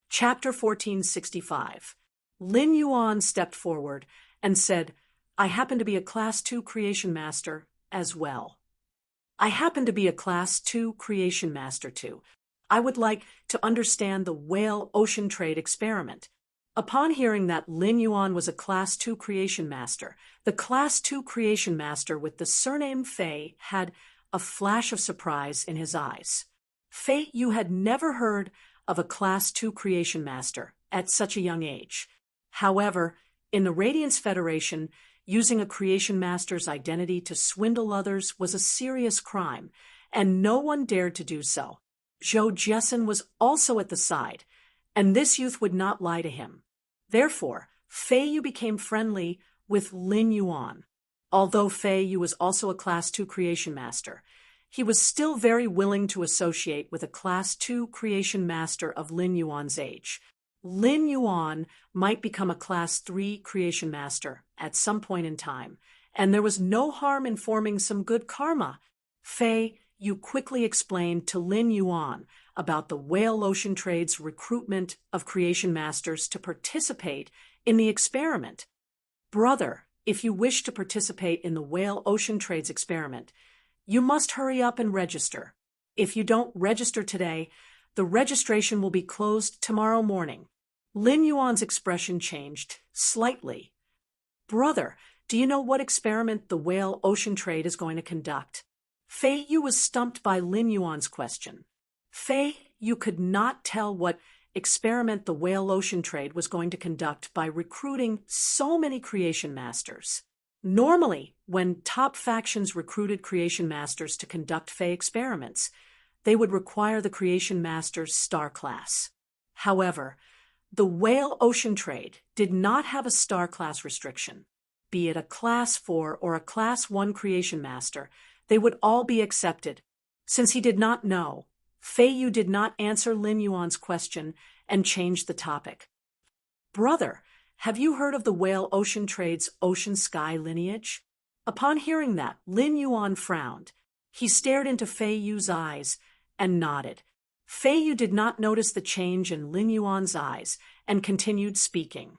Chapter 1465. Lin Yuan stepped forward and said, I happen to be a Class 2 creation master as well. I happen to be a Class 2 creation master too. I would like to understand the whale ocean trade experiment. Upon hearing that Lin Yuan was a Class 2 creation master, the Class 2 creation master with the surname Fei had a flash of surprise in his eyes. Fei, you had never heard of a Class 2 creation master at such a young age. However, in the Radiance Federation, using a creation master's identity to swindle others was a serious crime, and no one dared to do so. Zhou Jiasen was also at the side, and this youth would not lie to him. Therefore, Fei Yu became friendly with Lin Yuan. Although Fei Yu was also a Class 2 creation master, he was still very willing to associate with a Class 2 creation master of Lin Yuan's age. Lin Yuan might become a Class 3 creation master at some point in time, and there was no harm in forming some good karma. Fei Yu quickly explained to Lin Yuan about the whale ocean trade's recruitment of creation masters to participate in the experiment. Brother, if you wish to participate in the whale ocean trade's experiment, you must hurry up and register. If you don't register today, the registration will be closed tomorrow morning. Lin Yuan's expression changed slightly. Brother, do you know what experiment the whale ocean trade is going to conduct? Fei Yu was stumped by Lin Yuan's question. Fei Yu could not tell what experiment the whale ocean trade was going to conduct by recruiting so many creation masters. Normally, when top factions recruited creation masters to conduct Fei experiments, they would require the creation master's star class. However, the whale ocean trade did not have a star class restriction. Be it a Class 4 or a Class 1 creation master, they would all be accepted. Since he did not know, Fei Yu did not answer Lin Yuan's question and changed the topic. Brother, have you heard of the whale ocean trade's ocean sky lineage? Upon hearing that, Lin Yuan frowned. He stared into Fei Yu's eyes and nodded. Fei Yu did not notice the change in Lin Yuan's eyes and continued speaking.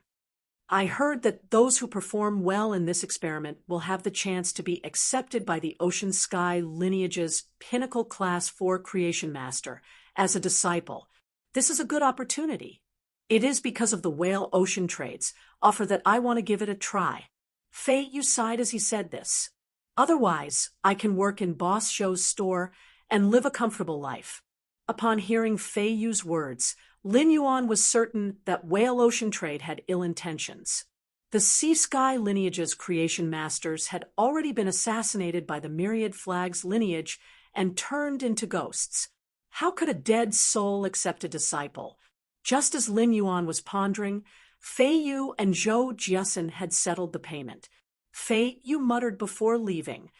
I heard that those who perform well in this experiment will have the chance to be accepted by the Ocean Sky lineage's pinnacle Class 4 creation master as a disciple. This is a good opportunity. It is because of the whale ocean trade's offer that I want to give it a try. Fei Yu sighed as he said this. Otherwise, I can work in Boss Show's store and live a comfortable life. Upon hearing Fei Yu's words, Lin Yuan was certain that whale ocean trade had ill intentions. The Sea Sky lineage's creation masters had already been assassinated by the Myriad Flag's lineage and turned into ghosts. How could a dead soul accept a disciple? Just as Lin Yuan was pondering, Fei Yu and Zhou Jiasen had settled the payment. Fei Yu muttered before leaving,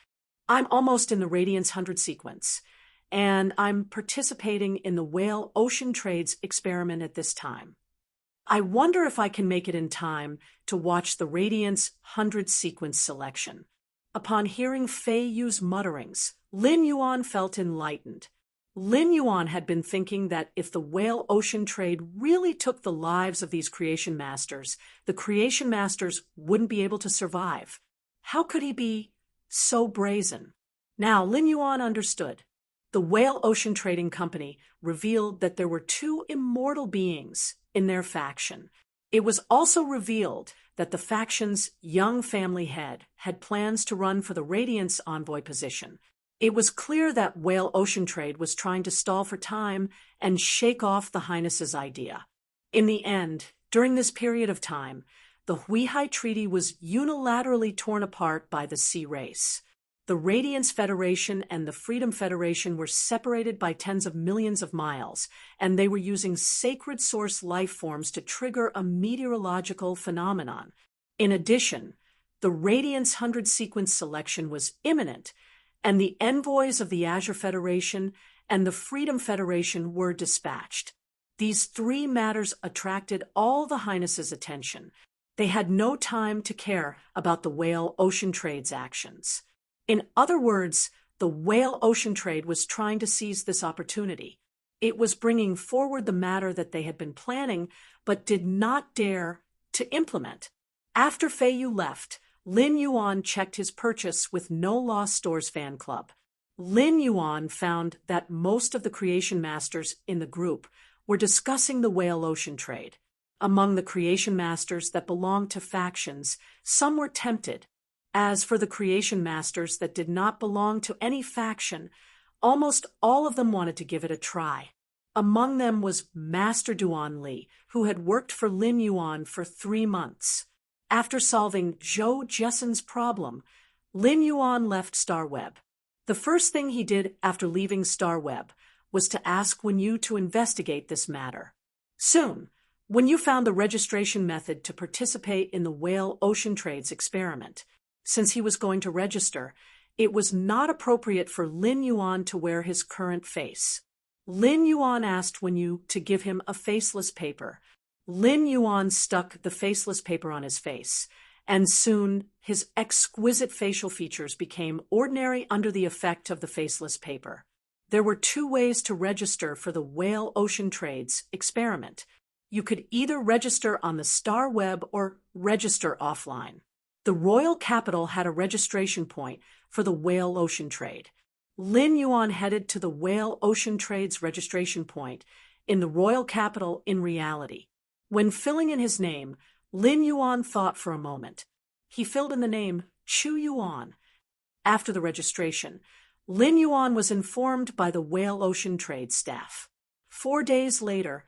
I'm almost in the Radiance 100 sequence, and I'm participating in the whale ocean trade's experiment at this time. I wonder if I can make it in time to watch the Radiance 100 sequence selection. Upon hearing Fei Yu's mutterings, Lin Yuan felt enlightened. Lin Yuan had been thinking that if the whale ocean trade really took the lives of these creation masters, the creation masters wouldn't be able to survive. How could he be so brazen? Now Lin Yuan understood. The whale ocean trading company revealed that there were 2 immortal beings in their faction. It was also revealed that the faction's young family head had plans to run for the Radiance envoy position. It was clear that whale ocean trade was trying to stall for time and shake off the Highness's idea. In the end, during this period of time, the Huihai Treaty was unilaterally torn apart by the Sea Race. The Radiance Federation and the Freedom Federation were separated by tens of millions of miles, and they were using sacred source life forms to trigger a meteorological phenomenon. In addition, the Radiance 100 sequence selection was imminent, and the envoys of the Azure Federation and the Freedom Federation were dispatched. These 3 matters attracted all the Highness's attention. They had no time to care about the whale ocean trade's actions. In other words, the whale ocean trade was trying to seize this opportunity. It was bringing forward the matter that they had been planning but did not dare to implement. After Fei Yu left, Lin Yuan checked his purchase with No Lost Stores fan club. Lin Yuan found that most of the creation masters in the group were discussing the whale ocean trade. Among the creation masters that belonged to factions, some were tempted. As for the creation masters that did not belong to any faction, almost all of them wanted to give it a try. Among them was Master Duan Li, who had worked for Lin Yuan for 3 months. After solving Zhou Jessen's problem, Lin Yuan left StarWeb. The first thing he did after leaving StarWeb was to ask Wen Yu to investigate this matter. Soon, Wen Yu found the registration method to participate in the whale ocean trades experiment. Since he was going to register, it was not appropriate for Lin Yuan to wear his current face. Lin Yuan asked Wen Yu to give him a faceless paper. Lin Yuan stuck the faceless paper on his face, and soon his exquisite facial features became ordinary under the effect of the faceless paper. There were 2 ways to register for the whale ocean trades experiment. You could either register on the StarWeb or register offline. The royal capital had a registration point for the whale ocean trade. Lin Yuan headed to the whale ocean trade's registration point in the royal capital in reality. When filling in his name, Lin Yuan thought for a moment. He filled in the name Chu Yuan. After the registration, Lin Yuan was informed by the whale ocean trade staff. 4 days later,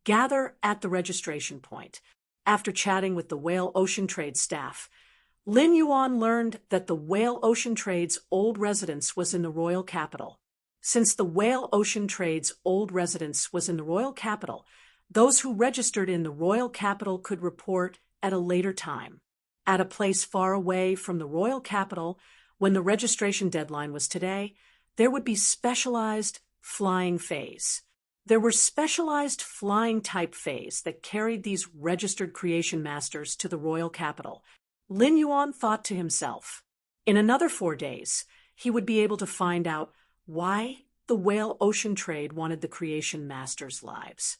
gather at the registration point. After chatting with the whale ocean trade staff, Lin Yuan learned that the whale ocean trade's old residence was in the royal capital. Since the whale ocean trade's old residence was in the royal capital, those who registered in the royal capital could report at a later time. At a place far away from the royal capital, when the registration deadline was today, there would be specialized flying fays. There were specialized flying type fays that carried these registered creation masters to the royal capital. Lin Yuan thought to himself, in another 4 days, he would be able to find out why the whale ocean trade wanted the creation masters' lives.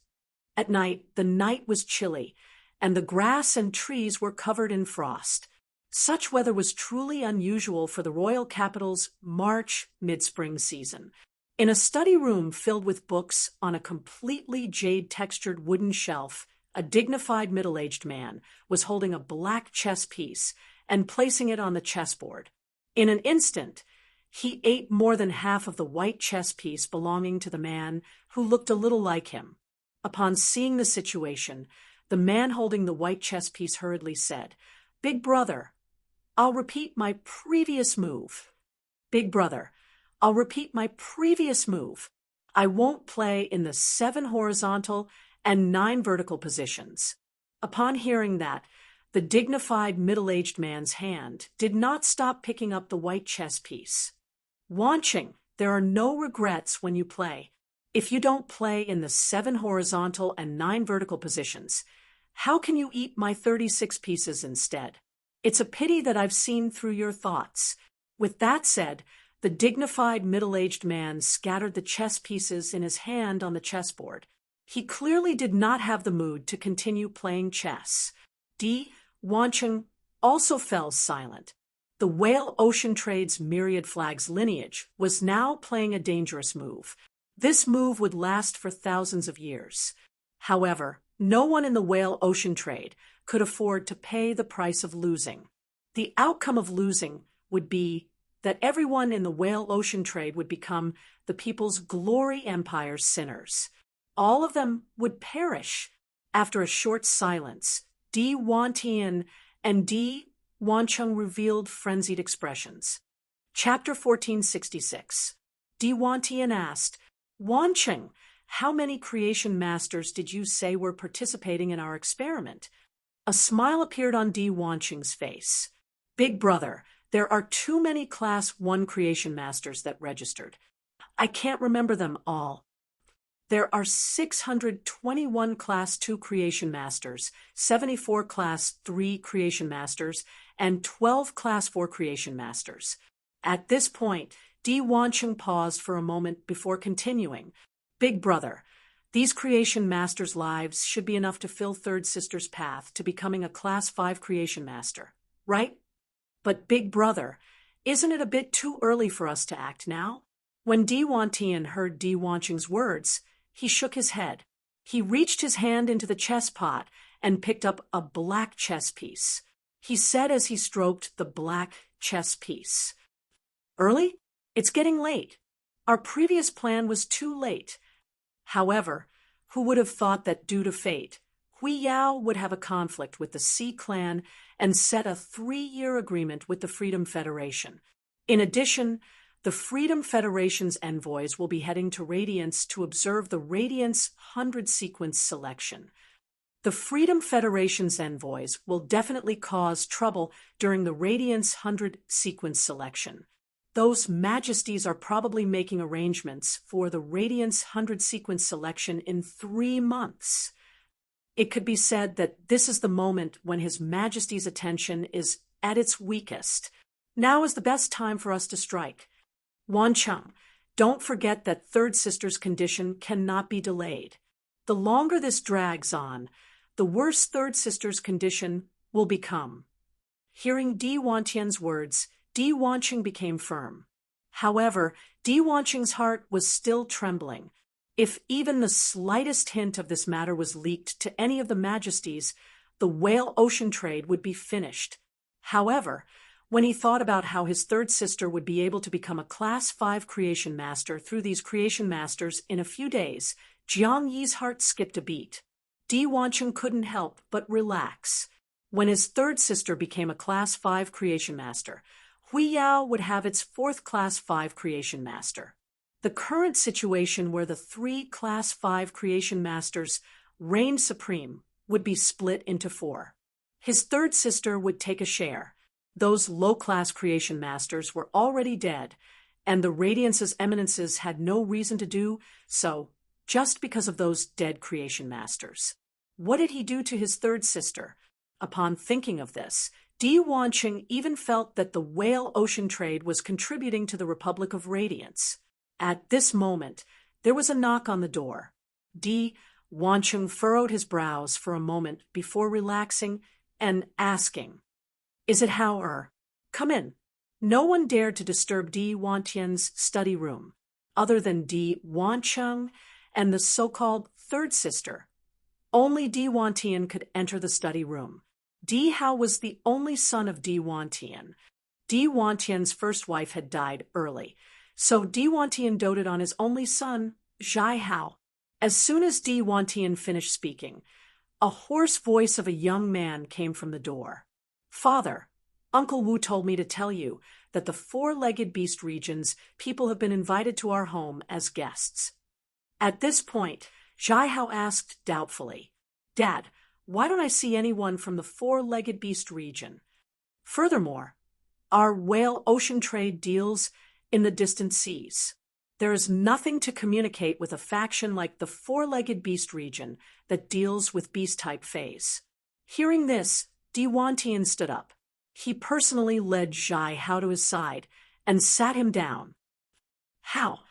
At night, the night was chilly, and the grass and trees were covered in frost. Such weather was truly unusual for the royal capital's March mid-spring season. In a study room filled with books on a completely jade-textured wooden shelf, a dignified middle-aged man was holding a black chess piece and placing it on the chessboard. In an instant, he ate more than half of the white chess piece belonging to the man who looked a little like him. Upon seeing the situation, the man holding the white chess piece hurriedly said, "Big brother, I'll repeat my previous move. Big brother, I'll repeat my previous move. I won't play in the 7 horizontal and 9 vertical positions." Upon hearing that, the dignified middle-aged man's hand did not stop picking up the white chess piece. "Wanching, there are no regrets when you play. If you don't play in the 7 horizontal and 9 vertical positions, how can you eat my 36 pieces instead? It's a pity that I've seen through your thoughts." With that said, the dignified middle-aged man scattered the chess pieces in his hand on the chessboard. He clearly did not have the mood to continue playing chess. Wancheng also fell silent. The whale ocean trade's myriad flags lineage was now playing a dangerous move. This move would last for thousands of years. However, no one in the whale ocean trade could afford to pay the price of losing. The outcome of losing would be that everyone in the whale ocean trade would become the people's glory empire's sinners. All of them would perish. After a short silence, Di Wantian and Di Wancheng revealed frenzied expressions. Chapter 1466. Di Wantian asked, "Wancheng, how many creation masters did you say were participating in our experiment?" A smile appeared on Di Wancheng's face. "Big brother, there are too many Class 1 creation masters that registered. I can't remember them all. There are 621 Class 2 creation masters, 74 Class 3 creation masters, and 12 Class 4 creation masters." At this point, Di Wancheng paused for a moment before continuing. "Big brother, These creation masters' lives should be enough to fill third sister's path to becoming a Class 5 creation master, right? But Big Brother, isn't it a bit too early for us to act now? When Di Wantian heard Di Wanqing's words, he shook his head. He reached his hand into the chess pot and picked up a black chess piece. He said as he stroked the black chess piece, "Early? It's getting late. Our previous plan was too late." However, who would have thought that due to fate, Hui Yao would have a conflict with the Sea Clan and set a 3-year agreement with the Freedom Federation. In addition, the Freedom Federation's envoys will be heading to Radiance to observe the Radiance 100 sequence selection. The Freedom Federation's envoys will definitely cause trouble during the Radiance 100 sequence selection. Those majesties are probably making arrangements for the Radiance 100 sequence selection in 3 months. It could be said that this is the moment when His Majesty's attention is at its weakest. Now is the best time for us to strike. Wancheng, don't forget that third sister's condition cannot be delayed. The longer this drags on, the worse third sister's condition will become. Hearing Di Wantian's words, Di Wanqing became firm. However, Di Wanqing's heart was still trembling. If even the slightest hint of this matter was leaked to any of the majesties, the whale ocean trade would be finished. However, when he thought about how his third sister would be able to become a Class 5 creation master through these creation masters in a few days, Jiang Yi's heart skipped a beat. Di Wanqing couldn't help but relax. When his third sister became a Class 5 creation master, Hui Yao would have its 4th Class 5 creation master. The current situation where the 3 Class 5 creation masters reigned supreme would be split into 4. His third sister would take a share. Those low-class creation masters were already dead, and the Radiance's eminences had no reason to do so just because of those dead creation masters. What did he do to his third sister? Upon thinking of this, Di Wanqing even felt that the whale ocean trade was contributing to the Republic of Radiance. At this moment, there was a knock on the door. Di Wanqing furrowed his brows for a moment before relaxing and asking, "Is it Hao-er? Come in." No one dared to disturb Di Wantian's study room, other than Di Wanqing and the so-called third sister. Only Di Wantian could enter the study room. Di Hao was the only son of Di Wantian. Di Wantian's first wife had died early, so Di Wantian doted on his only son, Zhai Hao. As soon as Di Wantian finished speaking, a hoarse voice of a young man came from the door. "Father, Uncle Wu told me to tell you that the 4-legged beast region's people have been invited to our home as guests." At this point, Zhai Hao asked doubtfully, "Dad, why don't I see anyone from the 4-legged beast region? Furthermore, our whale ocean trade deals in the distant seas. There is nothing to communicate with a faction like the 4-legged beast region that deals with beast-type phase." Hearing this, Di Wantian stood up. He personally led Zhai Hao to his side and sat him down. "Hao,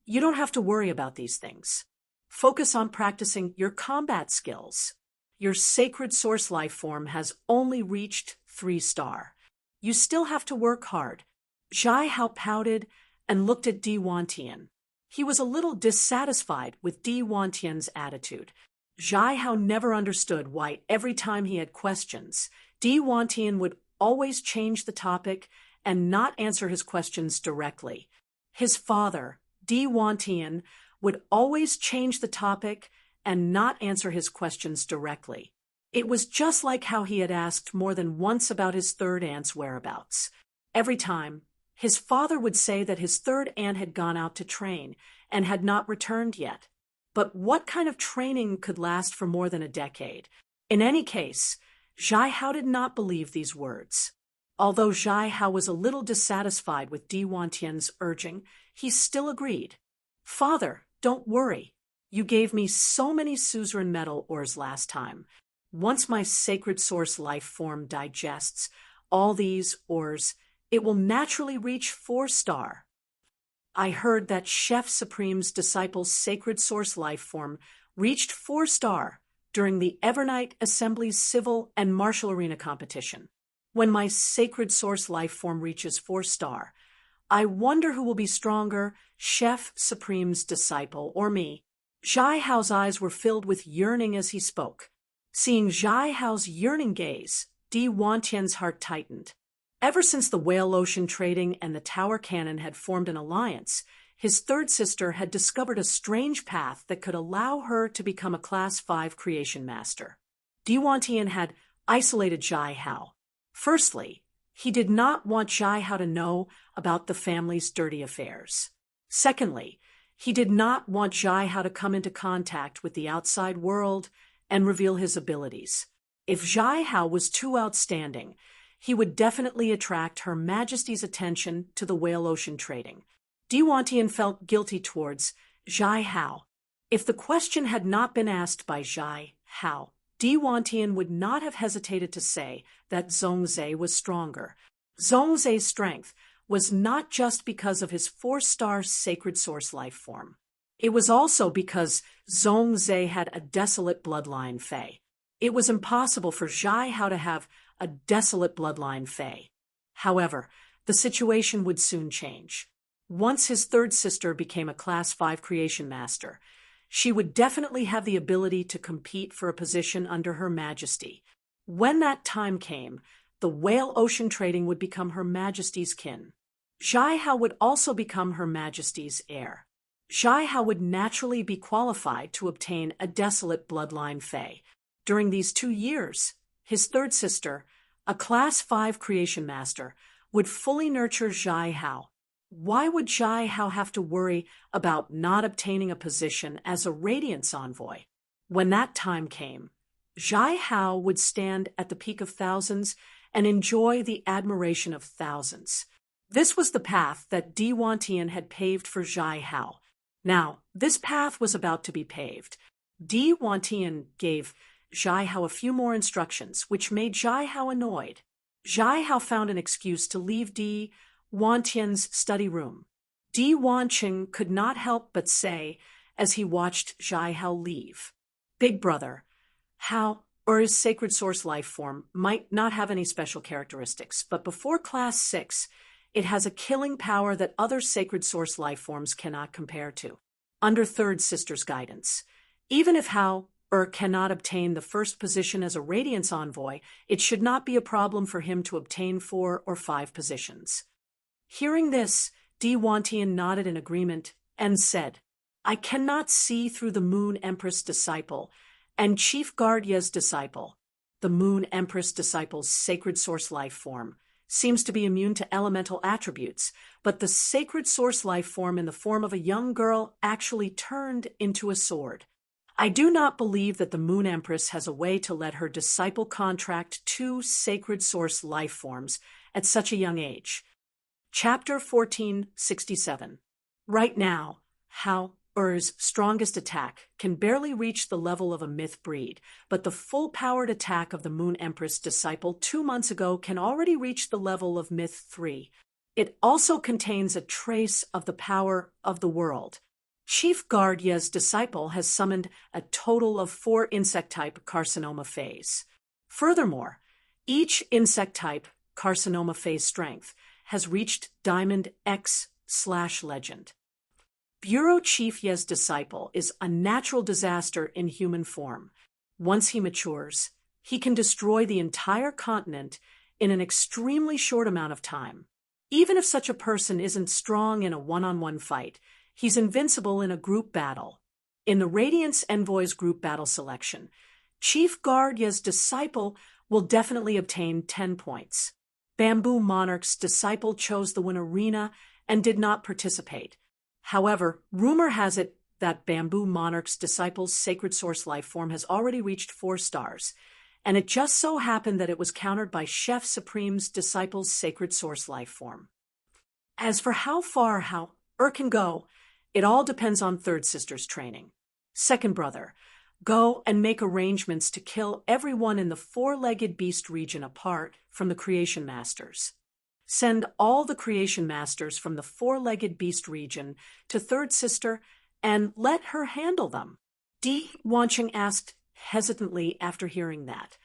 you don't have to worry about these things. Focus on practicing your combat skills. Your sacred source life form has only reached 3-star. You still have to work hard." Zhai Hao pouted and looked at Di Wantian. He was a little dissatisfied with Di Wantian's attitude. Zhai Hao never understood why every time he had questions, Di Wantian would always change the topic and not answer his questions directly. His father, Di Wantian, would always change the topic and not answer his questions directly. It was just like how he had asked more than once about his third aunt's whereabouts. Every time, his father would say that his third aunt had gone out to train and had not returned yet. But what kind of training could last for more than a decade? In any case, Zhai Hao did not believe these words. Although Zhai Hao was a little dissatisfied with Di Wantian's urging, he still agreed. "Father, don't worry. You gave me so many suzerain metal ores last time. Once my sacred source life form digests all these ores, it will naturally reach 4-star. I heard that Chef Supreme's disciple's sacred source life form reached 4-star during the Evernight Assembly's civil and martial arena competition. When my sacred source life form reaches 4-star, I wonder who will be stronger, Chef Supreme's disciple or me. Zhai Hao's eyes were filled with yearning as he spoke. Seeing Zhai Hao's yearning gaze, Di Wantian's heart tightened. Ever since the whale ocean trading and the tower cannon had formed an alliance, his third sister had discovered a strange path that could allow her to become a Class 5 creation master. Di Wantian had isolated Zhai Hao. Firstly, he did not want Zhai Hao to know about the family's dirty affairs. Secondly, he did not want Zhai Hao to come into contact with the outside world and reveal his abilities. If Zhai Hao was too outstanding, he would definitely attract Her Majesty's attention to the whale ocean trading. Di Wantian felt guilty towards Zhai Hao. If the question had not been asked by Zhai Hao, Di Wantian would not have hesitated to say that Zhongzhe was stronger. Zhongzhe's strength was not just because of his 4-star sacred source life form. It was also because Zhongzhe had a desolate bloodline Fei. It was impossible for Zhai Hao to have a desolate bloodline Fei. However, the situation would soon change. Once his third sister became a Class 5 creation master, she would definitely have the ability to compete for a position under Her Majesty. When that time came, the whale ocean trading would become Her Majesty's kin. Zhai Hao would also become Her Majesty's heir. Zhai Hao would naturally be qualified to obtain a desolate bloodline Fei. During these 2 years, his third sister, a Class 5 creation master, would fully nurture Zhai Hao. Why would Zhai Hao have to worry about not obtaining a position as a Radiance envoy? When that time came, Zhai Hao would stand at the peak of thousands and enjoy the admiration of thousands. This was the path that Di Wantian had paved for Zhai Hao. Now, this path was about to be paved. Di Wantian gave Zhai Hao a few more instructions, which made Zhai Hao annoyed. Zhai Hao found an excuse to leave Di Wantian's study room. Di Wanqing could not help but say as he watched Zhai Hao leave, "Big brother, Hao, or his sacred source life form, might not have any special characteristics, but before Class 6, it has a killing power that other sacred source life forms cannot compare to. Under third sister's guidance, even if Hao cannot obtain the first position as a Radiance envoy, it should not be a problem for him to obtain 4 or 5 positions." Hearing this, Di Wantian nodded in agreement and said, "I cannot see through the Moon Empress disciple and Chief Guard Ye's disciple. The Moon Empress disciple's sacred source life form seems to be immune to elemental attributes, but the sacred source life form in the form of a young girl actually turned into a sword. I do not believe that the Moon Empress has a way to let her disciple contract 2 sacred source life forms at such a young age." Chapter 1467. Right now, Hao-Er's strongest attack can barely reach the level of a myth breed, but the full-powered attack of the Moon Empress disciple 2 months ago can already reach the level of myth 3. It also contains a trace of the power of the world. Chief Guard Ye's disciple has summoned a total of 4 insect-type carcinoma phase. Furthermore, each insect-type carcinoma phase strength has reached Diamond X/Legend. Bureau Chief Ye's disciple is a natural disaster in human form. Once he matures, he can destroy the entire continent in an extremely short amount of time. Even if such a person isn't strong in a one-on-one fight, he's invincible in a group battle. In the Radiance Envoy's group battle selection, Chief Guard Ye's disciple will definitely obtain 10 points. Bamboo Monarch's disciple chose the Win Arena and did not participate. However, rumor has it that Bamboo Monarch's disciple's sacred source life form has already reached 4 stars, and it just so happened that it was countered by Chef Supreme's disciple's sacred source life form. As for how far Hao-Er can go, it all depends on third sister's training. Second brother, go and make arrangements to kill everyone in the 4-legged beast region apart from the creation masters. Send all the creation masters from the four-legged beast region to third sister and let her handle them. Di Wancheng asked hesitantly after hearing that.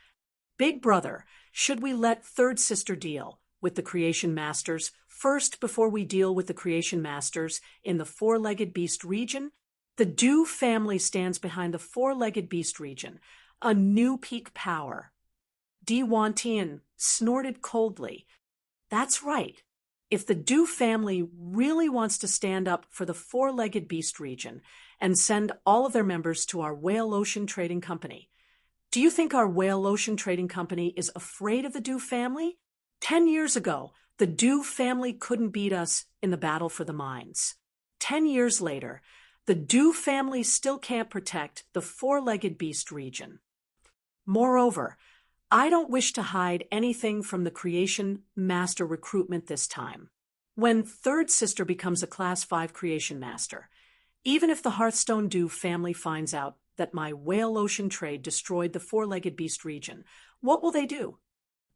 Big brother, should we let third sister deal with the creation masters first before we deal with the creation masters in the four-legged beast region? The Du family stands behind the four-legged beast region, a new peak power. Di Wantian snorted coldly. That's right. If the Du family really wants to stand up for the four-legged beast region and send all of their members to our Whale Ocean Trading Company, do you think our Whale Ocean Trading Company is afraid of the Du family? 10 years ago, the Du family couldn't beat us in the battle for the mines. 10 years later, the Du family still can't protect the four-legged beast region. Moreover, I don't wish to hide anything from the creation master recruitment this time. When third sister becomes a Class 5 creation master, even if the Hearthstone Du family finds out that my Whale Ocean trade destroyed the four-legged beast region, what will they do?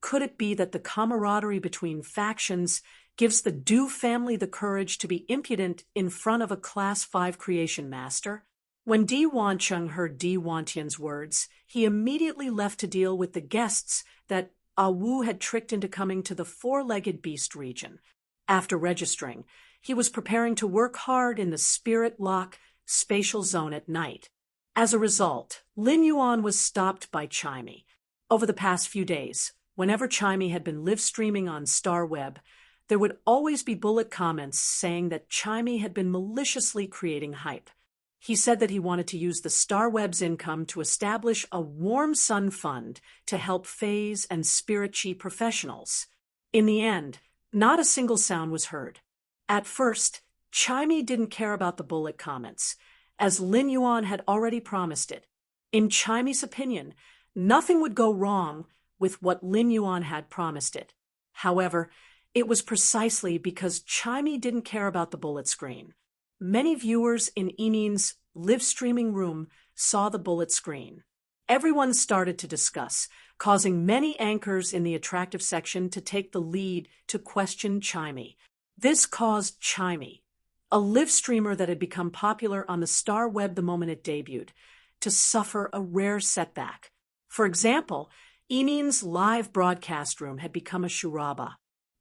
Could it be that the camaraderie between factions gives the Du family the courage to be impudent in front of a Class 5 creation master? When Di Wancheng heard Di Wantian's words, he immediately left to deal with the guests that Wu had tricked into coming to the four-legged beast region. After registering, he was preparing to work hard in the Spirit Lock spatial zone at night. As a result, Lin Yuan was stopped by Chimey. Over the past few days, whenever Chimey had been live-streaming on StarWeb, there would always be bullet comments saying that Chimey had been maliciously creating hype. He said that he wanted to use the StarWeb's income to establish a warm sun fund to help phase and spirit chi professionals. In the end, not a single sound was heard. At first, Chimey didn't care about the bullet comments, as Lin Yuan had already promised it. In Chimey's opinion, nothing would go wrong with what Lin Yuan had promised it. However, it was precisely because Chimey didn't care about the bullet screen. Many viewers in Yimin's live-streaming room saw the bullet screen. Everyone started to discuss, causing many anchors in the attractive section to take the lead to question Chimey. This caused Chimey, a live streamer that had become popular on the StarWeb the moment it debuted, to suffer a rare setback. For example, Yimin's live broadcast room had become a shuraba.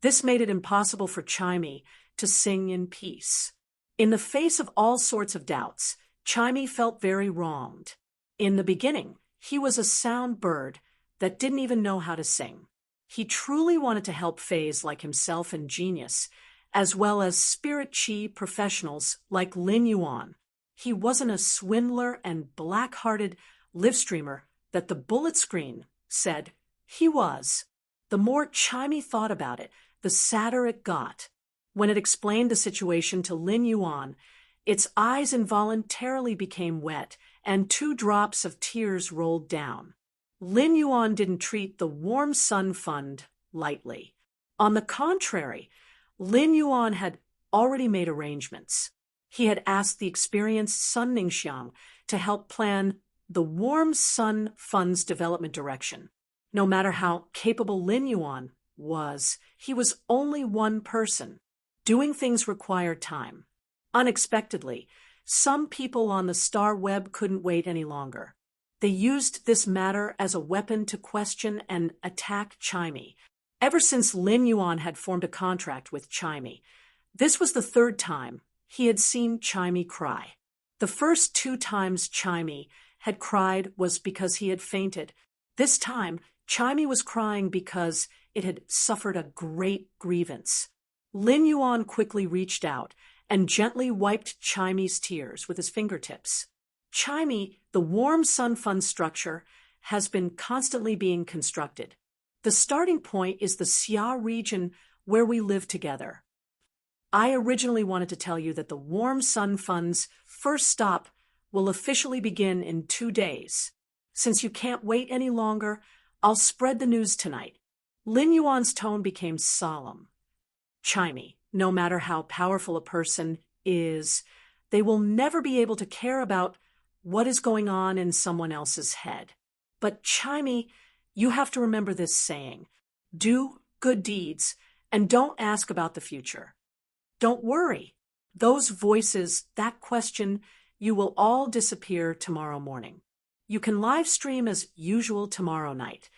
This made it impossible for Chimey to sing in peace. In the face of all sorts of doubts, Chimey felt very wronged. In the beginning, he was a sound bird that didn't even know how to sing. He truly wanted to help phase like himself and Genius, as well as spirit chi professionals like Lin Yuan. He wasn't a swindler and black-hearted live streamer that the bullet screen said he was. The more Chimey thought about it, the sadder it got. When it explained the situation to Lin Yuan, its eyes involuntarily became wet, and 2 drops of tears rolled down. Lin Yuan didn't treat the Warm Sun Fund lightly. On the contrary, Lin Yuan had already made arrangements. He had asked the experienced Sun Ningxiang to help plan the Warm Sun Fund's development direction. No matter how capable Lin Yuan was, he was only one person. Doing things required time. Unexpectedly, some people on the StarWeb couldn't wait any longer. They used this matter as a weapon to question and attack Chimey. Ever since Lin Yuan had formed a contract with Chimey, this was the 3rd time he had seen Chimey cry. The first 2 times Chimey had cried was because he had fainted. This time, Chimey was crying because it had suffered a great grievance. Lin Yuan quickly reached out and gently wiped Chimey's tears with his fingertips. Chimey, the Warm Sun Fund structure, has been constantly being constructed. The starting point is the Xia region where we live together. I originally wanted to tell you that the Warm Sun Fund's first stop will officially begin in 2 days. Since you can't wait any longer, I'll spread the news tonight. Lin Yuan's tone became solemn. Chimey, no matter how powerful a person is, they will never be able to care about what is going on in someone else's head. But Chimey, you have to remember this saying: do good deeds And don't ask about the future. Don't worry. Those voices, that question, you will all disappear tomorrow morning. You can live stream as usual tomorrow night.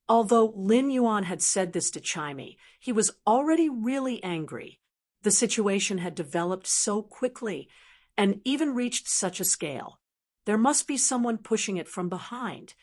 Although Lin Yuan had said this to Chimey, he was already really angry. The situation had developed so quickly and even reached such a scale. There must be someone pushing it from behind.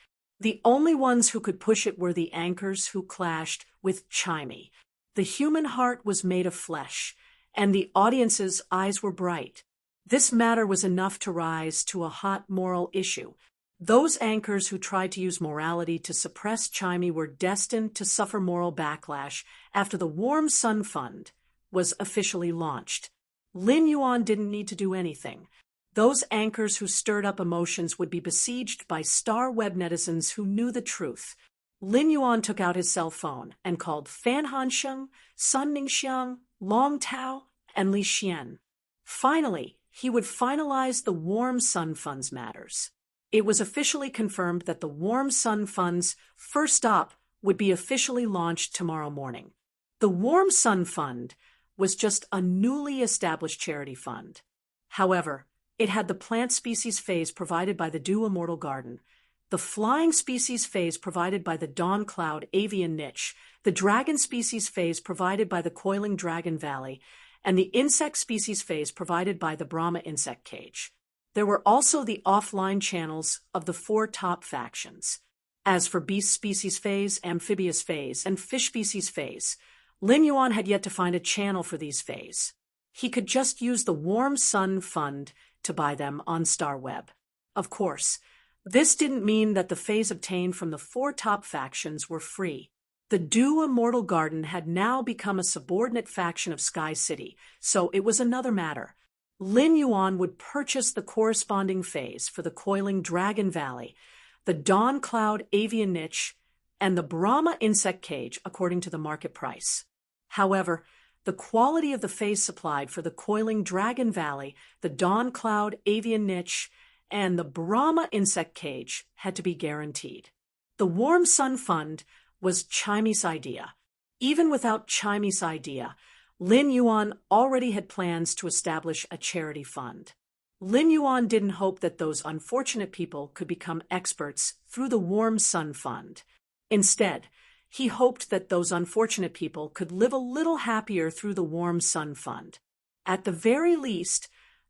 The only ones who could push it were the anchors who clashed with Chimey. The human heart was made of flesh, and the audience's eyes were bright. This matter was enough to rise to a hot moral issue. Those anchors who tried to use morality to suppress Chimey were destined to suffer moral backlash after the Warm Sun Fund was officially launched. Lin Yuan didn't need to do anything. Those anchors who stirred up emotions would be besieged by star web netizens who knew the truth. Lin Yuan took out his cell phone and called Fan Hansheng, Sun Ningxiang, Long Tao, and Li Xian. Finally, he would finalize the Warm Sun Fund's matters. It was officially confirmed that the Warm Sun Fund's first stop would be officially launched tomorrow morning. The Warm Sun Fund was just a newly established charity fund. However, it had the plant species phase provided by the Dew Immortal Garden, the flying species phase provided by the Dawn Cloud Avian Niche, the dragon species phase provided by the Coiling Dragon Valley, and the insect species phase provided by the Brahma Insect Cage. There were also the offline channels of the 4 top factions. As for beast species phase, amphibious phase, and fish species phase, Lin Yuan had yet to find a channel for these phase. He could just use the Warm Sun Fund to buy them on StarWeb. Of course, this didn't mean that the phase obtained from the 4 top factions were free. The Dew Immortal Garden had now become a subordinate faction of Sky City, so it was another matter. Lin Yuan would purchase the corresponding phase for the Coiling Dragon Valley, the Dawn Cloud Avian Niche, and the Brahma Insect Cage according to the market price. However, the quality of the phase supplied for the Coiling Dragon Valley, the Dawn Cloud Avian Niche, and the Brahma Insect Cage had to be guaranteed. The Warm Sun Fund was Chimey's idea. Even without Chimey's idea, Lin Yuan already had plans to establish a charity fund. Lin Yuan didn't hope that those unfortunate people could become experts through the Warm Sun Fund. Instead, he hoped that those unfortunate people could live a little happier through the Warm Sun Fund. At the very least,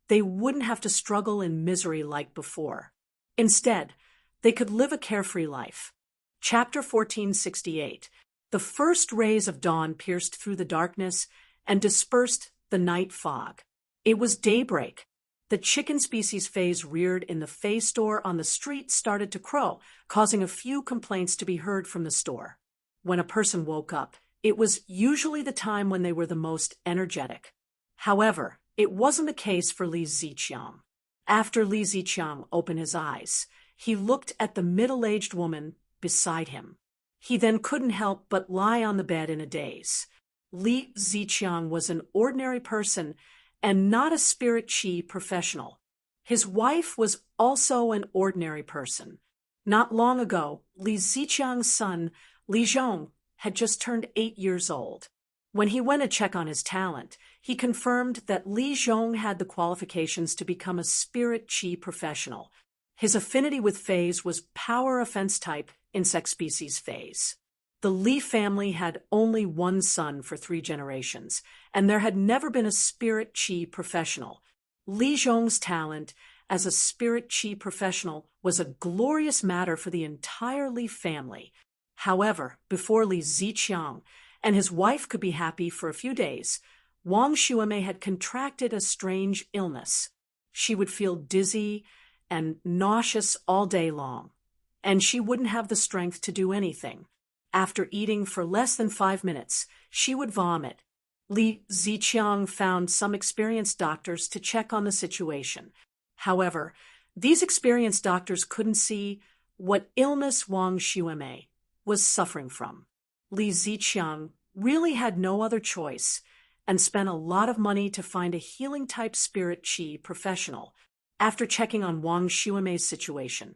they wouldn't have to struggle in misery like before. Instead, they could live a carefree life. Chapter 1468. The first rays of dawn pierced through the darkness and dispersed the night fog. It was daybreak. The chicken species phase reared in the phase store on the street started to crow, causing a few complaints to be heard from the store. When a person woke up, it was usually the time when they were the most energetic. However, it wasn't the case for Li Ziqiang. After Li Ziqiang opened his eyes, he looked at the middle-aged woman beside him. He then couldn't help but lie on the bed in a daze. Li Ziqiang was an ordinary person and not a spirit qi professional. His wife was also an ordinary person. Not long ago, Li Ziqiang's son, Li Zhong, had just turned 8 years old. When he went to check on his talent, he confirmed that Li Zhong had the qualifications to become a spirit qi professional. His affinity with phase was power offense type insect species phase. The Li family had only one son for 3 generations, and there had never been a spirit qi professional. Li Zhong's talent as a spirit qi professional was a glorious matter for the entire Li family. However, before Li Ziqiang and his wife could be happy for a few days, Wang Xuemei had contracted a strange illness. She would feel dizzy and nauseous all day long, and she wouldn't have the strength to do anything. After eating for less than 5 minutes, she would vomit. Li Ziqiang found some experienced doctors to check on the situation. However, these experienced doctors couldn't see what illness Wang Xuemei was suffering from. Li Ziqiang really had no other choice and spent a lot of money to find a healing-type spirit qi professional. After checking on Wang Xuemei's situation,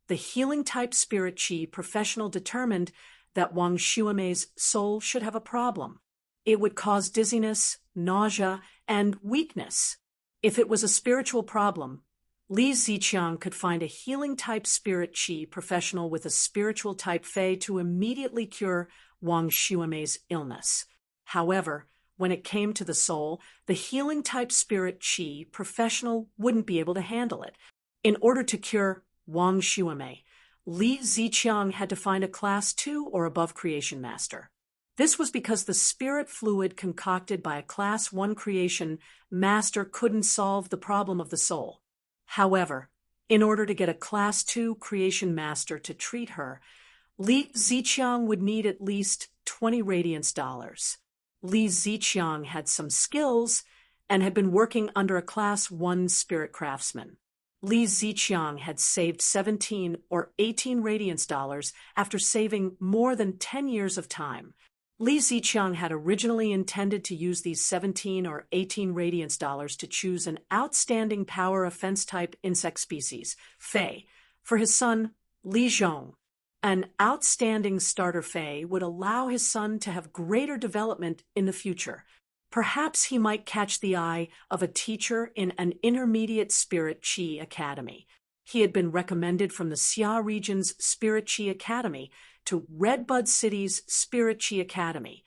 the healing-type spirit qi professional determined that Wang Xuemei's soul should have a problem. It would cause dizziness, nausea, and weakness. If it was a spiritual problem, Li Ziqiang could find a healing-type spirit qi professional with a spiritual-type fei to immediately cure Wang Xuemei's illness. However, when it came to the soul, the healing-type spirit qi professional wouldn't be able to handle it. In order to cure Wang Xuemei, Li Ziqiang had to find a Class 2 or above creation master. This was because the spirit fluid concocted by a Class 1 creation master couldn't solve the problem of the soul. However, in order to get a Class 2 creation master to treat her, Li Ziqiang would need at least 20 radiance dollars. Li Ziqiang had some skills and had been working under a Class 1 spirit craftsman. Li Ziqiang had saved 17 or 18 radiance dollars after saving more than 10 years of time. Li Ziqiang had originally intended to use these 17 or 18 radiance dollars to choose an outstanding power offense-type insect species, Fei, for his son, Li Zhong. An outstanding starter Fei would allow his son to have greater development in the future. Perhaps he might catch the eye of a teacher in an intermediate Spirit Qi Academy. He had been recommended from the Xia region's Spirit Qi Academy to Redbud City's Spirit Qi Academy.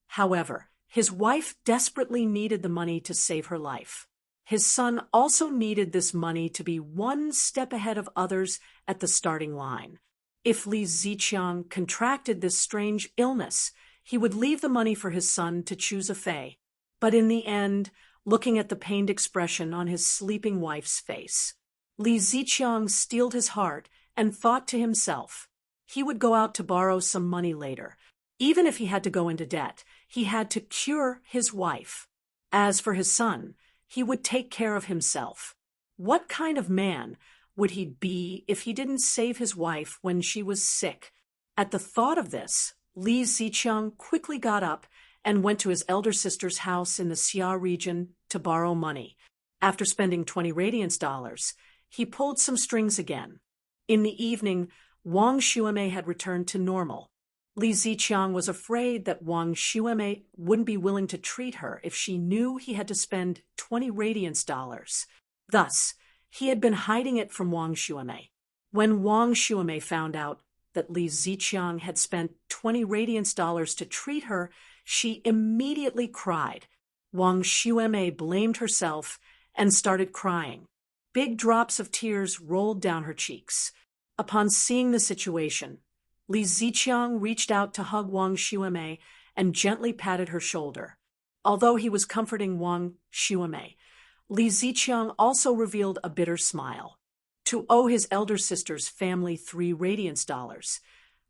However, his wife desperately needed the money to save her life. His son also needed this money to be one step ahead of others at the starting line. If Li Ziqiang contracted this strange illness, he would leave the money for his son to choose a Fei. But in the end, looking at the pained expression on his sleeping wife's face, Li Ziqiang steeled his heart and thought to himself, he would go out to borrow some money later. Even if he had to go into debt, he had to cure his wife. As for his son, he would take care of himself. What kind of man would he be if he didn't save his wife when she was sick? At the thought of this, Li Ziqiang quickly got up and went to his elder sister's house in the Xia region to borrow money. After spending 20 radiance dollars, he pulled some strings again. In the evening, Wang Xuemei had returned to normal. Li Ziqiang was afraid that Wang Xuemei wouldn't be willing to treat her if she knew he had to spend 20 radiance dollars. Thus, he had been hiding it from Wang Xuemei. When Wang Xuemei found out that Li Ziqiang had spent 20 radiance dollars to treat her, she immediately cried. Wang Xuemei blamed herself and started crying. Big drops of tears rolled down her cheeks. Upon seeing the situation, Li Ziqiang reached out to hug Wang Xuemei and gently patted her shoulder. Although he was comforting Wang Xuemei, Li Ziqiang also revealed a bitter smile. To owe his elder sister's family 3 radiance dollars,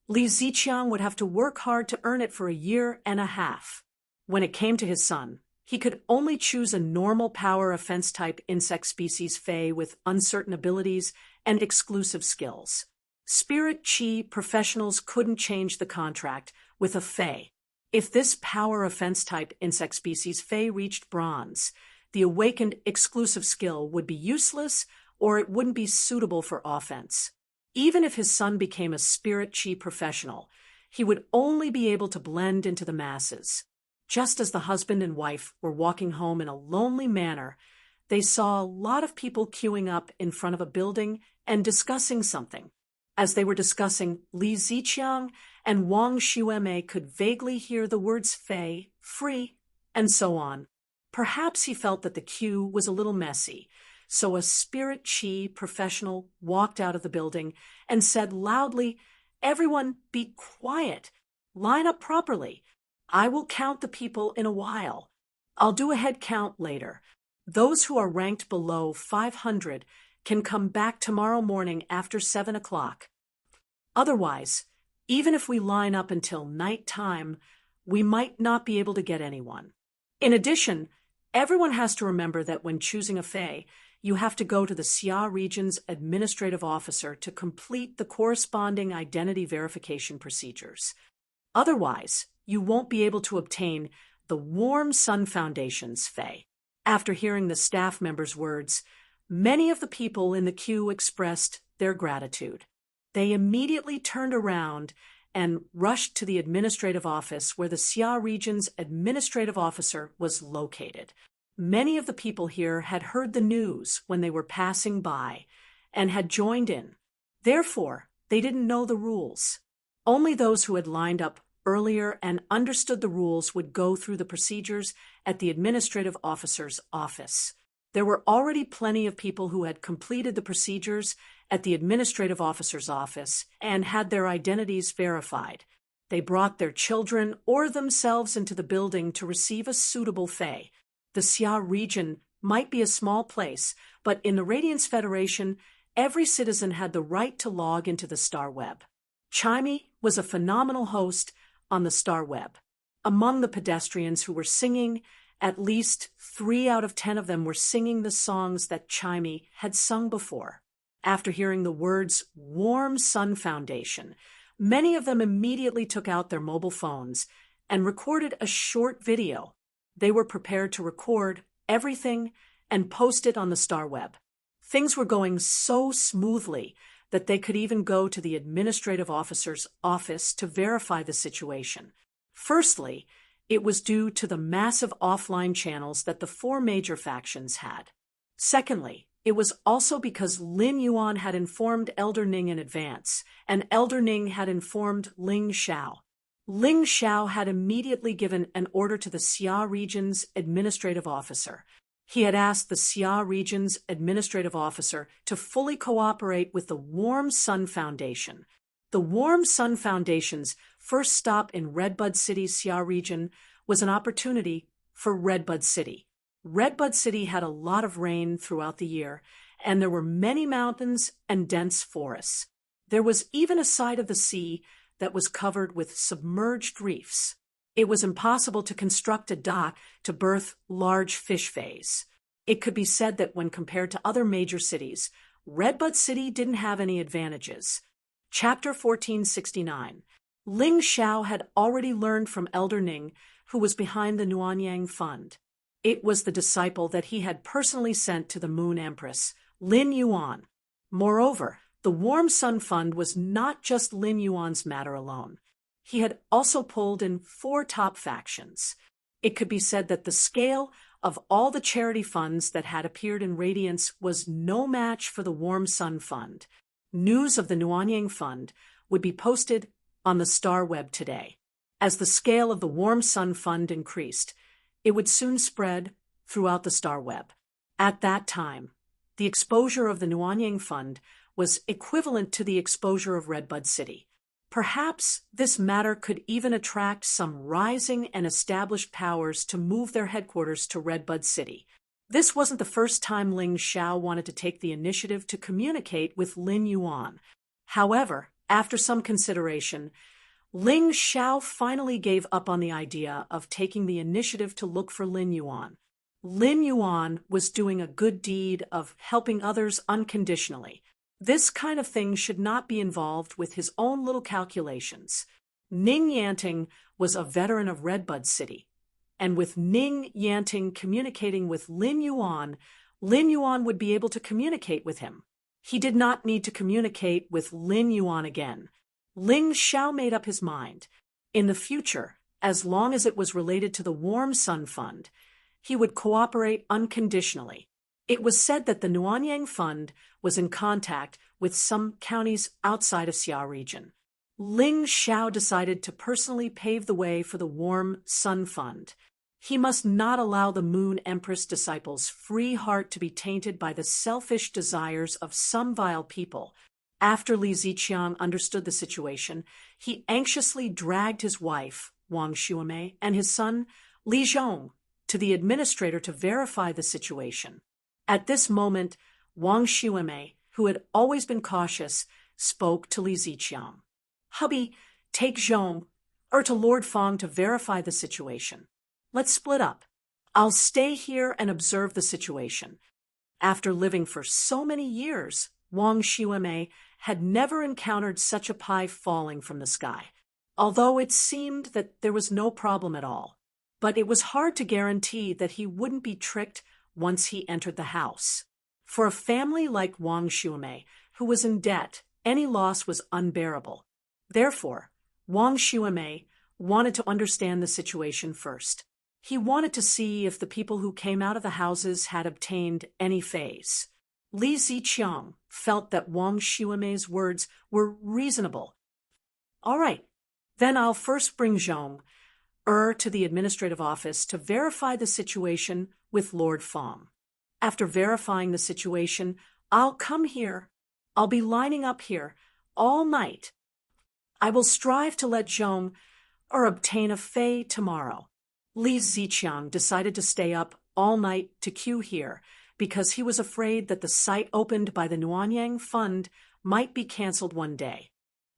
Li Ziqiang would have to work hard to earn it for a year and a half. When it came to his son, he could only choose a normal power offense-type insect species Fei with uncertain abilities and exclusive skills. Spirit Qi professionals couldn't change the contract with a Fei. If this power offense-type insect species Fei reached bronze, the awakened exclusive skill would be useless or it wouldn't be suitable for offense. Even if his son became a Spirit Qi professional, he would only be able to blend into the masses. Just as the husband and wife were walking home in a lonely manner, they saw a lot of people queuing up in front of a building and discussing something. As they were discussing, Li Ziqiang and Wang Xuemei could vaguely hear the words Fei, free, and so on. Perhaps he felt that the queue was a little messy, so a Spirit Qi professional walked out of the building and said loudly, "Everyone be quiet. Line up properly. I will count the people in a while. I'll do a head count later. Those who are ranked below 500 can come back tomorrow morning after 7 o'clock. Otherwise, even if we line up until night time, we might not be able to get anyone." In addition, everyone has to remember that when choosing a Fei, you have to go to the Xia region's administrative officer to complete the corresponding identity verification procedures. Otherwise, you won't be able to obtain the Warm Sun Foundation's Fei. After hearing the staff member's words, many of the people in the queue expressed their gratitude. They immediately turned around and rushed to the administrative office where the Xia region's administrative officer was located. Many of the people here had heard the news when they were passing by and had joined in. Therefore, they didn't know the rules. Only those who had lined up earlier and understood the rules would go through the procedures at the administrative officer's office. There were already plenty of people who had completed the procedures at the administrative officer's office and had their identities verified. They brought their children or themselves into the building to receive a suitable fee. The Xia region might be a small place, but in the Radiance Federation, every citizen had the right to log into the Star Web. Chimey was a phenomenal host on the Star Web. Among the pedestrians who were singing, at least 3 out of 10 of them were singing the songs that Chimey had sung before. After hearing the words Warm Sun Foundation, many of them immediately took out their mobile phones and recorded a short video. They were prepared to record everything and post it on the Star Web. Things were going so smoothly that they could even go to the administrative officer's office to verify the situation. Firstly, it was due to the massive offline channels that the 4 major factions had. Secondly, it was also because Lin Yuan had informed Elder Ning in advance, and Elder Ning had informed Ling Xiao. Ling Xiao had immediately given an order to the Xia region's administrative officer. He had asked the Xia region's administrative officer to fully cooperate with the Warm Sun Foundation. The Warm Sun Foundation's first stop in Redbud City's Xia region was an opportunity for Redbud City. Redbud City had a lot of rain throughout the year, and there were many mountains and dense forests. There was even a side of the sea that was covered with submerged reefs. It was impossible to construct a dock to berth large fish fays. It could be said that when compared to other major cities, Redbud City didn't have any advantages. Chapter 1469. Ling Xiao had already learned from Elder Ning, who was behind the Nuanyang Fund. It was the disciple that he had personally sent to the Moon Empress, Lin Yuan. Moreover, the Warm Sun Fund was not just Lin Yuan's matter alone. He had also pulled in 4 top factions. It could be said that the scale of all the charity funds that had appeared in Radiance was no match for the Warm Sun Fund. News of the Nuanyang Fund would be posted on the Star Web today. As the scale of the Warm Sun Fund increased, it would soon spread throughout the Star Web. At that time, the exposure of the Nuanyang Fund was equivalent to the exposure of Redbud City. Perhaps this matter could even attract some rising and established powers to move their headquarters to Redbud City. This wasn't the first time Ling Xiao wanted to take the initiative to communicate with Lin Yuan. However, after some consideration, Ling Xiao finally gave up on the idea of taking the initiative to look for Lin Yuan. Lin Yuan was doing a good deed of helping others unconditionally. This kind of thing should not be involved with his own little calculations. Ning Yanting was a veteran of Redbud City, and with Ning Yanting communicating with Lin Yuan would be able to communicate with him. He did not need to communicate with Lin Yuan again. Ling Xiao made up his mind. In the future, as long as it was related to the Warm Sun Fund, he would cooperate unconditionally. It was said that the Nuanyang Fund was in contact with some counties outside of Xia region. Ling Xiao decided to personally pave the way for the Warm Sun Fund. He must not allow the Moon Empress disciples' free heart to be tainted by the selfish desires of some vile people. After Li Ziqiang understood the situation, he anxiously dragged his wife, Wang Xuemei, and his son, Li Zhong, to the administrator to verify the situation. At this moment, Wang Xuemei, who had always been cautious, spoke to Li Ziqiang. "Hubby, take Zhong, or to Lord Fong to verify the situation. Let's split up. I'll stay here and observe the situation." After living for so many years, Wang Xuemei had never encountered such a pie falling from the sky, although it seemed that there was no problem at all. But it was hard to guarantee that he wouldn't be tricked once he entered the house. For a family like Wang Xuemei, who was in debt, any loss was unbearable. Therefore, Wang Xuemei wanted to understand the situation first. He wanted to see if the people who came out of the houses had obtained any fays. Li Ziqiang felt that Wang Xuemei's words were reasonable. All right, then I'll first bring Zhong to the administrative office to verify the situation with Lord Fong. After verifying the situation, I'll come here. I'll be lining up here all night. I will strive to let Zhong obtain a fei tomorrow. Li Ziqiang decided to stay up all night to queue here because he was afraid that the site opened by the Nuanyang Fund might be canceled one day.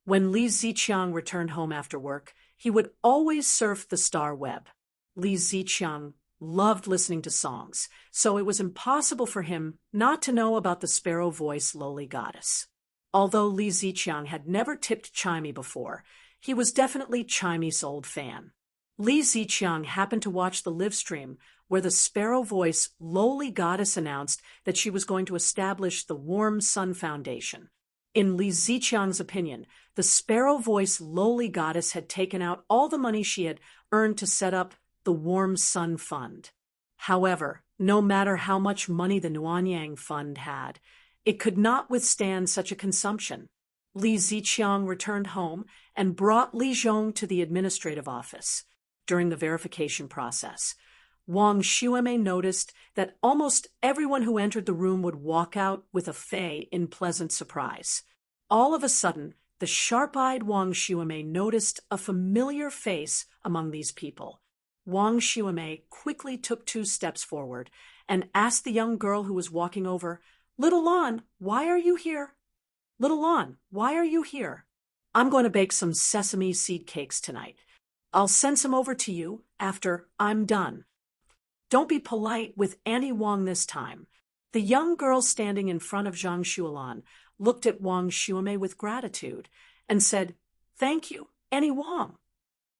When Li Ziqiang returned home after work, he would always surf the star web. Li Ziqiang loved listening to songs, so it was impossible for him not to know about the sparrow voice lowly goddess. Although Li Ziqiang had never tipped Chimey before, he was definitely Chimey's old fan. Li Ziqiang happened to watch the live stream where the sparrow voice lowly goddess announced that she was going to establish the Warm Sun Foundation. In Li Ziqiang's opinion, the sparrow voice lowly goddess had taken out all the money she had earned to set up the Warm Sun Fund. However, no matter how much money the Nuanyang Fund had, it could not withstand such a consumption. Li Ziqiang returned home and brought Li Zhong to the administrative office. During the verification process, Wang Xuemei noticed that almost everyone who entered the room would walk out with a fei in pleasant surprise. All of a sudden, the sharp-eyed Wang Xuemei noticed a familiar face among these people. Wang Xuemei quickly took 2 steps forward and asked the young girl who was walking over, "Little Lan, why are you here? Little Lan, why are you here? I'm going to bake some sesame seed cakes tonight. I'll send some over to you after I'm done." Don't be polite with Auntie Wang this time. The young girl standing in front of Zhang Xuelan looked at Wang Xuemei with gratitude and said, "Thank you, Auntie Wang.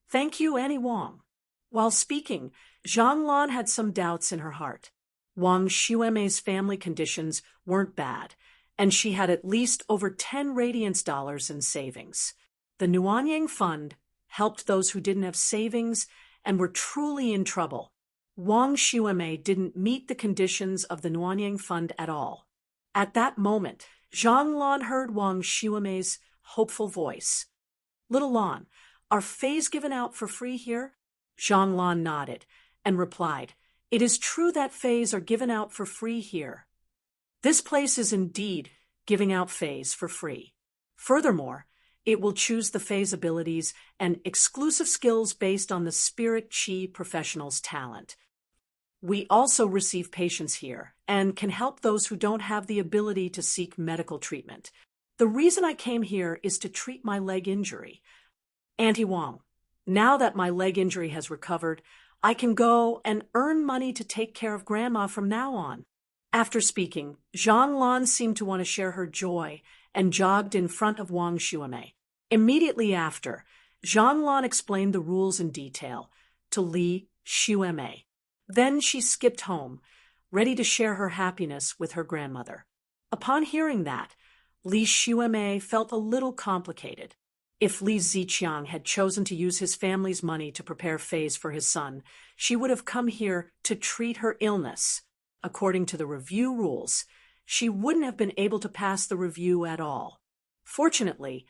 Thank you, Auntie Wang." While speaking, Zhang Lan had some doubts in her heart. Wang Xuemei's family conditions weren't bad, and she had at least over 10 radiance dollars in savings. The Nuanyang Fund helped those who didn't have savings and were truly in trouble. Wang Xuemei didn't meet the conditions of the Nuanyang Fund at all. At that moment, Zhang Lan heard Wang Xuemei's hopeful voice. "Little Lan, are feis given out for free here?" Zhang Lan nodded and replied, "It is true that feis are given out for free here. This place is indeed giving out feis for free. Furthermore, it will choose the feis abilities and exclusive skills based on the spirit chi professional's talent. We also receive patients here and can help those who don't have the ability to seek medical treatment. The reason I came here is to treat my leg injury. Auntie Wang, now that my leg injury has recovered, I can go and earn money to take care of Grandma from now on." After speaking, Zhang Lan seemed to want to share her joy and jogged in front of Wang Xuemei. Immediately after, Zhang Lan explained the rules in detail to Li Xuemei. Then she skipped home, ready to share her happiness with her grandmother. Upon hearing that, Li Xuemei felt a little complicated. If Li Ziqiang had chosen to use his family's money to prepare feis for his son, she would have come here to treat her illness. According to the review rules, she wouldn't have been able to pass the review at all. Fortunately,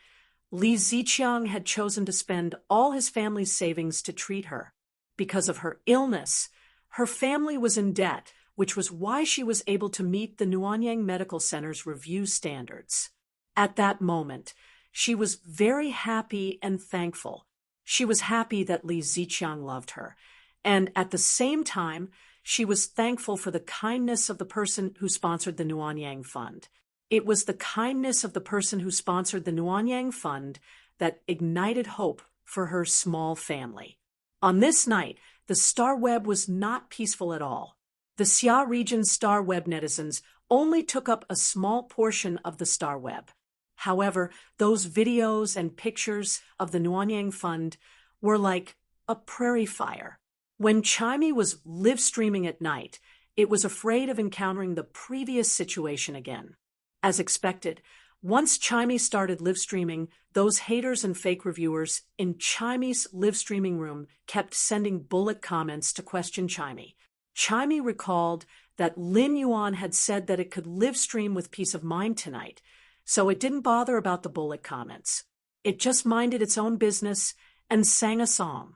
Li Ziqiang had chosen to spend all his family's savings to treat her. Because of her illness, her family was in debt, which was why she was able to meet the Nuanyang Medical Center's review standards. At that moment, she was very happy and thankful. She was happy that Li Ziqiang loved her, and at the same time, she was thankful for the kindness of the person who sponsored the Nuanyang Fund. It was the kindness of the person who sponsored the Nuanyang Fund that ignited hope for her small family. On this night, the Star Web was not peaceful at all. The Xia region's Star Web netizens only took up a small portion of the Star Web. However, those videos and pictures of the Nuanyang Fund were like a prairie fire. When Chimey was live streaming at night, it was afraid of encountering the previous situation again. As expected, Once Chimey started live streaming, those haters and fake reviewers in Chimey's live streaming room kept sending bullet comments to question Chimey. Chimey recalled that Lin Yuan had said that it could live stream with peace of mind tonight, so it didn't bother about the bullet comments. It just minded its own business and sang a song.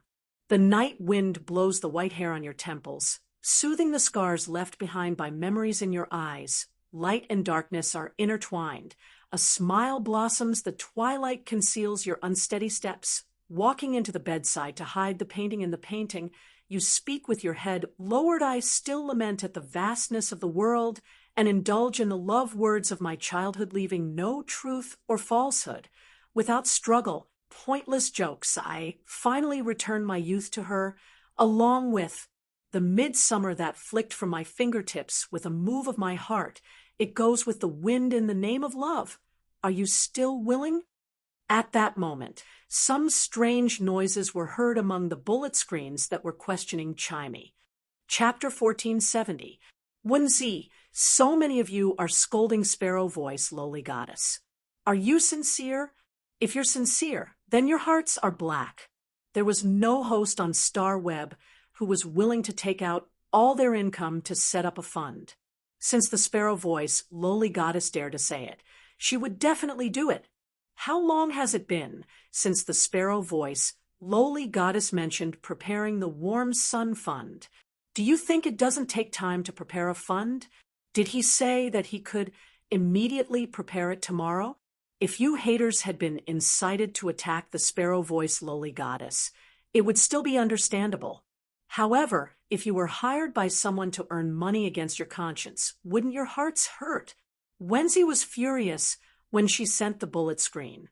The night wind blows the white hair on your temples, soothing the scars left behind by memories in your eyes. Light and darkness are intertwined. A smile blossoms, the twilight conceals your unsteady steps. Walking into the bedside to hide the painting in the painting, you speak with your head lowered. I still lament at the vastness of the world and indulge in the love words of my childhood, leaving no truth or falsehood. Without struggle, pointless jokes, I finally return my youth to her, along with the midsummer that flicked from my fingertips with a move of my heart. It goes with the wind in the name of love. Are you still willing? At that moment, some strange noises were heard among the bullet screens that were questioning Chimey. Chapter 1470. Wenzi, so many of you are scolding Sparrow Voice, lowly goddess. Are you sincere? If you're sincere, then your hearts are black. There was no host on Star Web who was willing to take out all their income to set up a fund. Since the Sparrow Voice, lowly goddess, dared to say it, she would definitely do it. How long has it been since the Sparrow Voice, lowly goddess, mentioned preparing the Warm Sun Fund? Do you think it doesn't take time to prepare a fund? Did he say that he could immediately prepare it tomorrow? If you haters had been incited to attack the Sparrow Voice, lowly goddess, it would still be understandable. However, if you were hired by someone to earn money against your conscience, wouldn't your hearts hurt? Wenzi was furious when she sent the bullet screen.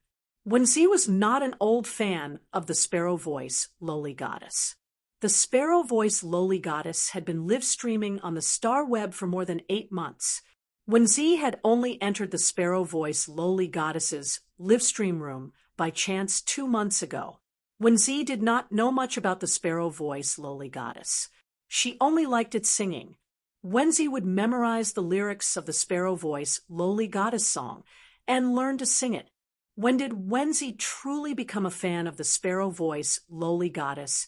Wenzi was not an old fan of the Sparrow Voice, lowly goddess. The Sparrow Voice, lowly goddess had been live streaming on the Star Web for more than 8 months. Wenzi had only entered the Sparrow Voice, lowly goddess's live stream room by chance 2 months ago. Wenzi did not know much about the Sparrow Voice, lowly goddess. She only liked its singing. Wenzi would memorize the lyrics of the Sparrow Voice, lowly goddess song and learn to sing it. When did Wenzi truly become a fan of the Sparrow Voice, lowly goddess,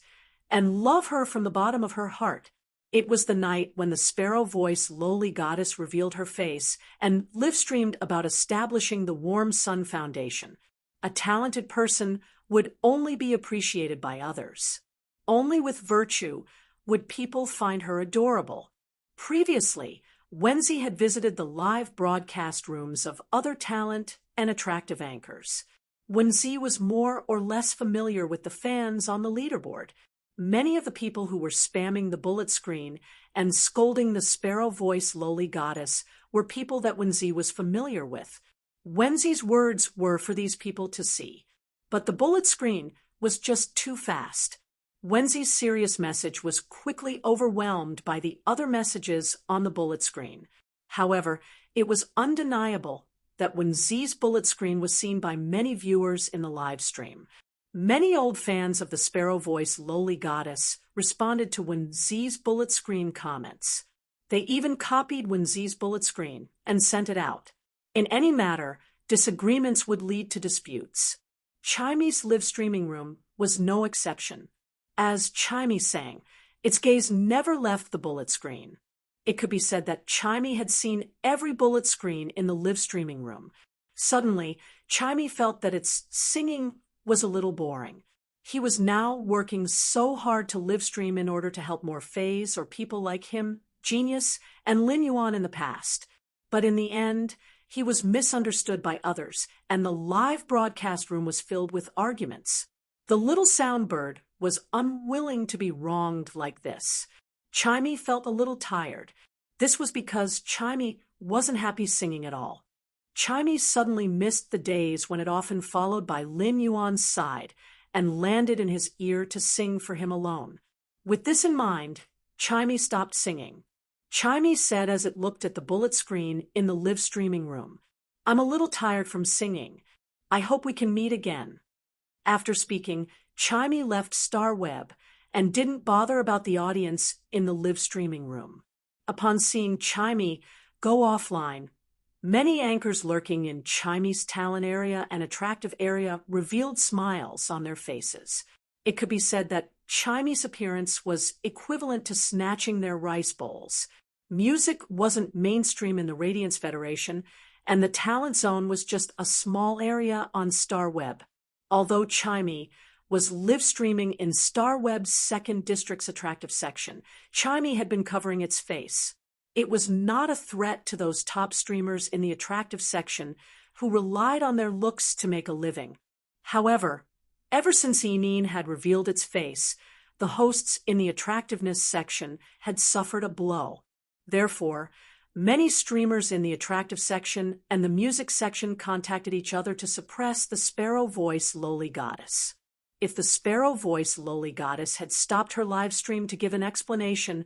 and love her from the bottom of her heart? It was the night when the Sparrow Voice, lowly goddess, revealed her face and live-streamed about establishing the Warm Sun Foundation. A talented person would only be appreciated by others. Only with virtue would people find her adorable. Previously, Wenzi had visited the live broadcast rooms of other talent and attractive anchors. Wenzi was more or less familiar with the fans on the leaderboard. Many of the people who were spamming the bullet screen and scolding the Sparrow Voice, lowly goddess were people that Wenzi was familiar with. Wenzi's words were for these people to see. But the bullet screen was just too fast. Wenzi's serious message was quickly overwhelmed by the other messages on the bullet screen. However, it was undeniable that Wenzi's bullet screen was seen by many viewers in the live stream. Many old fans of the Sparrow Voice, lowly goddess responded to Wenzi's bullet screen comments. They even copied Wenzi's bullet screen and sent it out. In any matter, disagreements would lead to disputes. Chimey's live streaming room was no exception. As Chimey sang, its gaze never left the bullet screen. It could be said that Chimey had seen every bullet screen in the live streaming room. Suddenly, Chimey felt that its singing was a little boring. He was now working so hard to live stream in order to help more fays or people like him, Genius, and Lin Yuan in the past. But in the end, he was misunderstood by others, and the live broadcast room was filled with arguments. The little soundbird was unwilling to be wronged like this. Chimey felt a little tired. This was because Chimey wasn't happy singing at all. Chimey suddenly missed the days when it often followed by Lin Yuan's side and landed in his ear to sing for him alone. With this in mind, Chimey stopped singing. Chimey said as it looked at the bullet screen in the live streaming room, "I'm a little tired from singing. I hope we can meet again." After speaking, Chimey left Star Web and didn't bother about the audience in the live streaming room. Upon seeing Chimey go offline, Many anchors lurking in Chimy's talent area and attractive area revealed smiles on their faces. It could be said that Chimy's appearance was equivalent to snatching their rice bowls. Music wasn't mainstream in the Radiance Federation, and the talent zone was just a small area on StarWeb. Although Chimy was live streaming in StarWeb's 2nd District's attractive section, Chimy had been covering its face. It was not a threat to those top streamers in the attractive section who relied on their looks to make a living. However, ever since Eneen had revealed its face, the hosts in the attractiveness section had suffered a blow. Therefore, many streamers in the attractive section and the music section contacted each other to suppress the Sparrow Voice Lowly Goddess. If the Sparrow Voice Lowly Goddess had stopped her live stream to give an explanation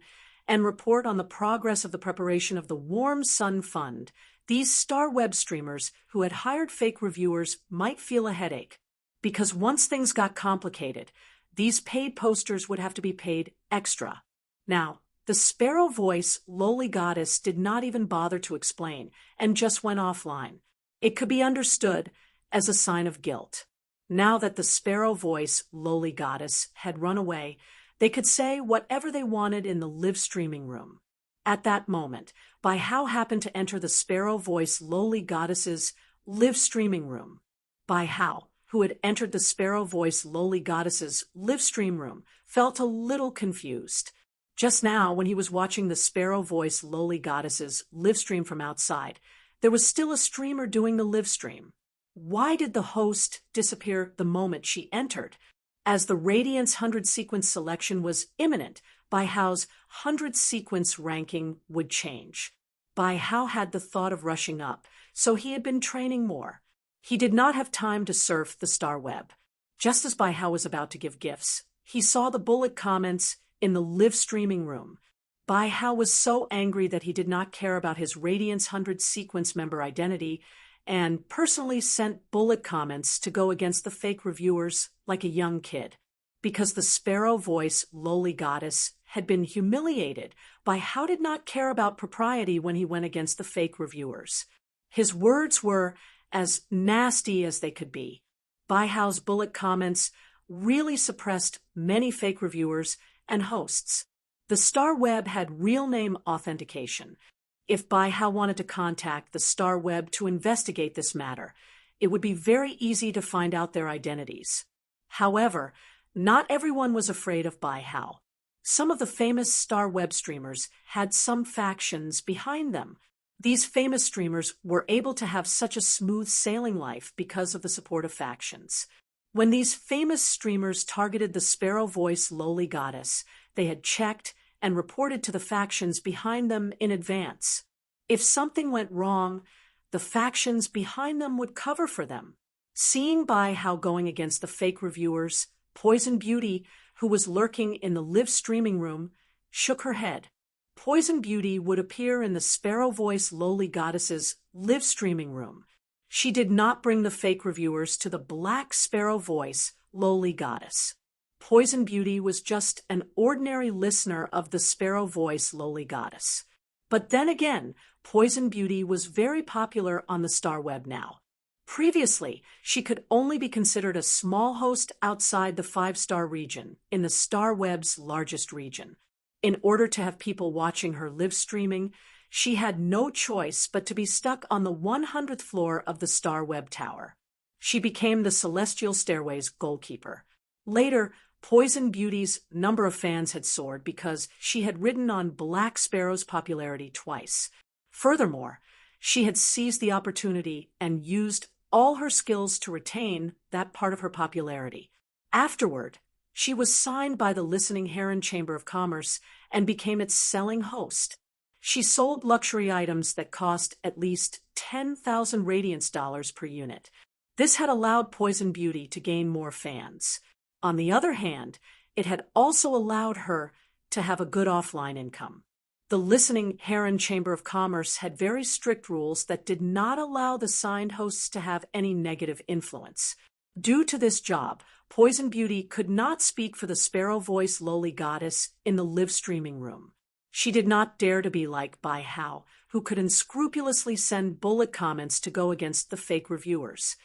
and report on the progress of the preparation of the Warm Sun Fund, these StarWeb streamers who had hired fake reviewers might feel a headache. Because once things got complicated, these paid posters would have to be paid extra. Now, the Sparrow Voice Lowly Goddess did not even bother to explain and just went offline. It could be understood as a sign of guilt. Now that the Sparrow Voice Lowly Goddess had run away, they could say whatever they wanted in the live streaming room. At that moment, Bai Hao happened to enter the Sparrow Voice Lowly Goddess's live streaming room. Bai Hao, who had entered the Sparrow Voice Lowly Goddess's live stream room, felt a little confused. Just now, when he was watching the Sparrow Voice Lowly Goddess's live stream from outside, there was still a streamer doing the live stream. Why did the host disappear the moment she entered? As the Radiance 100 sequence selection was imminent, Bai Hao's 100 sequence ranking would change. Bai Hao had the thought of rushing up, so he had been training more. He did not have time to surf the StarWeb. Just as Bai Hao was about to give gifts, he saw the bullet comments in the live streaming room. Bai Hao was so angry that he did not care about his Radiance 100 sequence member identity and personally sent bullet comments to go against the fake reviewers like a young kid. Because the Sparrow Voice Lowly Goddess had been humiliated, Bai Hao did not care about propriety when he went against the fake reviewers. His words were as nasty as they could be. Bai Hao's bullet comments really suppressed many fake reviewers and hosts. The StarWeb had real name authentication. If Bai Hao wanted to contact the StarWeb to investigate this matter, it would be very easy to find out their identities. However, not everyone was afraid of Bai Hao. Some of the famous StarWeb streamers had some factions behind them. These famous streamers were able to have such a smooth sailing life because of the support of factions. When these famous streamers targeted the Sparrow Voice Lowly Goddess, they had checked and reported to the factions behind them in advance. If something went wrong, the factions behind them would cover for them. Seeing Bai Hao going against the fake reviewers, Poison Beauty, who was lurking in the live streaming room, shook her head. Poison Beauty would appear in the Sparrow Voice Lowly Goddess's live streaming room. She did not bring the fake reviewers to the Black Sparrow Voice Lowly Goddess. Poison Beauty was just an ordinary listener of the Sparrow Voice Lowly Goddess. But then again, Poison Beauty was very popular on the StarWeb now. Previously, she could only be considered a small host outside the 5-star region, in the StarWeb's largest region. In order to have people watching her live streaming, she had no choice but to be stuck on the 100th floor of the StarWeb Tower. She became the Celestial Stairway's goalkeeper. Later, Poison Beauty's number of fans had soared because she had ridden on Black Sparrow's popularity twice. Furthermore, she had seized the opportunity and used all her skills to retain that part of her popularity. Afterward, she was signed by the Listening Heron Chamber of Commerce and became its selling host. She sold luxury items that cost at least 10,000 Radiance dollars per unit. This had allowed Poison Beauty to gain more fans. On the other hand, it had also allowed her to have a good offline income. The Listening Heron Chamber of Commerce had very strict rules that did not allow the signed hosts to have any negative influence. Due to this job, Poison Beauty could not speak for the Sparrow Voice Lowly Goddess in the live streaming room. She did not dare to be like Bai Hao, who could unscrupulously send bullet comments to go against the fake reviewers.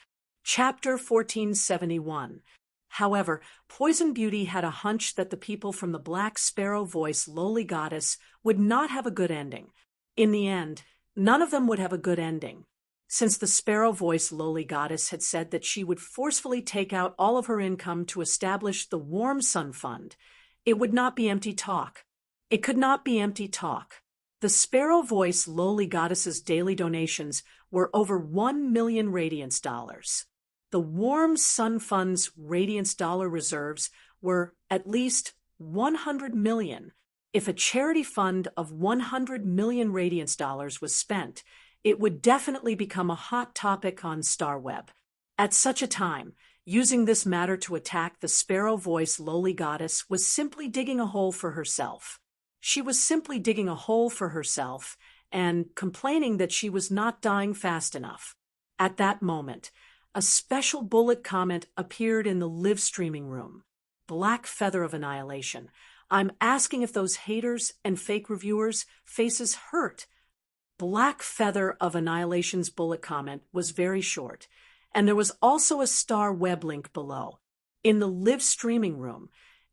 Chapter 1471. However, Poison Beauty had a hunch that the people from the Black Sparrow Voice Lowly Goddess would not have a good ending. In the end, none of them would have a good ending. Since the Sparrow Voice Lowly Goddess had said that she would forcefully take out all of her income to establish the Warm Sun Fund, it would not be empty talk. It could not be empty talk. The Sparrow Voice Lowly Goddess's daily donations were over 1 million radiance dollars. The Warm Sun Fund's radiance dollar reserves were at least 100 million. If a charity fund of 100 million radiance dollars was spent, it would definitely become a hot topic on StarWeb. At such a time, using this matter to attack the Sparrow Voice Lowly Goddess was simply digging a hole for herself. She was simply digging a hole for herself and complaining that she was not dying fast enough. At that moment, a special bullet comment appeared in the live streaming room. Black Feather of Annihilation. I'm asking if those haters and fake reviewers' faces hurt. Black Feather of Annihilation's bullet comment was very short, and there was also a star web link below. In the live streaming room,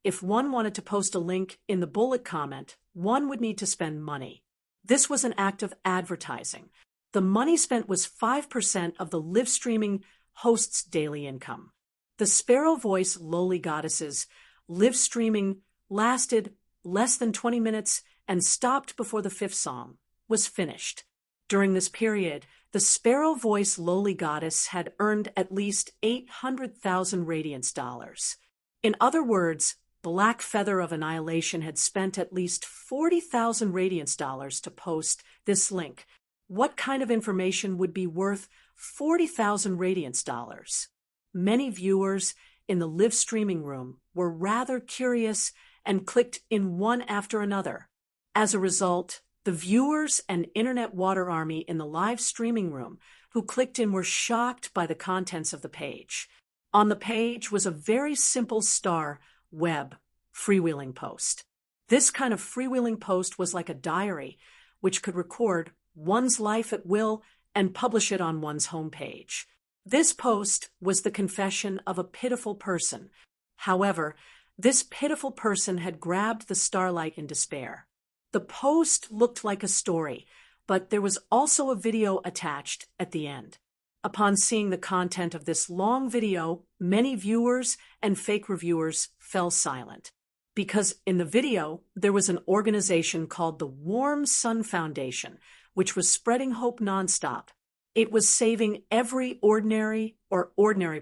if one wanted to post a link in the bullet comment, one would need to spend money. This was an act of advertising. The money spent was 5% of the live streaming host's daily income. The Sparrow Voice Lowly Goddess's live streaming lasted less than 20 minutes and stopped before the fifth song was finished. During this period, the Sparrow Voice Lowly Goddess had earned at least 800,000 radiance dollars. In other words, Black Feather of Annihilation had spent at least 40,000 radiance dollars to post this link. What kind of information would be worth 40,000 radiance dollars? Many viewers in the live streaming room were rather curious and clicked in one after another. As a result, the viewers and internet water army in the live streaming room who clicked in were shocked by the contents of the page. On the page was a very simple star web freewheeling post. This kind of freewheeling post was like a diary, which could record one's life at will and publish it on one's homepage. This post was the confession of a pitiful person. However, this pitiful person had grabbed the starlight in despair. The post looked like a story, but there was also a video attached at the end. Upon seeing the content of this long video, many viewers and fake reviewers fell silent. Because in the video, there was an organization called the Warm Sun Foundation, which was spreading hope nonstop. It was saving every ordinary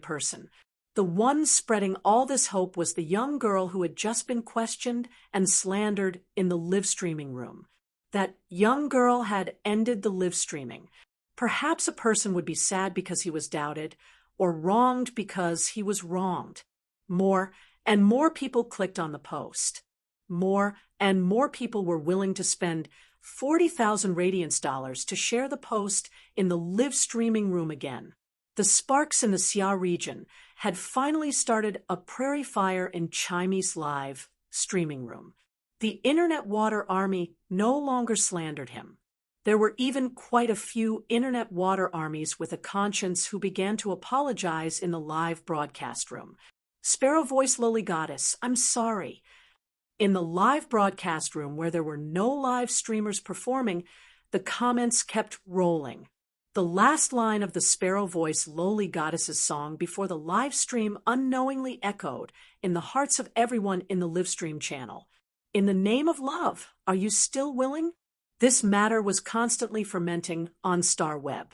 person. The one spreading all this hope was the young girl who had just been questioned and slandered in the live streaming room. That young girl had ended the live streaming. Perhaps a person would be sad because he was doubted, or wronged because he was wronged. More and more people clicked on the post. More and more people were willing to spend 40,000 radiance dollars to share the post in the live streaming room again. The sparks in the Xia region had finally started a prairie fire in Chime's live streaming room. The internet water army no longer slandered him. There were even quite a few internet water armies with a conscience who began to apologize in the live broadcast room. Sparrow Voice Lowly Goddess, I'm sorry. In the live broadcast room where there were no live streamers performing, the comments kept rolling. The last line of the Sparrow Voice Lowly Goddess's song before the live stream unknowingly echoed in the hearts of everyone in the live stream channel. In the name of love, are you still willing? This matter was constantly fermenting on StarWeb.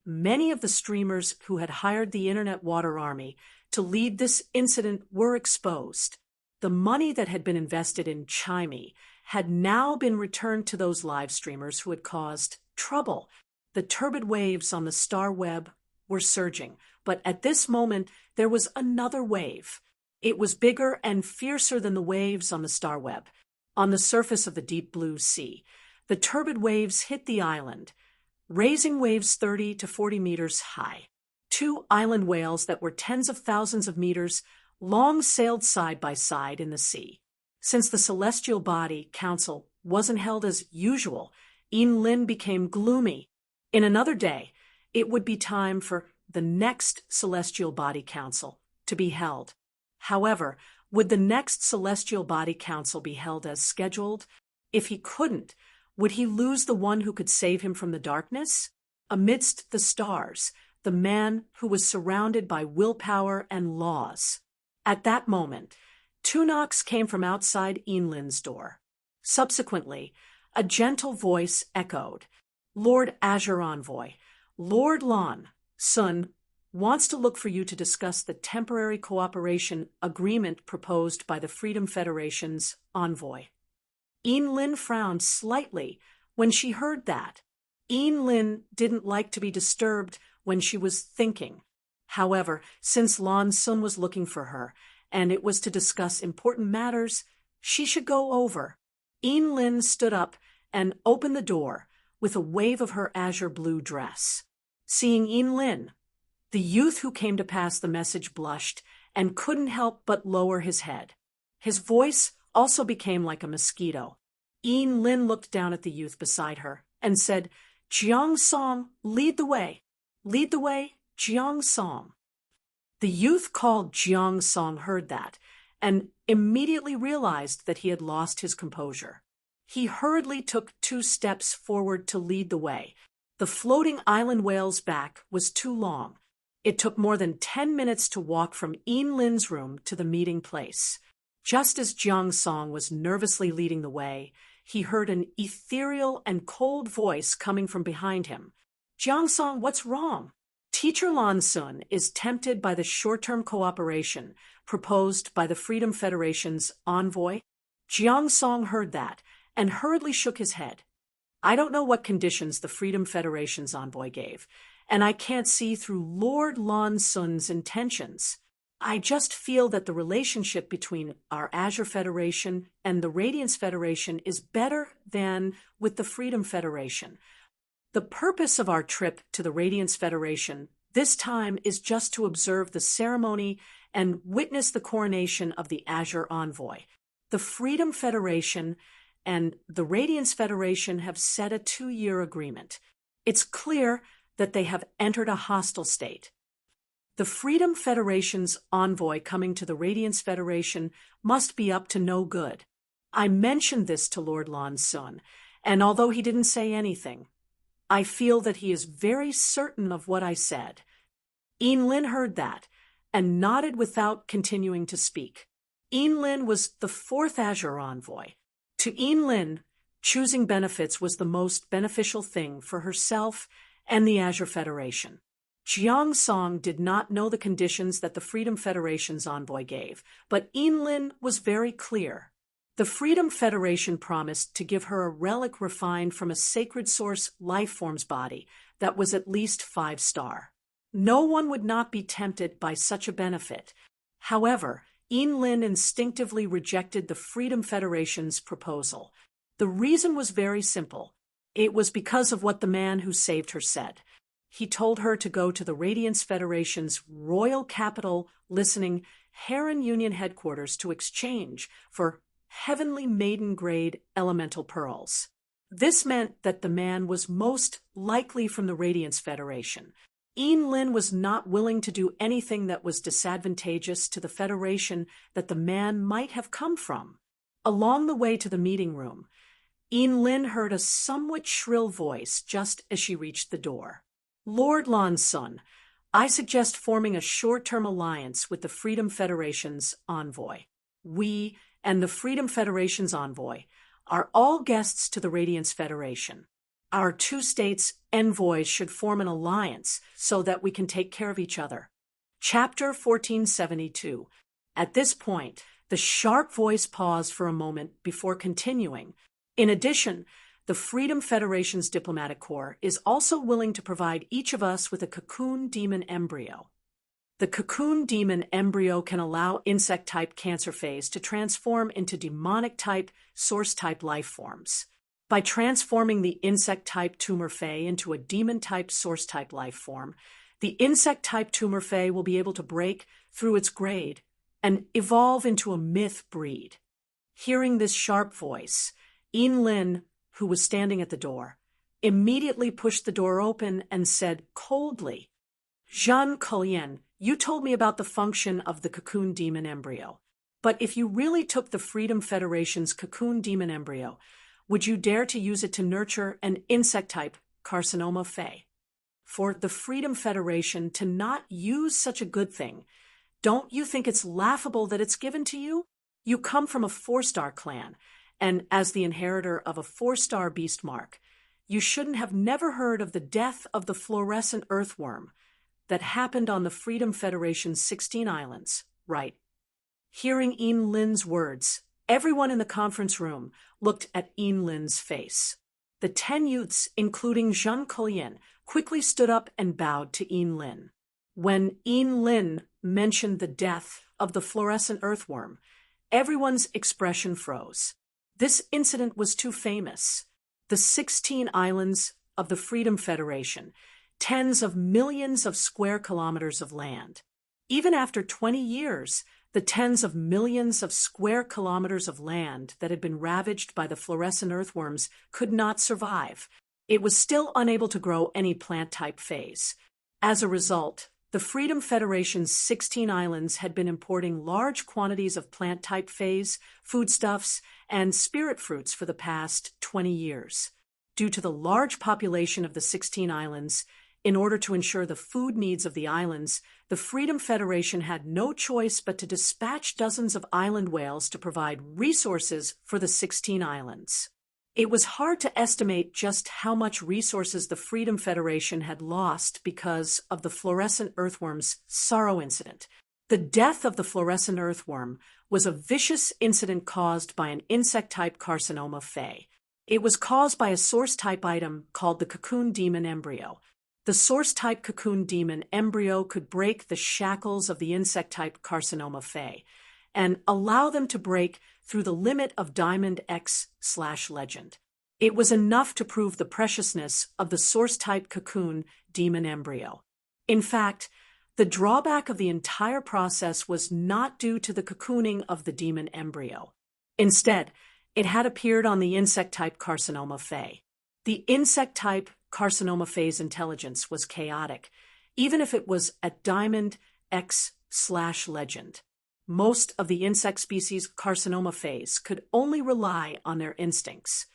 Many of the streamers who had hired the Internet Water Army to lead this incident were exposed. The money that had been invested in Chime had now been returned to those live streamers who had caused trouble. The turbid waves on the StarWeb were surging, but at this moment there was another wave. It was bigger and fiercer than the waves on the StarWeb. On the surface of the deep blue sea, the turbid waves hit the island, raising waves 30 to 40 meters high. Two island whales that were tens of thousands of meters long sailed side by side in the sea. Since the Celestial Body Council wasn't held as usual, Lin became gloomy. In another day, it would be time for the next Celestial Body Council to be held. However, would the next Celestial Body Council be held as scheduled? If he couldn't, would he lose the one who could save him from the darkness? Amidst the stars, the man who was surrounded by willpower and laws. At that moment, two knocks came from outside Lin's door. Subsequently, a gentle voice echoed, "Lord Azure Envoy, Lord Lan Sun wants to look for you to discuss the temporary cooperation agreement proposed by the Freedom Federation's envoy." Lin frowned slightly when she heard that. Lin didn't like to be disturbed when she was thinking. However, since Lan Sun was looking for her, and it was to discuss important matters, she should go over. Lin stood up and opened the door with a wave of her azure blue dress. Seeing Lin, the youth who came to pass the message blushed and couldn't help but lower his head. His voice also became like a mosquito. Lin looked down at the youth beside her and said, "Jiang Song, lead the way. Lead the way, Jiang Song." The youth called Jiang Song heard that and immediately realized that he had lost his composure. He hurriedly took 2 steps forward to lead the way. The floating island whale's back was too long. It took more than 10 minutes to walk from Lin's room to the meeting place. Just as Jiang Song was nervously leading the way, he heard an ethereal and cold voice coming from behind him. "Jiang Song, what's wrong?" Teacher Lan Sun is tempted by the short-term cooperation proposed by the Freedom Federation's envoy. Jiang Song heard that and hurriedly shook his head. "I don't know what conditions the Freedom Federation's envoy gave, and I can't see through Lord Lan Sun's intentions. I just feel that the relationship between our Azure Federation and the Radiance Federation is better than with the Freedom Federation. The purpose of our trip to the Radiance Federation this time is just to observe the ceremony and witness the coronation of the Azure Envoy. The Freedom Federation and the Radiance Federation have set a 2-year agreement. It's clear that they have entered a hostile state. The Freedom Federation's envoy coming to the Radiance Federation must be up to no good. I mentioned this to Lord Lan Sun, and although he didn't say anything, I feel that he is very certain of what I said." Lin heard that and nodded without continuing to speak. Lin was the 4th Azure Envoy. To Lin, choosing benefits was the most beneficial thing for herself and the Azure Federation. Jiang Song did not know the conditions that the Freedom Federation's envoy gave, but Lin was very clear. The Freedom Federation promised to give her a relic refined from a sacred source lifeform's body that was at least 5-star. No one would not be tempted by such a benefit. However, Lin instinctively rejected the Freedom Federation's proposal. The reason was very simple. It was because of what the man who saved her said. He told her to go to the Radiance Federation's royal capital listening Heron Union headquarters to exchange for heavenly maiden-grade elemental pearls. This meant that the man was most likely from the Radiance Federation. Lin was not willing to do anything that was disadvantageous to the Federation that the man might have come from. Along the way to the meeting room, Lin heard a somewhat shrill voice just as she reached the door. "Lord Lan Sun, I suggest forming a short-term alliance with the Freedom Federation's envoy. We and the Freedom Federation's envoy are all guests to the Radiance Federation. Our 2 states' envoys should form an alliance so that we can take care of each other." Chapter 1472. At this point, the sharp voice paused for a moment before continuing. In addition, the Freedom Federation's diplomatic corps is also willing to provide each of us with a cocoon demon embryo. The cocoon demon embryo can allow insect-type cancer phase to transform into demonic-type, source-type life forms. By transforming the insect-type tumor phase into a demon-type, source-type life form, the insect-type tumor phase will be able to break through its grade and evolve into a myth breed. Hearing this sharp voice, Lin, who was standing at the door, immediately pushed the door open and said coldly, "Jean Collien, you told me about the function of the cocoon demon embryo. But if you really took the Freedom Federation's cocoon demon embryo, would you dare to use it to nurture an insect-type carcinoma Fey? For the Freedom Federation to not use such a good thing, don't you think it's laughable that it's given to you? You come from a 4-star clan, and as the inheritor of a 4-star beast mark, you shouldn't have never heard of the death of the fluorescent earthworm that happened on the Freedom Federation's 16 islands, right?" Hearing Lin's words, everyone in the conference room looked at Lin's face. The 10 youths, including Jean Collien, quickly stood up and bowed to Lin. When Lin mentioned the death of the fluorescent earthworm, everyone's expression froze. This incident was too famous. The 16 islands of the Freedom Federation, tens of millions of square kilometers of land. Even after 20 years, the tens of millions of square kilometers of land that had been ravaged by the fluorescent earthworms could not survive. It was still unable to grow any plant-type phase. As a result, the Freedom Federation's 16 islands had been importing large quantities of plant-type phase, foodstuffs, and spirit fruits for the past 20 years. Due to the large population of the 16 islands, in order to ensure the food needs of the islands, the Freedom Federation had no choice but to dispatch dozens of island whales to provide resources for the 16 islands. It was hard to estimate just how much resources the Freedom Federation had lost because of the fluorescent earthworm's sorrow incident. The death of the fluorescent earthworm was a vicious incident caused by an insect-type carcinoma Fey. It was caused by a source-type item called the cocoon demon embryo. The source-type cocoon demon embryo could break the shackles of the insect-type carcinoma Fey and allow them to break through the limit of Diamond X/Legend. It was enough to prove the preciousness of the source-type cocoon demon embryo. In fact, the drawback of the entire process was not due to the cocooning of the demon embryo. Instead, it had appeared on the insect-type carcinoma Fey. The insect-type carcinoma Fey's intelligence was chaotic, even if it was at Diamond X/Legend. Most of the insect species carcinoma Feys could only rely on their instincts.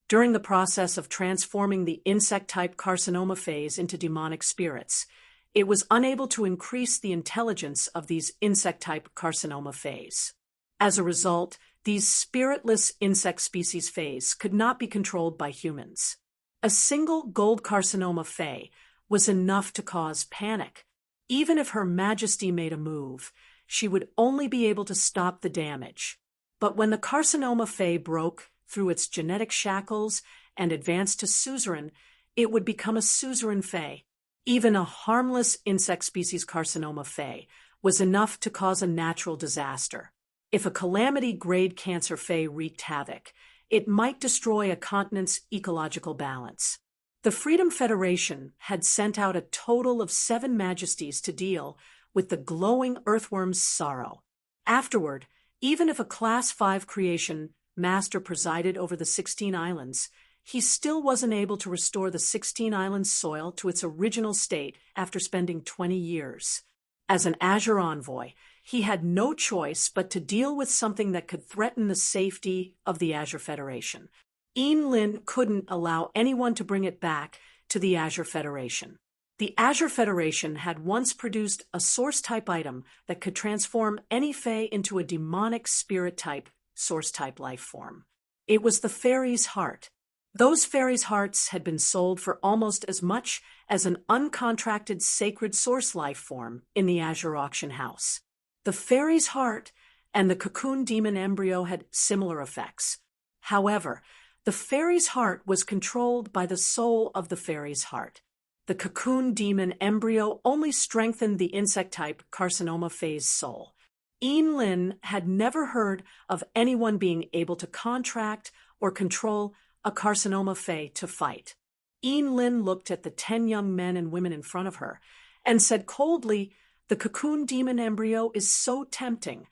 During the process of transforming the insect-type carcinoma Feys into demonic spirits, it was unable to increase the intelligence of these insect-type carcinoma Feys. As a result, these spiritless insect species Feys could not be controlled by humans. A single gold carcinoma Fey was enough to cause panic. Even if Her Majesty made a move, she would only be able to stop the damage. But when the carcinoma Fey broke through its genetic shackles and advanced to suzerain, it would become a suzerain Fey. Even a harmless insect species carcinoma Fey was enough to cause a natural disaster. If a calamity-grade cancer Fey wreaked havoc, it might destroy a continent's ecological balance. The Freedom Federation had sent out a total of 7 majesties to deal with the glowing earthworm's sorrow. Afterward, even if a Class 5 creation master presided over the 16 islands, he still wasn't able to restore the 16 islands' soil to its original state after spending 20 years. As an Azure envoy, he had no choice but to deal with something that could threaten the safety of the Azure Federation. Lin couldn't allow anyone to bring it back to the Azure Federation. The Azure Federation had once produced a source-type item that could transform any Fey into a demonic spirit-type, source-type life form. It was the Fairy's Heart. Those fairies' hearts had been sold for almost as much as an uncontracted sacred source life form in the Azure auction house. The Fairy's Heart and the cocoon demon embryo had similar effects. However, the Fairy's Heart was controlled by the soul of the Fairy's Heart. The cocoon demon embryo only strengthened the insect-type carcinoma Fey's soul. Lin had never heard of anyone being able to contract or control a carcinoma Fey to fight. Lin looked at the 10 young men and women in front of her and said coldly, "The cocoon demon embryo is so tempting.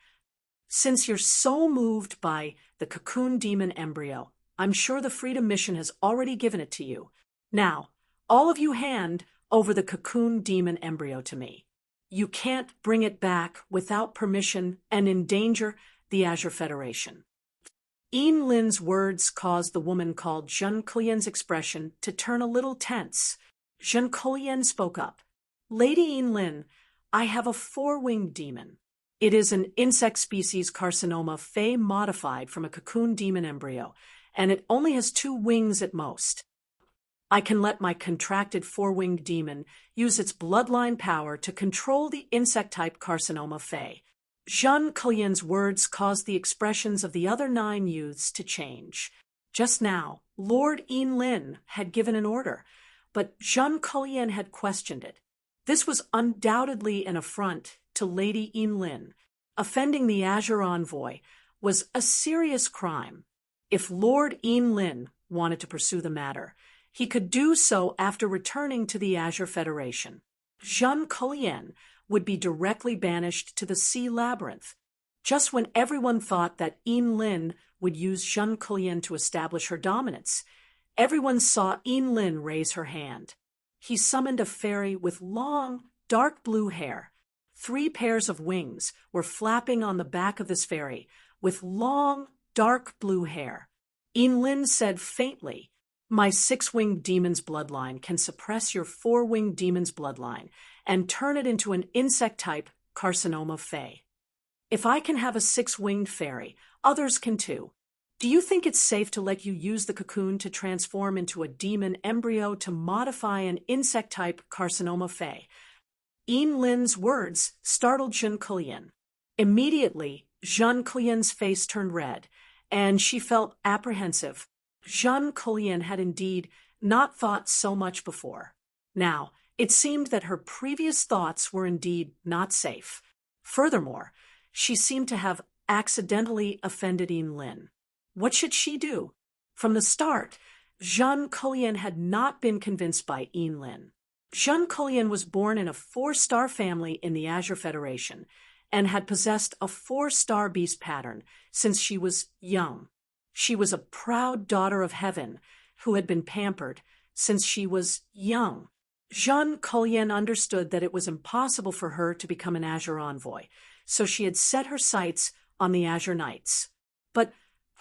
Since you're so moved by the cocoon demon embryo, I'm sure the Freedom Mission has already given it to you. Now, all of you hand over the cocoon demon embryo to me. You can't bring it back without permission and endanger the Azure Federation. Yin Lin's words caused the woman called Zhen Kulian's expression to turn a little tense. Zhen Kulian spoke up. Lady Yin Lin, I have a four-winged demon. It is an insect species carcinoma Fey modified from a cocoon demon embryo, and it only has 2 wings at most. I can let my contracted four-winged demon use its bloodline power to control the insect-type carcinoma Fey. Zhen Kulian's words caused the expressions of the other 9 youths to change. Just now, Lord Yin Lin had given an order, but Zhen Kulian had questioned it. This was undoubtedly an affront to Lady Yin Lin. Offending the Azure Envoy was a serious crime. If Lord Yin Lin wanted to pursue the matter, he could do so after returning to the Azure Federation. Zhen Kulian would be directly banished to the Sea Labyrinth. Just when everyone thought that Yin Lin would use Zhen Kulian to establish her dominance, everyone saw Yin Lin raise her hand. He summoned a fairy with long, dark blue hair. 3 pairs of wings were flapping on the back of this fairy, with long, dark blue hair. Yin Lin said faintly, My 6-winged demon's bloodline can suppress your 4-winged demon's bloodline and turn it into an insect-type carcinoma Fey. If I can have a 6-winged fairy, others can too. Do you think it's safe to let you use the cocoon to transform into a demon embryo to modify an insect-type carcinoma Fey? Yin Lin's words startled Zhen Kulian. Immediately, Zhen Kulian's face turned red, and she felt apprehensive. Zhen Kulian had indeed not thought so much before. Now, it seemed that her previous thoughts were indeed not safe. Furthermore, she seemed to have accidentally offended Yin Lin. What should she do? From the start, Zhen Kulian had not been convinced by Yin Lin. Zhen Kulian was born in a 4-star family in the Azure Federation and had possessed a 4-star beast pattern since she was young. She was a proud daughter of heaven who had been pampered since she was young. Zhen Kulian understood that it was impossible for her to become an Azure Envoy, so she had set her sights on the Azure Knights. But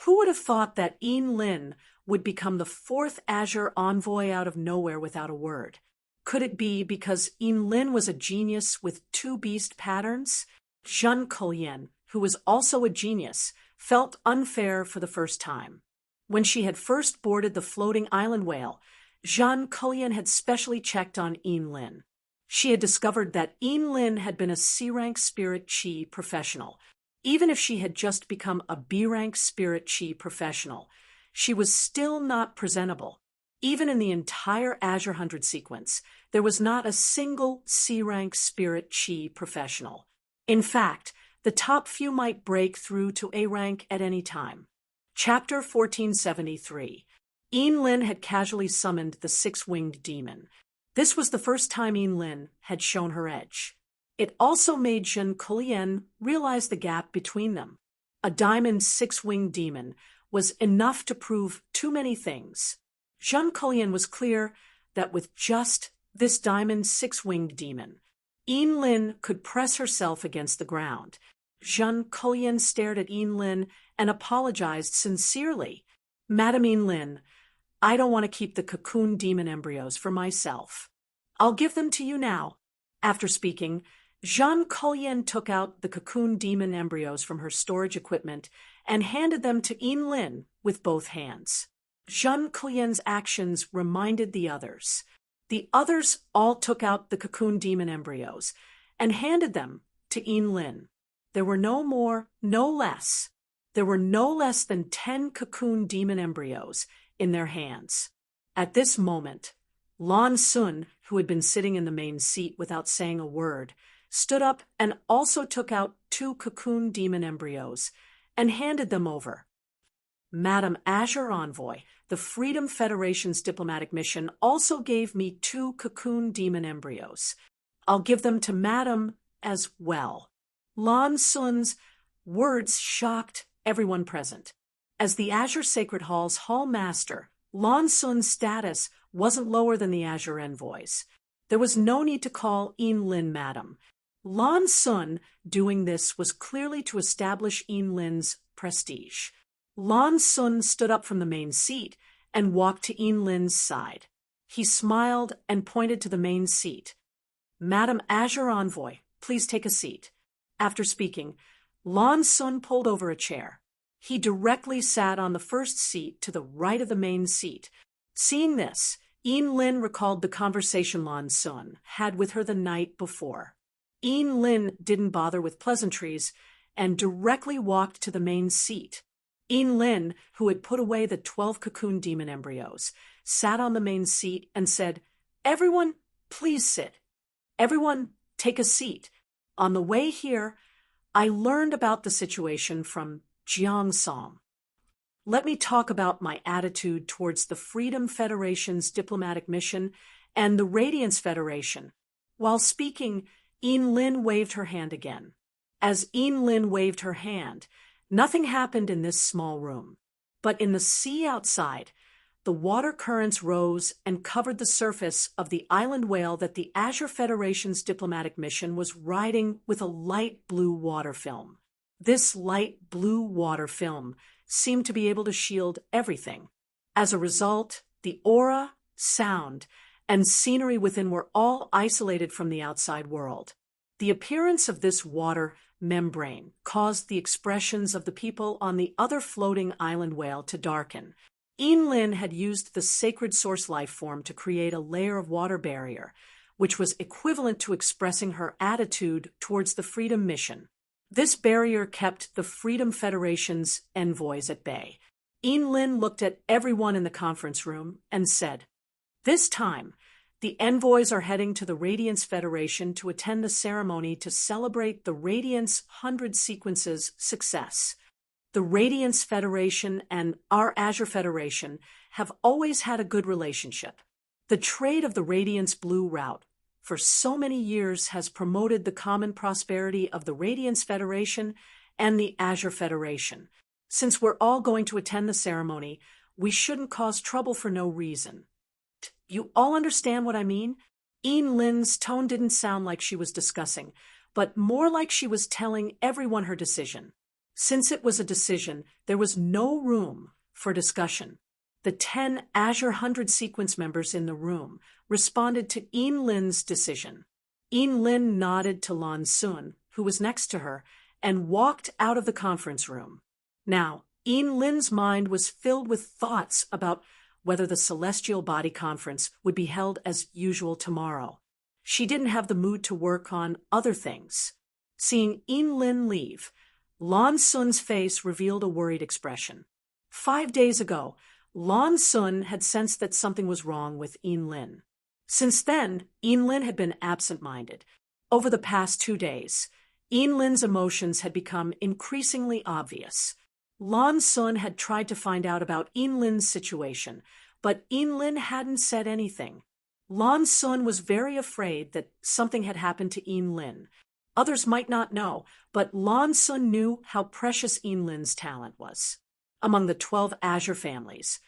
who would have thought that Yin Lin would become the 4th Azure Envoy out of nowhere without a word? Could it be because Yin Lin was a genius with 2 beast patterns? Zhen Kulian, who was also a genius, felt unfair for the first time. When she had first boarded the floating island whale, Zhen Kulian had specially checked on Yin Lin. She had discovered that Yin Lin had been a C-rank spirit chi professional. Even if she had just become a B-rank spirit chi professional, she was still not presentable. Even in the entire Azure 100 sequence, there was not a single C-rank spirit chi professional. In fact, the top few might break through to A rank at any time. Chapter 1473. Yin Lin had casually summoned the 6-winged demon. This was the first time Yin Lin had shown her edge. It also made Zhen Kulian realize the gap between them. A diamond 6-winged demon was enough to prove too many things. Zhen Kulian was clear that with just this diamond 6-winged demon, Yin Lin could press herself against the ground. Zhen Kulian stared at Yin Lin and apologized sincerely. Madam Yin Lin, I don't want to keep the cocoon demon embryos for myself. I'll give them to you now. After speaking, Zhen Kulian took out the cocoon demon embryos from her storage equipment and handed them to Yin Lin with both hands. Zhen Kulian's actions reminded the others. The others all took out the cocoon demon embryos and handed them to Yin Lin. There were no more, no less. There were no less than 10 cocoon demon embryos in their hands. At this moment, Lan Sun, who had been sitting in the main seat without saying a word, stood up and also took out 2 cocoon demon embryos and handed them over. Madam Azure Envoy, the Freedom Federation's diplomatic mission, also gave me 2 cocoon demon embryos. I'll give them to Madam as well. Lan Sun's words shocked everyone present. As the Azure Sacred Hall's Hall Master, Lan Sun's status wasn't lower than the Azure Envoys. There was no need to call Lin Madam. Lan Sun doing this was clearly to establish Lin's prestige. Lan Sun stood up from the main seat and walked to Lin's side. He smiled and pointed to the main seat. "Madam Azure Envoy, please take a seat." After speaking, Lan Sun pulled over a chair. He directly sat on the first seat to the right of the main seat. Seeing this, Lin recalled the conversation Lan Sun had with her the night before. Lin didn't bother with pleasantries and directly walked to the main seat. Lin, who had put away the 12 cocoon demon embryos, sat on the main seat and said, "Everyone, please sit. Everyone, take a seat. On the way here, I learned about the situation from Jiang Song. Let me talk about my attitude towards the Freedom Federation's diplomatic mission and the Radiance Federation." While speaking, Lin waved her hand again. As Lin waved her hand, nothing happened in this small room. But in the sea outside, the water currents rose and covered the surface of the island whale that the Azure Federation's diplomatic mission was riding with a light blue water film. This light blue water film seemed to be able to shield everything. As a result, the aura, sound, and scenery within were all isolated from the outside world. The appearance of this water membrane caused the expressions of the people on the other floating island whale to darken. Lin had used the sacred source life form to create a layer of water barrier, which was equivalent to expressing her attitude towards the Freedom Mission. This barrier kept the Freedom Federation's envoys at bay. Lin looked at everyone in the conference room and said, "This time, the envoys are heading to the Radiance Federation to attend the ceremony to celebrate the Radiance 100 Sequences success. The Radiance Federation and our Azure Federation have always had a good relationship. The trade of the Radiance Blue Route for so many years has promoted the common prosperity of the Radiance Federation and the Azure Federation. Since we're all going to attend the ceremony, we shouldn't cause trouble for no reason. You all understand what I mean?" Lin's tone didn't sound like she was discussing, but more like she was telling everyone her decision. Since it was a decision, there was no room for discussion. The 10 Azure 100 sequence members in the room responded to Lin's decision. Lin nodded to Lan Sun, who was next to her, and walked out of the conference room. Now, Lin's mind was filled with thoughts about whether the Celestial Body Conference would be held as usual tomorrow. She didn't have the mood to work on other things. Seeing Lin leave, Lan Sun's face revealed a worried expression. 5 days ago, Lan Sun had sensed that something was wrong with Lin. Since then, Lin had been absent-minded. Over the past 2 days, Lin's emotions had become increasingly obvious. Lan Sun had tried to find out about Lin's situation, but Lin hadn't said anything. Lan Sun was very afraid that something had happened to Lin. Others might not know, but Lan Sun knew how precious Lin's talent was. Among the 12 Azure families,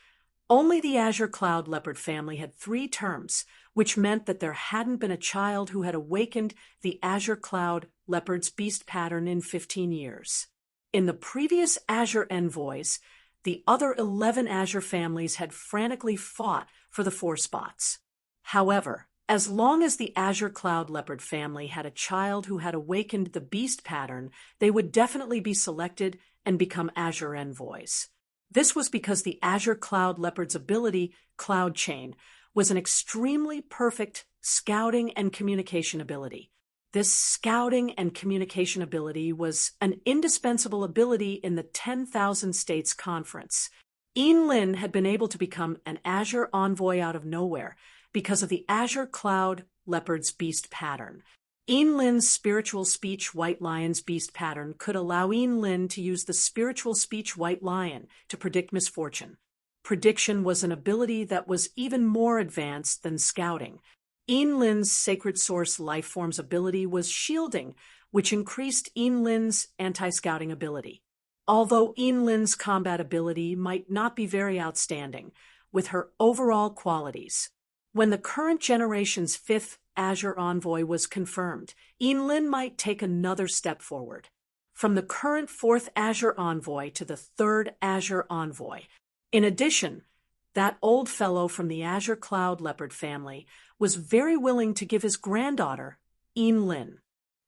only the Azure Cloud Leopard family had 3 terms, which meant that there hadn't been a child who had awakened the Azure Cloud Leopard's beast pattern in 15 years. In the previous Azure Envoys, the other 11 Azure families had frantically fought for the 4 spots. However, as long as the Azure Cloud Leopard family had a child who had awakened the beast pattern, they would definitely be selected and become Azure Envoys. This was because the Azure Cloud Leopard's ability, Cloud Chain, was an extremely perfect scouting and communication ability. This scouting and communication ability was an indispensable ability in the 10,000 States Conference. Lin had been able to become an Azure Envoy out of nowhere because of the Azure Cloud Leopard's beast pattern. Lin's spiritual speech White Lion's beast pattern could allow Lin to use the spiritual speech White Lion to predict misfortune. Prediction was an ability that was even more advanced than scouting. Lin's Sacred Source Lifeform's ability was shielding, which increased Lin's anti-scouting ability. although Lin's combat ability might not be very outstanding, with her overall qualities. When the current generation's fifth Azure Envoy was confirmed, Lin might take another step forward. From the current fourth Azure Envoy to the third Azure Envoy. In addition, that old fellow from the Azure Cloud Leopard family was very willing to give his granddaughter, Lin.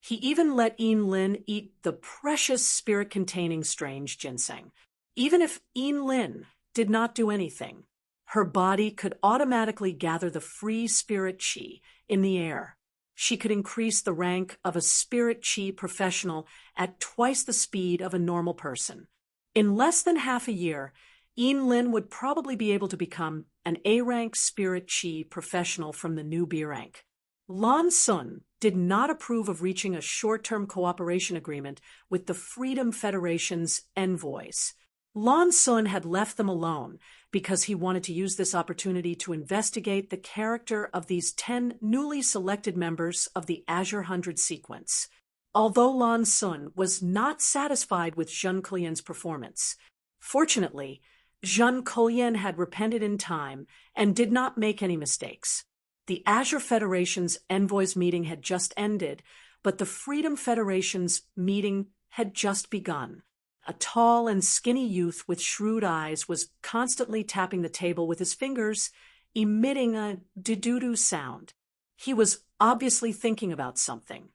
He even let Lin eat the precious spirit-containing strange ginseng. Even if Lin did not do anything, her body could automatically gather the free spirit chi in the air. She could increase the rank of a spirit chi professional at twice the speed of a normal person. In less than half a year, Lin would probably be able to become an A-rank spirit chi professional from the new B rank. Lan Sun did not approve of reaching a short-term cooperation agreement with the Freedom Federation's envoys. Lan Sun had left them alone because he wanted to use this opportunity to investigate the character of these 10 newly selected members of the Azure 100 sequence. Although Lan Sun was not satisfied with Zhen Kulian's performance, fortunately, Zhen Kulian had repented in time and did not make any mistakes. The Azure Federation's envoys meeting had just ended, but the Freedom Federation's meeting had just begun. A tall and skinny youth with shrewd eyes was constantly tapping the table with his fingers, emitting a doo-doo sound. He was obviously thinking about something.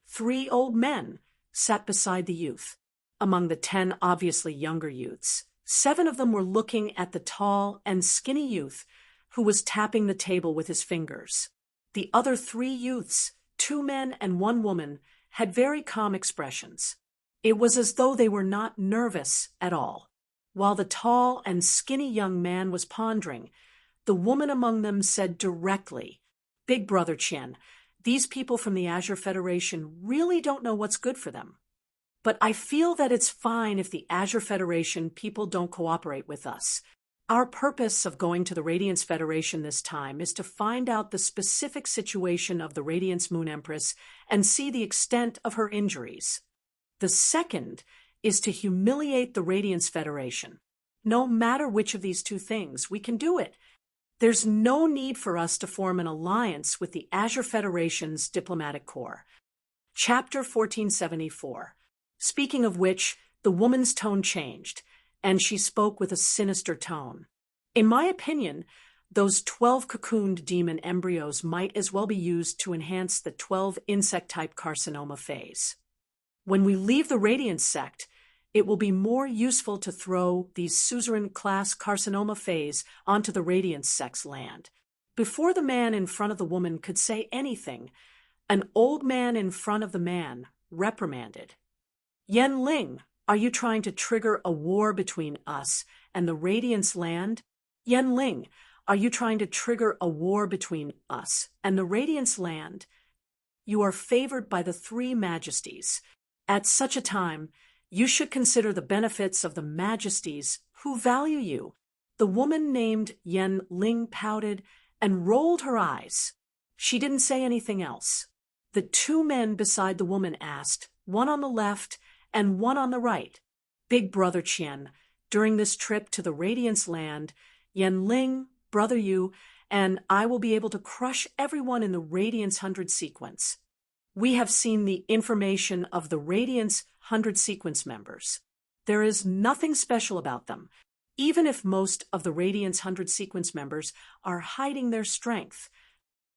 3 old men sat beside the youth. Among the 10 obviously younger youths, 7 of them were looking at the tall and skinny youth who was tapping the table with his fingers. The other 3 youths, 2 men and 1 woman, had very calm expressions. It was as though they were not nervous at all. While the tall and skinny young man was pondering, the woman among them said directly, "Big Brother Chen, these people from the Azure Federation really don't know what's good for them. But I feel that it's fine if the Azure Federation people don't cooperate with us. Our purpose of going to the Radiance Federation this time is to find out the specific situation of the Radiance Moon Empress and see the extent of her injuries. The second is to humiliate the Radiance Federation. No matter which of these 2 things, we can do it. There's no need for us to form an alliance with the Azure Federation's diplomatic corps." Chapter 1474. Speaking of which, the woman's tone changed, and she spoke with a sinister tone. "In my opinion, those 12 cocooned demon embryos might as well be used to enhance the 12 insect-type carcinoma phase. When we leave the Radiance sect, it will be more useful to throw these suzerain-class carcinoma phase onto the Radiance sect's land." Before the man in front of the woman could say anything, an old man in front of the man reprimanded. "Yen Ling, are you trying to trigger a war between us and the Radiance land? Yen Ling, are you trying to trigger a war between us and the Radiance land? You are favored by the 3 majesties. At such a time, you should consider the benefits of the majesties who value you." The woman named Yen Ling pouted and rolled her eyes. She didn't say anything else. The 2 men beside the woman asked, one on the left and one on the right, "Big Brother Chen, during this trip to the Radiance land, Yen Ling, Brother Yu, and I will be able to crush everyone in the Radiance 100 sequence. We have seen the information of the Radiance 100 sequence members. There is nothing special about them, even if most of the Radiance 100 sequence members are hiding their strength.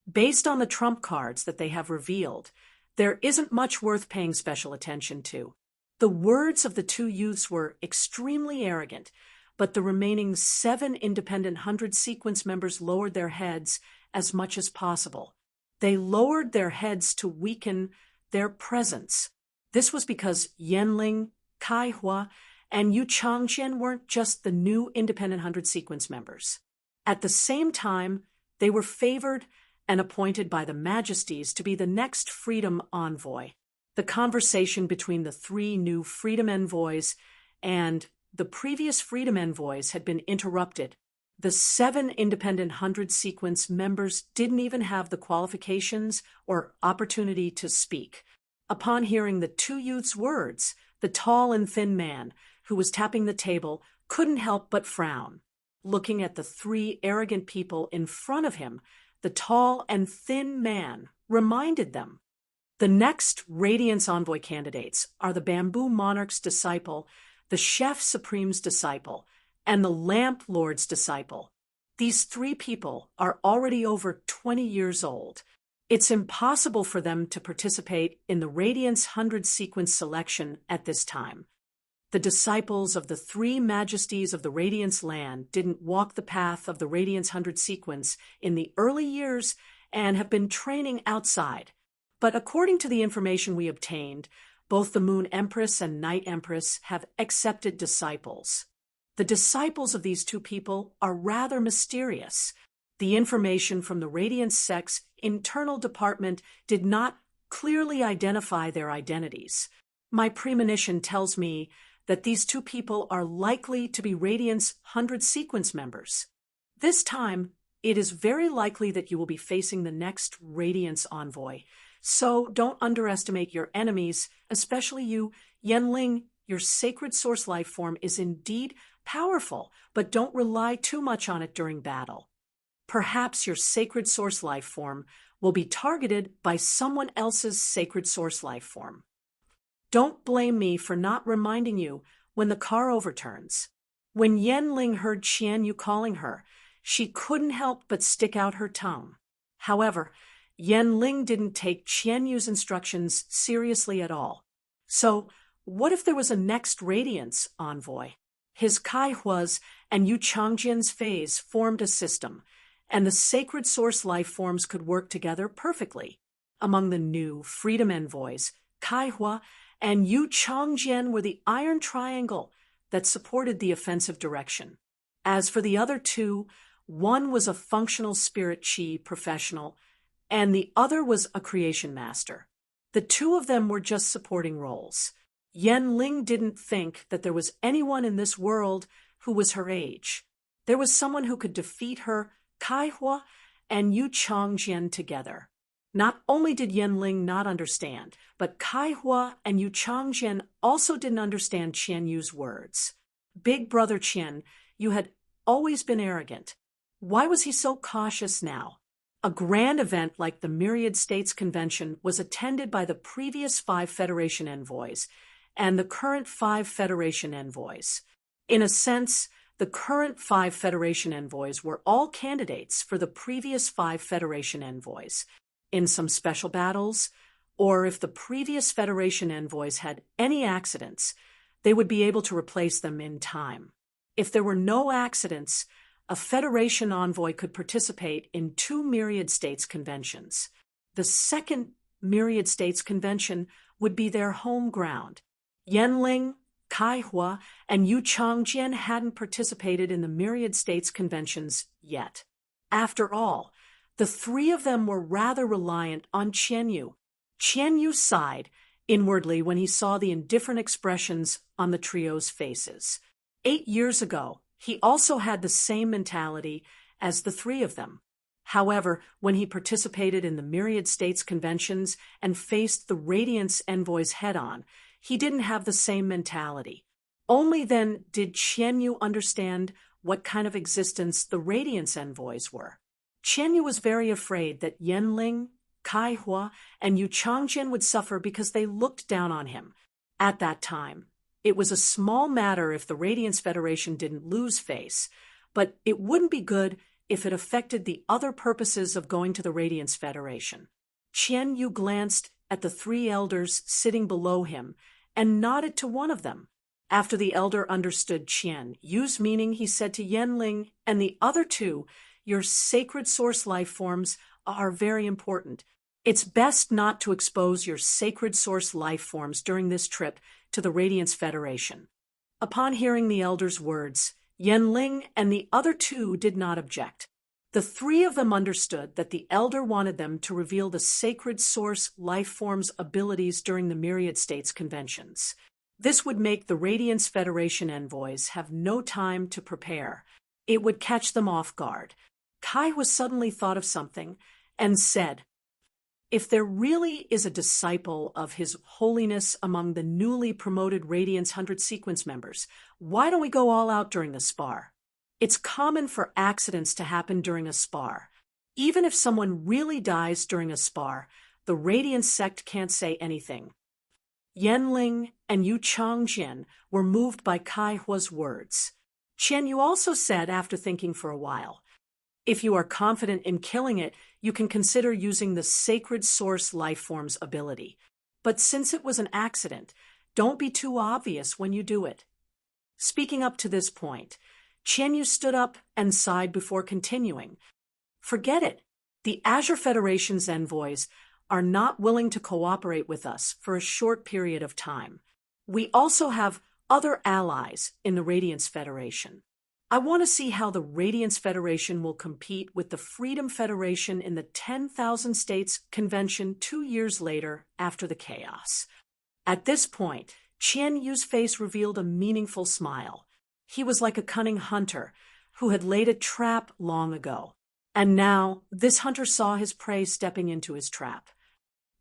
Based on the trump cards that they have revealed, there isn't much worth paying special attention to." The words of the 2 youths were extremely arrogant, but the remaining 7 independent 100 sequence members lowered their heads as much as possible. They lowered their heads to weaken their presence. This was because Yanling, Kai Hua, and Yu Changjian weren't just the new independent 100 sequence members. At the same time, they were favored and appointed by the majesties to be the next Freedom Envoy. The conversation between the 3 new Freedom Envoys and the previous Freedom Envoys had been interrupted. The 7 independent 100 sequence members didn't even have the qualifications or opportunity to speak. Upon hearing the 2 youths' words, the tall and thin man, who was tapping the table, couldn't help but frown. Looking at the three arrogant people in front of him, the tall and thin man reminded them. The next Radiance Envoy candidates are the Bamboo Monarch's disciple, the Chef Supreme's disciple, and the Lamp Lord's disciple. These three people are already over 20 years old. It's impossible for them to participate in the Radiance 100 sequence selection at this time. The disciples of the three majesties of the Radiance land didn't walk the path of the Radiance 100 sequence in the early years and have been training outside. But according to the information we obtained, both the Moon Empress and Night Empress have accepted disciples. The disciples of these two people are rather mysterious. The information from the Radiance Sect's internal department did not clearly identify their identities. My premonition tells me that these two people are likely to be Radiance 100 sequence members. This time, it is very likely that you will be facing the next Radiance Envoy. So don't underestimate your enemies, especially you. Yenling, your sacred source life form is indeed powerful, but don't rely too much on it during battle. Perhaps your sacred source life form will be targeted by someone else's sacred source life form. Don't blame me for not reminding you when the car overturns. When Yenling heard Qianyu calling her, she couldn't help but stick out her tongue. However, Yenling didn't take Qianyu's instructions seriously at all. So, what if there was a next Radiance Envoy? His Kaihua's and Yu Changjian's phase formed a system, and the sacred source life forms could work together perfectly. Among the new Freedom Envoys, Kaihua and Yu Changjian were the iron triangle that supported the offensive direction. As for the other two, one was a functional spirit chi professional, and the other was a creation master. The two of them were just supporting roles. Yenling didn't think that there was anyone in this world who was her age. There was someone who could defeat her, Kaihua, and Yu Changjian together. Not only did Yenling not understand, but Kaihua and Yu Changjian also didn't understand Qianyu's words. Big brother Qian, you had always been arrogant. Why was he so cautious now? A grand event like the Myriad States Convention was attended by the previous 5 Federation envoys and the current 5 Federation envoys. In a sense, the current 5 Federation envoys were all candidates for the previous 5 Federation envoys. In some special battles, or if the previous Federation envoys had any accidents, they would be able to replace them in time. If there were no accidents, a Federation envoy could participate in 2 Myriad States conventions. The second Myriad States convention would be their home ground. Yenling, Kaihua, and Yu Changjian hadn't participated in the Myriad States conventions yet. After all, the three of them were rather reliant on Qianyu. Qianyu sighed inwardly when he saw the indifferent expressions on the trio's faces. 8 years ago, he also had the same mentality as the three of them. However, when he participated in the Myriad States conventions and faced the Radiance envoys head-on, he didn't have the same mentality. Only then did Qianyu understand what kind of existence the Radiance envoys were. Qianyu was very afraid that Yenling, Kaihua, and Yu Changjian would suffer because they looked down on him. At that time, it was a small matter if the Radiance Federation didn't lose face, but it wouldn't be good if it affected the other purposes of going to the Radiance Federation. Qianyu glanced at the 3 elders sitting below him and nodded to one of them. After the elder understood Qianyu's meaning, he said to Yenling and the other 2, "Your sacred source life forms are very important. It's best not to expose your sacred source life forms during this trip to the Radiance Federation." Upon hearing the elder's words, Yenling and the other 2 did not object. The 3 of them understood that the elder wanted them to reveal the sacred source life form's abilities during the Myriad States conventions. This would make the Radiance Federation envoys have no time to prepare. It would catch them off guard. Kai was suddenly thought of something and said, If there really is a disciple of His Holiness among the newly promoted Radiance 100 sequence members, why don't we go all out during the spar? It's common for accidents to happen during a spar. Even if someone really dies during a spar, the Radiance sect can't say anything. Yan Ling and Yu Changjin were moved by Kai Hua's words. Qian Yu also said after thinking for a while, if you are confident in killing it, you can consider using the Sacred Source Lifeform's ability. But since it was an accident, don't be too obvious when you do it. Speaking up to this point, Qian Yu stood up and sighed before continuing. Forget it. The Azure Federation's envoys are not willing to cooperate with us for a short period of time. We also have other allies in the Radiance Federation. I want to see how the Radiance Federation will compete with the Freedom Federation in the 10,000 States Convention 2 years later after the chaos. At this point, Qian Yu's face revealed a meaningful smile. He was like a cunning hunter who had laid a trap long ago. And now, this hunter saw his prey stepping into his trap.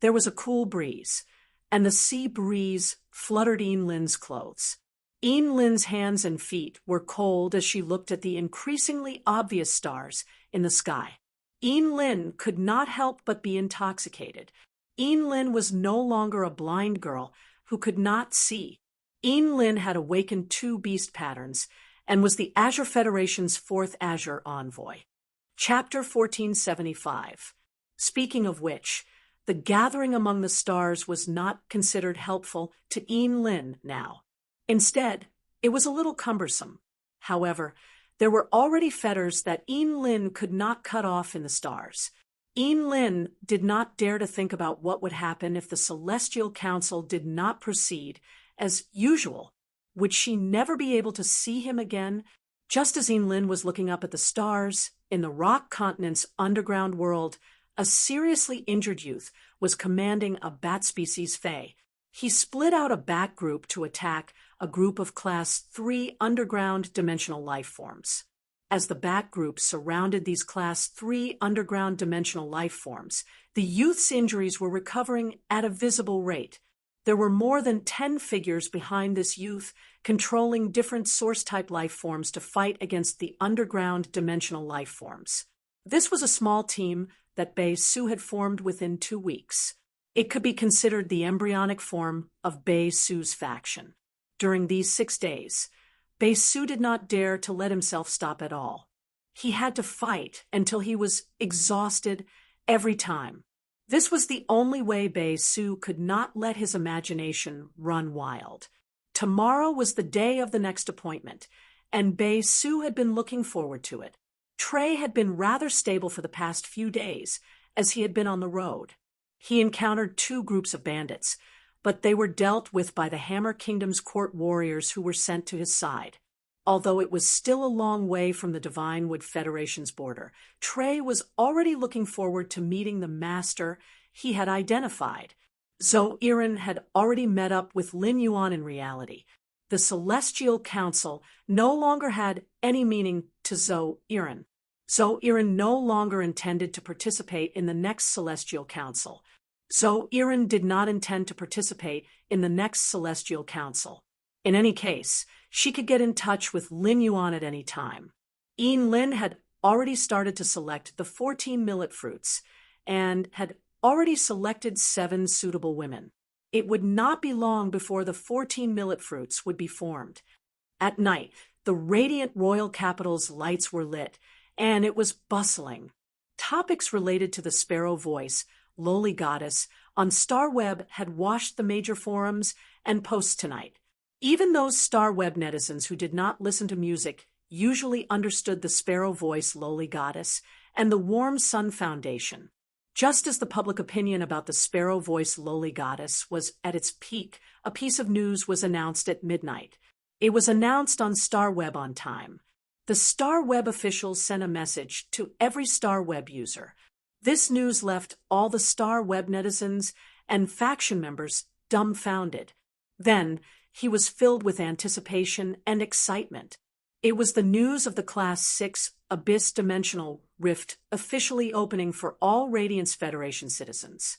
There was a cool breeze, and the sea breeze fluttered Yin Lin's clothes. Yin Lin's hands and feet were cold as she looked at the increasingly obvious stars in the sky. Yin Lin could not help but be intoxicated. Yin Lin was no longer a blind girl who could not see. Yin Lin had awakened 2 beast patterns and was the Azure Federation's 4th Azure envoy. Chapter 1475. Speaking of which, the gathering among the stars was not considered helpful to Yin Lin now. Instead, it was a little cumbersome. However, there were already fetters that Yin Lin could not cut off in the stars. Yin Lin did not dare to think about what would happen if the Celestial Council did not proceed as usual. Would she never be able to see him again? Just as Yin Lin was looking up at the stars, in the rock continent's underground world, a seriously injured youth was commanding a bat species Fae. He split out a bat group to attack a group of Class 3 underground dimensional life forms. As the bat group surrounded these Class 3 underground dimensional life forms, the youth's injuries were recovering at a visible rate. There were more than 10 figures behind this youth, controlling different source-type life forms to fight against the underground dimensional life forms. This was a small team that Bei Su had formed within 2 weeks. It could be considered the embryonic form of Bei Su's faction. During these 6 days, Bei Su did not dare to let himself stop at all. He had to fight until he was exhausted every time. This was the only way Bei Su could not let his imagination run wild. Tomorrow was the day of the next appointment, and Bei Su had been looking forward to it. Trey had been rather stable for the past few days, as he had been on the road. He encountered 2 groups of bandits, but they were dealt with by the Hammer Kingdom's court warriors who were sent to his side. Although it was still a long way from the Divinewood Federation's border, Trey was already looking forward to meeting the master he had identified. Zhou Yiren had already met up with Lin Yuan in reality. The Celestial Council no longer had any meaning to Zhou Yiren. Zhou Yiren no longer intended to participate in the next Celestial Council. Zhou Yiren did not intend to participate in the next Celestial Council. In any case, she could get in touch with Lin Yuan at any time. Yin Lin had already started to select the 14 millet fruits and had already selected 7 suitable women. It would not be long before the 14 millet fruits would be formed. At night, the radiant royal capital's lights were lit, and it was bustling. Topics related to the Sparrow Voice, Lowly Goddess, on StarWeb had washed the major forums and posts tonight. Even those StarWeb netizens who did not listen to music usually understood the Sparrow Voice, Lowly Goddess, and the Warm Sun Foundation. Just as the public opinion about the Sparrow Voice, Lowly Goddess was at its peak, a piece of news was announced at midnight. It was announced on StarWeb on time. The StarWeb officials sent a message to every StarWeb user. This news left all the StarWeb netizens and faction members dumbfounded. Then, he was filled with anticipation and excitement. It was the news of the Class 6 Abyss Dimensional Rift officially opening for all Radiance Federation citizens.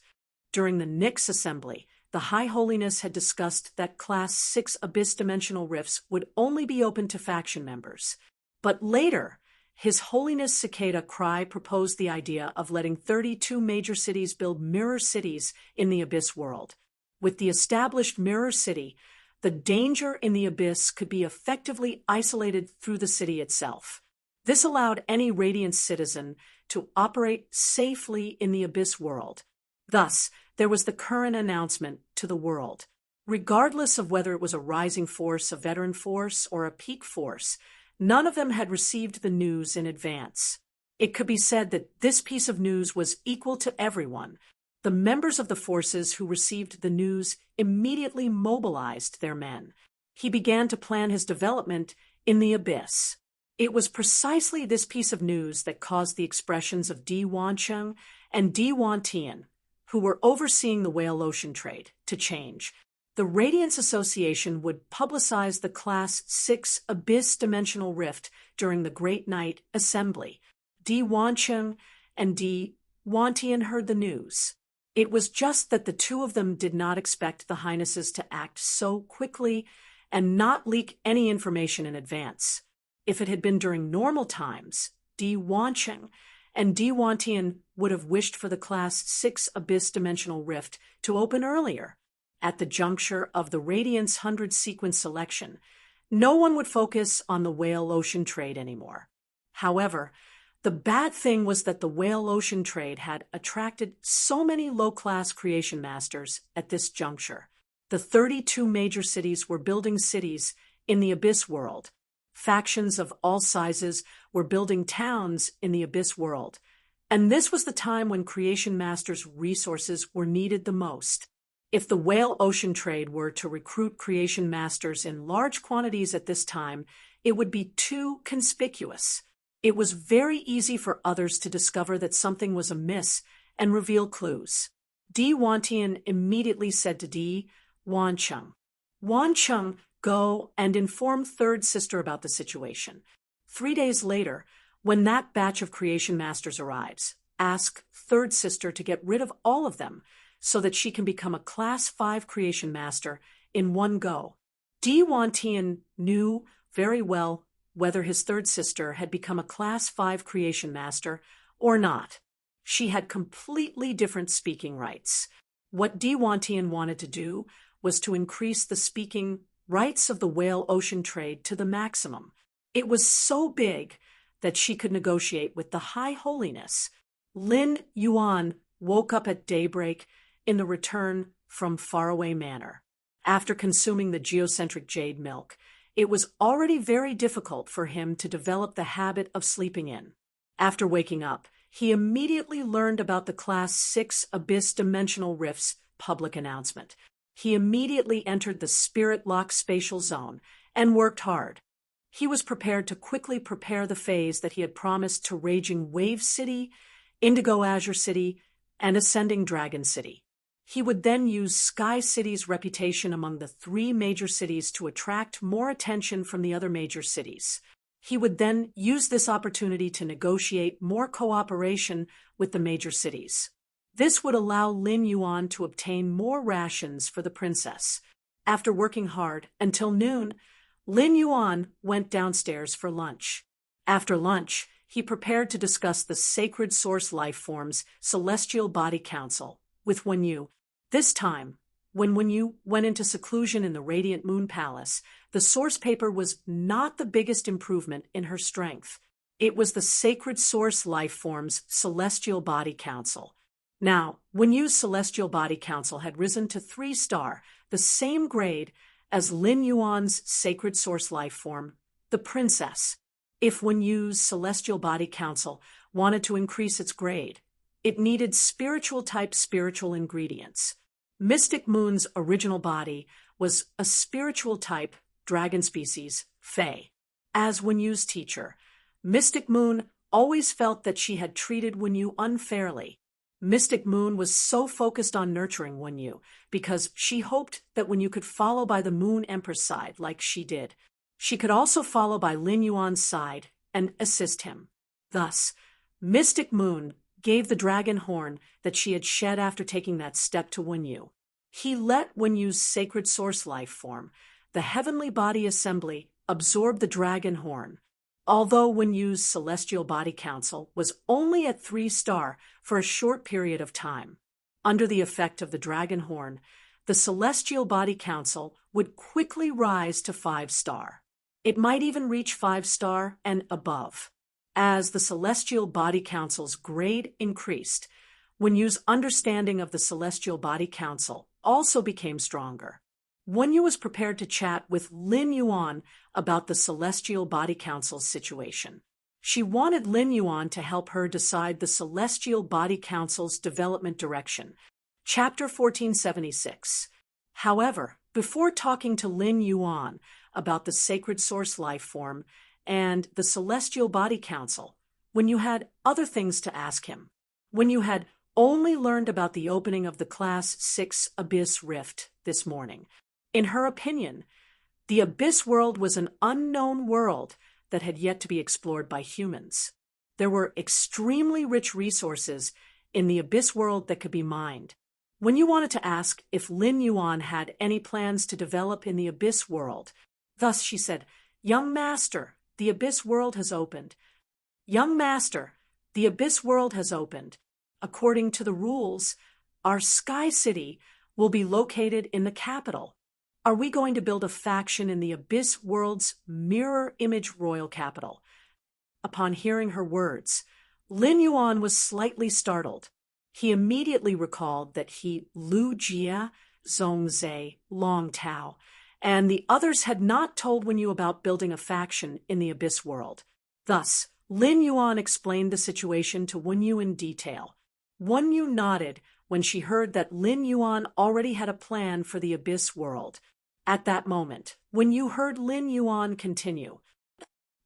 During the Nyx Assembly, the High Holiness had discussed that Class 6 Abyss Dimensional Rifts would only be open to faction members. But later, His Holiness Cicada Cry proposed the idea of letting 32 major cities build mirror cities in the Abyss world. With the established mirror city, the danger in the Abyss could be effectively isolated through the city itself. This allowed any Radiant citizen to operate safely in the Abyss world. Thus, there was the current announcement to the world. Regardless of whether it was a rising force, a veteran force, or a peak force, none of them had received the news in advance. It could be said that this piece of news was equal to everyone. The members of the forces who received the news immediately mobilized their men. He began to plan his development in the Abyss. It was precisely this piece of news that caused the expressions of Di Wancheng and Di Wantian, who were overseeing the whale ocean trade, to change. The Radiance Association would publicize the Class 6 Abyss Dimensional Rift during the Great Night Assembly. Di Wancheng and Di Wantian heard the news. It was just that the two of them did not expect the Highnesses to act so quickly and not leak any information in advance. If it had been during normal times, Di Wancheng and Di Wantian would have wished for the Class 6 Abyss Dimensional Rift to open earlier. At the juncture of the Radiance 100 sequence selection, no one would focus on the whale ocean trade anymore. However, the bad thing was that the whale ocean trade had attracted so many low-class creation masters at this juncture. The 32 major cities were building cities in the Abyss world. Factions of all sizes were building towns in the Abyss world. And this was the time when creation masters' resources were needed the most. If the whale ocean trade were to recruit creation masters in large quantities at this time, it would be too conspicuous. It was very easy for others to discover that something was amiss and reveal clues. Di Wantian immediately said to Di Wancheng, "Wancheng, go and inform Third Sister about the situation. 3 days later, when that batch of creation masters arrives, ask Third Sister to get rid of all of them, so that she can become a Class 5 creation master in one go." Di Wantian knew very well whether his third sister had become a Class 5 creation master or not. She had completely different speaking rights. What Di Wantian wanted to do was to increase the speaking rights of the whale ocean trade to the maximum. It was so big that she could negotiate with the High Holiness. Lin Yuan woke up at daybreak in the Return from Faraway Manor. After consuming the geocentric jade milk, it was already very difficult for him to develop the habit of sleeping in. After waking up, he immediately learned about the Class 6 Abyss Dimensional Rift's public announcement. He immediately entered the Spirit Lock spatial zone and worked hard. He was prepared to quickly prepare the phase that he had promised to Raging Wave City, Indigo Azure City, and Ascending Dragon City. He would then use Sky City's reputation among the 3 major cities to attract more attention from the other major cities. He would then use this opportunity to negotiate more cooperation with the major cities. This would allow Lin Yuan to obtain more rations for the princess. After working hard until noon, Lin Yuan went downstairs for lunch. After lunch, he prepared to discuss the Sacred Source Lifeform's Celestial Body Council with Wenyu. This time, when Wenyu went into seclusion in the Radiant Moon Palace, the source paper was not the biggest improvement in her strength. It was the Sacred Source Lifeform's Celestial Body Council. Now, Wenyu's Celestial Body Council had risen to 3-star, the same grade as Lin Yuan's Sacred Source Lifeform, the Princess. If Wenyu's Celestial Body Council wanted to increase its grade, it needed spiritual-type spiritual ingredients. Mystic Moon's original body was a spiritual-type dragon species, Fae. As Wenyu's teacher, Mystic Moon always felt that she had treated Wenyu unfairly. Mystic Moon was so focused on nurturing Wenyu because she hoped that Wenyu could follow by the Moon Empress side like she did. She could also follow by Lin Yuan's side and assist him. Thus, Mystic Moon gave the dragon horn that she had shed after taking that step to Wenyu. He let Wenyu's sacred source life form, the heavenly body assembly, absorb the dragon horn. Although Wenyu's celestial body council was only at 3-star for a short period of time, under the effect of the dragon horn, the celestial body council would quickly rise to 5-star. It might even reach 5-star and above. As the celestial body council's grade increased, Wenyu's understanding of the celestial body council also became stronger. Wenyu was prepared to chat with Lin Yuan about the celestial body council's situation. She wanted Lin Yuan to help her decide the celestial body council's development direction. Chapter 1476. However, before talking to Lin Yuan about the sacred source life form and the celestial body council, Wenyu had other things to ask him. Wenyu had only learned about the opening of the Class 6 Abyss Rift this morning. In her opinion, the Abyss world was an unknown world that had yet to be explored by humans. There were extremely rich resources in the Abyss world that could be mined. Wenyu wanted to ask if Lin Yuan had any plans to develop in the Abyss world. Thus she said, "Young Master, the Abyss world has opened. Young Master, the Abyss world has opened. According to the rules, our Sky City will be located in the capital. Are we going to build a faction in the Abyss world's mirror image royal capital?" Upon hearing her words, Lin Yuan was slightly startled. He immediately recalled that he, Lu Jia, Zhongzhe, Long Tao, and the others had not told Wenyu about building a faction in the Abyss world. Thus, Lin Yuan explained the situation to Wenyu in detail. Wenyu nodded when she heard that Lin Yuan already had a plan for the Abyss world. At that moment, Wenyu heard Lin Yuan continue.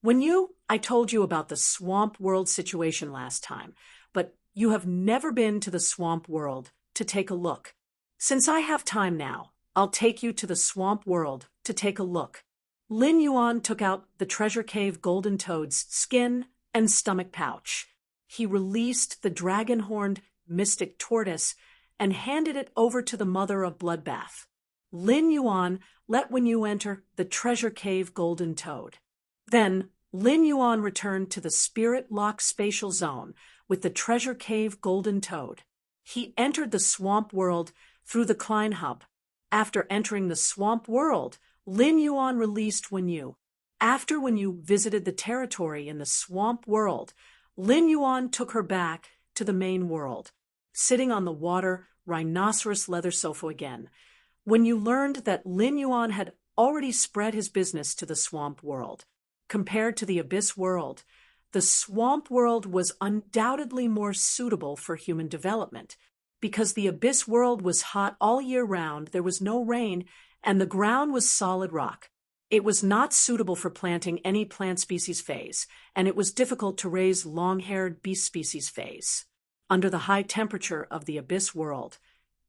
"Wenyu, I told you about the swamp world situation last time, but you have never been to the swamp world to take a look. Since I have time now, I'll take you to the swamp world to take a look." Lin Yuan took out the treasure cave golden toad's skin and stomach pouch. He released the dragon-horned mystic tortoise and handed it over to the mother of Bloodbath. Lin Yuan let Wenyu enter the treasure cave golden toad. Then Lin Yuan returned to the spirit lock spatial zone with the treasure cave golden toad. He entered the swamp world through the Klein Hub. After entering the swamp world, Lin Yuan released Wenyu. After Wenyu visited the territory in the swamp world, Lin Yuan took her back to the main world, sitting on the water rhinoceros leather sofa again. Wenyu learned that Lin Yuan had already spread his business to the swamp world. Compared to the Abyss world, the swamp world was undoubtedly more suitable for human development. Because the Abyss world was hot all year round, there was no rain, and the ground was solid rock. It was not suitable for planting any plant species phase, and it was difficult to raise long-haired beast species phase. Under the high temperature of the Abyss world,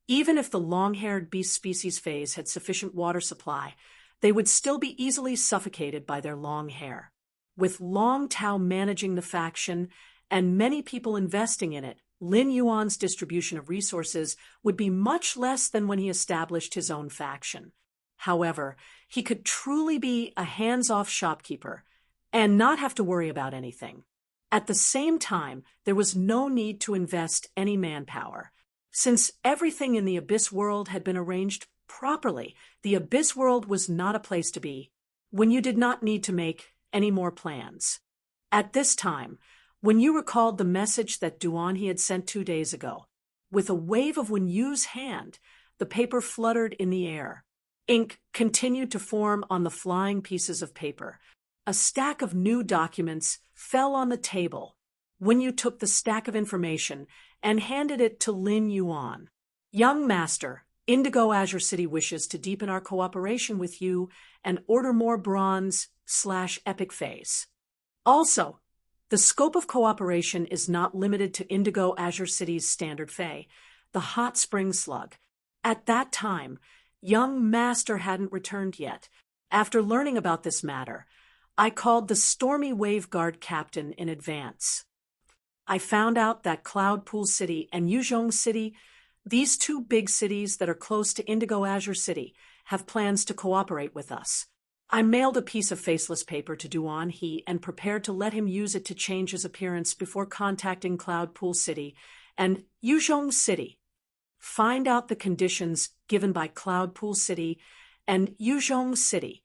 even if the long-haired beast species phase had sufficient water supply, they would still be easily suffocated by their long hair. With Long Tao managing the faction and many people investing in it, Lin Yuan's distribution of resources would be much less than when he established his own faction. However, he could truly be a hands-off shopkeeper and not have to worry about anything. At the same time, there was no need to invest any manpower. Since everything in the Abyss world had been arranged properly, the Abyss world was not a place to be. Wenyu did not need to make any more plans. At this time, Wenyu recalled the message that Duan-He had sent 2 days ago. With a wave of Wenyu's hand, the paper fluttered in the air. Ink continued to form on the flying pieces of paper. A stack of new documents fell on the table. Wenyu took the stack of information and handed it to Lin Yuan. "Young Master, Indigo Azure City wishes to deepen our cooperation with you and order more bronze/epic phase. Also, the scope of cooperation is not limited to Indigo Azure City's standard Fae, the Hot Spring Slug." At that time, young Master hadn't returned yet. After learning about this matter, I called the Stormy Wave Guard captain in advance. I found out that Cloud Pool City and Yuzhong City, these two big cities that are close to Indigo Azure City, have plans to cooperate with us. I mailed a piece of faceless paper to Duan He and prepared to let him use it to change his appearance before contacting Cloud Pool City and Yuzhong City. Find out the conditions given by Cloud Pool City and Yuzhong City.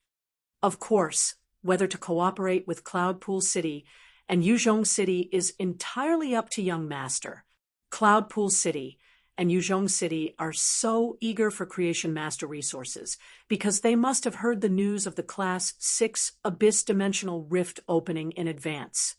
Of course, whether to cooperate with Cloud Pool City and Yuzhong City is entirely up to young master. Cloud Pool City and Yuzhong City are so eager for Creation Master resources because they must have heard the news of the Class 6 Abyss Dimensional Rift opening in advance.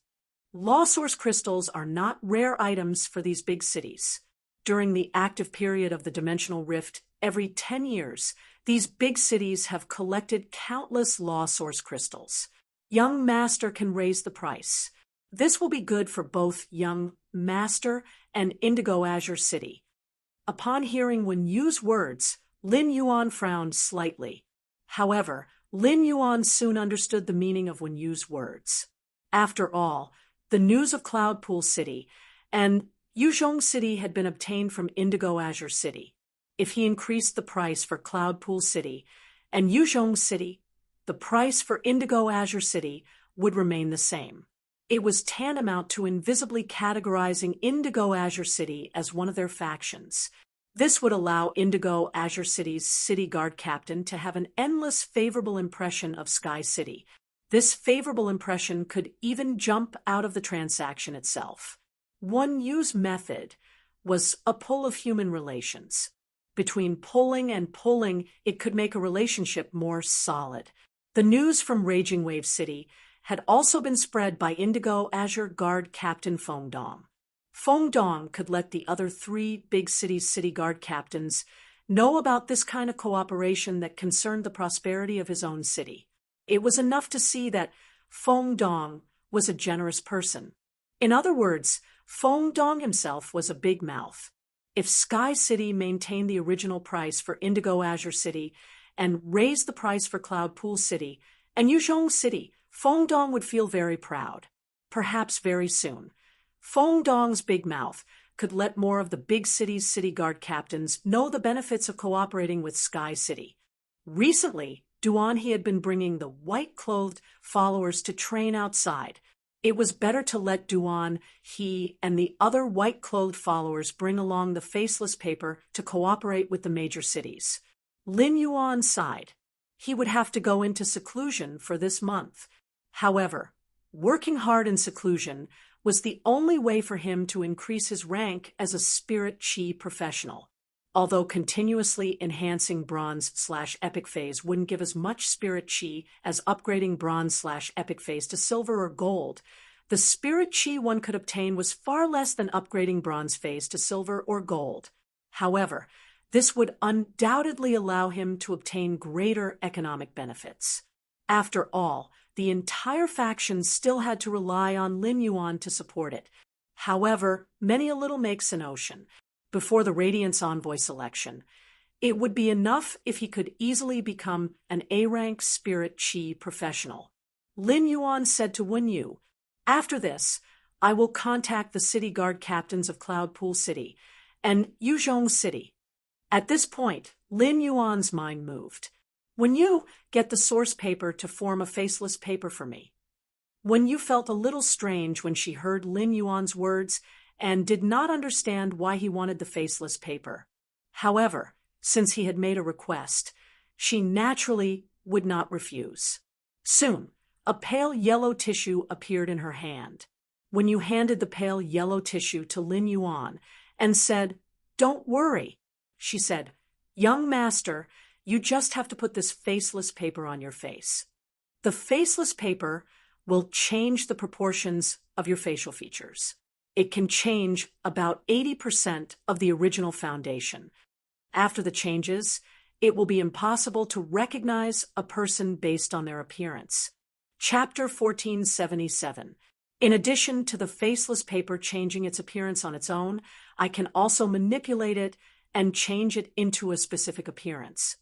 Law Source crystals are not rare items for these big cities. During the active period of the Dimensional Rift, every 10 years, these big cities have collected countless Law Source crystals. Young Master can raise the price. This will be good for both Young Master and Indigo Azure City. Upon hearing Wen Yu's words, Lin Yuan frowned slightly. However, Lin Yuan soon understood the meaning of Wen Yu's words. After all, the news of Cloud Pool City and Yuzhong City had been obtained from Indigo Azure City. If he increased the price for Cloud Pool City and Yuzhong City, the price for Indigo Azure City would remain the same. It was tantamount to invisibly categorizing Indigo Azure City as one of their factions. This would allow Indigo Azure City's city guard captain to have an endless favorable impression of Sky City. This favorable impression could even jump out of the transaction itself. Wen Yu's method was a pull of human relations. Between pulling and pulling, it could make a relationship more solid. The news from Raging Wave City had also been spread by Indigo Azure Guard Captain Feng Dong. Feng Dong could let the other three big cities' city guard captains know about this kind of cooperation that concerned the prosperity of his own city. It was enough to see that Feng Dong was a generous person. In other words, Feng Dong himself was a big mouth. If Sky City maintained the original price for Indigo Azure City and raised the price for Cloud Pool City and Yuzhong City, Feng Dong would feel very proud. Perhaps very soon. Feng Dong's big mouth could let more of the big cities' city guard captains know the benefits of cooperating with Sky City. Recently, Duan He had been bringing the white-clothed followers to train outside. It was better to let Duan He and the other white-clothed followers bring along the faceless paper to cooperate with the major cities. Lin Yuan sighed. He would have to go into seclusion for this month. However, working hard in seclusion was the only way for him to increase his rank as a spirit chi professional. Although continuously enhancing bronze/epic phase wouldn't give as much spirit chi as upgrading bronze/epic phase to silver or gold, the spirit chi one could obtain was far less than upgrading bronze phase to silver or gold. However, this would undoubtedly allow him to obtain greater economic benefits. After all, the entire faction still had to rely on Lin Yuan to support it. However, many a little makes an ocean. Before the Radiance Envoy selection, it would be enough if he could easily become an A-rank Spirit Chi professional. Lin Yuan said to Wen Yu, "After this, I will contact the city guard captains of Cloud Pool City and Yuzhong City." At this point, Lin Yuan's mind moved. "When you get the source paper to form a faceless paper for me." Wen Yu felt a little strange when she heard Lin Yuan's words and did not understand why he wanted the faceless paper. However, since he had made a request, she naturally would not refuse. Soon, a pale yellow tissue appeared in her hand. Wen Yu handed the pale yellow tissue to Lin Yuan and said, "Don't worry," she said. "Young master, you just have to put this faceless paper on your face. The faceless paper will change the proportions of your facial features. It can change about 80% of the original foundation. After the changes, it will be impossible to recognize a person based on their appearance." Chapter 1477. In addition to the faceless paper changing its appearance on its own, I can also manipulate it and change it into a specific appearance.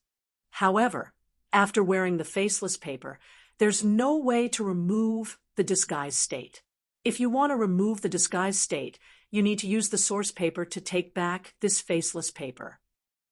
However, after wearing the faceless paper, there's no way to remove the disguised state. If you want to remove the disguised state, you need to use the source paper to take back this faceless paper.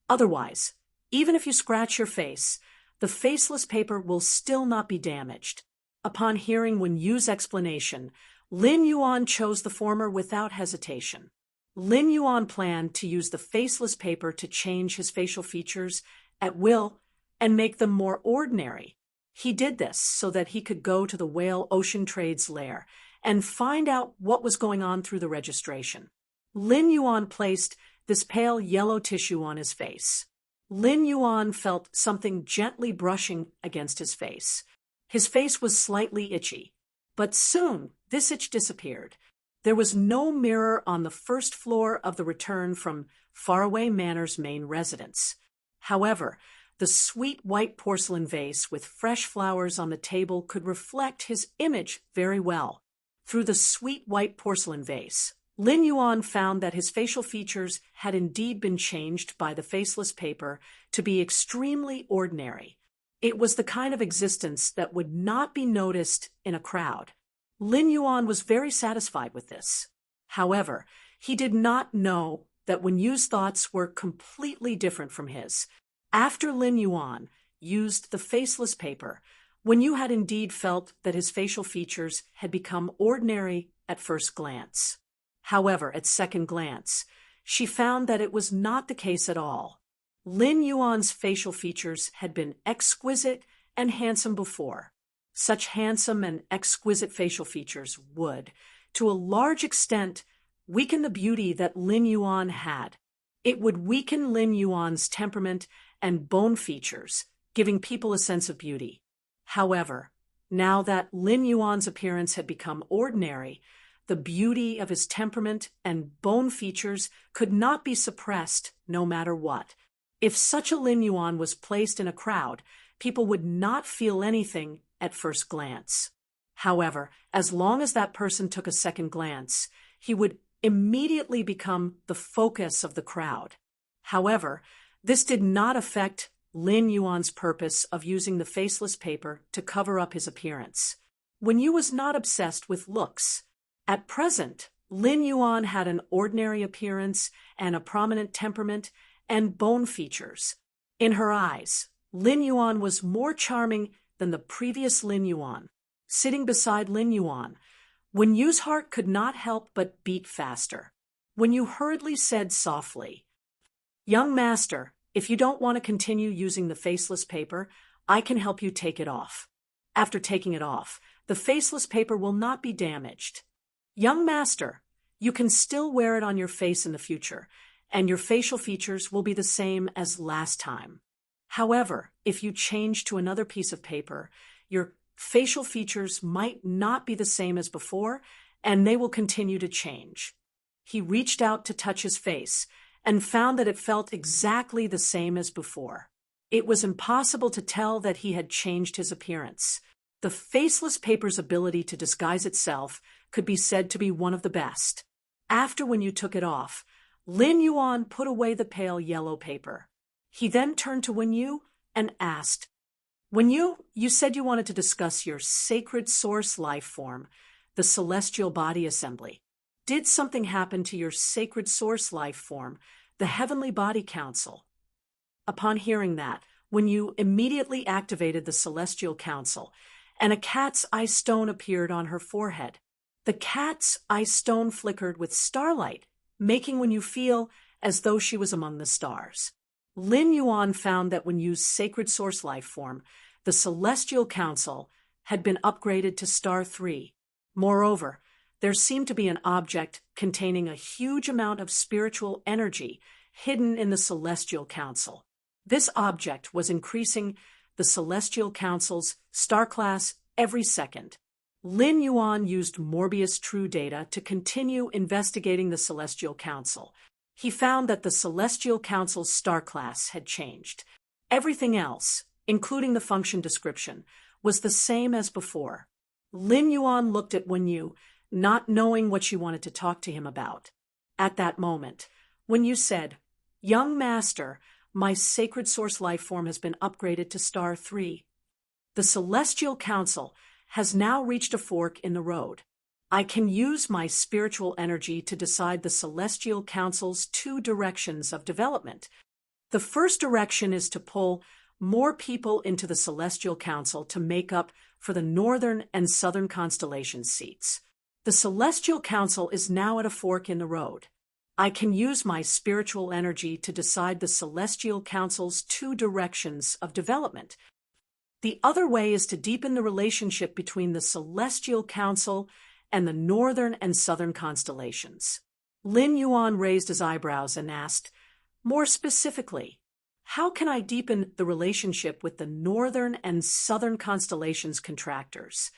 Otherwise, even if you scratch your face, the faceless paper will still not be damaged. Upon hearing Wen Yu's explanation, Lin Yuan chose the former without hesitation. Lin Yuan planned to use the faceless paper to change his facial features at will and make them more ordinary. He did this so that he could go to the Whale Ocean Trade's lair and find out what was going on through the registration. Lin Yuan placed this pale yellow tissue on his face. Lin Yuan felt something gently brushing against his face. His face was slightly itchy, but soon this itch disappeared. There was no mirror on the first floor of the Return from Faraway Manor's main residence. However, the sweet white porcelain vase with fresh flowers on the table could reflect his image very well. Through the sweet white porcelain vase, Lin Yuan found that his facial features had indeed been changed by the faceless paper to be extremely ordinary. It was the kind of existence that would not be noticed in a crowd. Lin Yuan was very satisfied with this. However, he did not know that Wen Yu's thoughts were completely different from his. After Lin Yuan used the faceless paper, Wen Yu had indeed felt that his facial features had become ordinary at first glance. However, at second glance, she found that it was not the case at all. Lin Yuan's facial features had been exquisite and handsome before. Such handsome and exquisite facial features would, to a large extent, weaken the beauty that Lin Yuan had. It would weaken Lin Yuan's temperament and bone features, giving people a sense of beauty. However, now that Lin Yuan's appearance had become ordinary, the beauty of his temperament and bone features could not be suppressed no matter what. If such a Lin Yuan was placed in a crowd, people would not feel anything at first glance. However, as long as that person took a second glance, he would immediately become the focus of the crowd. However, this did not affect Lin Yuan's purpose of using the faceless paper to cover up his appearance. Wen Yu was not obsessed with looks. At present, Lin Yuan had an ordinary appearance and a prominent temperament and bone features. In her eyes, Lin Yuan was more charming than the previous Lin Yuan. Sitting beside Lin Yuan, Wen Yu's heart could not help but beat faster. Wen Yu hurriedly said softly, "Young master, if you don't want to continue using the faceless paper, I can help you take it off. After taking it off, the faceless paper will not be damaged. Young master, you can still wear it on your face in the future, and your facial features will be the same as last time. However, if you change to another piece of paper, your facial features might not be the same as before, and they will continue to change." He reached out to touch his face and found that it felt exactly the same as before. It was impossible to tell that he had changed his appearance. The faceless paper's ability to disguise itself could be said to be one of the best. After Wen Yu took it off, Lin Yuan put away the pale yellow paper. He then turned to Wen Yu and asked, "Wen Yu, you said you wanted to discuss your sacred source life form, the celestial body assembly. Did something happen to your sacred source life form, the heavenly body council?" Upon hearing that, Wen Yu immediately activated the celestial council, and a cat's eye stone appeared on her forehead. The cat's eye stone flickered with starlight, making Wen Yu feel as though she was among the stars. Lin Yuan found that Wen Yu's sacred source life form, the celestial council, had been upgraded to star 3. Moreover, there seemed to be an object containing a huge amount of spiritual energy hidden in the celestial council. This object was increasing the celestial council's star class every second. Lin Yuan used Morbius True Data to continue investigating the celestial council. He found that the celestial council's star class had changed. Everything else, including the function description, was the same as before. Lin Yuan looked at Wen Yu, not knowing what she wanted to talk to him about. At that moment, Wen Yu said, "Young master, my sacred source life form has been upgraded to star 3. The celestial council has now reached a fork in the road. I can use my spiritual energy to decide the Celestial Council's 2 directions of development. The first direction is to pull more people into the Celestial Council to make up for the northern and southern constellation seats. The Celestial Council is now at a fork in the road. I can use my spiritual energy to decide the Celestial Council's 2 directions of development. The other way is to deepen the relationship between the Celestial Council and the northern and southern constellations. Lin Yuan raised his eyebrows and asked, more specifically, how can I deepen the relationship with the northern and southern constellations contractors?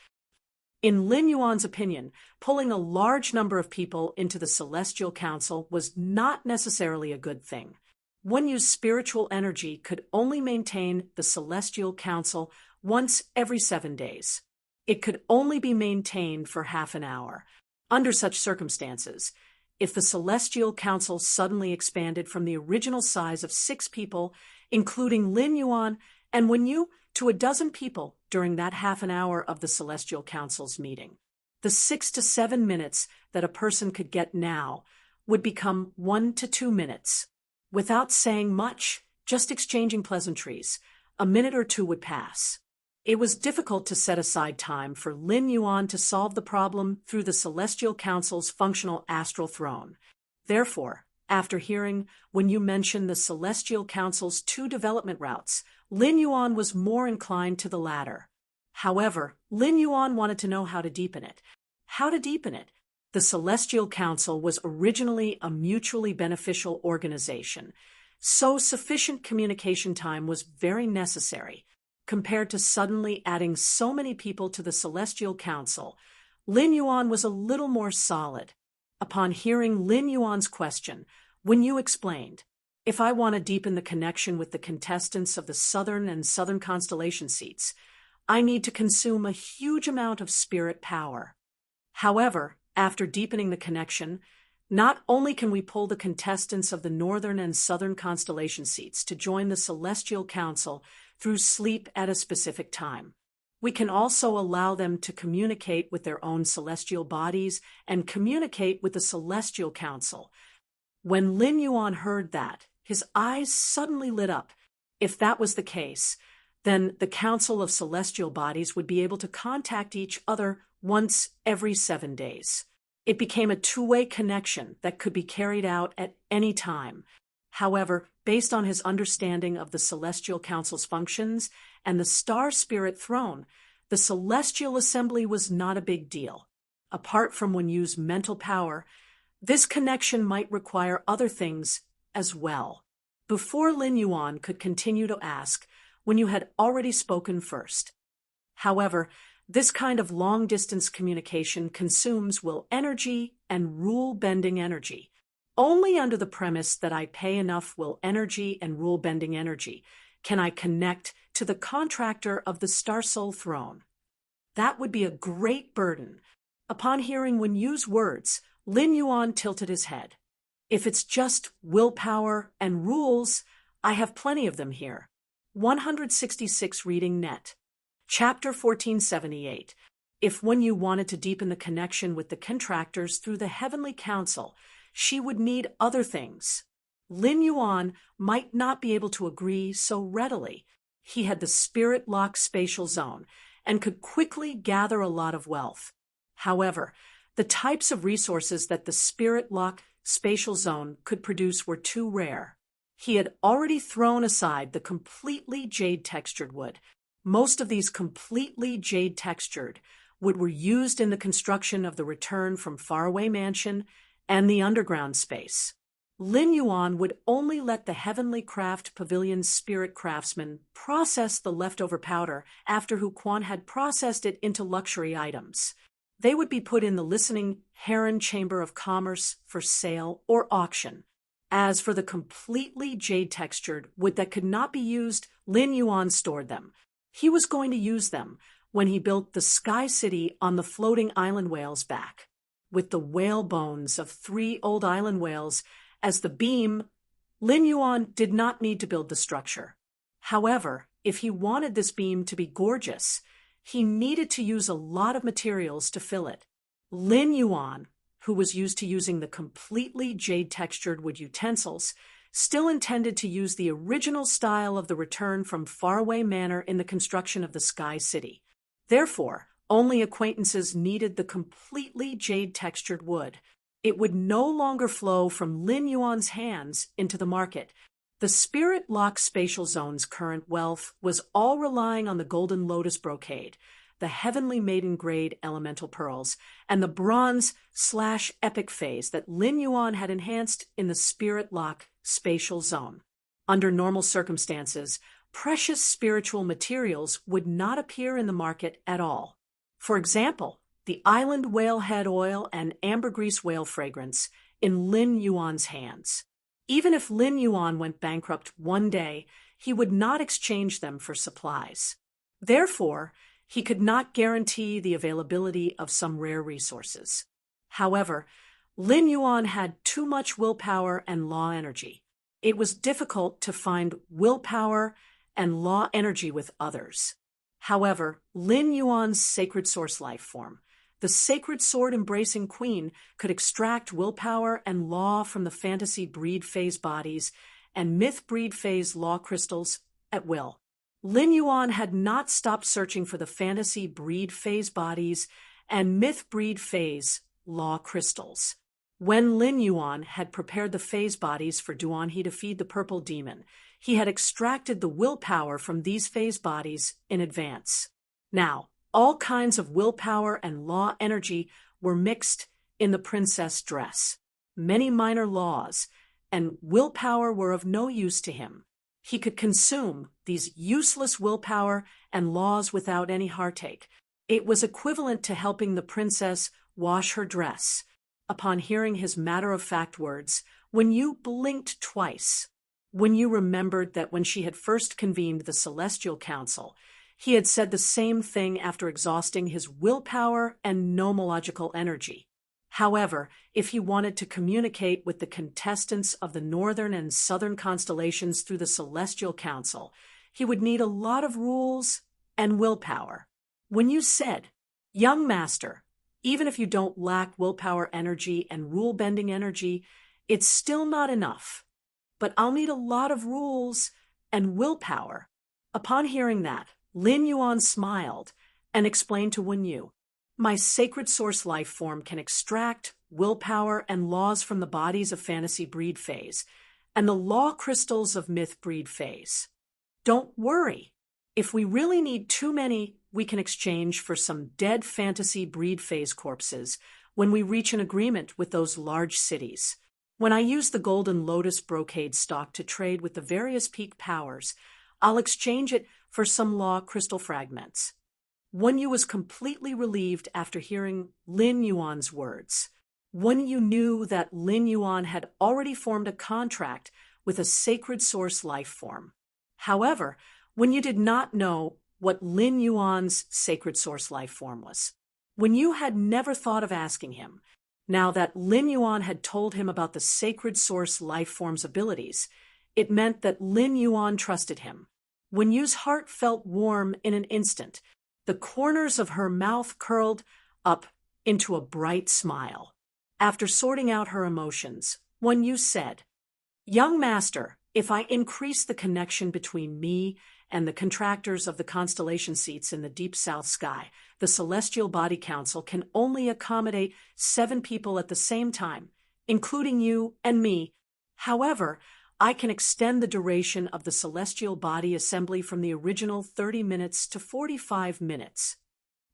In Lin Yuan's opinion, pulling a large number of people into the Celestial Council was not necessarily a good thing. One whose spiritual energy could only maintain the Celestial Council once every 7 days. It could only be maintained for half an hour. Under such circumstances, if the Celestial Council suddenly expanded from the original size of 6 people, including Lin Yuan and Wen Yu, to a dozen people during that half an hour of the Celestial Council's meeting, the 6 to 7 minutes that a person could get now would become 1 to 2 minutes. Without saying much, just exchanging pleasantries, a minute or 2 would pass. It was difficult to set aside time for Lin Yuan to solve the problem through the Celestial Council's functional astral throne. Therefore, after hearing when you mentioned the Celestial Council's 2 development routes, Lin Yuan was more inclined to the latter. However, Lin Yuan wanted to know how to deepen it. How to deepen it? The Celestial Council was originally a mutually beneficial organization, so sufficient communication time was very necessary. Compared to suddenly adding so many people to the Celestial Council, Lin Yuan was a little more solid. Upon hearing Lin Yuan's question, Wen Yu explained, if I want to deepen the connection with the contestants of the southern and southern constellation seats, I need to consume a huge amount of spirit power. However, after deepening the connection, not only can we pull the contestants of the northern and southern constellation seats to join the Celestial Council through sleep at a specific time, we can also allow them to communicate with their own celestial bodies and communicate with the Celestial Council. When Lin Yuan heard that, his eyes suddenly lit up. If that was the case, then the Council of Celestial Bodies would be able to contact each other once every 7 days. It became a 2-way connection that could be carried out at any time. However, based on his understanding of the Celestial Council's functions and the Star Spirit Throne, the Celestial Assembly was not a big deal. Apart from Wen Yu's mental power, this connection might require other things as well. Before Lin Yuan could continue to ask, Wen Yu had already spoken first. However, this kind of long-distance communication consumes will energy and rule-bending energy. Only under the premise that I pay enough will energy and rule-bending energy can I connect to the contractor of the Star Soul Throne. That would be a great burden. Upon hearing Wen Yu's words, Lin Yuan tilted his head. If it's just willpower and rules, I have plenty of them here. 166 Reading Net. Chapter 1478. If Wen Yu wanted to deepen the connection with the contractors through the Heavenly Council, she would need other things. Lin Yuan might not be able to agree so readily. He had the Spirit Lock spatial zone and could quickly gather a lot of wealth. However, the types of resources that the Spirit Lock spatial zone could produce were too rare. He had already thrown aside the completely jade-textured wood. Most of these completely jade-textured wood were used in the construction of the Return from Faraway Mansion and the underground space. Lin Yuan would only let the Heavenly Craft Pavilion's spirit craftsmen process the leftover powder after Hu Quan had processed it into luxury items. They would be put in the listening Heron Chamber of Commerce for sale or auction. As for the completely jade-textured wood that could not be used, Lin Yuan stored them. He was going to use them when he built the Sky City on the floating island whale's back. With the whale bones of 3 old island whales as the beam, Lin Yuan did not need to build the structure. However, if he wanted this beam to be gorgeous, he needed to use a lot of materials to fill it. Lin Yuan, who was used to using the completely jade-textured wood utensils, still intended to use the original style of the return from faraway manor in the construction of the Sky City. Therefore, only acquaintances needed the completely jade-textured wood. It would no longer flow from Lin Yuan's hands into the market. The Spirit Lock Spatial Zone's current wealth was all relying on the Golden Lotus brocade, the Heavenly Maiden grade elemental pearls, and the bronze/epic phase that Lin Yuan had enhanced in the Spirit Lock Spatial Zone. Under normal circumstances, precious spiritual materials would not appear in the market at all. For example, the Island Whalehead Oil and Ambergris Whale Fragrance in Lin Yuan's hands. Even if Lin Yuan went bankrupt one day, he would not exchange them for supplies. Therefore, he could not guarantee the availability of some rare resources. However, Lin Yuan had too much willpower and law energy. It was difficult to find willpower and law energy with others. However, Lin Yuan's sacred source life form, the sacred sword-embracing queen, could extract willpower and law from the fantasy breed phase bodies and myth breed phase law crystals at will. Lin Yuan had not stopped searching for the fantasy breed phase bodies and myth breed phase law crystals. When Lin Yuan had prepared the phase bodies for Duanhe to feed the purple demon, he had extracted the willpower from these phase bodies in advance. Now, all kinds of willpower and law energy were mixed in the princess dress. Many minor laws and willpower were of no use to him. He could consume these useless willpower and laws without any heartache. It was equivalent to helping the princess wash her dress. Upon hearing his matter-of-fact words, when you blinked twice, when you remembered that when she had first convened the Celestial Council, he had said the same thing after exhausting his willpower and nomological energy. However, if he wanted to communicate with the contestants of the northern and southern constellations through the Celestial Council, he would need a lot of rules and willpower. When you said, "Young master, even if you don't lack willpower energy and rule-bending energy, it's still not enough. But I'll need a lot of rules and willpower." Upon hearing that, Lin Yuan smiled and explained to Wen Yu, "My sacred source life form can extract willpower and laws from the bodies of fantasy breed phase and the law crystals of myth breed phase. Don't worry. If we really need too many, we can exchange for some dead fantasy breed phase corpses when we reach an agreement with those large cities. When I use the Golden Lotus brocade stock to trade with the various peak powers, I'll exchange it for some law crystal fragments." Wen Yu was completely relieved after hearing Lin Yuan's words. Wen Yu knew that Lin Yuan had already formed a contract with a sacred source life form. However, Wen Yu did not know what Lin Yuan's sacred source life form was. Wen Yu had never thought of asking him. Now that Lin Yuan had told him about the sacred source life form's abilities, it meant that Lin Yuan trusted him. Wen Yu's heart felt warm in an instant. The corners of her mouth curled up into a bright smile. After sorting out her emotions, Wen Yu said, "Young master, if I increase the connection between me and the contractors of the constellation seats in the deep south sky, the Celestial Body Council can only accommodate 7 people at the same time, including you and me. However, I can extend the duration of the Celestial Body Assembly from the original 30 minutes to 45 minutes.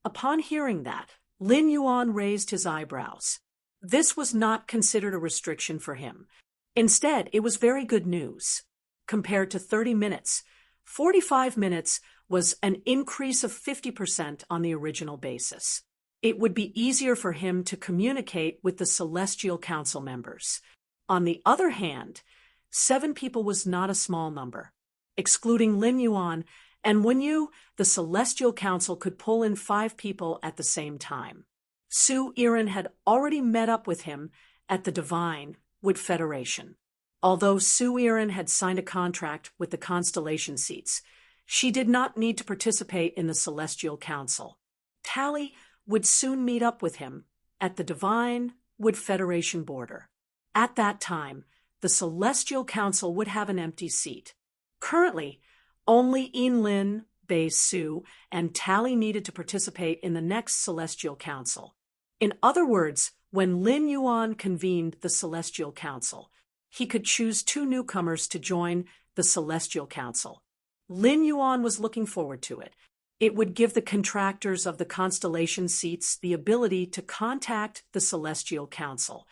Upon hearing that, Lin Yuan raised his eyebrows. This was not considered a restriction for him. Instead, it was very good news. Compared to 30 minutes, 45 minutes was an increase of 50% on the original basis. It would be easier for him to communicate with the Celestial Council members. On the other hand, 7 people was not a small number. Excluding Lin Yuan and Wen Yu, the Celestial Council could pull in 5 people at the same time. Su Iren had already met up with him at the Divine Wood Federation. Although Su Iren had signed a contract with the constellation seats, she did not need to participate in the Celestial Council. Tally would soon meet up with him at the Divine Wood Federation border. At that time, the Celestial Council would have an empty seat. Currently, only Lin, Bei Su, and Tally needed to participate in the next Celestial Council. In other words, when Lin Yuan convened the Celestial Council, he could choose 2 newcomers to join the Celestial Council. Lin Yuan was looking forward to it. It would give the contractors of the constellation seats the ability to contact the Celestial Council.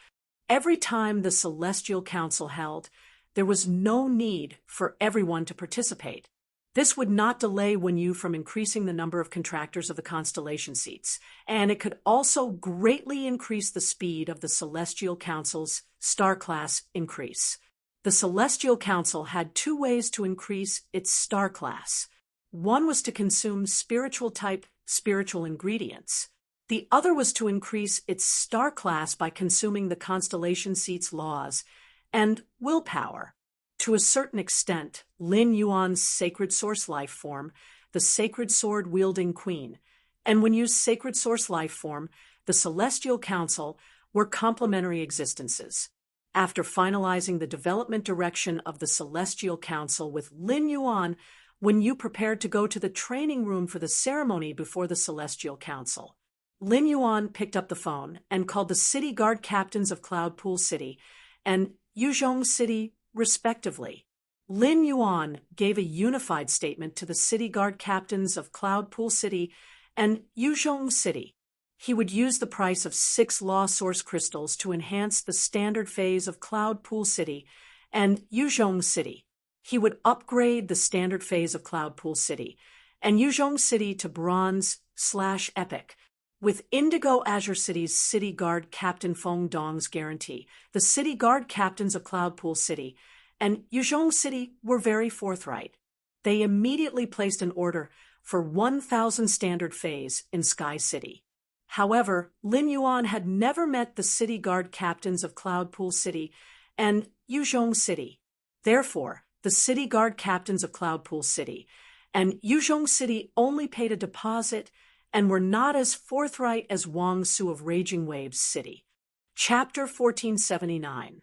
Every time the Celestial Council held, there was no need for everyone to participate. This would not delay Wen from increasing the number of contractors of the constellation seats, and it could also greatly increase the speed of the Celestial Council's star class increase. The Celestial Council had 2 ways to increase its star class. One was to consume spiritual-type spiritual ingredients. The other was to increase its star class by consuming the constellation seat's laws and willpower. To a certain extent, Lin Yuan's sacred source life form, the sacred sword-wielding queen, and Wen's sacred source life form, the Celestial Council, were complementary existences. After finalizing the development direction of the Celestial Council with Lin Yuan, Wen prepared to go to the training room for the ceremony before the Celestial Council. Lin Yuan picked up the phone and called the city guard captains of Cloud Pool City and Yuzhong City, respectively. Lin Yuan gave a unified statement to the city guard captains of Cloud Pool City and Yuzhong City. He would use the price of 6 law source crystals to enhance the standard phase of Cloud Pool City and Yuzhong City. He would upgrade the standard phase of Cloud Pool City and Yuzhong City to Bronze/Epic. With Indigo Azure City's City Guard Captain Feng Dong's guarantee, the City Guard captains of Cloud Pool City and Yuzhong City were very forthright. They immediately placed an order for 1,000 standard phase in Sky City. However, Lin Yuan had never met the City Guard captains of Cloud Pool City and Yuzhong City. Therefore, the City Guard captains of Cloud Pool City and Yuzhong City only paid a deposit and were not as forthright as Wang Su of Raging Waves City. Chapter 1479.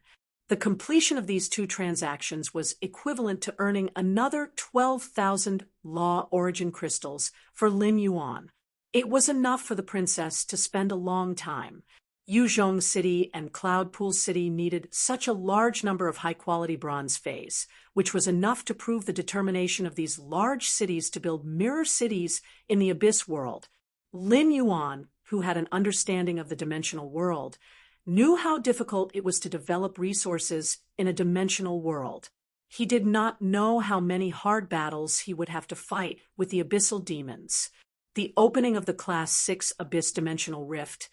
The completion of these 2 transactions was equivalent to earning another 12,000 law origin crystals for Lin Yuan. It was enough for the princess to spend a long time. Yuzhong City and Cloud Pool City needed such a large number of high-quality bronze phase, which was enough to prove the determination of these large cities to build mirror cities in the Abyss world. Lin Yuan, who had an understanding of the dimensional world, knew how difficult it was to develop resources in a dimensional world. He did not know how many hard battles he would have to fight with the abyssal demons. The opening of the Class 6 Abyss Dimensional Rift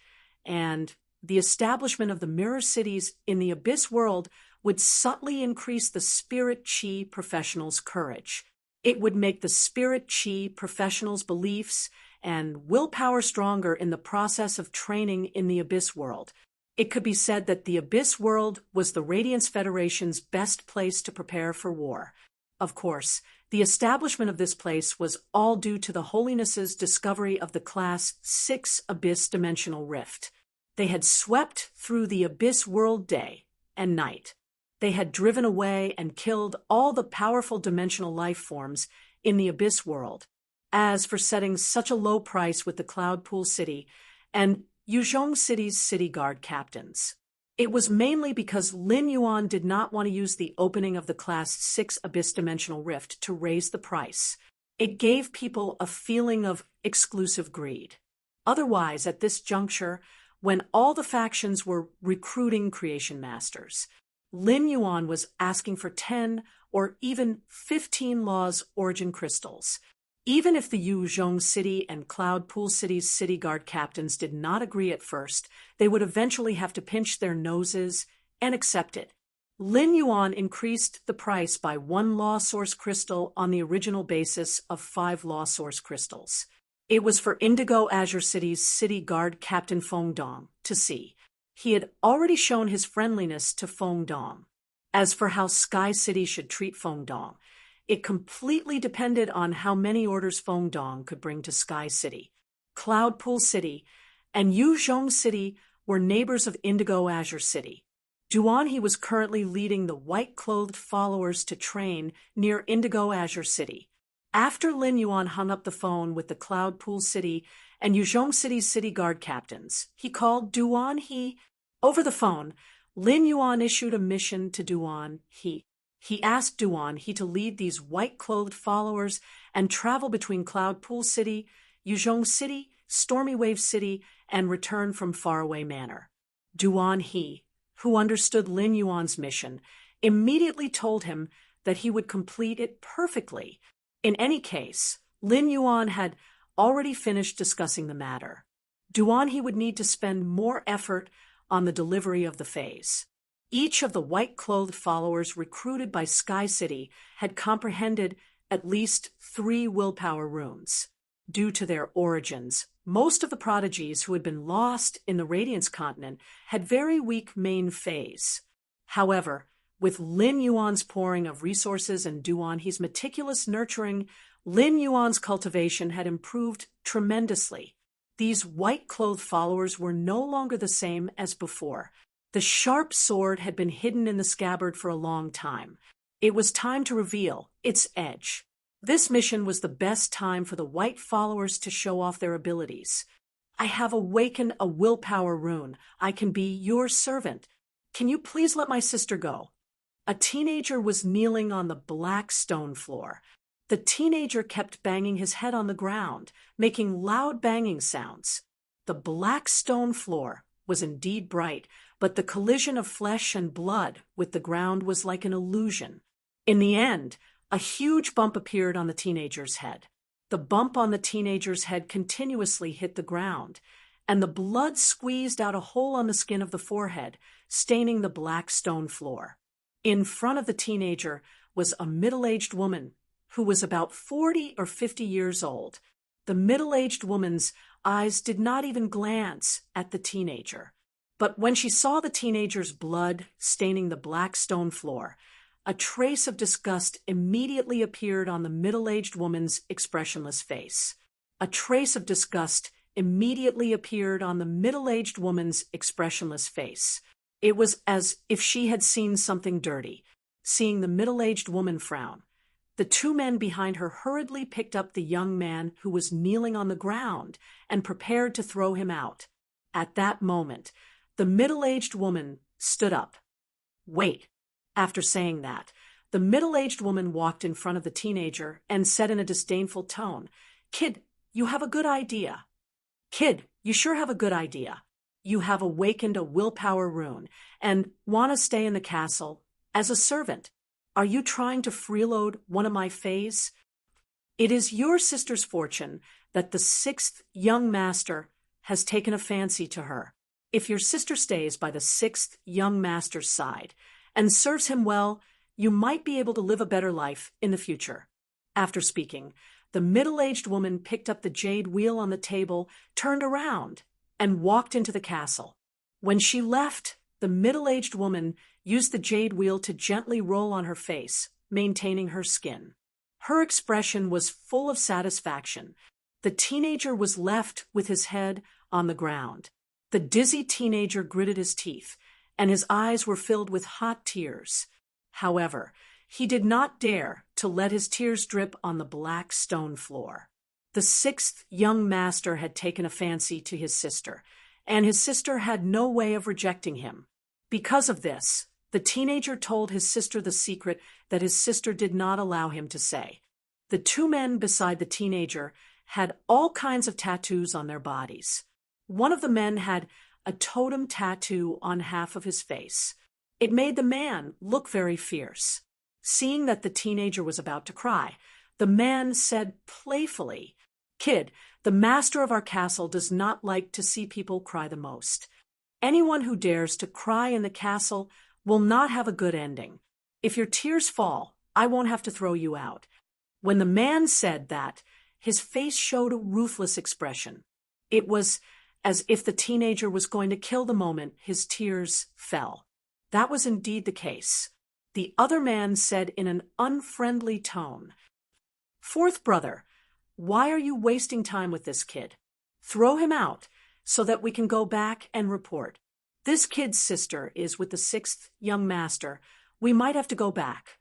and the establishment of the mirror cities in the Abyss world would subtly increase the Spirit Chi professionals' courage. It would make the Spirit Chi professionals' beliefs and willpower stronger in the process of training in the Abyss world. It could be said that the Abyss world was the Radiance Federation's best place to prepare for war. Of course, the establishment of this place was all due to the Holiness's discovery of the Class 6 Abyss Dimensional Rift. They had swept through the Abyss world day and night. They had driven away and killed all the powerful dimensional life forms in the Abyss world. As for setting such a low price with the Cloud Pool City and Yuzhong City's City Guard captains, it was mainly because Lin Yuan did not want to use the opening of the Class 6 Abyss Dimensional Rift to raise the price. It gave people a feeling of exclusive greed. Otherwise, at this juncture, when all the factions were recruiting creation masters, Lin Yuan was asking for 10 or even 15 Law's origin crystals. Even if the Yuzhong City and Cloud Pool City's City Guard captains did not agree at first, they would eventually have to pinch their noses and accept it. Lin Yuan increased the price by 1 law source crystal on the original basis of 5 law source crystals. It was for Indigo Azure City's City Guard Captain Feng Dong to see. He had already shown his friendliness to Feng Dong. As for how Sky City should treat Feng Dong, it completely depended on how many orders Feng Dong could bring to Sky City. Cloud Pool City and Yuzhong City were neighbors of Indigo Azure City. Duan was currently leading the white-clothed followers to train near Indigo Azure City. After Lin Yuan hung up the phone with the Cloud Pool City and Yuzhong City's city guard captains, he called Duan He. Over the phone, Lin Yuan issued a mission to Duan He. He asked Duan He to lead these white-clothed followers and travel between Cloud Pool City, Yuzhong City, Stormy Wave City, and return from Faraway Manor. Duan He, who understood Lin Yuan's mission, immediately told him that he would complete it perfectly. In any case, Lin Yuan had already finished discussing the matter. Duan He would need to spend more effort on the delivery of the phase. Each of the white-clothed followers recruited by Sky City had comprehended at least 3 willpower runes. Due to their origins, most of the prodigies who had been lost in the Radiance continent had very weak main phase. However, with Lin Yuan's pouring of resources and Duan He's meticulous nurturing, Lin Yuan's cultivation had improved tremendously. These white-clothed followers were no longer the same as before. The sharp sword had been hidden in the scabbard for a long time. It was time to reveal its edge. This mission was the best time for the white followers to show off their abilities. I have awakened a willpower rune. I can be your servant. Can you please let my sister go? A teenager was kneeling on the black stone floor. The teenager kept banging his head on the ground, making loud banging sounds. The black stone floor was indeed bright, but the collision of flesh and blood with the ground was like an illusion. In the end, a huge bump appeared on the teenager's head. The bump on the teenager's head continuously hit the ground, and the blood squeezed out a hole on the skin of the forehead, staining the black stone floor. In front of the teenager was a middle-aged woman who was about 40 or 50 years old. The middle-aged woman's eyes did not even glance at the teenager. But when she saw the teenager's blood staining the black stone floor, a trace of disgust immediately appeared on the middle-aged woman's expressionless face. A trace of disgust immediately appeared on the middle-aged woman's expressionless face. It was as if she had seen something dirty. Seeing the middle-aged woman frown, the 2 men behind her hurriedly picked up the young man who was kneeling on the ground and prepared to throw him out. At that moment, the middle-aged woman stood up. "Wait." After saying that, the middle-aged woman walked in front of the teenager and said in a disdainful tone, "Kid, you have a good idea. Kid, you sure have a good idea. You have awakened a willpower rune and want to stay in the castle as a servant. Are you trying to freeload one of my fays? It is your sister's fortune that the 6th young master has taken a fancy to her. If your sister stays by the 6th young master's side and serves him well, you might be able to live a better life in the future." After speaking, the middle-aged woman picked up the jade wheel on the table, turned around, and walked into the castle. When she left, the middle-aged woman used the jade wheel to gently roll on her face, maintaining her skin. Her expression was full of satisfaction. The teenager was left with his head on the ground. The dizzy teenager gritted his teeth, and his eyes were filled with hot tears. However, he did not dare to let his tears drip on the black stone floor. The 6th young master had taken a fancy to his sister, and his sister had no way of rejecting him. Because of this, the teenager told his sister the secret that his sister did not allow him to say. The 2 men beside the teenager had all kinds of tattoos on their bodies. One of the men had a totem tattoo on half of his face. It made the man look very fierce. Seeing that the teenager was about to cry, the man said playfully, "Kid, the master of our castle does not like to see people cry the most. Anyone who dares to cry in the castle will not have a good ending. If your tears fall, I won't have to throw you out." When the man said that, his face showed a ruthless expression. It was as if the teenager was going to kill the moment his tears fell. That was indeed the case. The other man said in an unfriendly tone, "Fourth brother, why are you wasting time with this kid? Throw him out so that we can go back and report. This kid's sister is with the sixth young master. We might have to go back.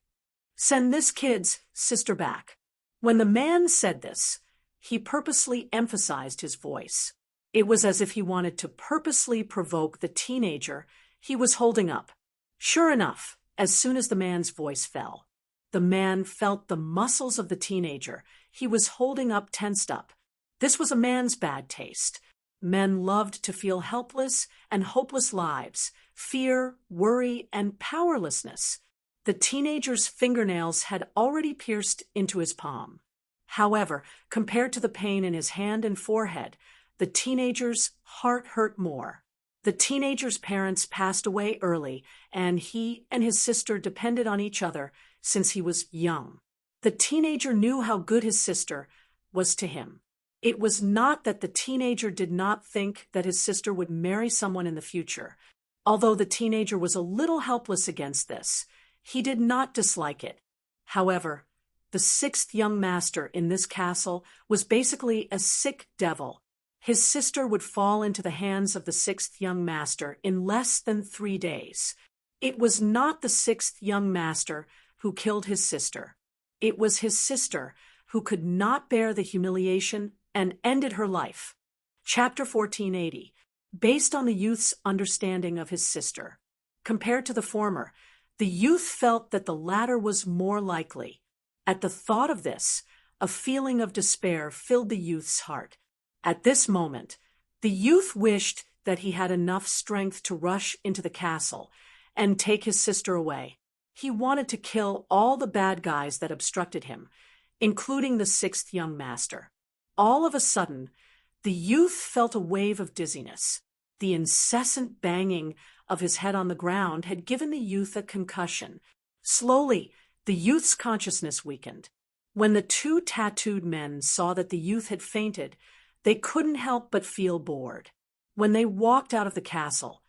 Send this kid's sister back. When the man said this, he purposely emphasized his voice. It was as if he wanted to purposely provoke the teenager he was holding up. Sure enough, as soon as the man's voice fell, the man felt the muscles of the teenager he was holding up tensed up. This was a man's bad taste. Men loved to feel helpless and hopeless lives, fear, worry, and powerlessness. The teenager's fingernails had already pierced into his palm. However, compared to the pain in his hand and forehead, the teenager's heart hurt more. The teenager's parents passed away early, and he and his sister depended on each other since he was young. The teenager knew how good his sister was to him. It was not that the teenager did not think that his sister would marry someone in the future. Although the teenager was a little helpless against this, he did not dislike it. However, the sixth young master in this castle was basically a sick devil. His sister would fall into the hands of the sixth young master in less than 3 days. It was not the sixth young master who killed his sister. It was his sister who could not bear the humiliation and ended her life. Chapter 1480, based on the youth's understanding of his sister. Compared to the former, the youth felt that the latter was more likely. At the thought of this, a feeling of despair filled the youth's heart. At this moment, the youth wished that he had enough strength to rush into the castle and take his sister away. He wanted to kill all the bad guys that obstructed him, including the sixth young master. All of a sudden, the youth felt a wave of dizziness. The incessant banging of his head on the ground had given the youth a concussion. Slowly, the youth's consciousness weakened. When the 2 tattooed men saw that the youth had fainted, they couldn't help but feel bored. When they walked out of the castle,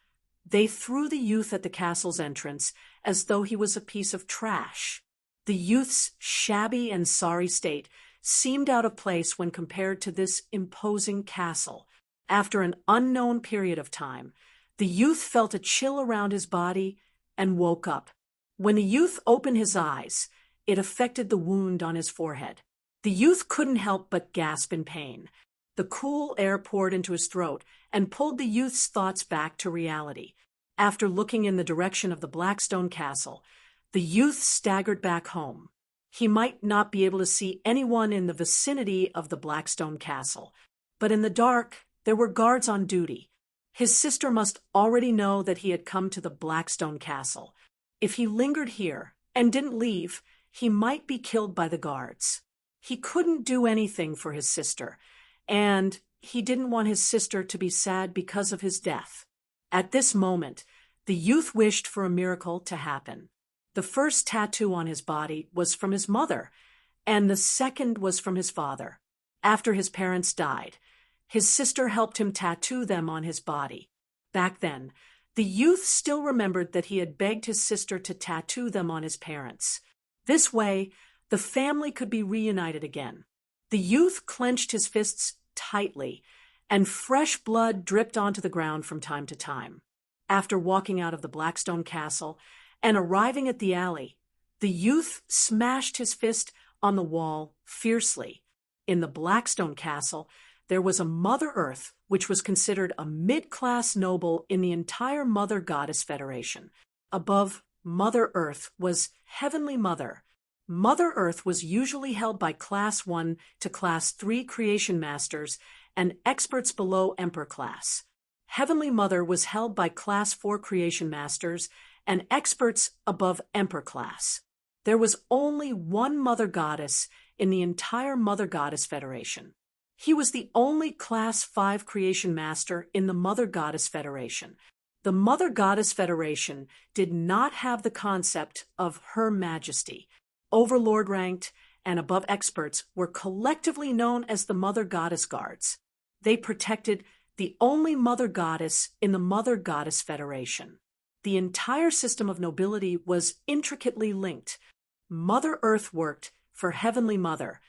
they threw the youth at the castle's entrance as though he was a piece of trash. The youth's shabby and sorry state seemed out of place when compared to this imposing castle. After an unknown period of time, the youth felt a chill around his body and woke up. When the youth opened his eyes, it affected the wound on his forehead. The youth couldn't help but gasp in pain. The cool air poured into his throat and pulled the youth's thoughts back to reality. After looking in the direction of the Blackstone Castle, the youth staggered back home. He might not be able to see anyone in the vicinity of the Blackstone Castle, but in the dark, there were guards on duty. His sister must already know that he had come to the Blackstone Castle. If he lingered here and didn't leave, he might be killed by the guards. He couldn't do anything for his sister, and he didn't want his sister to be sad because of his death. At this moment, the youth wished for a miracle to happen. The first tattoo on his body was from his mother, and the second was from his father. After his parents died, his sister helped him tattoo them on his body. Back then, the youth still remembered that he had begged his sister to tattoo them on his parents. This way, the family could be reunited again. The youth clenched his fists tightly, and fresh blood dripped onto the ground from time to time. After walking out of the Blackstone Castle and arriving at the alley, the youth smashed his fist on the wall fiercely. In the Blackstone Castle, there was a Mother Earth, which was considered a mid-class noble in the entire Mother Goddess Federation. Above Mother Earth was Heavenly Mother. Mother Earth was usually held by Class 1 to Class 3 creation masters and experts below Emperor class. Heavenly Mother was held by Class 4 creation masters and experts above Emperor class. There was only one Mother Goddess in the entire Mother Goddess Federation. He was the only Class 5 creation master in the Mother Goddess Federation. The Mother Goddess Federation did not have the concept of Her Majesty. Overlord ranked and above experts were collectively known as the Mother Goddess Guards. They protected the only Mother Goddess in the Mother Goddess Federation. The entire system of nobility was intricately linked. Mother Earth worked for Heavenly Mother,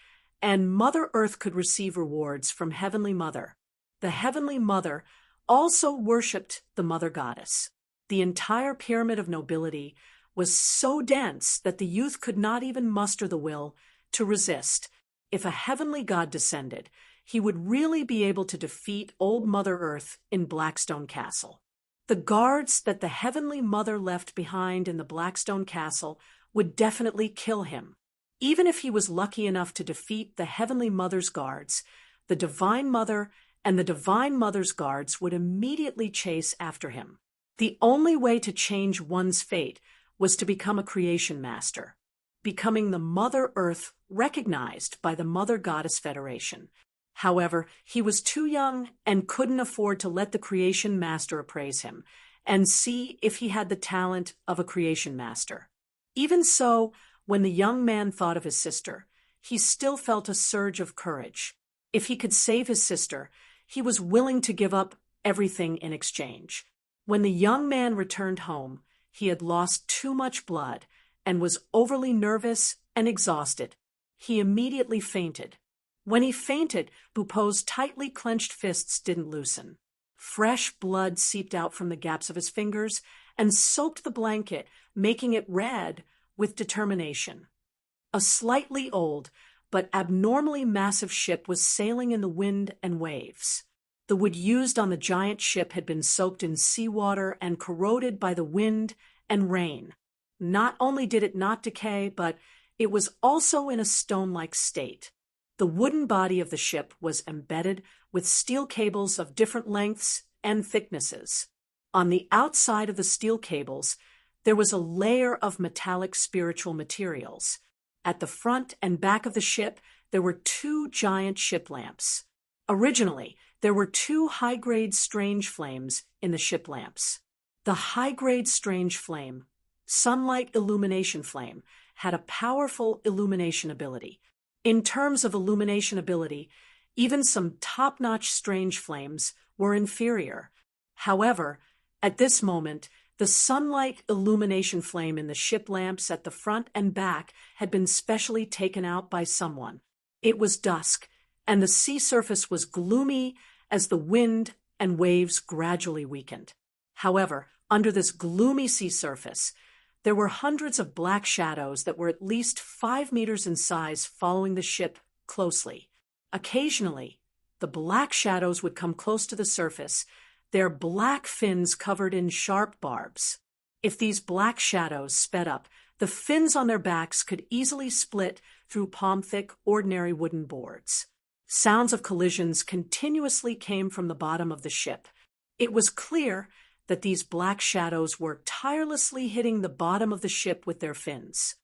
and Mother Earth could receive rewards from Heavenly Mother. The Heavenly Mother also worshipped the mother goddess. The entire pyramid of nobility was so dense that the youth could not even muster the will to resist. If a heavenly god descended, he would really be able to defeat old Mother Earth in Blackstone Castle. The guards that the heavenly mother left behind in the Blackstone Castle would definitely kill him. Even if he was lucky enough to defeat the heavenly mother's guards, the divine mother and the divine mother's guards would immediately chase after him. The only way to change one's fate was to become a creation master, becoming the Mother Earth recognized by the Mother Goddess Federation. However, he was too young and couldn't afford to let the creation master appraise him and see if he had the talent of a creation master. Even so, when the young man thought of his sister, he still felt a surge of courage. If he could save his sister, he was willing to give up everything in exchange. When the young man returned home, he had lost too much blood and was overly nervous and exhausted. He immediately fainted. When he fainted, Bupeau's tightly clenched fists didn't loosen. Fresh blood seeped out from the gaps of his fingers and soaked the blanket, making it red with determination. A slightly old but abnormally massive ship was sailing in the wind and waves. The wood used on the giant ship had been soaked in seawater and corroded by the wind and rain. Not only did it not decay, but it was also in a stone-like state. The wooden body of the ship was embedded with steel cables of different lengths and thicknesses. On the outside of the steel cables, there was a layer of metallic spiritual materials. At the front and back of the ship, there were 2 giant ship lamps. Originally, there were 2 high-grade strange flames in the ship lamps. The high-grade strange flame, sunlight illumination flame, had a powerful illumination ability. In terms of illumination ability, even some top-notch strange flames were inferior. However, at this moment, the sunlight illumination flame in the ship lamps at the front and back had been specially taken out by someone. It was dusk, and the sea surface was gloomy as the wind and waves gradually weakened. However, under this gloomy sea surface, there were hundreds of black shadows that were at least 5 meters in size following the ship closely. Occasionally, the black shadows would come close to the surface, their black fins covered in sharp barbs. If these black shadows sped up, the fins on their backs could easily split through palm-thick, ordinary wooden boards. Sounds of collisions continuously came from the bottom of the ship. It was clear that these black shadows were tirelessly hitting the bottom of the ship with their fins.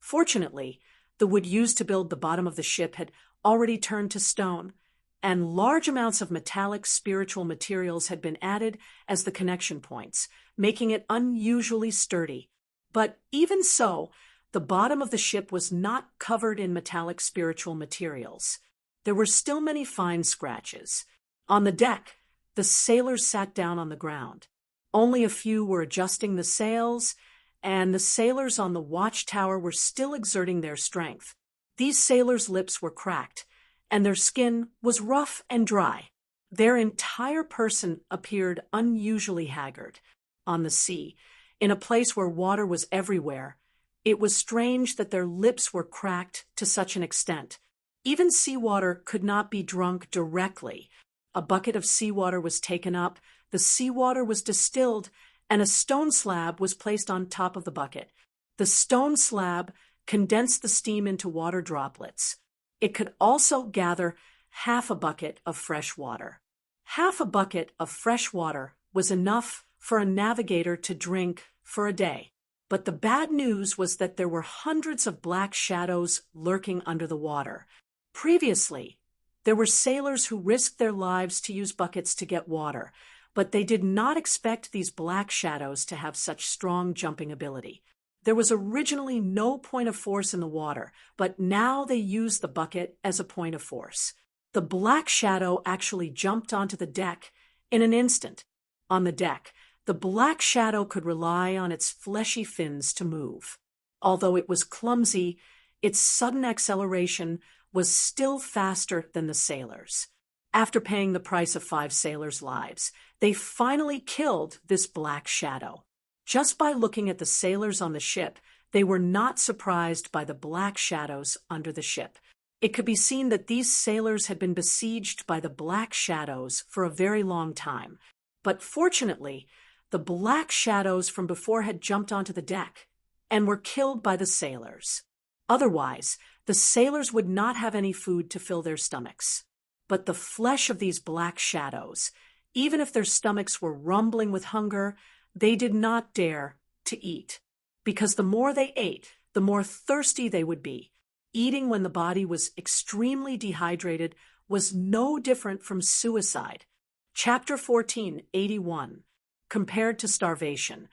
Fortunately, the wood used to build the bottom of the ship had already turned to stone, and large amounts of metallic spiritual materials had been added as the connection points, making it unusually sturdy. But even so, the bottom of the ship was not covered in metallic spiritual materials. There were still many fine scratches. On the deck, the sailors sat down on the ground. Only a few were adjusting the sails, and the sailors on the watchtower were still exerting their strength. These sailors' lips were cracked, and their skin was rough and dry. Their entire person appeared unusually haggard. On the sea, in a place where water was everywhere, it was strange that their lips were cracked to such an extent. Even seawater could not be drunk directly. A bucket of seawater was taken up, the seawater was distilled, and a stone slab was placed on top of the bucket. The stone slab condensed the steam into water droplets. It could also gather half a bucket of fresh water. Half a bucket of fresh water was enough for a navigator to drink for a day. But the bad news was that there were hundreds of black shadows lurking under the water. Previously, there were sailors who risked their lives to use buckets to get water, but they did not expect these black shadows to have such strong jumping ability. There was originally no point of force in the water, but now they used the bucket as a point of force. The black shadow actually jumped onto the deck in an instant. On the deck, the black shadow could rely on its fleshy fins to move. Although it was clumsy, its sudden acceleration was still faster than the sailors. After paying the price of 5 sailors' lives, they finally killed this black shadow. Just by looking at the sailors on the ship, they were not surprised by the black shadows under the ship. It could be seen that these sailors had been besieged by the black shadows for a very long time. But fortunately, the black shadows from before had jumped onto the deck and were killed by the sailors. Otherwise, the sailors would not have any food to fill their stomachs. But the flesh of these black shadows, even if their stomachs were rumbling with hunger, they did not dare to eat, because the more they ate, the more thirsty they would be. Eating when the body was extremely dehydrated was no different from suicide. Chapter 14, 81. Compared to starvation,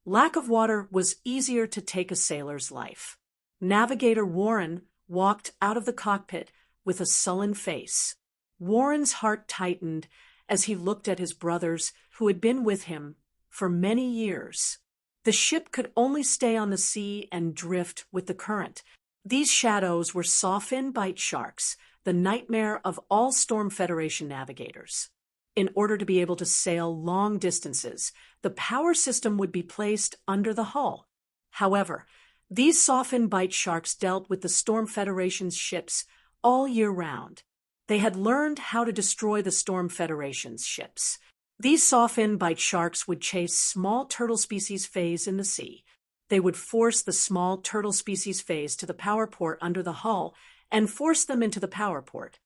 lack of water was easier to take a sailor's life. Navigator Warren walked out of the cockpit with a sullen face. Warren's heart tightened as he looked at his brothers who had been with him for many years. The ship could only stay on the sea and drift with the current. These shadows were sawfin bite sharks, the nightmare of all Storm Federation navigators. In order to be able to sail long distances, the power system would be placed under the hull. However, these sawfin bite sharks dealt with the Storm Federation's ships all year round. They had learned how to destroy the Storm Federation's ships. These sawfin bite sharks would chase small turtle species phase in the sea. They would force the small turtle species phase to the power port under the hull and force them into the power port.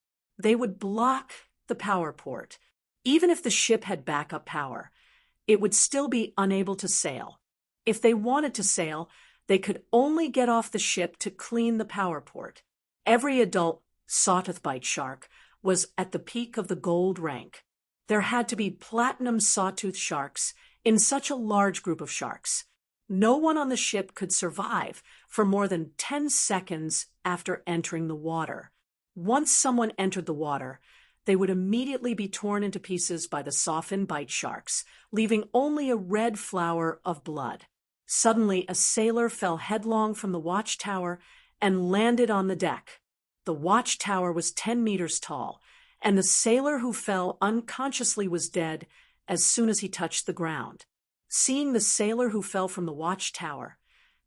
They would block the power port. Even if the ship had backup power, it would still be unable to sail. If they wanted to sail, they could only get off the ship to clean the power port. Every adult sawtooth bite shark was at the peak of the gold rank. There had to be platinum sawtooth sharks in such a large group of sharks. No one on the ship could survive for more than 10 seconds after entering the water. Once someone entered the water, they would immediately be torn into pieces by the sawfin bite sharks, leaving only a red flower of blood. Suddenly, a sailor fell headlong from the watchtower and landed on the deck. The watchtower was 10 meters tall, and the sailor who fell unconsciously was dead as soon as he touched the ground. Seeing the sailor who fell from the watchtower,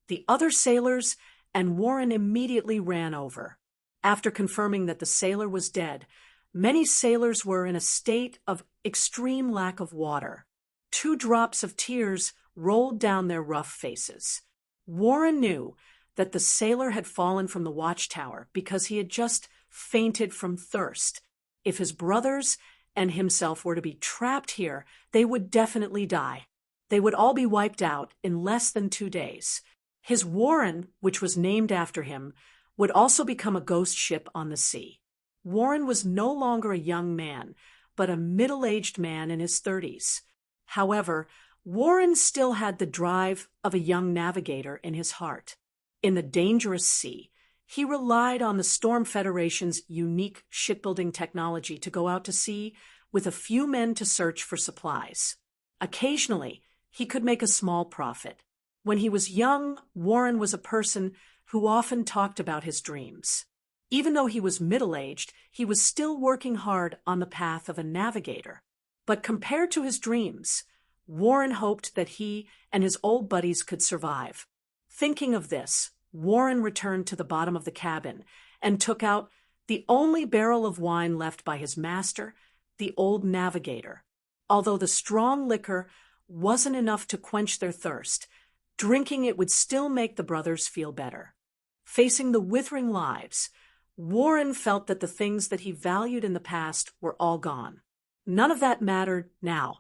the other sailors and Warren immediately ran over. After confirming that the sailor was dead, many sailors were in a state of extreme lack of water. 2 drops of tears rolled down their rough faces. Warren knew that the sailor had fallen from the watchtower because he had just fainted from thirst. If his brothers and himself were to be trapped here, they would definitely die. They would all be wiped out in less than 2 days. His Warren, which was named after him, would also become a ghost ship on the sea. Warren was no longer a young man, but a middle-aged man in his 30s. However, Warren still had the drive of a young navigator in his heart. In the dangerous sea, he relied on the Storm Federation's unique shipbuilding technology to go out to sea with a few men to search for supplies. Occasionally, he could make a small profit. When he was young, Warren was a person who often talked about his dreams. Even though he was middle-aged, he was still working hard on the path of a navigator. But compared to his dreams, Warren hoped that he and his old buddies could survive. Thinking of this, Warren returned to the bottom of the cabin and took out the only barrel of wine left by his master, the old navigator. Although the strong liquor wasn't enough to quench their thirst, drinking it would still make the brothers feel better. Facing the withering lives, Warren felt that the things that he valued in the past were all gone. None of that mattered now.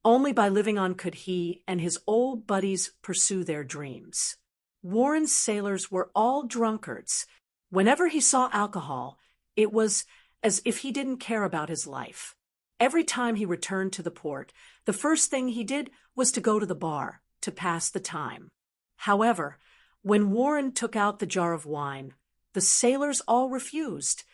Only by living on could he and his old buddies pursue their dreams. Warren's sailors were all drunkards. Whenever he saw alcohol, it was as if he didn't care about his life. Every time he returned to the port, the first thing he did was to go to the bar to pass the time. However, when Warren took out the jar of wine, the sailors all refused,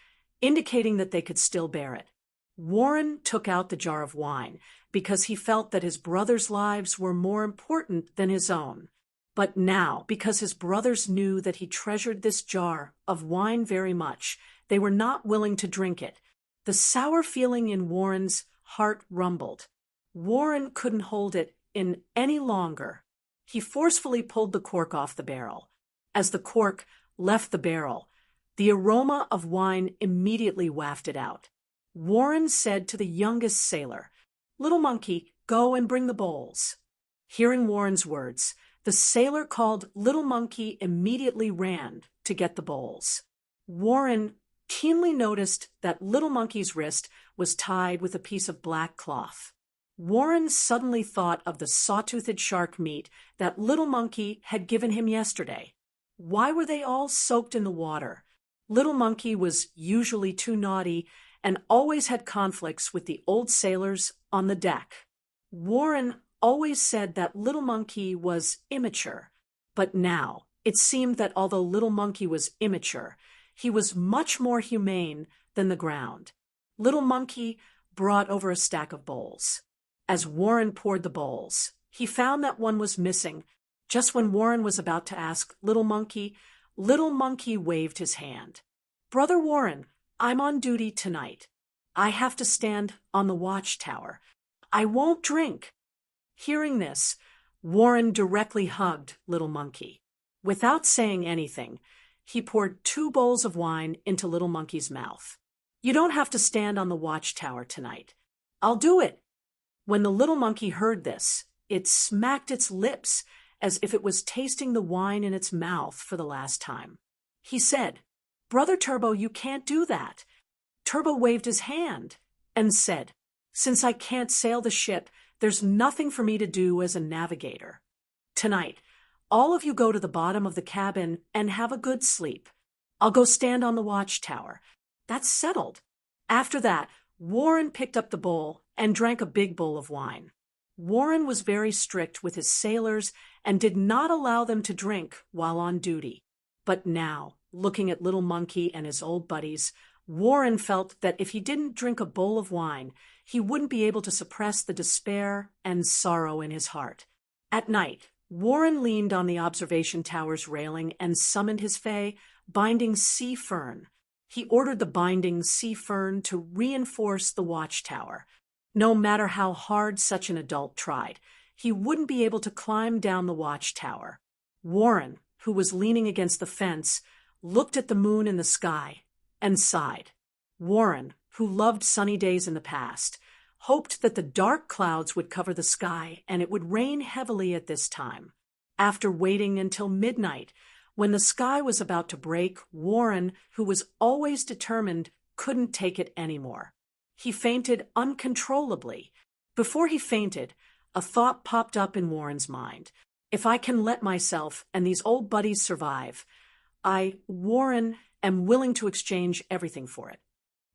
indicating that they could still bear it. Warren took out the jar of wine because he felt that his brothers' lives were more important than his own. But now, because his brothers knew that he treasured this jar of wine very much, they were not willing to drink it. The sour feeling in Warren's heart rumbled. Warren couldn't hold it in any longer. He forcefully pulled the cork off the barrel. As the cork left the barrel, the aroma of wine immediately wafted out. Warren said to the youngest sailor, "Little monkey, go and bring the bowls." Hearing Warren's words, the sailor called Little Monkey immediately ran to get the bowls. Warren keenly noticed that Little Monkey's wrist was tied with a piece of black cloth. Warren suddenly thought of the saw-toothed shark meat that Little Monkey had given him yesterday. Why were they all soaked in the water? Little Monkey was usually too naughty and always had conflicts with the old sailors on the deck. Warren always said that Little Monkey was immature, but now it seemed that although Little Monkey was immature, he was much more humane than the ground. Little Monkey brought over a stack of bowls. As Warren poured the bowls, he found that one was missing. Just when Warren was about to ask Little Monkey waved his hand. "Brother Warren, I'm on duty tonight. I have to stand on the watchtower. I won't drink." Hearing this, Warren directly hugged Little Monkey. Without saying anything, he poured 2 bowls of wine into Little Monkey's mouth. "You don't have to stand on the watchtower tonight. I'll do it." When the Little Monkey heard this, it smacked its lips as if it was tasting the wine in its mouth for the last time. He said, "Brother Turbo, you can't do that." Turbo waved his hand and said, "Since I can't sail the ship, there's nothing for me to do as a navigator. Tonight, all of you go to the bottom of the cabin and have a good sleep. I'll go stand on the watchtower." That's settled. After that, Warren picked up the bowl and drank a big bowl of wine. Warren was very strict with his sailors and did not allow them to drink while on duty. But now, looking at Little Monkey and his old buddies, Warren felt that if he didn't drink a bowl of wine, he wouldn't be able to suppress the despair and sorrow in his heart. At night, Warren leaned on the observation tower's railing and summoned his fae, Binding Sea Fern. He ordered the Binding Sea Fern to reinforce the watchtower. No matter how hard such an adult tried, he wouldn't be able to climb down the watchtower. Warren, who was leaning against the fence, looked at the moon in the sky and sighed. Warren, who loved sunny days in the past, hoped that the dark clouds would cover the sky and it would rain heavily at this time. After waiting until midnight, when the sky was about to break, Warren, who was always determined, couldn't take it anymore. He fainted uncontrollably. Before he fainted, a thought popped up in Warren's mind. If I can let myself and these old buddies survive, I, Warren, am willing to exchange everything for it.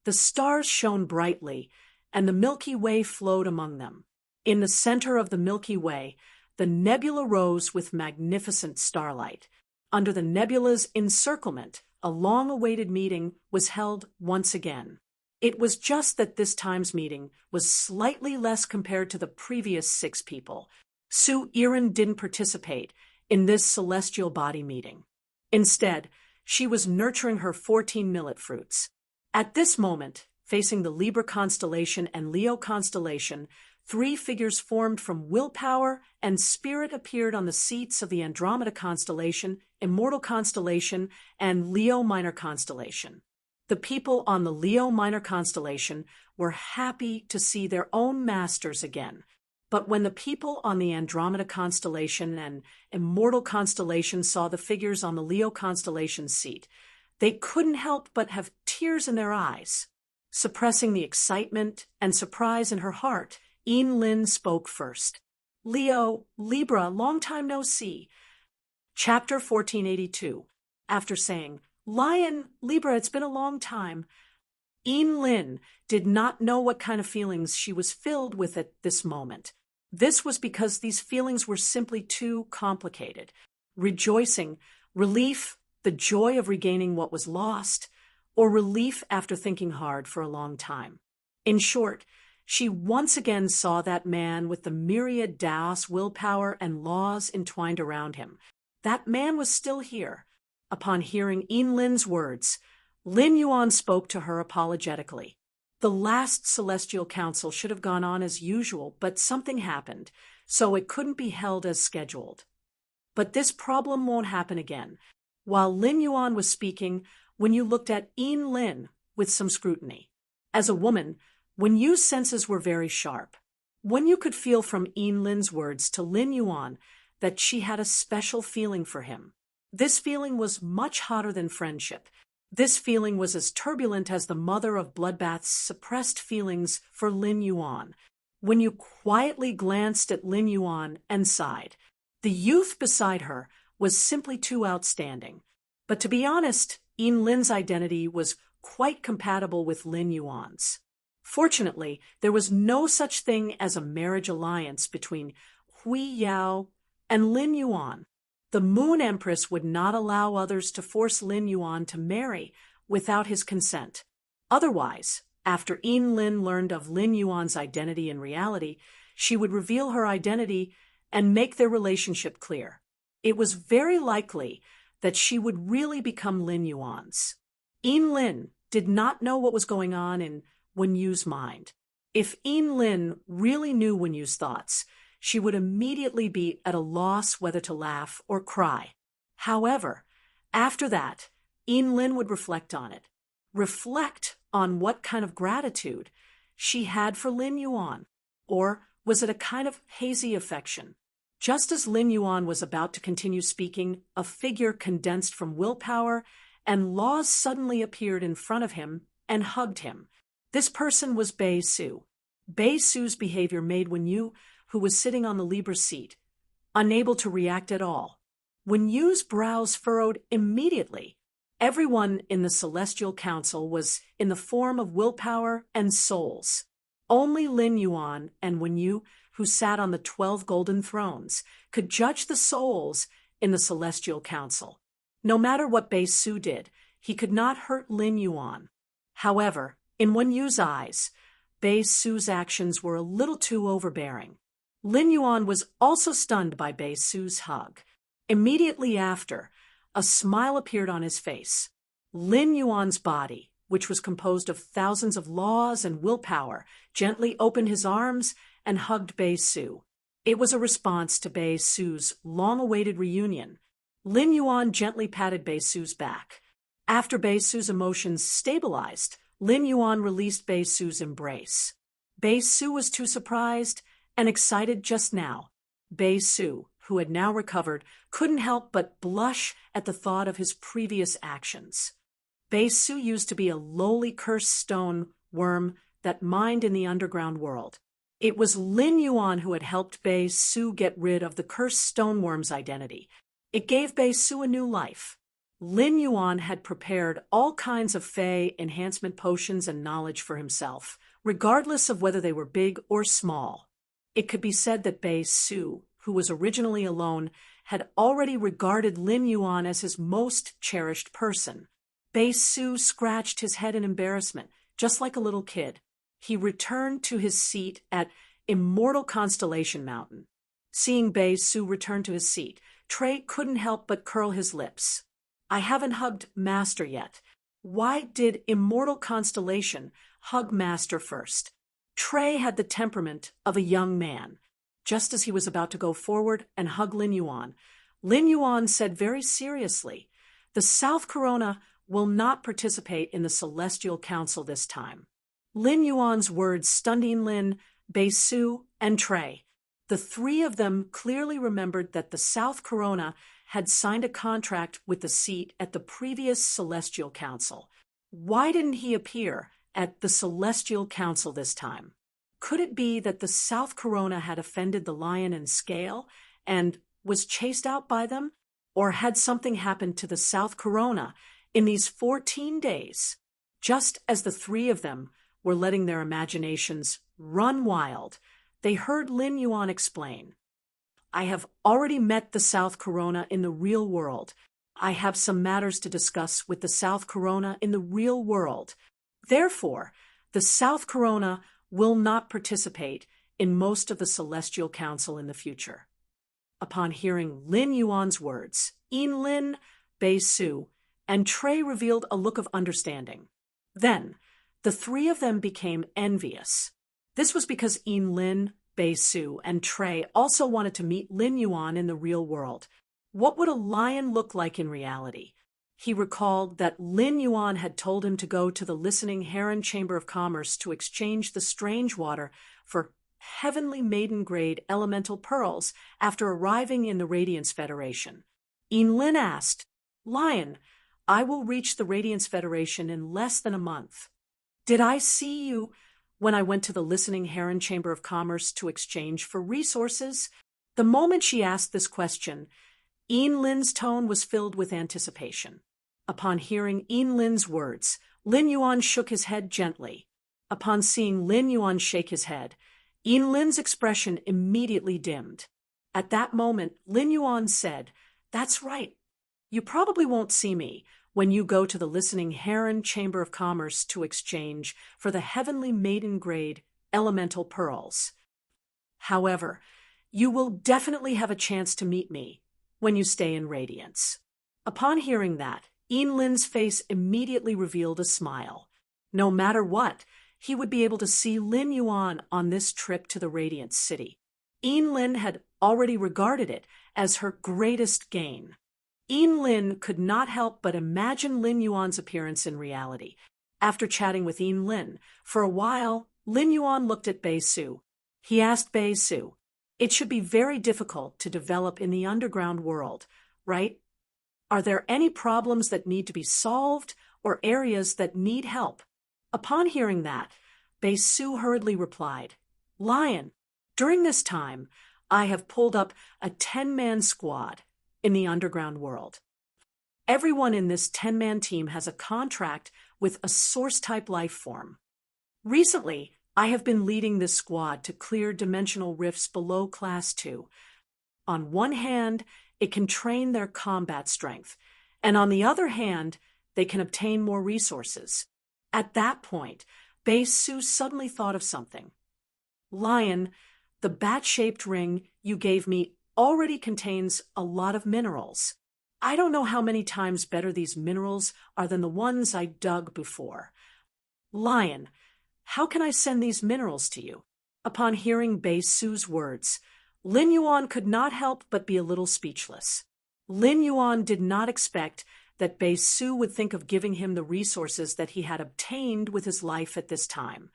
The stars shone brightly, and the Milky Way flowed among them. In the center of the Milky Way, the nebula rose with magnificent starlight. Under the nebula's encirclement, a long-awaited meeting was held once again. It was just that this time's meeting was slightly less compared to the previous 6 people. Sue Erin didn't participate in this celestial body meeting. Instead, she was nurturing her 14 millet fruits. At this moment, facing the Libra constellation and Leo constellation, 3 figures formed from willpower and spirit appeared on the seats of the Andromeda constellation, Immortal constellation, and Leo minor constellation. The people on the Leo minor constellation were happy to see their own masters again. But when the people on the Andromeda constellation and Immortal constellation saw the figures on the Leo constellation seat, they couldn't help but have tears in their eyes. Suppressing the excitement and surprise in her heart, Ian Lin spoke first. "Leo, Libra, long time no see." Chapter 1482. After saying, "Lion, Libra, it's been a long time," Ian Lin did not know what kind of feelings she was filled with at this moment. This was because these feelings were simply too complicated. Rejoicing, relief, the joy of regaining what was lost, or relief after thinking hard for a long time. In short, she once again saw that man with the myriad Daos willpower and laws entwined around him. That man was still here. Upon hearing Ian Lin's words, Lin Yuan spoke to her apologetically. The last celestial council should have gone on as usual, but something happened, so it couldn't be held as scheduled. But this problem won't happen again. While Lin Yuan was speaking, Wen Yu looked at Yin Lin with some scrutiny. As a woman, Wen Yu's senses were very sharp. Wen Yu could feel from Yin Lin's words to Lin Yuan that she had a special feeling for him. This feeling was much hotter than friendship. This feeling was as turbulent as the mother of bloodbath's suppressed feelings for Lin Yuan. Wen Yu quietly glanced at Lin Yuan and sighed. The youth beside her was simply too outstanding. But to be honest, Yin Lin's identity was quite compatible with Lin Yuan's. Fortunately, there was no such thing as a marriage alliance between Hui Yao and Lin Yuan. The Moon Empress would not allow others to force Lin Yuan to marry without his consent. Otherwise, after Yin Lin learned of Lin Yuan's identity in reality, she would reveal her identity and make their relationship clear. It was very likely that she would really become Lin Yuan's. Yin Lin did not know what was going on in Wen Yu's mind. If Yin Lin really knew Wen Yu's thoughts, she would immediately be at a loss whether to laugh or cry. However, after that, Yin Lin would reflect on it. Reflect on what kind of gratitude she had for Lin Yuan. Or was it a kind of hazy affection? Just as Lin Yuan was about to continue speaking, a figure condensed from willpower and laws suddenly appeared in front of him and hugged him. This person was Bei Su. Bei Su's behavior made Wen Yu, who was sitting on the Libra seat, unable to react at all. Wen Yu's brows furrowed immediately. Everyone in the Celestial Council was in the form of willpower and souls. Only Lin Yuan and Wen Yu, who sat on the 12 golden thrones, could judge the souls in the Celestial Council. No matter what Bei Su did, he could not hurt Lin Yuan. However, in Wen Yu's eyes, Bei Su's actions were a little too overbearing. Lin Yuan was also stunned by Bei Su's hug. Immediately after, a smile appeared on his face. Lin Yuan's body, which was composed of thousands of laws and willpower, gently opened his arms and hugged Bei Su. It was a response to Bei Su's long-awaited reunion. Lin Yuan gently patted Bei Su's back. After Bei Su's emotions stabilized, Lin Yuan released Bei Su's embrace. Bei Su was too surprised and excited just now. Bei Su, who had now recovered, couldn't help but blush at the thought of his previous actions. Bei Su used to be a lowly cursed stone worm that mined in the underground world. It was Lin Yuan who had helped Bei Su get rid of the cursed stoneworm's identity. It gave Bei Su a new life. Lin Yuan had prepared all kinds of Fey enhancement potions and knowledge for himself, regardless of whether they were big or small. It could be said that Bei Su, who was originally alone, had already regarded Lin Yuan as his most cherished person. Bei Su scratched his head in embarrassment, just like a little kid. He returned to his seat at Immortal Constellation Mountain. Seeing Bei Su return to his seat, Trey couldn't help but curl his lips. I haven't hugged Master yet. Why did Immortal Constellation hug Master first? Trey had the temperament of a young man. Just as he was about to go forward and hug Lin Yuan said very seriously, "The South Corona will not participate in the Celestial Council this time." Lin Yuan's words stunned Lin, Bei Su, and Trey. The three of them clearly remembered that the South Corona had signed a contract with the seat at the previous Celestial Council. Why didn't he appear at the Celestial Council this time? Could it be that the South Corona had offended the lion and scale and was chased out by them? Or had something happened to the South Corona in these 14 days? Just as the three of them were letting their imaginations run wild, they heard Lin Yuan explain, "I have already met the South Corona in the real world. I have some matters to discuss with the South Corona in the real world. Therefore, the South Corona will not participate in most of the Celestial Council in the future." Upon hearing Lin Yuan's words, Yin Lin, Bei Su, and Trey revealed a look of understanding. Then, The three of them became envious. This was because Lin, Bei-su, and Trey also wanted to meet Lin Yuan in the real world. What would a lion look like in reality? He recalled that Lin Yuan had told him to go to the Listening Heron Chamber of Commerce to exchange the strange water for heavenly maiden-grade elemental pearls after arriving in the Radiance Federation. Lin asked, "Lion, I will reach the Radiance Federation in less than a month. Did I see you when I went to the Listening Heron Chamber of Commerce to exchange for resources?" The moment she asked this question, Lin's tone was filled with anticipation. Upon hearing Lin's words, Lin Yuan shook his head gently. Upon seeing Lin Yuan shake his head, Lin's expression immediately dimmed. At that moment, Lin Yuan said, "That's right. You probably won't see me when you go to the Listening Heron Chamber of Commerce to exchange for the heavenly maiden-grade elemental pearls. However, you will definitely have a chance to meet me when you stay in Radiance." Upon hearing that, Lin's face immediately revealed a smile. No matter what, he would be able to see Lin Yuan on this trip to the Radiant City. Lin had already regarded it as her greatest gain. Lin could not help but imagine Lin Yuan's appearance in reality. After chatting with Lin for a while, Lin Yuan looked at Bei-su. He asked Bei-su, "It should be very difficult to develop in the underground world, right? Are there any problems that need to be solved or areas that need help?" Upon hearing that, Bei-su hurriedly replied, "Lion, during this time, I have pulled up a 10-man squad in the underground world. Everyone in this 10-man team has a contract with a source-type life form. Recently, I have been leading this squad to clear dimensional rifts below Class 2. On one hand, it can train their combat strength, and on the other hand, they can obtain more resources." At that point, Bei-su suddenly thought of something. "Lion, the bat-shaped ring you gave me already contains a lot of minerals. I don't know how many times better these minerals are than the ones I dug before. Lion, how can I send these minerals to you?" Upon hearing Bei-su's words, Lin Yuan could not help but be a little speechless. Lin Yuan did not expect that Bei-su would think of giving him the resources that he had obtained with his life at this time.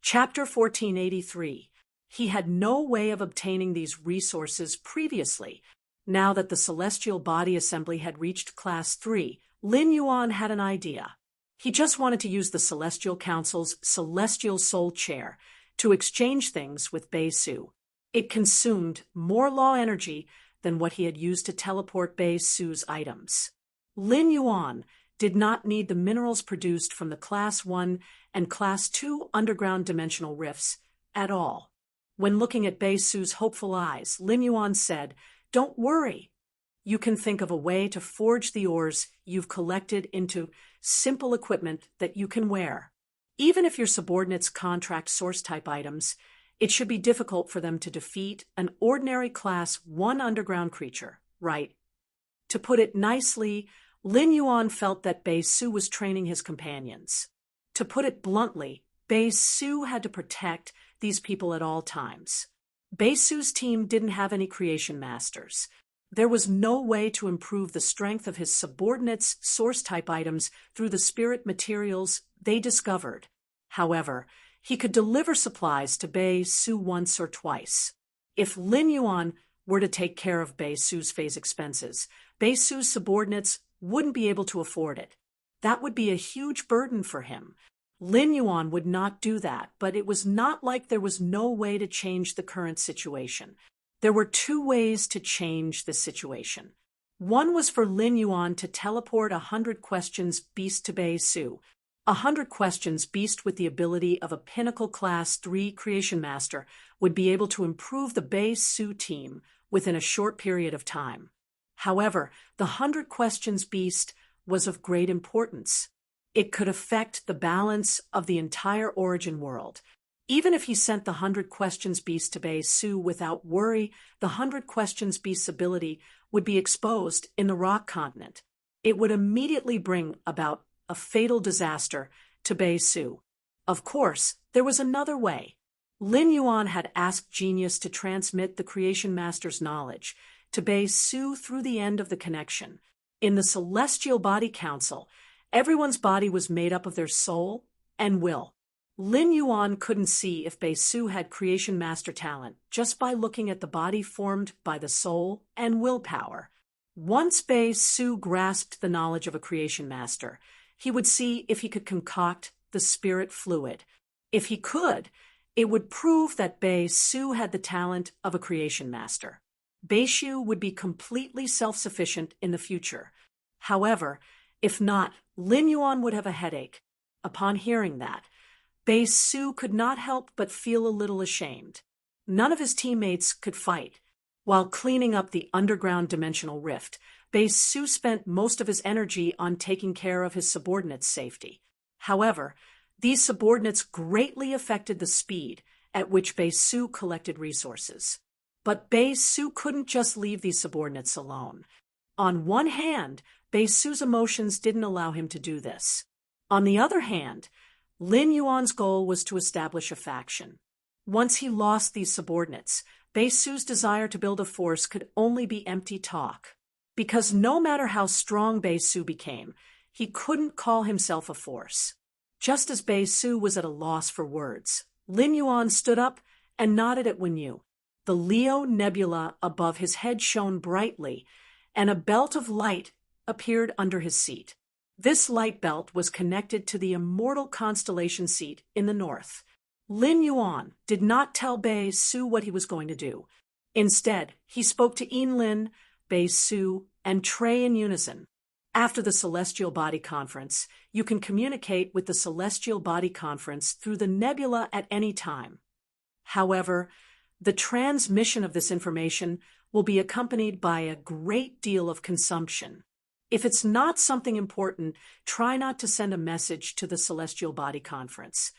Chapter 1483. He had no way of obtaining these resources previously. Now that the Celestial Body Assembly had reached Class 3, Lin Yuan had an idea. He just wanted to use the Celestial Council's Celestial Soul Chair to exchange things with Bei-su. It consumed more law energy than what he had used to teleport Bei-su's items. Lin Yuan did not need the minerals produced from the Class 1 and Class 2 underground dimensional rifts at all. When looking at Bei-su's hopeful eyes, Lin Yuan said, "Don't worry. You can think of a way to forge the ores you've collected into simple equipment that you can wear. Even if your subordinates contract source-type items, it should be difficult for them to defeat an ordinary Class 1 underground creature, right?" To put it nicely, Lin Yuan felt that Bei-su was training his companions. To put it bluntly, Bei-su had to protect these people at all times. Bei-su's team didn't have any creation masters. There was no way to improve the strength of his subordinates' source-type items through the spirit materials they discovered. However, he could deliver supplies to Bei-su once or twice. If Lin Yuan were to take care of Bei-su's phase expenses, Bei-su's subordinates wouldn't be able to afford it. That would be a huge burden for him. Lin Yuan would not do that, but it was not like there was no way to change the current situation. There were two ways to change the situation. One was for Lin Yuan to teleport 100 Questions Beast to Bei-su. 100 Questions Beast with the ability of a Pinnacle Class 3 Creation Master would be able to improve the Bei-su team within a short period of time. However, the 100 Questions Beast was of great importance. It could affect the balance of the entire origin world. Even if he sent the 100 Questions Beast to Bei-su without worry, the 100 Questions Beast's ability would be exposed in the rock continent. It would immediately bring about a fatal disaster to Bei-su. Of course, there was another way. Lin Yuan had asked Genius to transmit the Creation Master's knowledge to Bei Su through the end of the connection. In the Celestial Body Council, everyone's body was made up of their soul and will. Lin Yuan couldn't see if Bei Su had Creation Master talent just by looking at the body formed by the soul and willpower. Once Bei Su grasped the knowledge of a Creation Master, he would see if he could concoct the spirit fluid. If he could, it would prove that Bei Su had the talent of a Creation Master. Bei Su would be completely self-sufficient in the future. However, if not, Lin Yuan would have a headache. Upon hearing that, Bei Su could not help but feel a little ashamed. None of his teammates could fight. While cleaning up the underground dimensional rift, Bei Su spent most of his energy on taking care of his subordinates' safety. However, these subordinates greatly affected the speed at which Bei Su collected resources. But Bei Su couldn't just leave these subordinates alone. On one hand, Bei Su's emotions didn't allow him to do this. On the other hand, Lin Yuan's goal was to establish a faction. Once he lost these subordinates, Bei Su's desire to build a force could only be empty talk. Because no matter how strong Bei Su became, he couldn't call himself a force. Just as Bei Su was at a loss for words, Lin Yuan stood up and nodded at Wen Yu. The Leo nebula above his head shone brightly, and a belt of light appeared under his seat. This light belt was connected to the immortal constellation seat in the north. Lin Yuan did not tell Bei Su what he was going to do. Instead, he spoke to Lin, Bei Su, and Trey in unison. After the Celestial Body Conference, you can communicate with the Celestial Body Conference through the nebula at any time. However, the transmission of this information will be accompanied by a great deal of consumption. If it's not something important, try not to send a message to the Celestial Body Conference.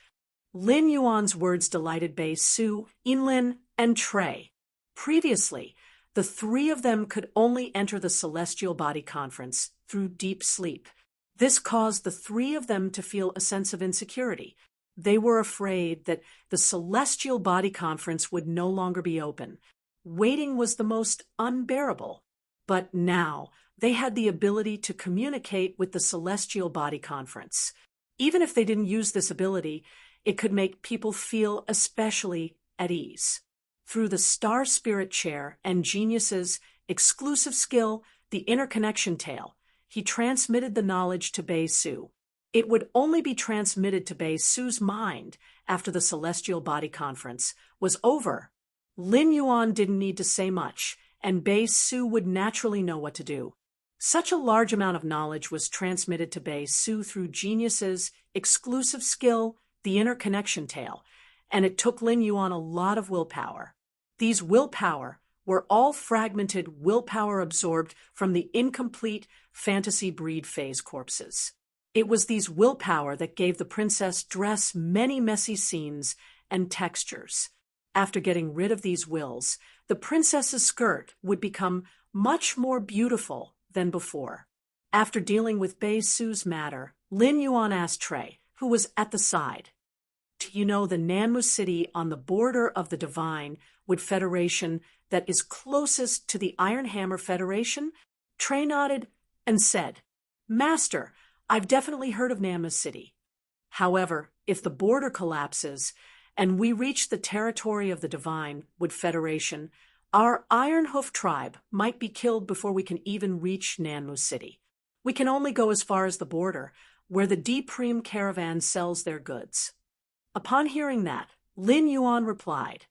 Lin Yuan's words delighted Bei Su, Lin, and Trey. Previously, the three of them could only enter the Celestial Body Conference through deep sleep. This caused the three of them to feel a sense of insecurity. They were afraid that the Celestial Body Conference would no longer be open. Waiting was the most unbearable. But now, they had the ability to communicate with the Celestial Body Conference. Even if they didn't use this ability, it could make people feel especially at ease. Through the Star Spirit Chair and Genius's exclusive skill, the Interconnection Tail, he transmitted the knowledge to Bei Su. It would only be transmitted to Bei Su's mind after the Celestial Body Conference was over. Lin Yuan didn't need to say much, and Bei Su would naturally know what to do. Such a large amount of knowledge was transmitted to Bei Su through Genius's exclusive skill, the Interconnection Tail, and it took Lin Yuan a lot of willpower. These willpower were all fragmented willpower absorbed from the incomplete fantasy breed phase corpses. It was these willpower that gave the princess dress many messy scenes and textures. After getting rid of these wills, the princess's skirt would become much more beautiful than before. After dealing with Bei Su's matter, Lin Yuan asked Trey, who was at the side, "Do you know the Nanmu city on the border of the Divine Wood Federation that is closest to the Iron Hammer Federation?" Trey nodded and said, "Master, I've definitely heard of Nanmu City. However, if the border collapses and we reach the territory of the Divine Wood Federation, our Iron Hoof tribe might be killed before we can even reach Nanmu City. We can only go as far as the border, where the Depreme caravan sells their goods." Upon hearing that, Lin Yuan replied,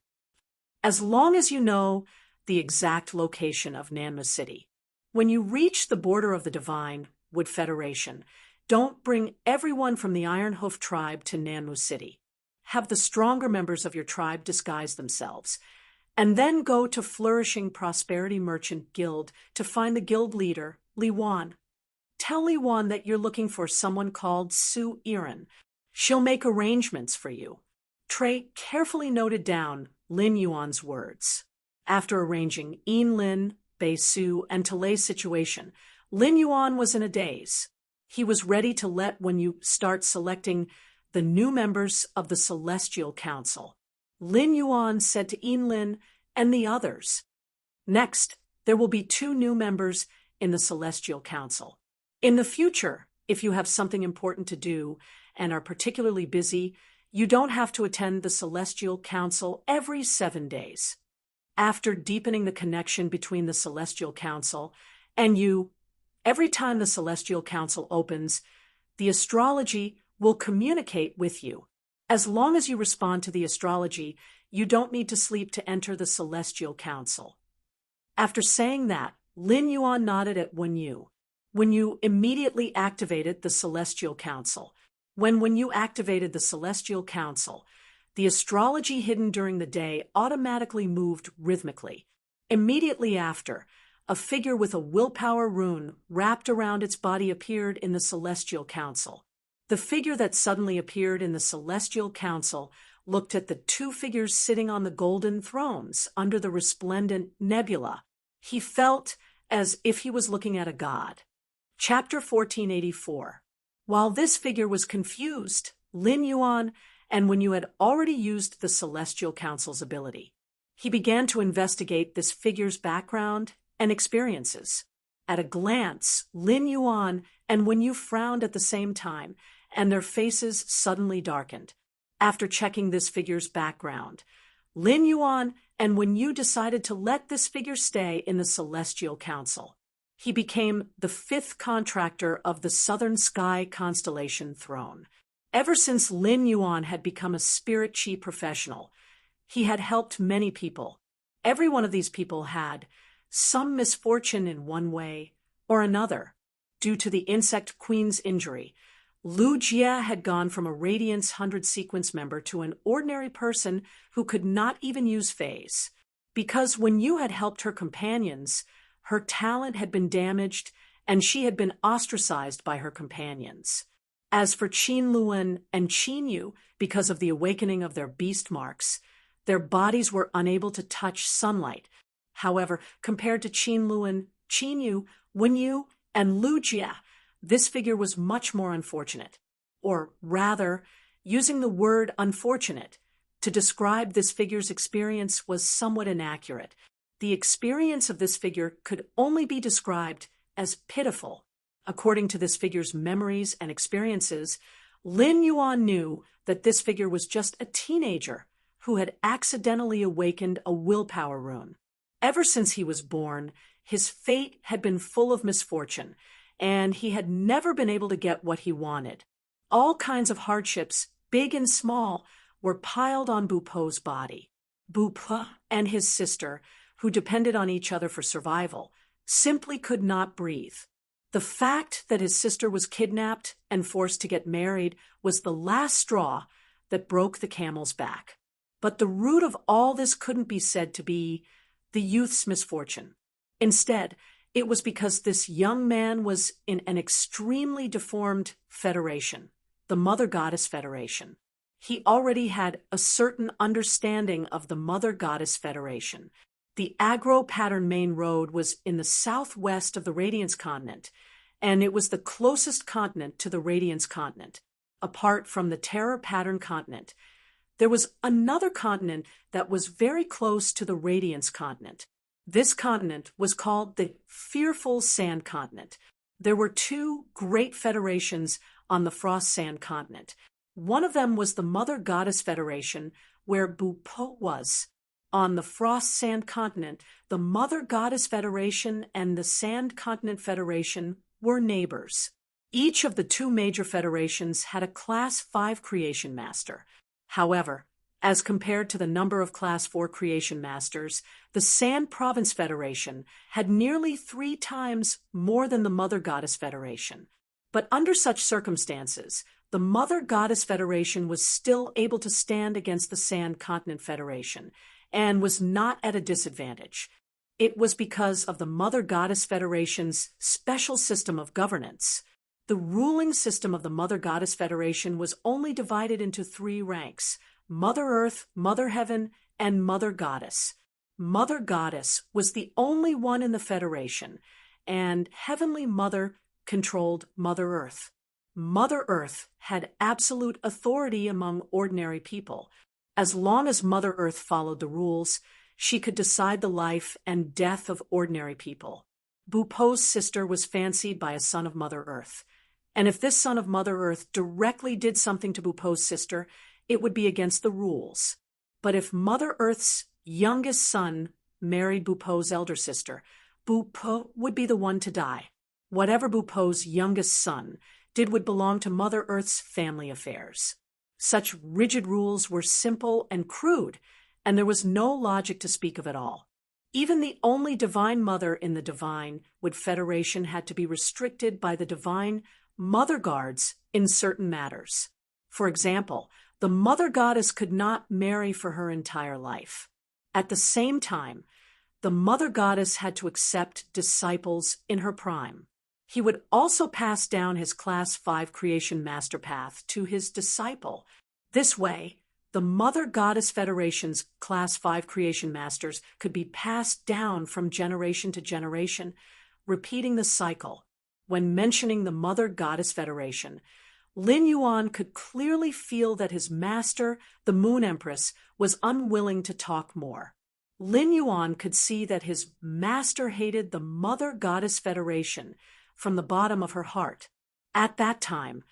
"As long as you know the exact location of Nanmu City, when you reach the border of the Divine Wood Federation, don't bring everyone from the Iron Hoof tribe to Nanmu City. Have the stronger members of your tribe disguise themselves, and then go to Flourishing Prosperity Merchant Guild to find the guild leader, Li Wan. Tell Li Wan that you're looking for someone called Su Iran. She'll make arrangements for you." Trey carefully noted down Lin Yuan's words. After arranging Lin, Bei Su, and Talei's situation, Lin Yuan was in a daze. He was ready to let Wen Yu start selecting the new members of the Celestial Council. Lin Yuan said to Yinlin and the others. Next, there will be 2 new members in the Celestial Council. In the future, if you have something important to do and are particularly busy, you don't have to attend the Celestial Council every 7 days. After deepening the connection between the Celestial Council and you, every time the Celestial Council opens, the astrology will communicate with you. As long as you respond to the astrology, you don't need to sleep to enter the Celestial Council. After saying that, Lin Yuan nodded at Wenyu. Wenyu immediately activated the Celestial Council. When you activated the Celestial Council, the astrology hidden during the day automatically moved rhythmically. Immediately after, a figure with a willpower rune wrapped around its body appeared in the Celestial Council. The figure that suddenly appeared in the Celestial Council looked at the 2 figures sitting on the golden thrones under the resplendent nebula. He felt as if he was looking at a god. Chapter 1484. While this figure was confused, Lin Yuan and Wenyu had already used the Celestial Council's ability. He began to investigate this figure's background and experiences. At a glance, Lin Yuan and Wenyu frowned at the same time, and their faces suddenly darkened. After checking this figure's background, Lin Yuan and Wenyu decided to let this figure stay in the Celestial Council. He became the 5th contractor of the Southern Sky Constellation Throne. Ever since Lin Yuan had become a spirit chi professional, he had helped many people. Every one of these people had some misfortune in one way or another. Due to the Insect Queen's injury, Lu Jie had gone from a Radiance 100 sequence member to an ordinary person who could not even use phase. Because when you had helped her companions, her talent had been damaged and she had been ostracized by her companions. As for Qin Luan and Qin Yu, because of the awakening of their beast marks, their bodies were unable to touch sunlight. However, compared to Qin Luan, Qin Yu, Wenyu, and Lu Jie, this figure was much more unfortunate. Or rather, using the word unfortunate to describe this figure's experience was somewhat inaccurate. The experience of this figure could only be described as pitiful. According to this figure's memories and experiences, Lin Yuan knew that this figure was just a teenager who had accidentally awakened a willpower rune. Ever since he was born, his fate had been full of misfortune, and he had never been able to get what he wanted. All kinds of hardships, big and small, were piled on Bu Po's body. Bu Po and his sister, who depended on each other for survival, simply could not breathe. The fact that his sister was kidnapped and forced to get married was the last straw that broke the camel's back. But the root of all this couldn't be said to be the youth's misfortune. Instead, it was because this young man was in an extremely deformed federation, the Mother Goddess Federation. He already had a certain understanding of the Mother Goddess Federation. The Agro-Pattern Main Road was in the southwest of the Radiance Continent, and it was the closest continent to the Radiance Continent, apart from the Terror Pattern Continent. There was another continent that was very close to the Radiance Continent. This continent was called the Fearful Sand Continent. There were 2 great federations on the Frost Sand Continent. One of them was the Mother Goddess Federation, where Bu Po was. On the Frost Sand Continent, the Mother Goddess Federation and the Sand Continent Federation were neighbors. Each of the 2 major federations had a Class 5 Creation Master. However, as compared to the number of Class 4 Creation Masters, the Sand Province Federation had nearly 3 times more than the Mother Goddess Federation. But under such circumstances, the Mother Goddess Federation was still able to stand against the Sand Continent Federation, and was not at a disadvantage. It was because of the Mother Goddess Federation's special system of governance. The ruling system of the Mother Goddess Federation was only divided into 3 ranks: Mother Earth, Mother Heaven, and Mother Goddess. Mother Goddess was the only one in the Federation, and Heavenly Mother controlled Mother Earth. Mother Earth had absolute authority among ordinary people. As long as Mother Earth followed the rules, she could decide the life and death of ordinary people. Bupo's sister was fancied by a son of Mother Earth, and if this son of Mother Earth directly did something to Bupo's sister, it would be against the rules. But if Mother Earth's youngest son married Bupo's elder sister, Bupo would be the one to die. Whatever Bupo's youngest son did would belong to Mother Earth's family affairs. Such rigid rules were simple and crude, and there was no logic to speak of at all. Even the only Divine Mother in the Divine Wood Federation had to be restricted by the Divine Mother Guards in certain matters. For example, the Mother Goddess could not marry for her entire life. At the same time, the Mother Goddess had to accept disciples in her prime. He would also pass down his Class 5 Creation Master Path to his disciple. This way, the Mother Goddess Federation's Class 5 Creation Masters could be passed down from generation to generation, repeating the cycle. When mentioning the Mother Goddess Federation, Lin Yuan could clearly feel that his master, the Moon Empress, was unwilling to talk more. Lin Yuan could see that his master hated the Mother Goddess Federation from the bottom of her heart. At that time,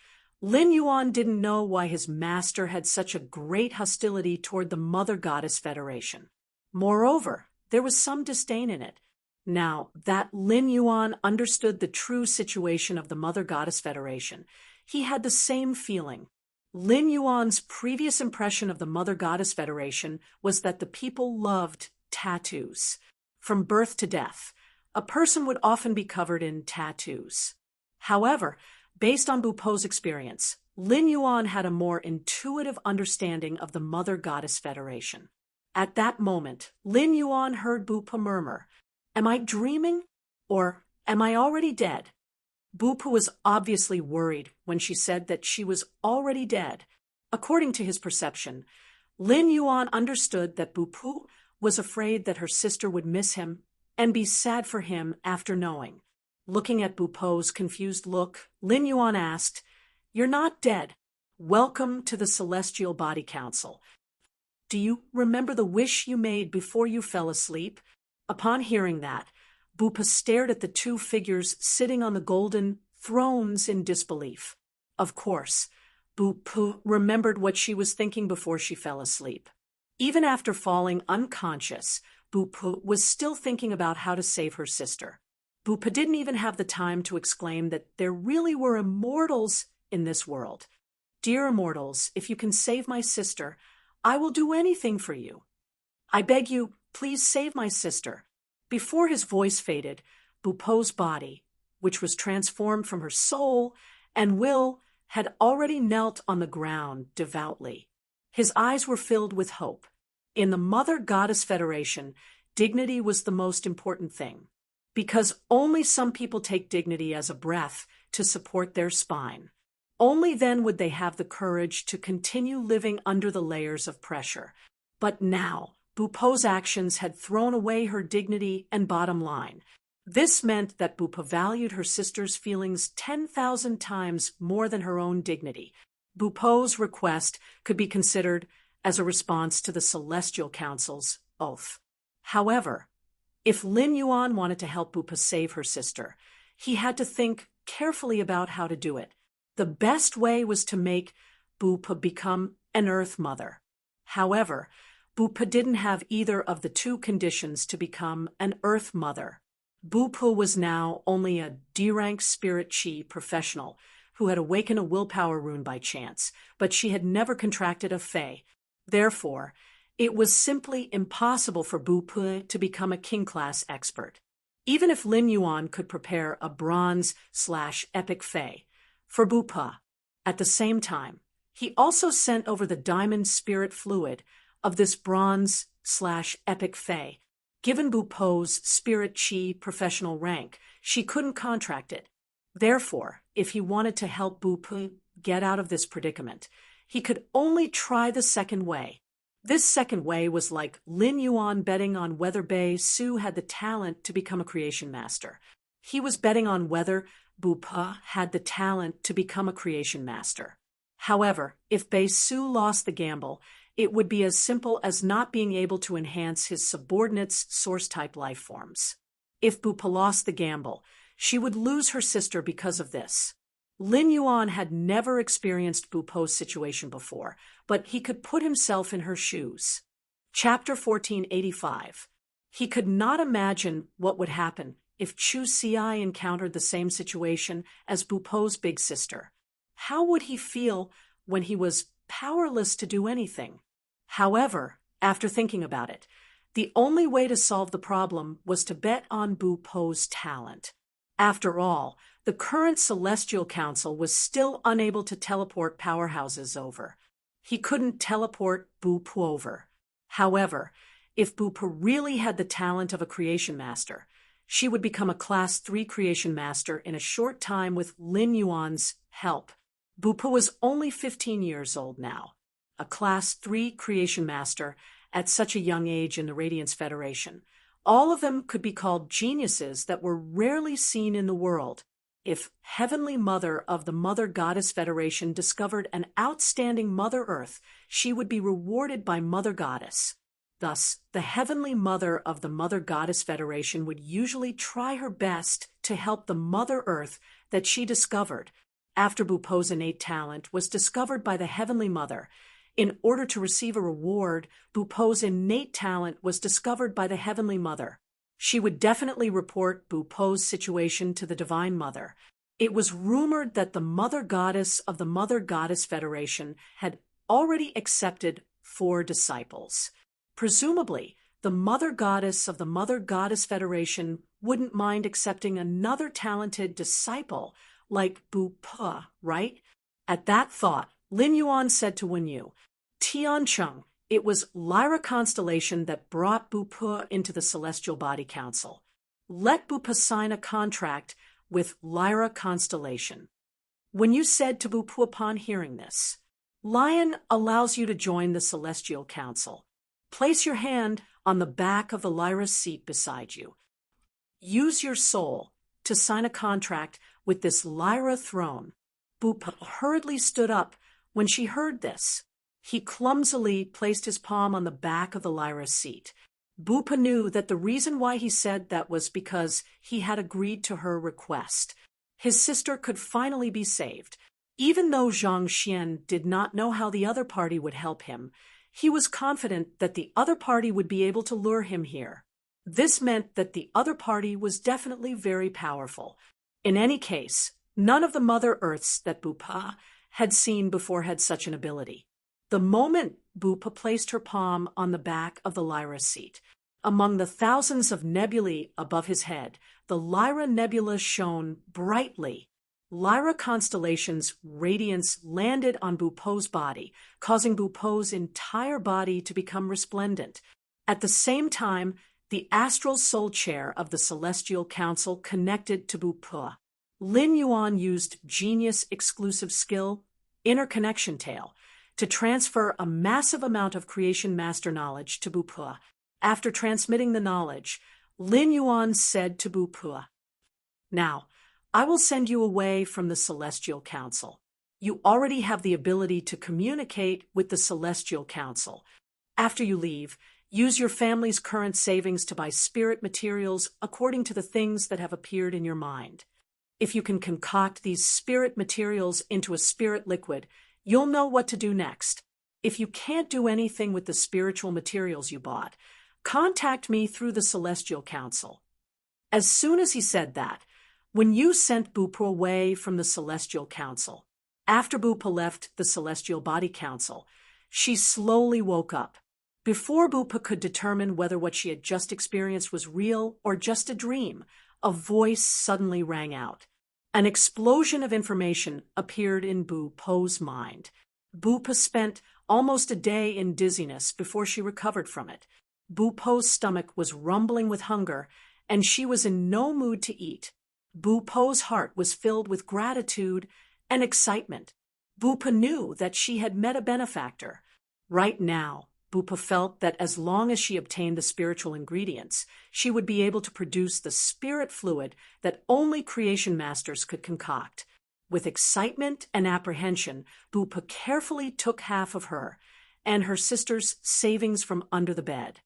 Lin Yuan didn't know why his master had such a great hostility toward the Mother Goddess Federation. Moreover, there was some disdain in it. Now that Lin Yuan understood the true situation of the Mother Goddess Federation, he had the same feeling. Lin Yuan's previous impression of the Mother Goddess Federation was that the people loved tattoos. From birth to death, a person would often be covered in tattoos. However, based on Bupo's experience, Lin Yuan had a more intuitive understanding of the Mother Goddess Federation. At that moment, Lin Yuan heard Bupo murmur, "Am I dreaming? Or am I already dead?" Bupo was obviously worried when she said that she was already dead. According to his perception, Lin Yuan understood that Bupo was afraid that her sister would miss him and be sad for him after knowing. Looking at Bupo's confused look, Lin Yuan asked, "You're not dead. Welcome to the Celestial Body Council. Do you remember the wish you made before you fell asleep?" Upon hearing that, Bupo stared at the two figures sitting on the golden thrones in disbelief. Of course, Bupo remembered what she was thinking before she fell asleep. Even after falling unconscious, Bupo was still thinking about how to save her sister. Bupo didn't even have the time to exclaim that there really were immortals in this world. "Dear immortals, if you can save my sister, I will do anything for you. I beg you, please save my sister." Before his voice faded, Bupo's body, which was transformed from her soul and will, had already knelt on the ground devoutly. His eyes were filled with hope. In the Mother Goddess Federation, dignity was the most important thing, because only some people take dignity as a breath to support their spine. Only then would they have the courage to continue living under the layers of pressure. But now, Bupo's actions had thrown away her dignity and bottom line. This meant that Bupo valued her sister's feelings 10,000 times more than her own dignity. Bupo's request could be considered as a response to the Celestial Council's oath. However, if Lin Yuan wanted to help Bupo save her sister, he had to think carefully about how to do it. The best way was to make Bupo become an Earth Mother. However, Bupo didn't have either of the two conditions to become an Earth Mother. Bupo was now only a D-rank spirit chi professional who had awakened a willpower rune by chance, but she had never contracted a Fey. Therefore, it was simply impossible for Bupo to become a King-class expert. Even if Lin Yuan could prepare a bronze/epic Fey for Bupo, at the same time, he also sent over the diamond spirit fluid of this bronze/epic Fey. Given Bupo's spirit chi professional rank, she couldn't contract it. Therefore, if he wanted to help Bupo get out of this predicament, he could only try the second way. This second way was like Lin Yuan betting on whether Bei Su had the talent to become a creation master. He was betting on whether Bu Pa had the talent to become a creation master. However, if Bei Su lost the gamble, it would be as simple as not being able to enhance his subordinates' source-type life forms. If Bu Pa lost the gamble, she would lose her sister because of this. Lin Yuan had never experienced Bu Po's situation before, but he could put himself in her shoes. Chapter 1485. He could not imagine what would happen if Chu Xi encountered the same situation as Bu Po's big sister. How would he feel when he was powerless to do anything? However, after thinking about it, the only way to solve the problem was to bet on Bu Po's talent. After all, the current Celestial Council was still unable to teleport powerhouses over. He couldn't teleport Bu Po over. However, if Bu Po really had the talent of a creation master, she would become a Class 3 creation master in a short time with Lin Yuan's help. Bu Po was only 15 years old now. A Class 3 creation master at such a young age in the Radiance Federation. All of them could be called geniuses that were rarely seen in the world. If Heavenly Mother of the Mother Goddess Federation discovered an outstanding Mother Earth, she would be rewarded by Mother Goddess. Thus, the Heavenly Mother of the Mother Goddess Federation would usually try her best to help the Mother Earth that she discovered. After Bu Po's innate talent was discovered by the Heavenly Mother, in order to receive a reward, Bu Po's innate talent was discovered by the Heavenly Mother. She would definitely report Bu Po's situation to the Divine Mother. It was rumored that the Mother Goddess of the Mother Goddess Federation had already accepted 4 disciples. Presumably, the Mother Goddess of the Mother Goddess Federation wouldn't mind accepting another talented disciple like Bu Po, right? At that thought, Lin Yuan said to Wen Yu, Tiancheng, it was Lyra Constellation that brought Bu Po into the Celestial Body Council. Let Bu Po sign a contract with Lyra Constellation. Wen Yu said to Bu Po upon hearing this, Lion allows you to join the Celestial Council. Place your hand on the back of the Lyra seat beside you. Use your soul to sign a contract with this Lyra throne. Bu Po hurriedly stood up when she heard this. He clumsily placed his palm on the back of the Lyra seat. Bu Po knew that the reason why he said that was because he had agreed to her request. His sister could finally be saved. Even though Zhang Xian did not know how the other party would help him, he was confident that the other party would be able to lure him here. This meant that the other party was definitely very powerful. In any case, none of the Mother Earths that Bu Po had seen before had such an ability. The moment Bu Po placed her palm on the back of the Lyra seat, among the thousands of nebulae above his head, the Lyra nebula shone brightly. Lyra Constellation's radiance landed on Bu Po's body, causing Bu Po's entire body to become resplendent. At the same time, the astral soul chair of the Celestial Council connected to Bu Po. Lin Yuan used genius exclusive skill, interconnection tail, to transfer a massive amount of creation master knowledge to Bu Po. After transmitting the knowledge, Lin Yuan said to Bu Po, Now, I will send you away from the Celestial Council. You already have the ability to communicate with the Celestial Council. After you leave, use your family's current savings to buy spirit materials according to the things that have appeared in your mind. If you can concoct these spirit materials into a spirit liquid, you'll know what to do next. If you can't do anything with the spiritual materials you bought, contact me through the Celestial Council. As soon as he said that, when you sent Bu Po away from the Celestial Council, after Bu Po left the Celestial Body Council, she slowly woke up. Before Bu Po could determine whether what she had just experienced was real or just a dream, a voice suddenly rang out. An explosion of information appeared in Bu Po's mind. Bu Po spent almost a day in dizziness before she recovered from it. Bu Po's stomach was rumbling with hunger, and she was in no mood to eat. Bu Po's heart was filled with gratitude and excitement. Bu Po knew that she had met a benefactor. Right now, Bupa felt that as long as she obtained the spiritual ingredients, she would be able to produce the spirit fluid that only creation masters could concoct. With excitement and apprehension, Bupa carefully took half of her and her sister's savings from under the bed.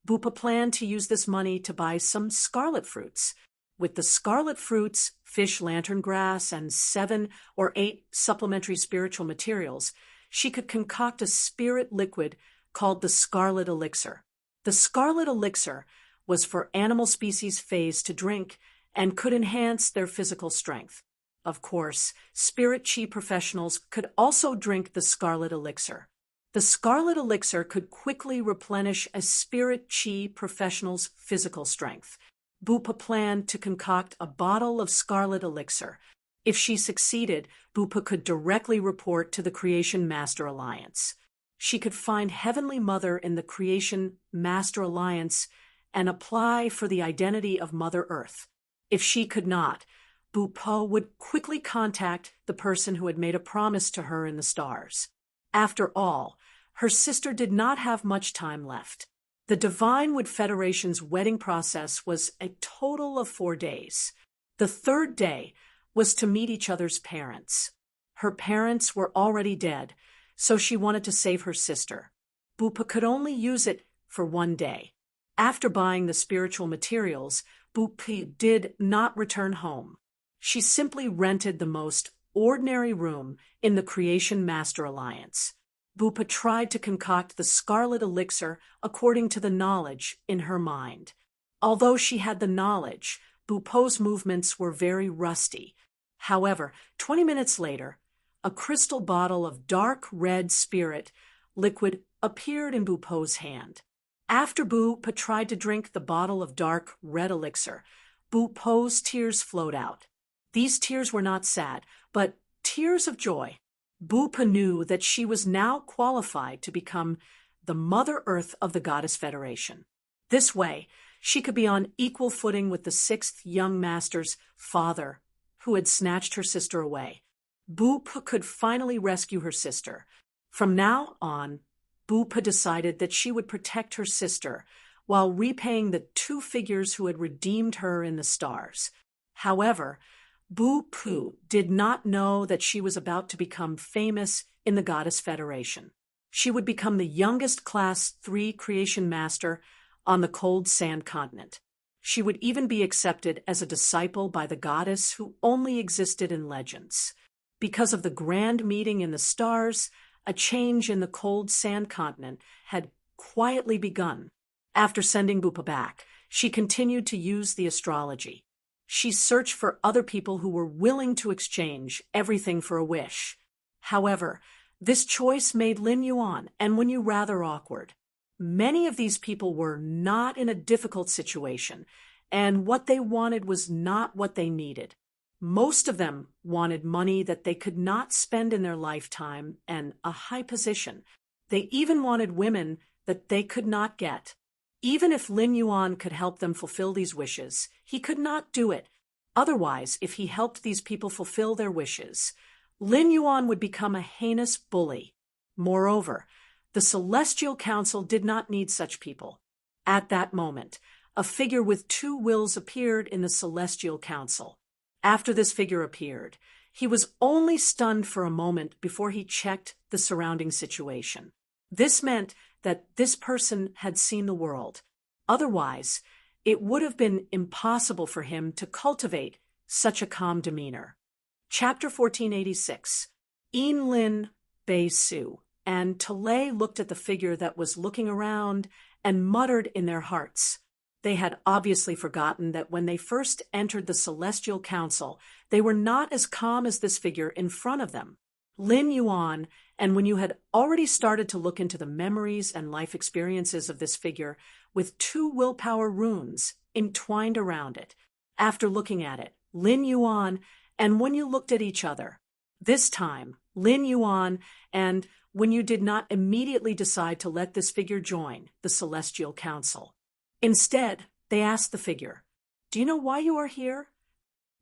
Bupa planned to use this money to buy some scarlet fruits. With the scarlet fruits, fish lantern grass, and 7 or 8 supplementary spiritual materials, she could concoct a spirit liquid called the scarlet elixir. The scarlet elixir was for animal species phase to drink and could enhance their physical strength. Of course, spirit chi professionals could also drink the scarlet elixir. The scarlet elixir could quickly replenish a spirit chi professional's physical strength. Bupa planned to concoct a bottle of scarlet elixir. If she succeeded, Bupa could directly report to the Creation Master Alliance. She could find Heavenly Mother in the Creation Master Alliance and apply for the identity of Mother Earth. If she could not, Bupa would quickly contact the person who had made a promise to her in the stars. After all, her sister did not have much time left. The Divine Wood Federation's wedding process was a total of 4 days. The 3rd day was to meet each other's parents. Her parents were already dead, so she wanted to save her sister. Bupa could only use it for 1 day. After buying the spiritual materials, Bupa did not return home. She simply rented the most ordinary room in the Creation Master Alliance. Bupa tried to concoct the scarlet elixir according to the knowledge in her mind. Although she had the knowledge, Bupa's movements were very rusty. However, 20 minutes later, a crystal bottle of dark red spirit liquid appeared in Bupa's hand. After Bupa tried to drink the bottle of dark red elixir, Bupa's tears flowed out. These tears were not sad, but tears of joy. Bupa knew that she was now qualified to become the Mother Earth of the Goddess Federation. This way, she could be on equal footing with the 6th young master's father, who had snatched her sister away. Bupa could finally rescue her sister. From now on, Bupa decided that she would protect her sister while repaying the 2 figures who had redeemed her in the stars. However, Bupa did not know that she was about to become famous in the Goddess Federation. She would become the youngest Class 3 Creation Master on the Cold Sand Continent. She would even be accepted as a disciple by the goddess who only existed in legends. Because of the grand meeting in the stars, a change in the Cold Sand Continent had quietly begun. After sending Bupa back, she continued to use the astrology. She searched for other people who were willing to exchange everything for a wish. However, this choice made Lin Yuan and Wenyu rather awkward. Many of these people were not in a difficult situation, and what they wanted was not what they needed. Most of them wanted money that they could not spend in their lifetime and a high position. They even wanted women that they could not get. Even if Lin Yuan could help them fulfill these wishes, he could not do it. Otherwise, if he helped these people fulfill their wishes, Lin Yuan would become a heinous bully. Moreover, the Celestial Council did not need such people. At that moment, a figure with 2 wills appeared in the Celestial Council. After this figure appeared, he was only stunned for a moment before he checked the surrounding situation. This meant that this person had seen the world. Otherwise, it would have been impossible for him to cultivate such a calm demeanor. Chapter 1486. Een Lin Bei Su and Talay looked at the figure that was looking around and muttered in their hearts. They had obviously forgotten that when they first entered the Celestial Council, they were not as calm as this figure in front of them. Lin Yuan and Wenyu had already started to look into the memories and life experiences of this figure with 2 willpower runes entwined around it. After looking at it, Lin Yuan and Wenyu looked at each other. This time, Lin Yuan and Wenyu did not immediately decide to let this figure join the Celestial Council. Instead, they asked the figure, "Do you know why you are here?"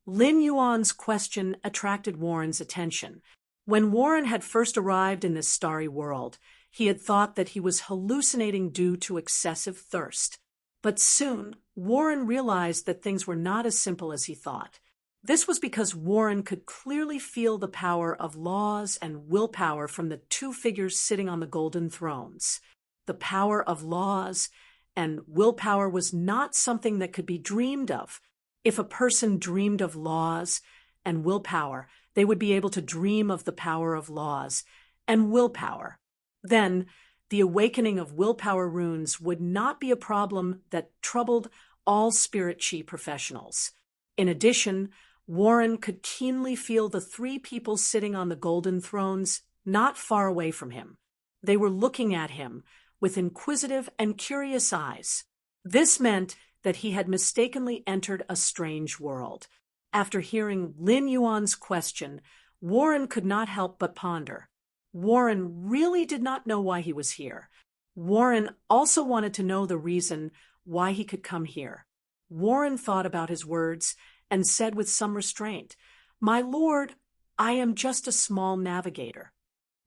Lin Yuan's question attracted Warren's attention. When Warren had first arrived in this starry world, he had thought that he was hallucinating due to excessive thirst. But soon, Warren realized that things were not as simple as he thought. This was because Warren could clearly feel the power of laws and willpower from the two figures sitting on the golden thrones. The power of laws and willpower was not something that could be dreamed of. If a person dreamed of laws and willpower, they would be able to dream of the power of laws and willpower. Then, the awakening of willpower runes would not be a problem that troubled all spirit chi professionals. In addition, Warren could keenly feel the three people sitting on the golden thrones not far away from him. They were looking at him with inquisitive and curious eyes. This meant that he had mistakenly entered a strange world. After hearing Lin Yuan's question, Warren could not help but ponder. Warren really did not know why he was here. Warren also wanted to know the reason why he could come here. Warren thought about his words and said with some restraint, "My lord, I am just a small navigator.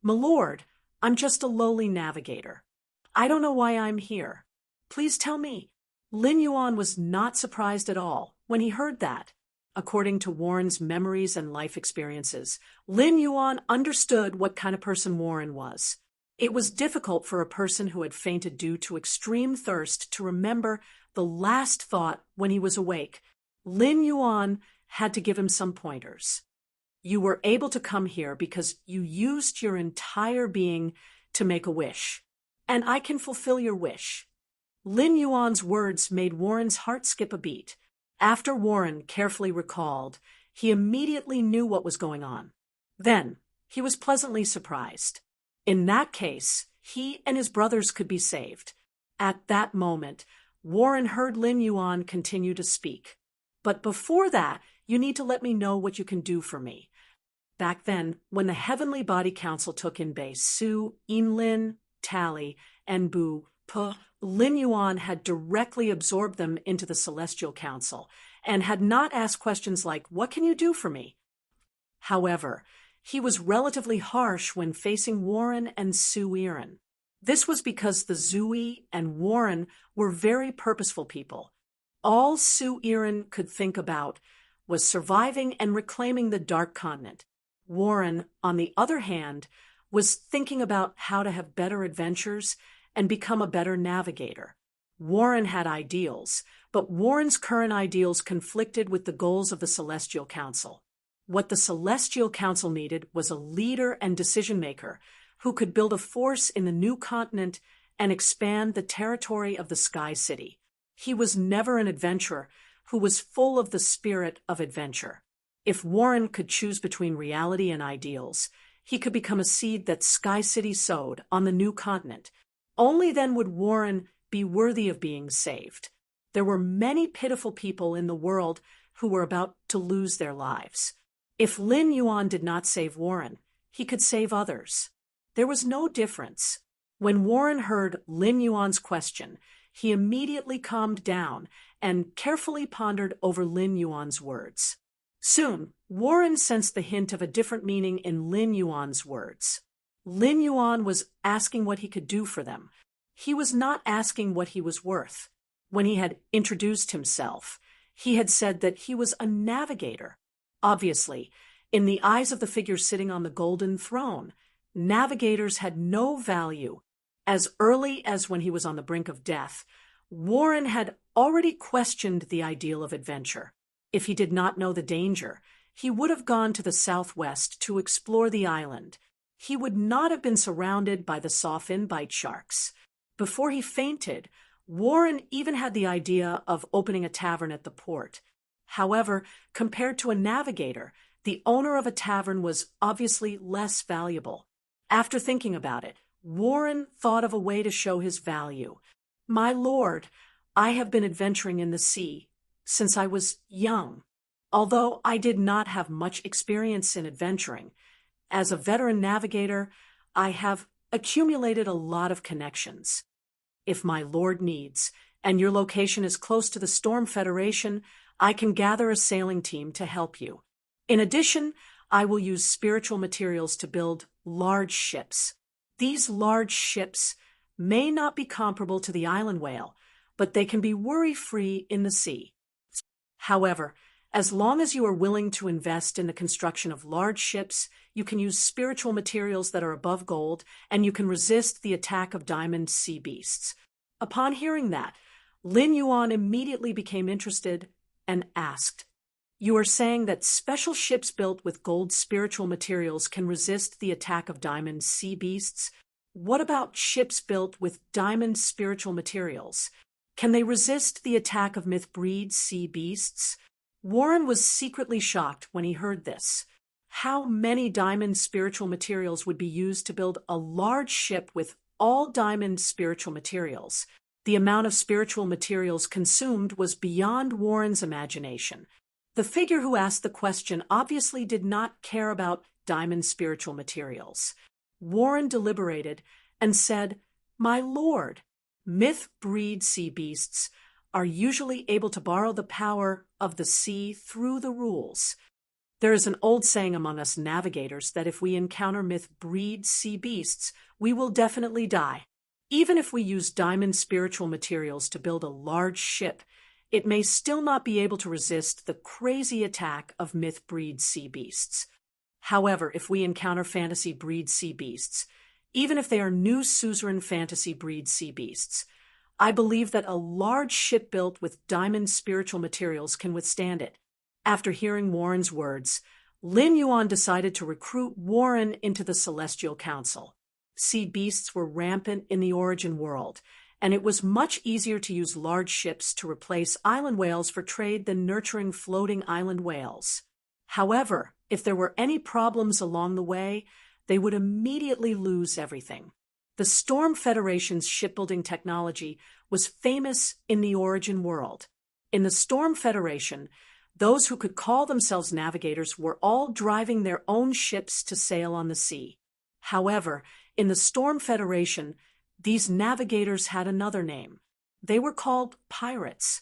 My lord, I'm just a lowly navigator. I don't know why I'm here. Please tell me." Lin Yuan was not surprised at all when he heard that. According to Warren's memories and life experiences, Lin Yuan understood what kind of person Warren was. It was difficult for a person who had fainted due to extreme thirst to remember the last thought when he was awake. Lin Yuan had to give him some pointers. You were able to come here because you used your entire being to make a wish, and I can fulfill your wish. Lin Yuan's words made Warren's heart skip a beat. After Warren carefully recalled, he immediately knew what was going on. Then, he was pleasantly surprised. In that case, he and his brothers could be saved. At that moment, Warren heard Lin Yuan continue to speak. But before that, you need to let me know what you can do for me. Back then, when the Heavenly Body Council took in base Su, Yinlin, Tally, and Bu Pe, Lin Yuan had directly absorbed them into the Celestial Council and had not asked questions like, "What can you do for me?" However, he was relatively harsh when facing Warren and Su Iren. This was because the Zui and Warren were very purposeful people. All Su Iren could think about was surviving and reclaiming the Dark Continent. Warren, on the other hand, was thinking about how to have better adventures and become a better navigator. Warren had ideals, but Warren's current ideals conflicted with the goals of the Celestial Council. What the Celestial Council needed was a leader and decision-maker who could build a force in the new continent and expand the territory of the Sky City. He was never an adventurer who was full of the spirit of adventure. If Warren could choose between reality and ideals, he could become a seed that Sky City sowed on the new continent. Only then would Warren be worthy of being saved. There were many pitiful people in the world who were about to lose their lives. If Lin Yuan did not save Warren, he could save others. There was no difference. When Warren heard Lin Yuan's question, he immediately calmed down and carefully pondered over Lin Yuan's words. Soon, Warren sensed the hint of a different meaning in Lin Yuan's words. Lin Yuan was asking what he could do for them. He was not asking what he was worth. When he had introduced himself, he had said that he was a navigator. Obviously, in the eyes of the figure sitting on the golden throne, navigators had no value. As early as when he was on the brink of death, Warren had already questioned the ideal of adventure. If he did not know the danger, he would have gone to the southwest to explore the island. He would not have been surrounded by the sawfin bite sharks. Before he fainted, Warren even had the idea of opening a tavern at the port. However, compared to a navigator, the owner of a tavern was obviously less valuable. After thinking about it, Warren thought of a way to show his value. "My lord, I have been adventuring in the sea since I was young. Although I did not have much experience in adventuring, as a veteran navigator, I have accumulated a lot of connections. If my lord needs, and your location is close to the Storm Federation, I can gather a sailing team to help you. In addition, I will use spiritual materials to build large ships. These large ships may not be comparable to the island whale, but they can be worry-free in the sea. However, as long as you are willing to invest in the construction of large ships, you can use spiritual materials that are above gold, and you can resist the attack of diamond sea beasts. Upon hearing that, Lin Yuan immediately became interested and asked, "You are saying that special ships built with gold spiritual materials can resist the attack of diamond sea beasts? What about ships built with diamond spiritual materials? Can they resist the attack of myth-breed sea beasts?" Warren was secretly shocked when he heard this. How many diamond spiritual materials would be used to build a large ship with all diamond spiritual materials? The amount of spiritual materials consumed was beyond Warren's imagination. The figure who asked the question obviously did not care about diamond spiritual materials. Warren deliberated and said, "My lord, myth-breed sea beasts are usually able to borrow the power of the sea through the rules. There is an old saying among us navigators that if we encounter myth-breed sea beasts, we will definitely die. Even if we use diamond spiritual materials to build a large ship, it may still not be able to resist the crazy attack of myth-breed sea beasts. However, if we encounter fantasy-breed sea beasts, even if they are new suzerain fantasy-breed sea beasts, I believe that a large ship built with diamond spiritual materials can withstand it." After hearing Warren's words, Lin Yuan decided to recruit Warren into the Celestial Council. Sea beasts were rampant in the origin world, and it was much easier to use large ships to replace island whales for trade than nurturing floating island whales. However, if there were any problems along the way, they would immediately lose everything. The Storm Federation's shipbuilding technology was famous in the origin world. In the Storm Federation, those who could call themselves navigators were all driving their own ships to sail on the sea. However, in the Storm Federation, these navigators had another name. They were called pirates.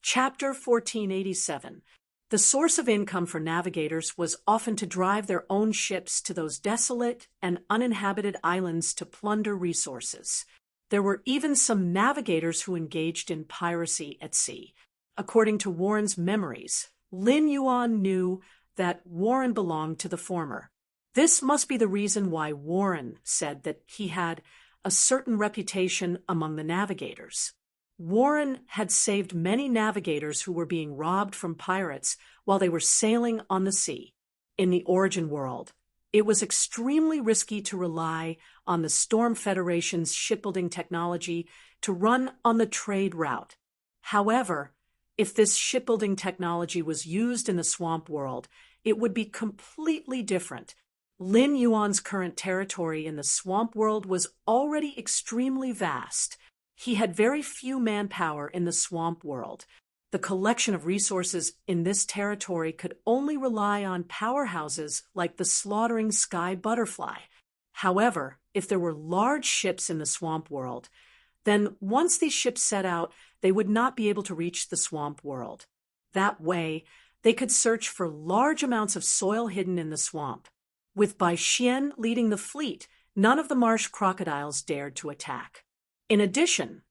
Chapter 1487. The source of income for navigators was often to drive their own ships to those desolate and uninhabited islands to plunder resources. There were even some navigators who engaged in piracy at sea. According to Warren's memories, Lin Yuan knew that Warren belonged to the former. This must be the reason why Warren said that he had a certain reputation among the navigators. Warren had saved many navigators who were being robbed from pirates while they were sailing on the sea. In the origin world, it was extremely risky to rely on the Storm Federation's shipbuilding technology to run on the trade route. However, if this shipbuilding technology was used in the swamp world, it would be completely different. Lin Yuan's current territory in the swamp world was already extremely vast. He had very few manpower in the swamp world. The collection of resources in this territory could only rely on powerhouses like the slaughtering sky butterfly. However, if there were large ships in the swamp world, then once these ships set out, they would not be able to reach the swamp world. That way, they could search for large amounts of soil hidden in the swamp. With Bai Xian leading the fleet, none of the marsh crocodiles dared to attack. In addition,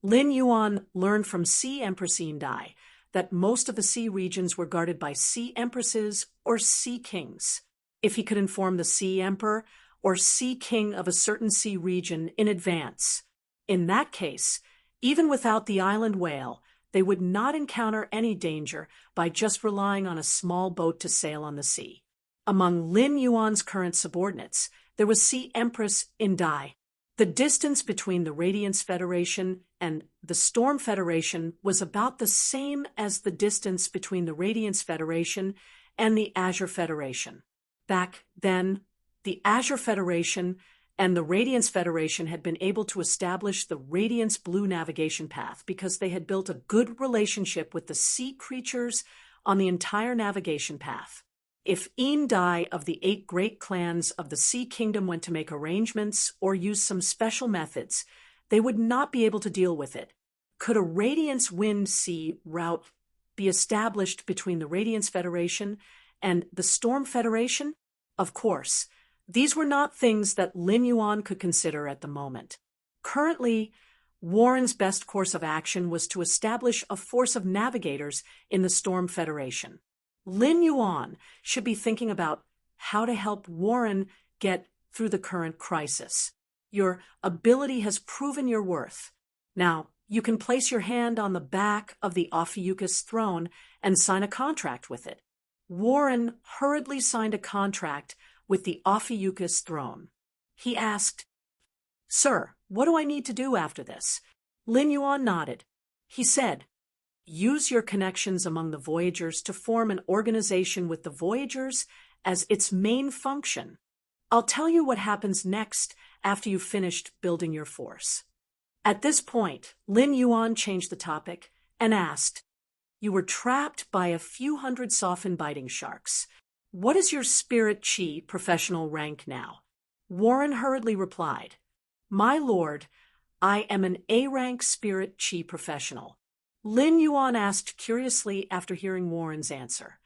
Lin Yuan learned from Sea Empress Dai that most of the sea regions were guarded by sea empresses or sea kings. If he could inform the sea emperor or sea king of a certain sea region in advance, in that case, even without the island whale, they would not encounter any danger by just relying on a small boat to sail on the sea. Among Lin Yuan's current subordinates, there was Sea Empress Dai. The distance between the Radiance Federation and the Storm Federation was about the same as the distance between the Radiance Federation and the Azure Federation. Back then, the Azure Federation and the Radiance Federation had been able to establish the Radiance Blue navigation path because they had built a good relationship with the sea creatures on the entire navigation path. If Dai of the 8 great clans of the Sea Kingdom went to make arrangements or use some special methods, they would not be able to deal with it. Could a Radiance Wind Sea route be established between the Radiance Federation and the Storm Federation? Of course. These were not things that Lin Yuan could consider at the moment. Currently, Warren's best course of action was to establish a force of navigators in the Storm Federation. Lin Yuan should be thinking about how to help Warren get through the current crisis. Your ability has proven your worth. Now, you can place your hand on the back of the Ophiuchus throne and sign a contract with it. Warren hurriedly signed a contract with the Ophiuchus throne. He asked, "Sir, what do I need to do after this?" Lin Yuan nodded. He said, "Use your connections among the Voyagers to form an organization with the Voyagers as its main function. I'll tell you what happens next after you've finished building your force." At this point, Lin Yuan changed the topic and asked, "You were trapped by a few hundred softened biting sharks. What is your spirit chi professional rank now?" Warren hurriedly replied, "My lord, I am an A-rank spirit chi professional." Lin Yuan asked curiously after hearing Warren's answer,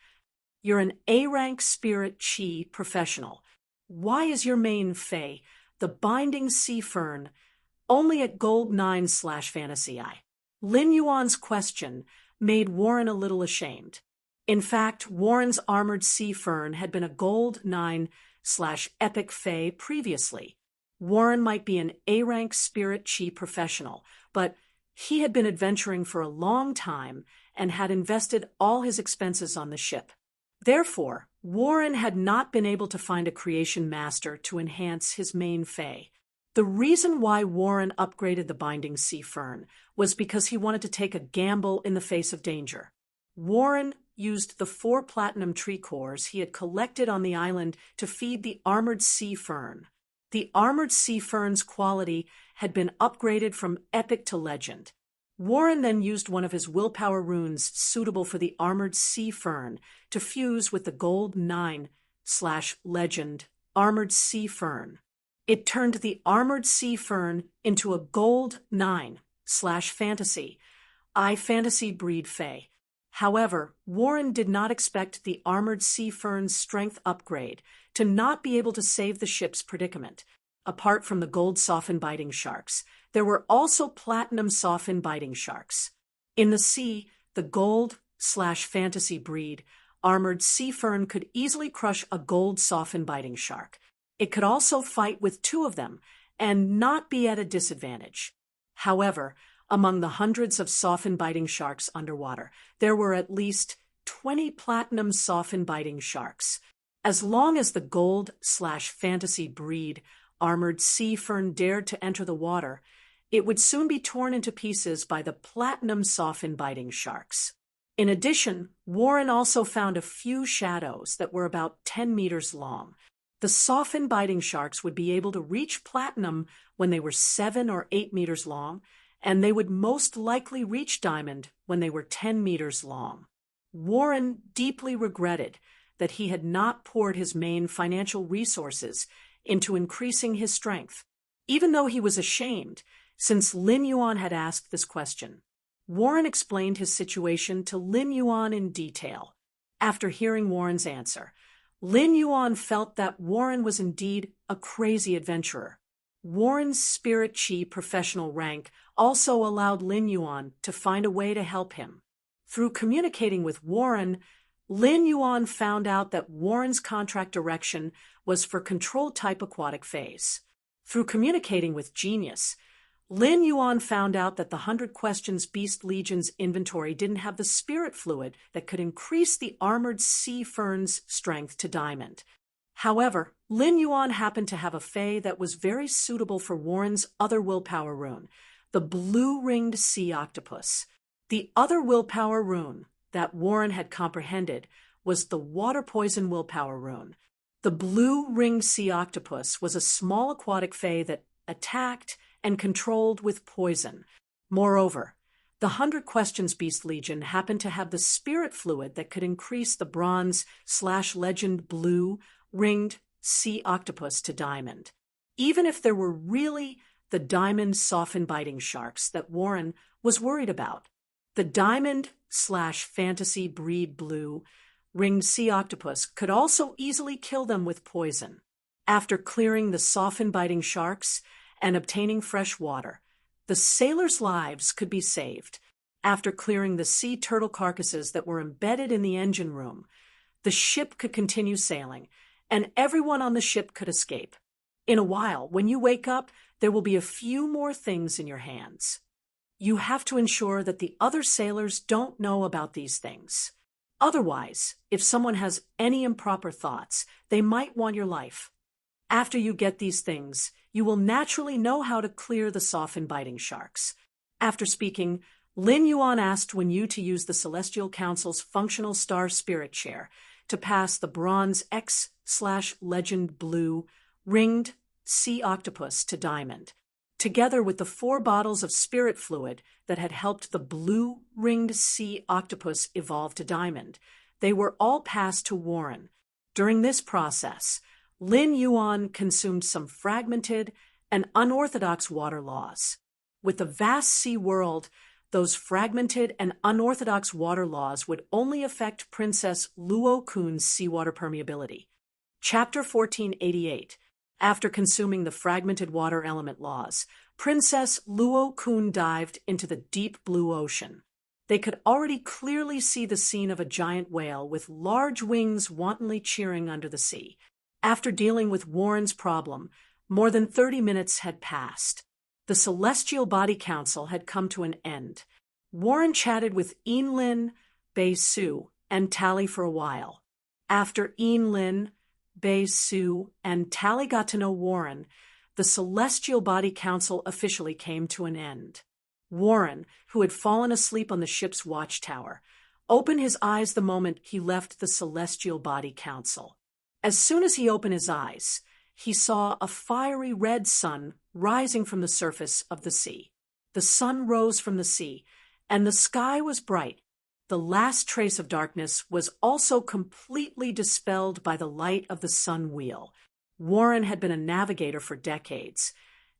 "You're an A-rank spirit chi professional. Why is your main fey, the binding sea fern, only at gold 9/fantasy eye?" Lin Yuan's question made Warren a little ashamed. In fact, Warren's armored sea fern had been a gold 9/epic fey previously. Warren might be an A-rank spirit chi professional, but he had been adventuring for a long time and had invested all his expenses on the ship. Therefore, Warren had not been able to find a creation master to enhance his main fey. The reason why Warren upgraded the binding sea fern was because he wanted to take a gamble in the face of danger. Warren used the 4 platinum tree cores he had collected on the island to feed the armored sea fern. The armored sea fern's quality had been upgraded from epic to legend. Warren then used one of his willpower runes suitable for the armored sea fern to fuse with the gold 9/legend armored sea fern. It turned the armored sea fern into a gold 9/fantasy fantasy breed fey. However, Warren did not expect the armored sea fern's strength upgrade to not be able to save the ship's predicament. Apart from the gold soften biting sharks, there were also platinum soften biting sharks. In the sea, the gold/fantasy breed armored sea fern could easily crush a gold soften biting shark. It could also fight with 2 of them and not be at a disadvantage. However, among the hundreds of soften biting sharks underwater, there were at least 20 platinum soften biting sharks. As long as the gold/fantasy breed armored sea fern dared to enter the water, it would soon be torn into pieces by the platinum soften biting sharks. In addition, Warren also found a few shadows that were about 10 meters long. The soften biting sharks would be able to reach platinum when they were 7 or 8 meters long, and they would most likely reach diamond when they were 10 meters long. Warren deeply regretted that he had not poured his main financial resources into increasing his strength, even though he was ashamed, since Lin Yuan had asked this question. Warren explained his situation to Lin Yuan in detail. After hearing Warren's answer, Lin Yuan felt that Warren was indeed a crazy adventurer. Warren's spirit chi professional rank also allowed Lin Yuan to find a way to help him. Through communicating with Warren, Lin Yuan found out that Warren's contract direction was for control-type aquatic phase. Through communicating with Genius, Lin Yuan found out that the 100 Questions Beast Legion's inventory didn't have the spirit fluid that could increase the armored sea fern's strength to diamond. However, Lin Yuan happened to have a fey that was very suitable for Warren's other willpower rune, the blue-ringed sea octopus. The other willpower rune that Warren had comprehended was the water poison willpower rune. The blue-ringed sea octopus was a small aquatic fey that attacked and controlled with poison. Moreover, the 100 Questions Beast Legion happened to have the spirit fluid that could increase the bronze/legend blue-ringed sea octopus to diamond. Even if there were really the diamond soften biting sharks that Warren was worried about, the diamond/fantasy breed blue-ringed sea octopus could also easily kill them with poison. After clearing the soften-biting sharks and obtaining fresh water, the sailors' lives could be saved. After clearing the sea turtle carcasses that were embedded in the engine room, the ship could continue sailing, and everyone on the ship could escape. In a while, when you wake up, there will be a few more things in your hands. You have to ensure that the other sailors don't know about these things. Otherwise, if someone has any improper thoughts, they might want your life. After you get these things, you will naturally know how to clear the soften-biting sharks. After speaking, Lin Yuan asked Wen Yu to use the Celestial Council's functional star spirit chair to pass the bronze X/Legend Blue ringed sea octopus to Diamond. Together with the 4 bottles of spirit fluid that had helped the blue ringed sea octopus evolve to Diamond, they were all passed to Warren. During this process, Lin Yuan consumed some fragmented and unorthodox water laws. With the vast sea world, those fragmented and unorthodox water laws would only affect Princess Luo Kun's seawater permeability. Chapter 1488. After consuming the fragmented water element laws, Princess Luo Kun dived into the deep blue ocean. They could already clearly see the scene of a giant whale with large wings wantonly cheering under the sea. After dealing with Warren's problem, more than 30 minutes had passed. The Celestial Body Council had come to an end. Warren chatted with Lin, Bei Su, and Tally for a while. After Lin, Bei Su, and Tally got to know Warren, the Celestial Body Council officially came to an end. Warren, who had fallen asleep on the ship's watchtower, opened his eyes the moment he left the Celestial Body Council. As soon as he opened his eyes, he saw a fiery red sun rising from the surface of the sea. The sun rose from the sea, and the sky was bright. The last trace of darkness was also completely dispelled by the light of the sun wheel. Warren had been a navigator for decades,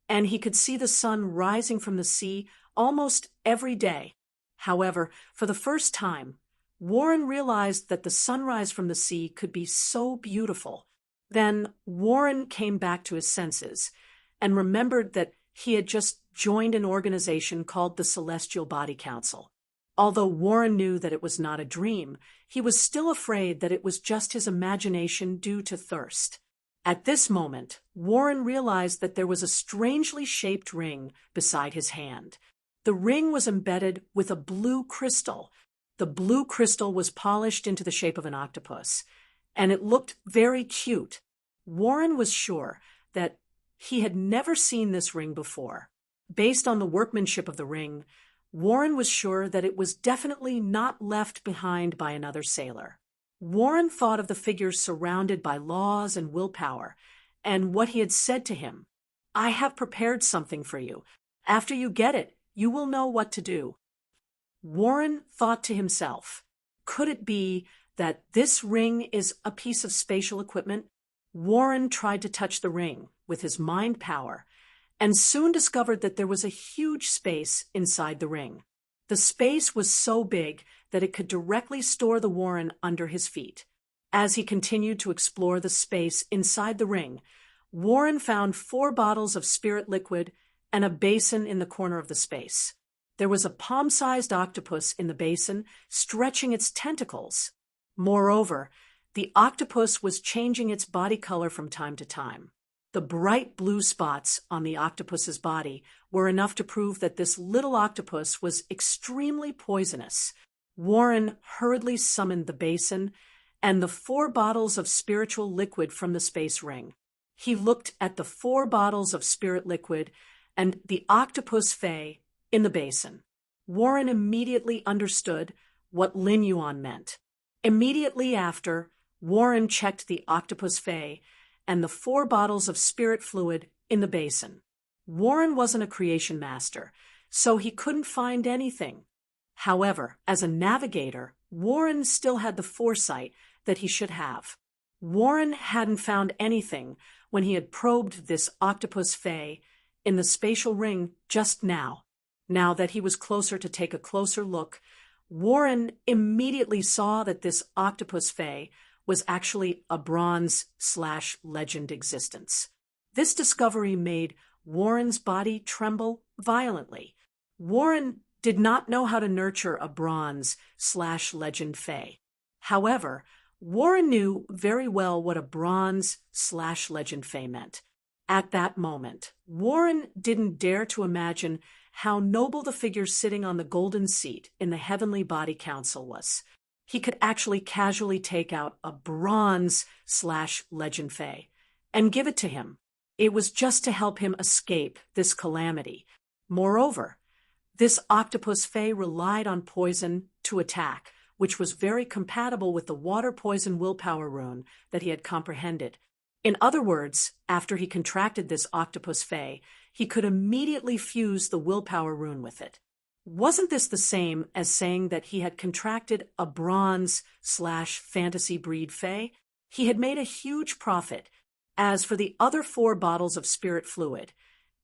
and he could see the sun rising from the sea almost every day. However, for the first time, Warren realized that the sunrise from the sea could be so beautiful. Then Warren came back to his senses and remembered that he had just joined an organization called the Celestial Body Council. Although Warren knew that it was not a dream, he was still afraid that it was just his imagination due to thirst. At this moment, Warren realized that there was a strangely shaped ring beside his hand. The ring was embedded with a blue crystal. The blue crystal was polished into the shape of an octopus, and it looked very cute. Warren was sure that he had never seen this ring before. Based on the workmanship of the ring, Warren was sure that it was definitely not left behind by another sailor. Warren thought of the figure surrounded by laws and willpower, and what he had said to him. "I have prepared something for you. After you get it, you will know what to do." Warren thought to himself, could it be that this ring is a piece of spatial equipment? Warren tried to touch the ring with his mind power, and soon discovered that there was a huge space inside the ring. The space was so big that it could directly store the Warren under his feet. As he continued to explore the space inside the ring, Warren found 4 bottles of spirit liquid and a basin in the corner of the space. There was a palm-sized octopus in the basin, stretching its tentacles. Moreover, the octopus was changing its body color from time to time. The bright blue spots on the octopus's body were enough to prove that this little octopus was extremely poisonous. Warren hurriedly summoned the basin and the 4 bottles of spiritual liquid from the space ring. He looked at the 4 bottles of spirit liquid and the octopus fey in the basin. Warren immediately understood what Lin Yuan meant. Immediately after, Warren checked the octopus fey and the 4 bottles of spirit fluid in the basin. Warren wasn't a creation master, so he couldn't find anything. However, as a navigator, Warren still had the foresight that he should have. Warren hadn't found anything when he had probed this octopus fey in the spatial ring just now. Now that he was closer to take a closer look, Warren immediately saw that this octopus fey was actually a bronze/legend existence. This discovery made Warren's body tremble violently. Warren did not know how to nurture a bronze/legend fae. However, Warren knew very well what a bronze/legend fae meant. At that moment, Warren didn't dare to imagine how noble the figure sitting on the golden seat in the Heavenly Body Council was. He could actually casually take out a bronze/legend fae and give it to him. It was just to help him escape this calamity. Moreover, this octopus fae relied on poison to attack, which was very compatible with the water poison willpower rune that he had comprehended. In other words, after he contracted this octopus fae, he could immediately fuse the willpower rune with it. Wasn't this the same as saying that he had contracted a bronze/fantasy breed fae? He had made a huge profit. As for the other 4 bottles of spirit fluid,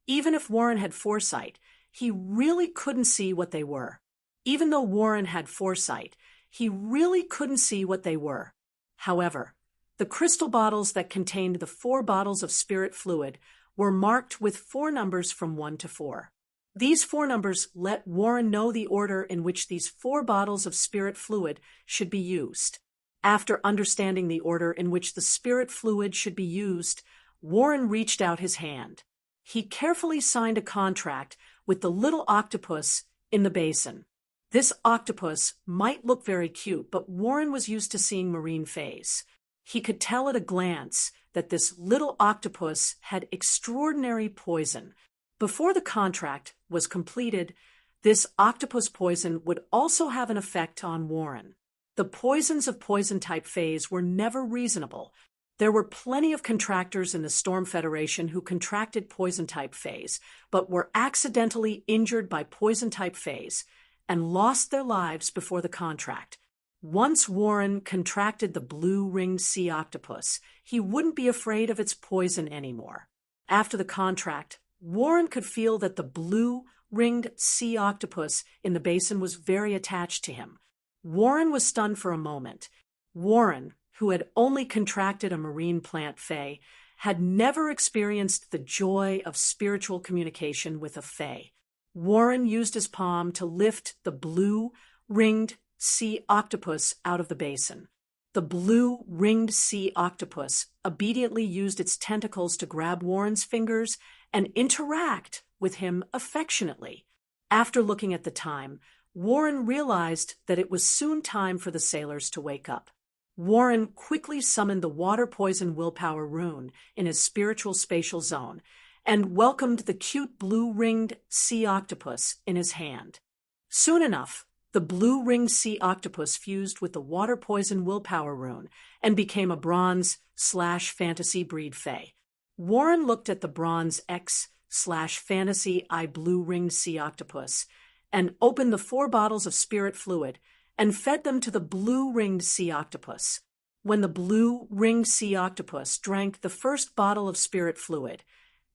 even if Warren had foresight, he really couldn't see what they were. Even though Warren had foresight, he really couldn't see what they were. However, the crystal bottles that contained the 4 bottles of spirit fluid were marked with 4 numbers from 1 to 4. These 4 numbers let Warren know the order in which these 4 bottles of spirit fluid should be used. After understanding the order in which the spirit fluid should be used, Warren reached out his hand. He carefully signed a contract with the little octopus in the basin. This octopus might look very cute, but Warren was used to seeing marine fays. He could tell at a glance that this little octopus had extraordinary poison. Before the contract was completed, this octopus poison would also have an effect on Warren. The poisons of poison-type fays were never reasonable. There were plenty of contractors in the Storm Federation who contracted poison-type fays, but were accidentally injured by poison-type fays and lost their lives before the contract. Once Warren contracted the blue-ringed sea octopus, he wouldn't be afraid of its poison anymore. After the contract, Warren could feel that the blue-ringed sea octopus in the basin was very attached to him. Warren was stunned for a moment. Warren, who had only contracted a marine plant fae, had never experienced the joy of spiritual communication with a fae. Warren used his palm to lift the blue-ringed sea octopus out of the basin. The blue-ringed sea octopus obediently used its tentacles to grab Warren's fingers and interact with him affectionately. After looking at the time, Warren realized that it was soon time for the sailors to wake up. Warren quickly summoned the water poison willpower rune in his spiritual spatial zone and welcomed the cute blue-ringed sea octopus in his hand. Soon enough, the blue-ringed sea octopus fused with the water poison willpower rune and became a bronze/fantasy breed fae. Warren looked at the bronze X/fantasy eye blue-ringed sea octopus and opened the 4 bottles of spirit fluid and fed them to the blue-ringed sea octopus. When the blue-ringed sea octopus drank the first bottle of spirit fluid,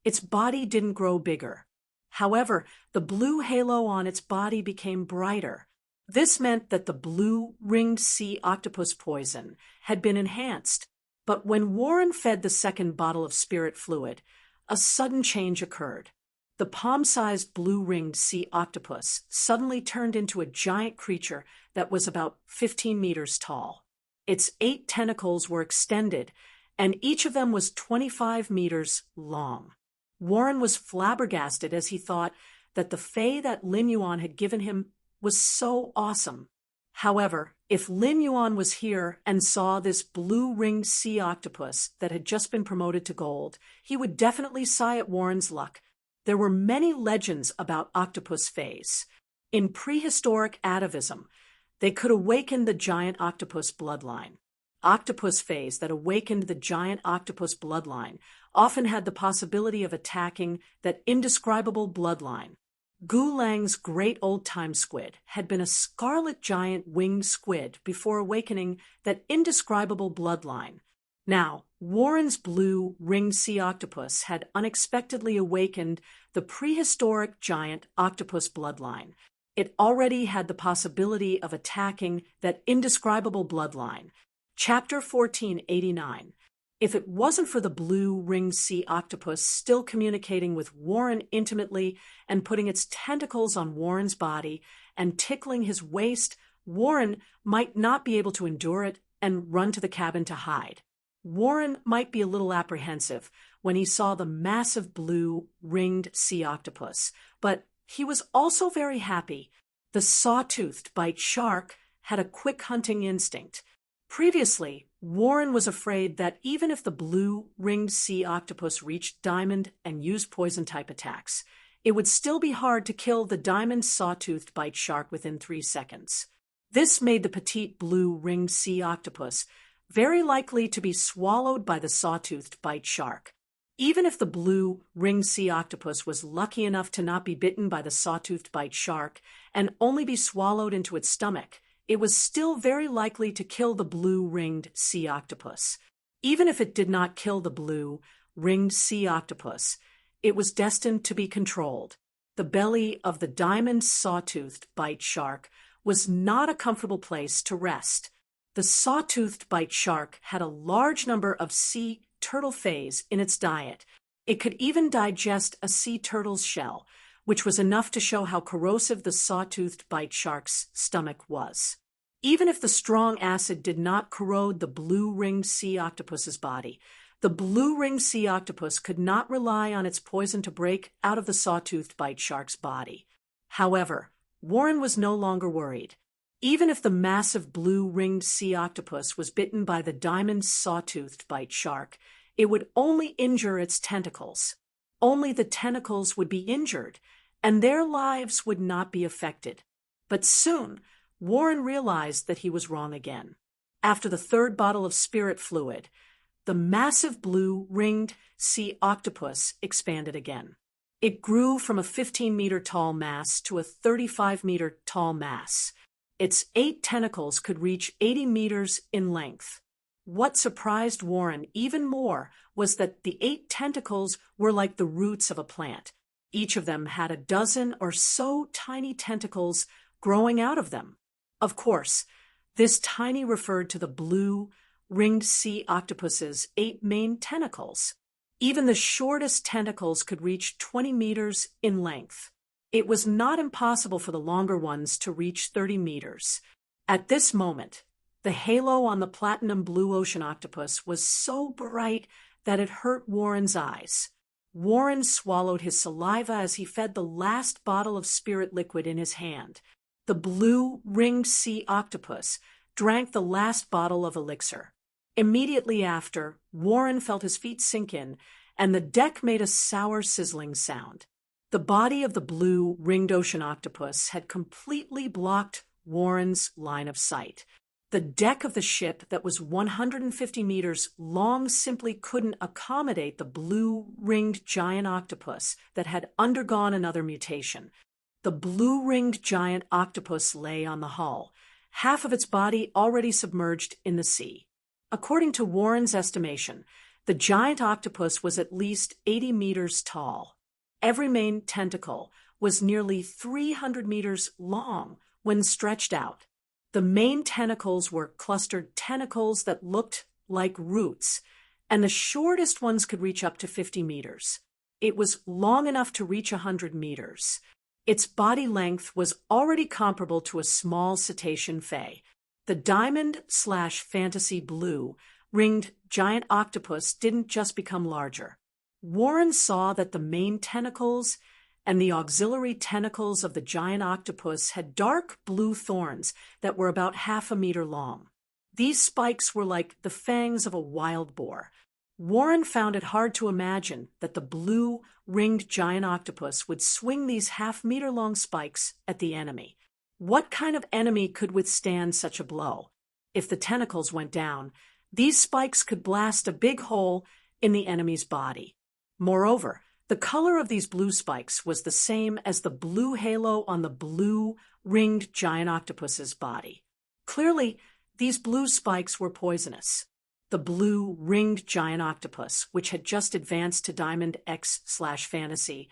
its body didn't grow bigger. However, the blue halo on its body became brighter. This meant that the blue-ringed sea octopus poison had been enhanced. But when Warren fed the second bottle of spirit fluid, a sudden change occurred. The palm-sized blue-ringed sea octopus suddenly turned into a giant creature that was about 15 meters tall. Its 8 tentacles were extended, and each of them was 25 meters long. Warren was flabbergasted as he thought that the fae that Lin Yuan had given him was so awesome. However, if Lin Yuan was here and saw this blue-ringed sea octopus that had just been promoted to gold, he would definitely sigh at Warren's luck. There were many legends about octopus fays. In prehistoric atavism, they could awaken the giant octopus bloodline. Octopus fays that awakened the giant octopus bloodline often had the possibility of attacking that indescribable bloodline. Gulang's great old-time squid had been a scarlet giant winged squid before awakening that indescribable bloodline. Now, Warren's blue-ringed sea octopus had unexpectedly awakened the prehistoric giant octopus bloodline. It already had the possibility of attacking that indescribable bloodline. Chapter 1489. If it wasn't for the blue-ringed sea octopus still communicating with Warren intimately and putting its tentacles on Warren's body and tickling his waist, Warren might not be able to endure it and run to the cabin to hide. Warren might be a little apprehensive when he saw the massive blue-ringed sea octopus, but he was also very happy. The saw-toothed bite shark had a quick hunting instinct. Previously, Warren was afraid that even if the blue-ringed sea octopus reached Diamond and used poison-type attacks, it would still be hard to kill the Diamond saw-toothed bite shark within 3 seconds. This made the petite blue-ringed sea octopus very likely to be swallowed by the saw-toothed bite shark. Even if the blue-ringed sea octopus was lucky enough to not be bitten by the saw-toothed bite shark and only be swallowed into its stomach, it was still very likely to kill the blue-ringed sea octopus. Even if it did not kill the blue-ringed sea octopus, it was destined to be controlled. The belly of the diamond saw-toothed bite shark was not a comfortable place to rest. The saw-toothed bite shark had a large number of sea turtle phase in its diet. It could even digest a sea turtle's shell, which was enough to show how corrosive the saw-toothed bite shark's stomach was. Even if the strong acid did not corrode the blue-ringed sea octopus's body, the blue-ringed sea octopus could not rely on its poison to break out of the saw-toothed bite shark's body. However, Warren was no longer worried. Even if the massive blue-ringed sea octopus was bitten by the diamond saw-toothed bite shark, it would only injure its tentacles. Only the tentacles would be injured, and their lives would not be affected. But soon, Warren realized that he was wrong again. After the 3rd bottle of spirit fluid, the massive blue-ringed sea octopus expanded again. It grew from a 15-meter tall mass to a 35-meter tall mass. Its 8 tentacles could reach 80 meters in length. What surprised Warren even more was that the 8 tentacles were like the roots of a plant. Each of them had a dozen or so tiny tentacles growing out of them. Of course, this tiny referred to the blue-ringed sea octopus's 8 main tentacles. Even the shortest tentacles could reach 20 meters in length. It was not impossible for the longer ones to reach 30 meters. At this moment, the halo on the platinum blue ocean octopus was so bright that it hurt Warren's eyes. Warren swallowed his saliva as he fed the last bottle of spirit liquid in his hand. The blue-ringed sea octopus drank the last bottle of elixir. Immediately after, Warren felt his feet sink in, and the deck made a sour sizzling sound. The body of the blue-ringed ocean octopus had completely blocked Warren's line of sight. The deck of the ship that was 150 meters long simply couldn't accommodate the blue-ringed giant octopus that had undergone another mutation. The blue-ringed giant octopus lay on the hull, half of its body already submerged in the sea. According to Warren's estimation, the giant octopus was at least 80 meters tall. Every main tentacle was nearly 300 meters long when stretched out. The main tentacles were clustered tentacles that looked like roots, and the shortest ones could reach up to 50 meters. It was long enough to reach 100 meters. Its body length was already comparable to a small cetacean fay. The diamond/fantasy blue-ringed giant octopus didn't just become larger. Warren saw that the main tentacles and the auxiliary tentacles of the giant octopus had dark blue thorns that were about half a meter long. These spikes were like the fangs of a wild boar. Warren found it hard to imagine that the blue-ringed giant octopus would swing these half-meter-long spikes at the enemy. What kind of enemy could withstand such a blow? If the tentacles went down, these spikes could blast a big hole in the enemy's body. Moreover, the color of these blue spikes was the same as the blue halo on the blue-ringed giant octopus's body. Clearly, these blue spikes were poisonous. The blue-ringed giant octopus, which had just advanced to Diamond X/Fantasy,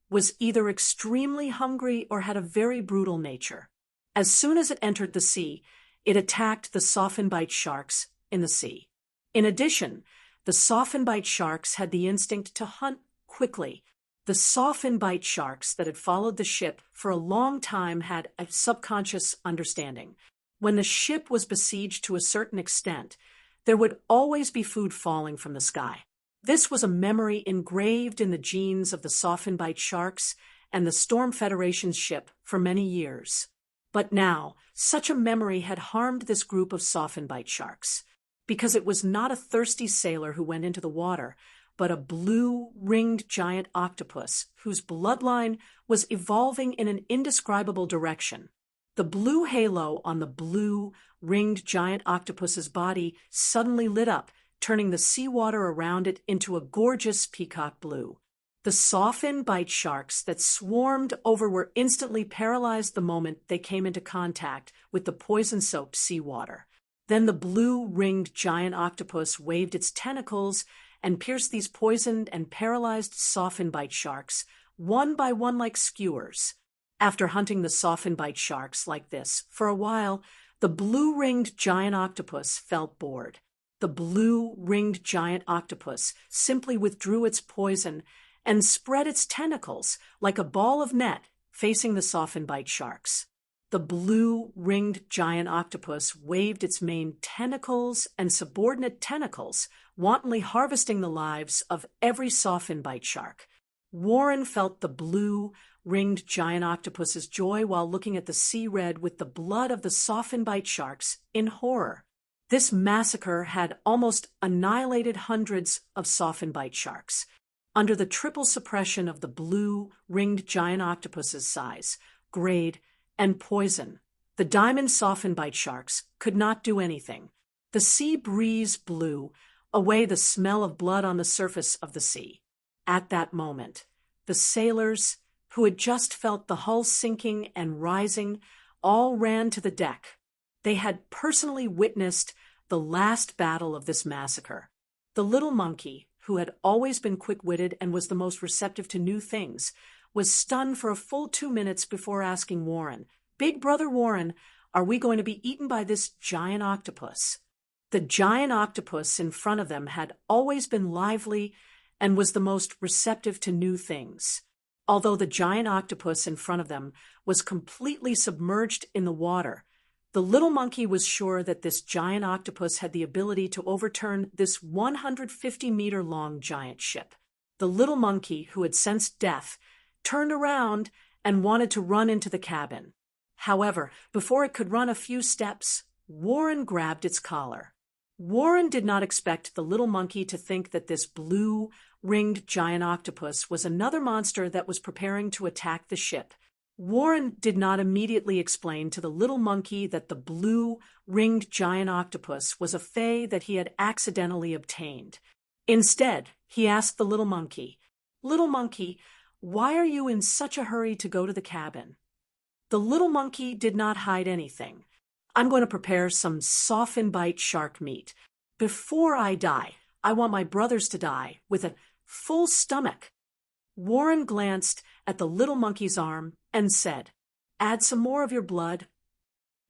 was either extremely hungry or had a very brutal nature. As soon as it entered the sea, it attacked the softenbite sharks in the sea. In addition, the softenbite sharks had the instinct to hunt quickly. The softenbite sharks that had followed the ship for a long time had a subconscious understanding. When the ship was besieged to a certain extent, there would always be food falling from the sky. This was a memory engraved in the genes of the softenbite sharks and the Storm Federation's ship for many years. But now, such a memory had harmed this group of softenbite sharks, because it was not a thirsty sailor who went into the water, but a blue-ringed giant octopus whose bloodline was evolving in an indescribable direction. The blue halo on the blue-ringed giant octopus's body suddenly lit up, turning the seawater around it into a gorgeous peacock blue. The softenbite sharks that swarmed over were instantly paralyzed the moment they came into contact with the poison-soaked seawater. Then the blue-ringed giant octopus waved its tentacles and pierced these poisoned and paralyzed softenbite sharks, one by one like skewers. After hunting the softenbite sharks like this for a while, the blue-ringed giant octopus felt bored. The blue-ringed giant octopus simply withdrew its poison and spread its tentacles like a ball of net facing the softenbite sharks. The blue-ringed giant octopus waved its main tentacles and subordinate tentacles, wantonly harvesting the lives of every softenbite shark. Warren felt the blue-ringed giant octopus's joy while looking at the sea red with the blood of the softenbite sharks in horror. This massacre had almost annihilated hundreds of softenbite sharks. Under the triple suppression of the blue-ringed giant octopus's size, grade, and poison, the diamond softenbite sharks could not do anything. The sea breeze blew away the smell of blood on the surface of the sea. At that moment, the sailors, who had just felt the hull sinking and rising, all ran to the deck. They had personally witnessed the last battle of this massacre. The little monkey, who had always been quick-witted and was the most receptive to new things, was stunned for a full 2 minutes before asking Warren, "Big Brother Warren, are we going to be eaten by this giant octopus?" The giant octopus in front of them had always been lively and was the most receptive to new things. Although the giant octopus in front of them was completely submerged in the water, the little monkey was sure that this giant octopus had the ability to overturn this 150-meter-long giant ship. The little monkey, who had sensed death, turned around and wanted to run into the cabin. However, before it could run a few steps, Warren grabbed its collar. Warren did not expect the little monkey to think that this blue-ringed giant octopus was another monster that was preparing to attack the ship. Warren did not immediately explain to the little monkey that the blue-ringed giant octopus was a fey that he had accidentally obtained. Instead, he asked the little monkey, "Little monkey, why are you in such a hurry to go to the cabin?" The little monkey did not hide anything. "I'm going to prepare some softenbite shark meat. Before I die, I want my brothers to die with a full stomach." Warren glanced at the little monkey's arm and said, "Add some more of your blood."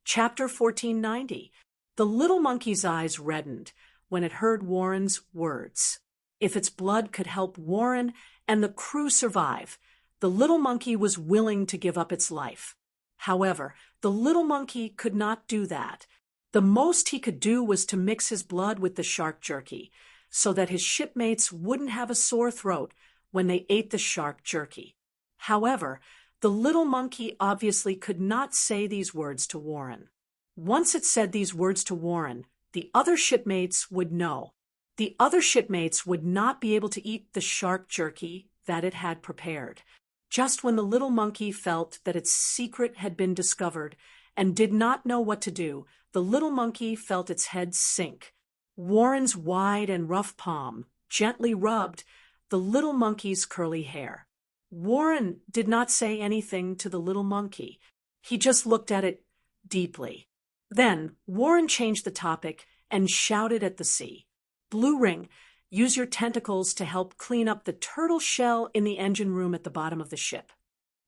Chapter 1490. The little monkey's eyes reddened when it heard Warren's words. If its blood could help Warren and the crew survive, the little monkey was willing to give up its life. However, the little monkey could not do that. The most he could do was to mix his blood with the shark jerky, so that his shipmates wouldn't have a sore throat when they ate the shark jerky. However, the little monkey obviously could not say these words to Warren. Once it said these words to Warren, the other shipmates would know. The other shipmates would not be able to eat the shark jerky that it had prepared. Just when the little monkey felt that its secret had been discovered and did not know what to do, the little monkey felt its head sink. Warren's wide and rough palm gently rubbed the little monkey's curly hair. Warren did not say anything to the little monkey. He just looked at it deeply. Then Warren changed the topic and shouted at the sea, "Blue Ring, use your tentacles to help clean up the turtle shell in the engine room at the bottom of the ship.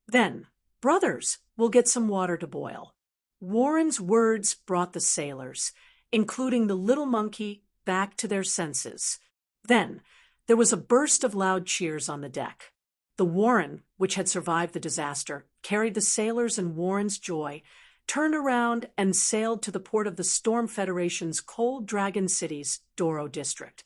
Then, brothers, we'll get some water to boil." Warren's words brought the sailors, including the little monkey, back to their senses. Then, there was a burst of loud cheers on the deck. The Warren, which had survived the disaster, carried the sailors and Warren's joy, turned around and sailed to the port of the Storm Federation's Cold Dragon City's Doro district.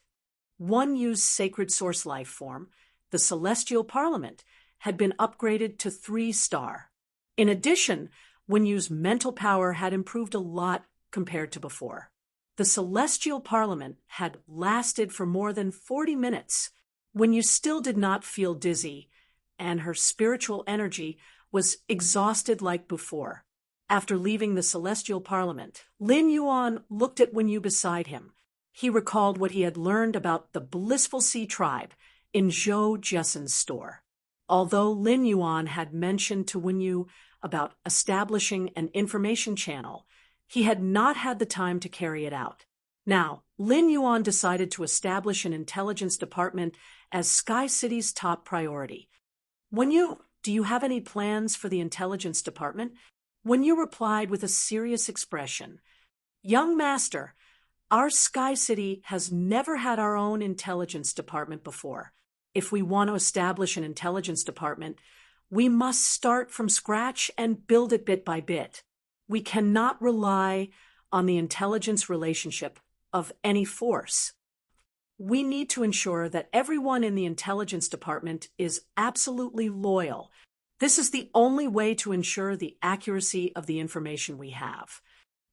One used sacred source life form, the Celestial Parliament, had been upgraded to 3-star. In addition, Winyu's mental power had improved a lot compared to before. The Celestial Parliament had lasted for more than 40 minutes. Winyu still did not feel dizzy, and her spiritual energy was exhausted like before. After leaving the Celestial Parliament, Lin Yuan looked at Winyu beside him. He recalled what he had learned about the Blissful Sea Tribe in Zhou Jessen's store. Although Lin Yuan had mentioned to Winyu about establishing an information channel, he had not had the time to carry it out. Now, Lin Yuan decided to establish an intelligence department as Sky City's top priority. Winyu, do you have any plans for the intelligence department? Winyu replied with a serious expression. Young master, our Sky City has never had our own intelligence department before. If we want to establish an intelligence department, we must start from scratch and build it bit by bit. We cannot rely on the intelligence relationship of any force. We need to ensure that everyone in the intelligence department is absolutely loyal. This is the only way to ensure the accuracy of the information we have.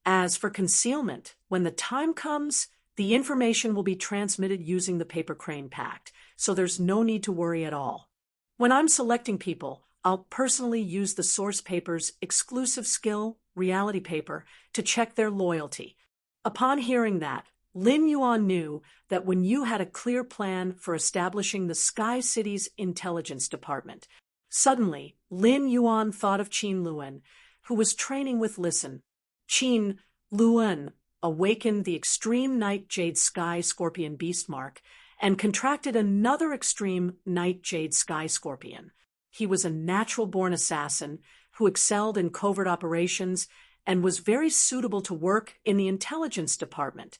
As for concealment, when the time comes, the information will be transmitted using the Paper Crane Pact, so there's no need to worry at all. When I'm selecting people, I'll personally use the source paper's exclusive skill, reality paper, to check their loyalty. Upon hearing that, Lin Yuan knew that when you had a clear plan for establishing the Sky City's intelligence department. Suddenly, Lin Yuan thought of Qin Luan, who was training with Listen. Qin Luan awakened the extreme Night Jade Sky Scorpion beast mark and contracted another extreme Night Jade Sky Scorpion. He was a natural-born assassin who excelled in covert operations and was very suitable to work in the intelligence department.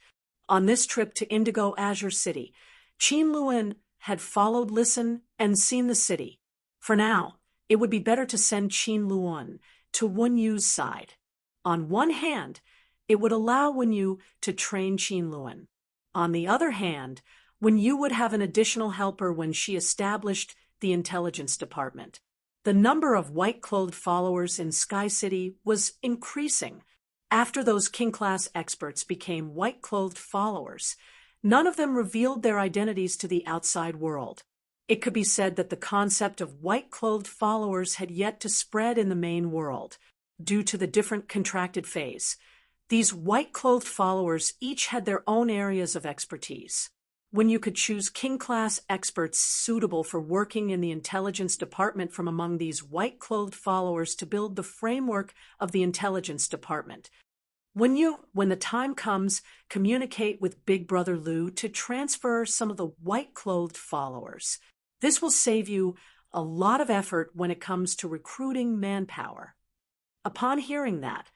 On this trip to Indigo Azure City, Qin Luan had followed Listen and seen the city. For now, it would be better to send Qin Luan to Winyu's side. On one hand, it would allow Winyu to train Qin Luan. On the other hand, Winyu would have an additional helper when she established the intelligence department. The number of white-clothed followers in Sky City was increasing. After those King-class experts became white-clothed followers, none of them revealed their identities to the outside world. It could be said that the concept of white-clothed followers had yet to spread in the main world, due to the different contracted phase. These white-clothed followers each had their own areas of expertise. When you could choose King-class experts suitable for working in the intelligence department from among these white-clothed followers to build the framework of the intelligence department. When the time comes, communicate with Big Brother Lu to transfer some of the white-clothed followers. This will save you a lot of effort when it comes to recruiting manpower. Upon hearing that,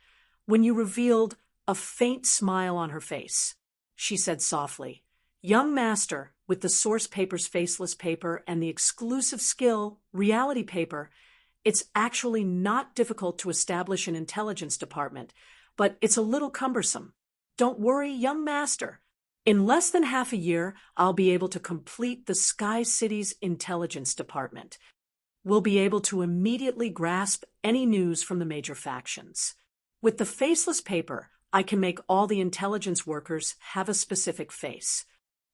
Winyu revealed a faint smile on her face. She said softly, "Young master, with the source paper's faceless paper and the exclusive skill, reality paper, it's actually not difficult to establish an intelligence department, but it's a little cumbersome. Don't worry, young master. In less than half a year, I'll be able to complete the Sky City's intelligence department. We'll be able to immediately grasp any news from the major factions. With the faceless paper, I can make all the intelligence workers have a specific face.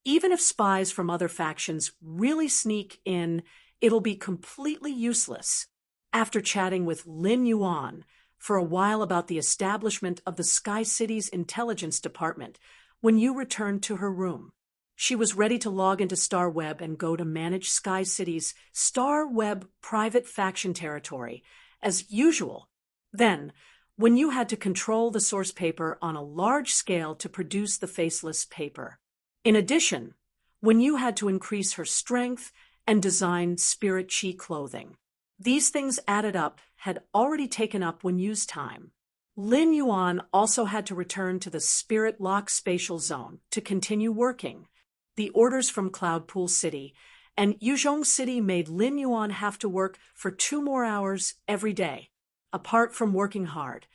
Even if spies from other factions really sneak in, it'll be completely useless." After chatting with Lin Yuan for a while about the establishment of the Sky City's intelligence department, Winyu returned to her room. She was ready to log into StarWeb and go to manage Sky City's StarWeb private faction territory, as usual. Then, Winyu had to control the source paper on a large scale to produce the faceless paper. In addition, Winyu had to increase her strength and design spirit chi clothing. These things added up had already taken up Winyu's time. Lin Yuan also had to return to the Spirit Lock spatial zone to continue working. The orders from Cloudpool City and Yuzhong City made Lin Yuan have to work for 2 more hours every day. Apart from working hard,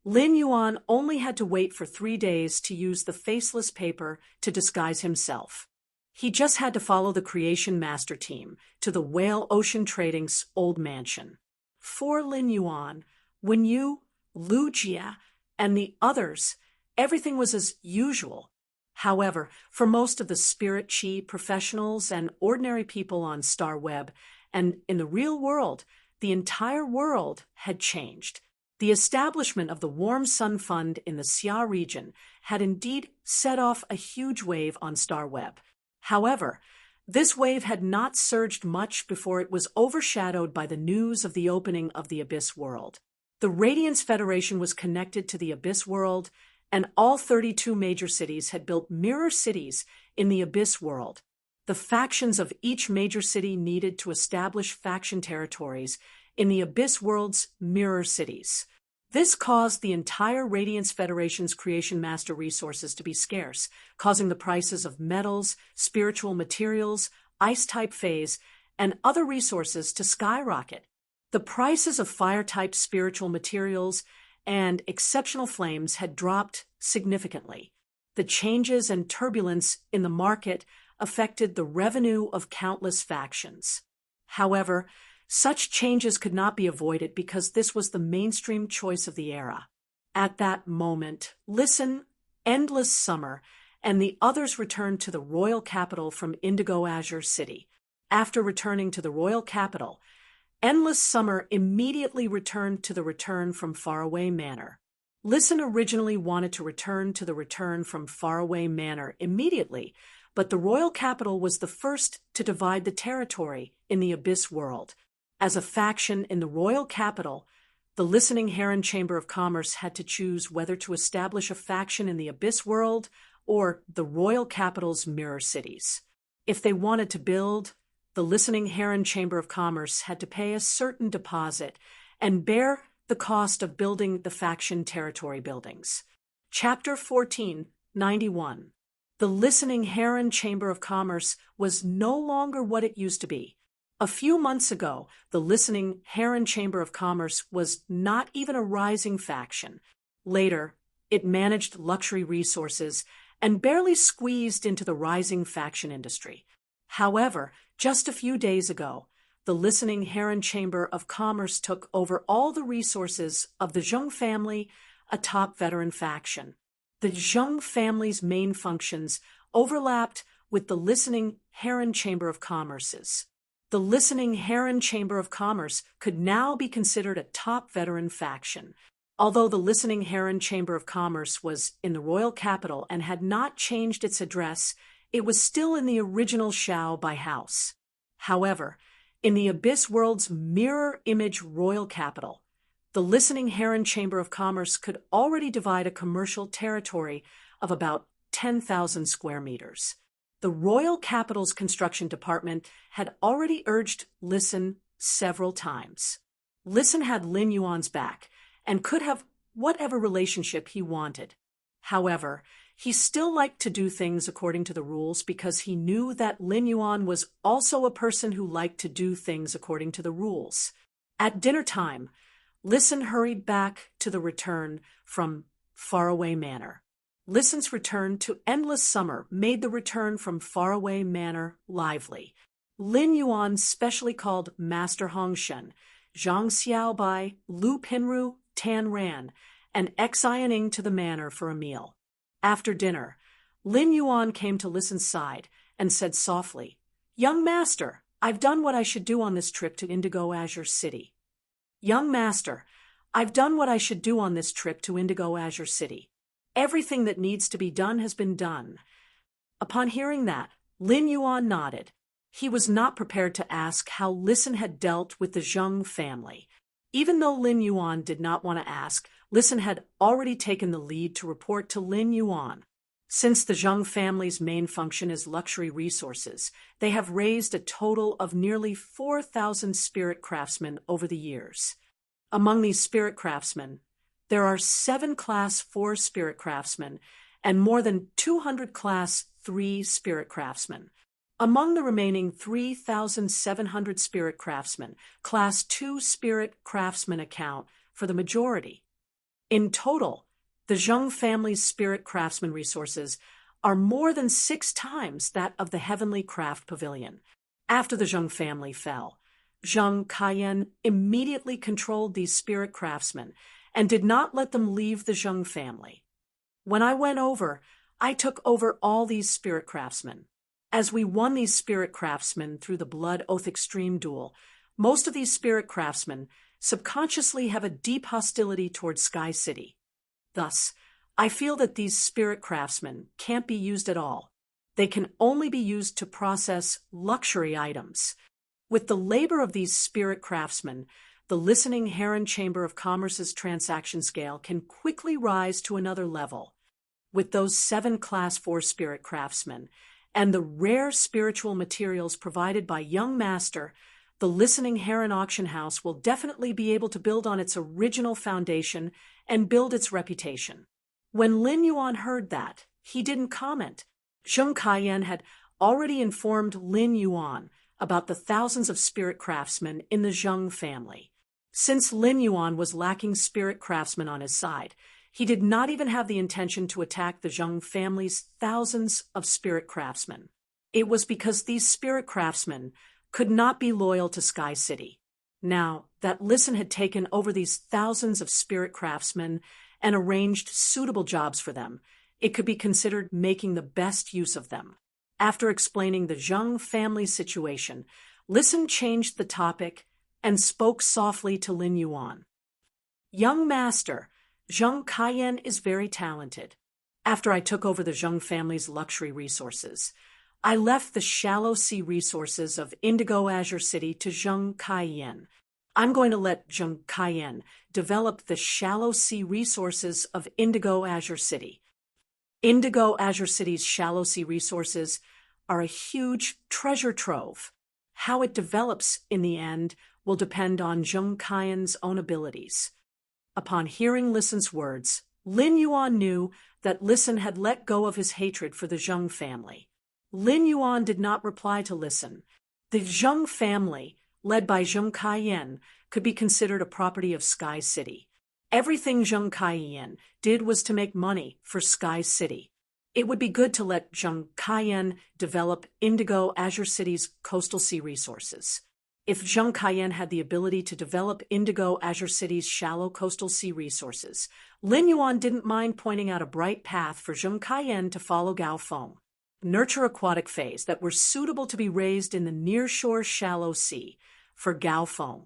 Lin Yuan only had to wait for 3 days to use the faceless paper to disguise himself. He just had to follow the Creation Master team to the Whale Ocean Trading's old mansion. For Lin Yuan, when you, Lu Jia, and the others, everything was as usual. However, for most of the spirit chi professionals and ordinary people on Star Web and in the real world, the entire world had changed. The establishment of the Warm Sun Fund in the Xia region had indeed set off a huge wave on Star Web. However, this wave had not surged much before it was overshadowed by the news of the opening of the Abyss World. The Radiance Federation was connected to the Abyss World, and all 32 major cities had built mirror cities in the Abyss World. The factions of each major city needed to establish faction territories in the Abyss World's mirror cities. This caused the entire Radiance Federation's Creation Master resources to be scarce, causing the prices of metals, spiritual materials, ice-type phase, and other resources to skyrocket. The prices of fire-type spiritual materials and exceptional flames had dropped significantly. The changes and turbulence in the market affected the revenue of countless factions. However, such changes could not be avoided because this was the mainstream choice of the era. At that moment, Listen, Endless Summer, and the others returned to the royal capital from Indigo Azure City. After returning to the royal capital, Endless Summer immediately returned to the Return from Faraway Manor. Listen originally wanted to return to the Return from Faraway Manor immediately, but the royal capital was the first to divide the territory in the Abyss World. As a faction in the royal capital, the Listening Heron Chamber of Commerce had to choose whether to establish a faction in the Abyss World or the royal capital's mirror cities. If they wanted to build, the Listening Heron Chamber of Commerce had to pay a certain deposit and bear the cost of building the faction territory buildings. Chapter 1491. The Listening Heron Chamber of Commerce was no longer what it used to be. A few months ago, the Listening Heron Chamber of Commerce was not even a rising faction. Later, it managed luxury resources and barely squeezed into the rising faction industry. However, just a few days ago, the Listening Heron Chamber of Commerce took over all the resources of the Zheng family, a top veteran faction. The Zheng family's main functions overlapped with the Listening Heron Chamber of Commerce's. The Listening Heron Chamber of Commerce could now be considered a top veteran faction. Although the Listening Heron Chamber of Commerce was in the royal capital and had not changed its address, it was still in the original Shao Bai house. However, in the Abyss World's mirror image royal capital, the Listening Heron Chamber of Commerce could already divide a commercial territory of about 10,000 square meters. The royal capital's construction department had already urged Listen several times. Listen had Lin Yuan's back and could have whatever relationship he wanted. However, he still liked to do things according to the rules because he knew that Lin Yuan was also a person who liked to do things according to the rules. At dinner time, Listen hurried back to the Return from Faraway Manor. Listen's return to Endless Summer made the Return from Faraway Manor lively. Lin Yuan specially called Master Hongshen, Zhang Xiaobai, Lu Pinru, Tan Ran, and Xianing to the manor for a meal. After dinner, Lin Yuan came to Listen's side and said softly, "Young master, I've done what I should do on this trip to Indigo Azure City." "Young master, I've done what I should do on this trip to Indigo Azure City. Everything that needs to be done has been done." Upon hearing that, Lin Yuan nodded. He was not prepared to ask how Listen had dealt with the Zheng family. Even though Lin Yuan did not want to ask, Listen had already taken the lead to report to Lin Yuan. Since the Zheng family's main function is luxury resources, they have raised a total of nearly 4,000 spirit craftsmen over the years. Among these spirit craftsmen, There are 7 Class 4 spirit craftsmen and more than 200 Class 3 spirit craftsmen. Among the remaining 3,700 spirit craftsmen, Class 2 spirit craftsmen account for the majority. In total, the Zheng family's spirit craftsman resources are more than 6 times that of the Heavenly Craft Pavilion. After the Zheng family fell, Zheng Kaiyan immediately controlled these spirit craftsmen and did not let them leave the Zheng family. When I went over, I took over all these spirit craftsmen. As we won these spirit craftsmen through the Blood Oath Extreme duel, most of these spirit craftsmen subconsciously have a deep hostility towards Sky City. Thus, I feel that these spirit craftsmen can't be used at all. They can only be used to process luxury items. With the labor of these spirit craftsmen, the Listening Heron Chamber of Commerce's transaction scale can quickly rise to another level. With those 7 Class 4 spirit craftsmen and the rare spiritual materials provided by Young Master, the Listening Heron Auction House will definitely be able to build on its original foundation and build its reputation. When Lin Yuan heard that, he didn't comment. Zheng Kaiyan had already informed Lin Yuan about the thousands of spirit craftsmen in the Zheng family. Since Lin Yuan was lacking spirit craftsmen on his side, he did not even have the intention to attack the Zheng family's thousands of spirit craftsmen. It was because these spirit craftsmen could not be loyal to Sky City. Now that Listen had taken over these thousands of spirit craftsmen and arranged suitable jobs for them, it could be considered making the best use of them. After explaining the Zheng family situation, Listen changed the topic and spoke softly to Lin Yuan. Young Master, Zheng Kaiyan is very talented. After I took over the Zheng family's luxury resources, I left the shallow sea resources of Indigo Azure City to Zheng Kaiyan. I'm going to let Zheng Kaiyan develop the shallow sea resources of Indigo Azure City. Indigo Azure City's shallow sea resources are a huge treasure trove. How it develops in the end will depend on Zheng Kaiyan's own abilities. Upon hearing Listen's words, Lin Yuan knew that Listen had let go of his hatred for the Zheng family. Lin Yuan did not reply to Listen. The Zheng family, led by Zheng Kaiyan, could be considered a property of Sky City. Everything Zheng Kaiyan did was to make money for Sky City. It would be good to let Zheng Kaiyan develop Indigo Azure City's coastal sea resources. If Zheng Kaiyan had the ability to develop Indigo Azure City's shallow coastal sea resources, Lin Yuan didn't mind pointing out a bright path for Zheng Kaiyan to follow Gao Feng. Nurture aquatic phase that were suitable to be raised in the nearshore shallow sea for Gao Feng.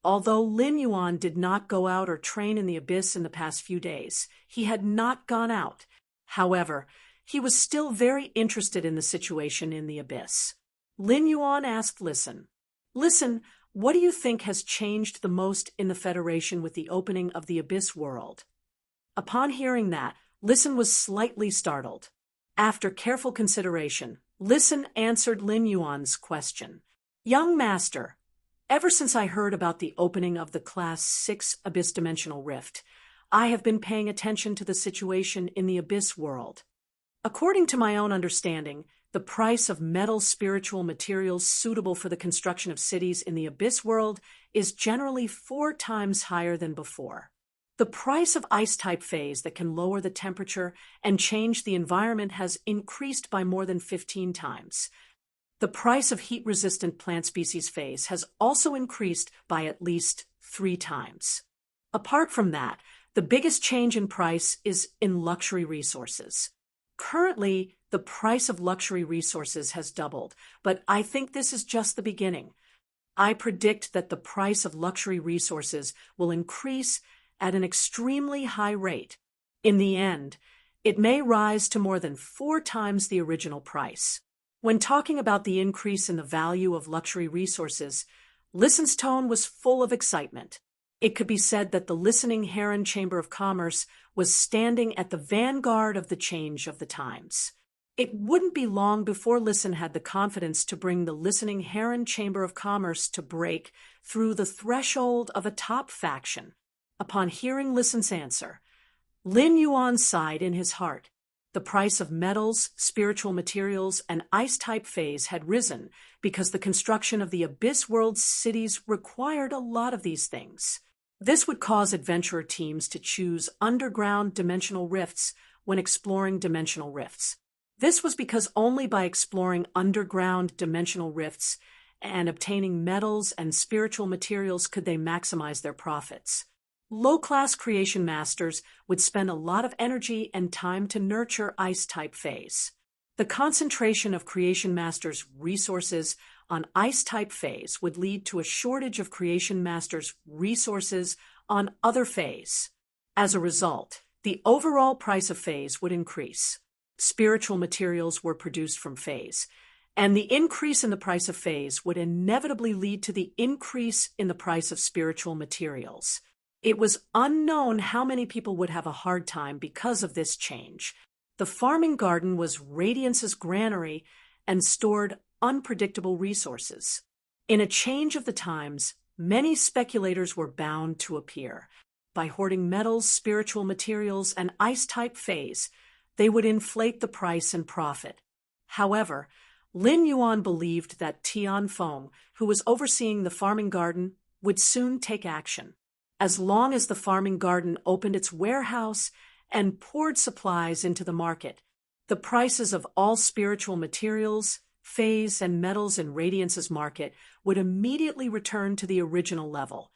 Although Lin Yuan did not go out or train in the abyss in the past few days, he had not gone out. However, he was still very interested in the situation in the abyss. Lin Yuan asked Listen, what do you think has changed the most in the Federation with the opening of the Abyss world? Upon hearing that, Listen was slightly startled. After careful consideration, Listen answered Lin Yuan's question. Young Master, ever since I heard about the opening of the Class 6 Abyss Dimensional Rift, I have been paying attention to the situation in the Abyss world. According to my own understanding, the price of metal spiritual materials suitable for the construction of cities in the Abyss world is generally 4 times higher than before. The price of ice-type phase that can lower the temperature and change the environment has increased by more than 15 times. The price of heat-resistant plant species phase has also increased by at least 3 times. Apart from that, the biggest change in price is in luxury resources. Currently, the price of luxury resources has doubled, but I think this is just the beginning. I predict that the price of luxury resources will increase at an extremely high rate. In the end, it may rise to more than 4 times the original price. When talking about the increase in the value of luxury resources, Listen's tone was full of excitement. It could be said that the Listening Heron Chamber of Commerce was standing at the vanguard of the change of the times. It wouldn't be long before Listen had the confidence to bring the Listening Heron Chamber of Commerce to break through the threshold of a top faction. Upon hearing Listen's answer, Lin Yuan sighed in his heart. The price of metals, spiritual materials, and ice-type phase had risen because the construction of the Abyss World cities required a lot of these things. This would cause adventurer teams to choose underground dimensional rifts when exploring dimensional rifts. This was because only by exploring underground dimensional rifts and obtaining metals and spiritual materials could they maximize their profits. Low-class creation masters would spend a lot of energy and time to nurture ice-type phase. The concentration of creation masters' resources on ice-type phase would lead to a shortage of creation masters' resources on other phase. As a result, the overall price of phase would increase. Spiritual materials were produced from phase, and the increase in the price of phase would inevitably lead to the increase in the price of spiritual materials. It was unknown how many people would have a hard time because of this change. The farming garden was Radiance's granary and stored unpredictable resources. In a change of the times, many speculators were bound to appear. By hoarding metals, spiritual materials, and ice-type phase, they would inflate the price and profit. However, Lin Yuan believed that Tian Feng, who was overseeing the farming garden, would soon take action. As long as the farming garden opened its warehouse and poured supplies into the market, the prices of all spiritual materials, phase, and metals in Radiance's market would immediately return to the original level.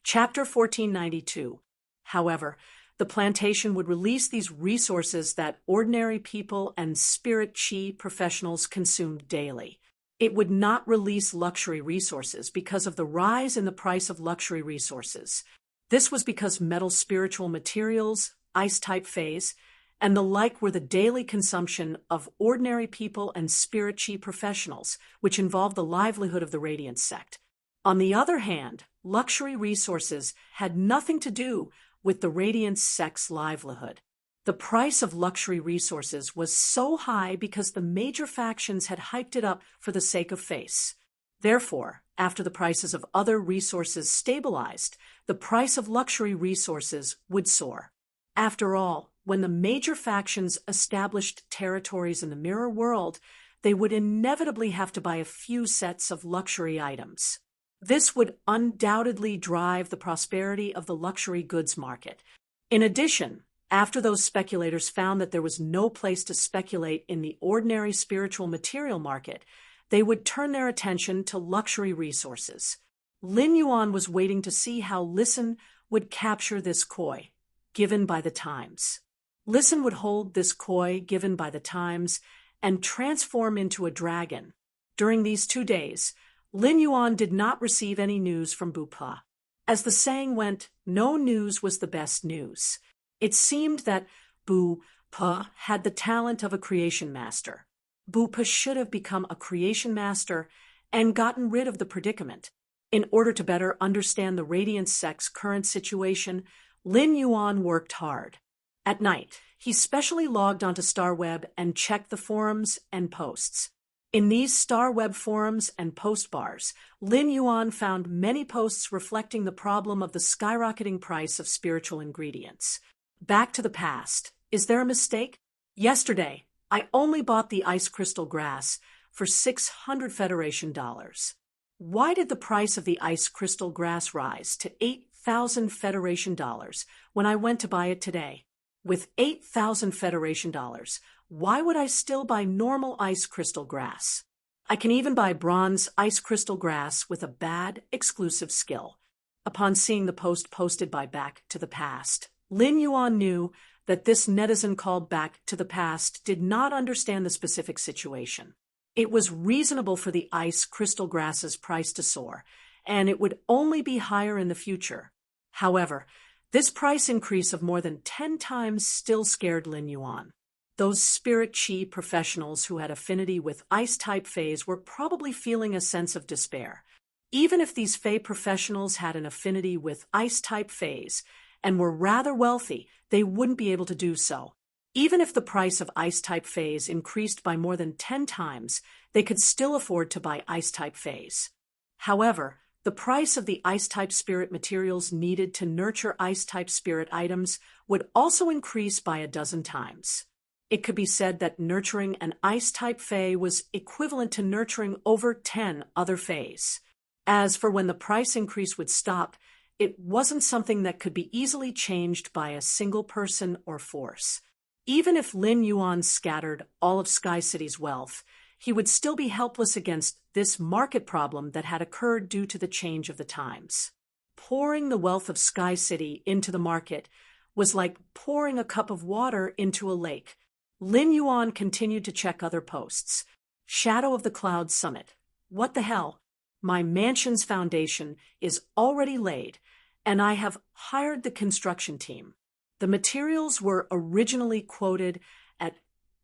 Chapter 1492. However, the plantation would release these resources that ordinary people and spirit chi professionals consumed daily. It would not release luxury resources because of the rise in the price of luxury resources. This was because metal spiritual materials, ice-type phase, and the like were the daily consumption of ordinary people and spirit chi professionals, which involved the livelihood of the Radiance sect. On the other hand, luxury resources had nothing to do with the Radiance sect's livelihood. The price of luxury resources was so high because the major factions had hyped it up for the sake of face. Therefore, after the prices of other resources stabilized, the price of luxury resources would soar. After all, when the major factions established territories in the mirror world, they would inevitably have to buy a few sets of luxury items. This would undoubtedly drive the prosperity of the luxury goods market. In addition, after those speculators found that there was no place to speculate in the ordinary spiritual material market, they would turn their attention to luxury resources. Lin Yuan was waiting to see how Listen would capture this koi, given by the times. Listen would hold this koi given by the times and transform into a dragon. During these 2 days, Lin Yuan did not receive any news from Bupa. As the saying went, no news was the best news. It seemed that Bupa had the talent of a creation master. Bupa should have become a creation master and gotten rid of the predicament. In order to better understand the Radiance sect's current situation, Lin Yuan worked hard. At night, he specially logged onto StarWeb and checked the forums and posts. In these StarWeb forums and post bars, Lin Yuan found many posts reflecting the problem of the skyrocketing price of spiritual ingredients. Back to the past. Is there a mistake? Yesterday, I only bought the ice crystal grass for 600 Federation dollars. Why did the price of the ice crystal grass rise to 8,000 Federation dollars when I went to buy it today? With 8,000 Federation dollars, why would I still buy normal ice crystal grass? I can even buy bronze ice crystal grass with a bad, exclusive skill. Upon seeing the post posted by Back to the Past, Lin Yuan knew that this netizen called Back to the Past did not understand the specific situation. It was reasonable for the ice crystal grass's price to soar, and it would only be higher in the future. However, this price increase of more than 10 times still scared Lin Yuan. Those spirit chi professionals who had affinity with ice-type phase were probably feeling a sense of despair. Even if these Fey professionals had an affinity with ice-type phase and were rather wealthy, they wouldn't be able to do so. Even if the price of ice-type phase increased by more than 10 times, they could still afford to buy ice-type phase. However, The price of the ice-type spirit materials needed to nurture ice-type spirit items would also increase by a dozen times. It could be said that nurturing an ice-type fae was equivalent to nurturing over 10 other faes. As for when the price increase would stop, it wasn't something that could be easily changed by a single person or force. Even if Lin Yuan scattered all of Sky City's wealth, he would still be helpless against this market problem that had occurred due to the change of the times. Pouring the wealth of Sky City into the market was like pouring a cup of water into a lake. Lin Yuan continued to check other posts. Shadow of the Cloud Summit. What the hell? My mansion's foundation is already laid, and I have hired the construction team. The materials were originally quoted at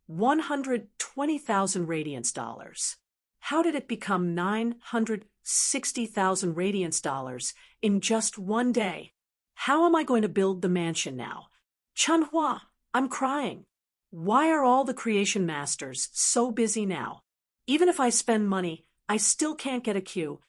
120,000 radiance dollars. How did it become 960,000 radiance dollars in just one day? How am I going to build the mansion now? Chunhua, I'm crying. Why are all the creation masters so busy now? Even if I spend money, I still can't get a queue.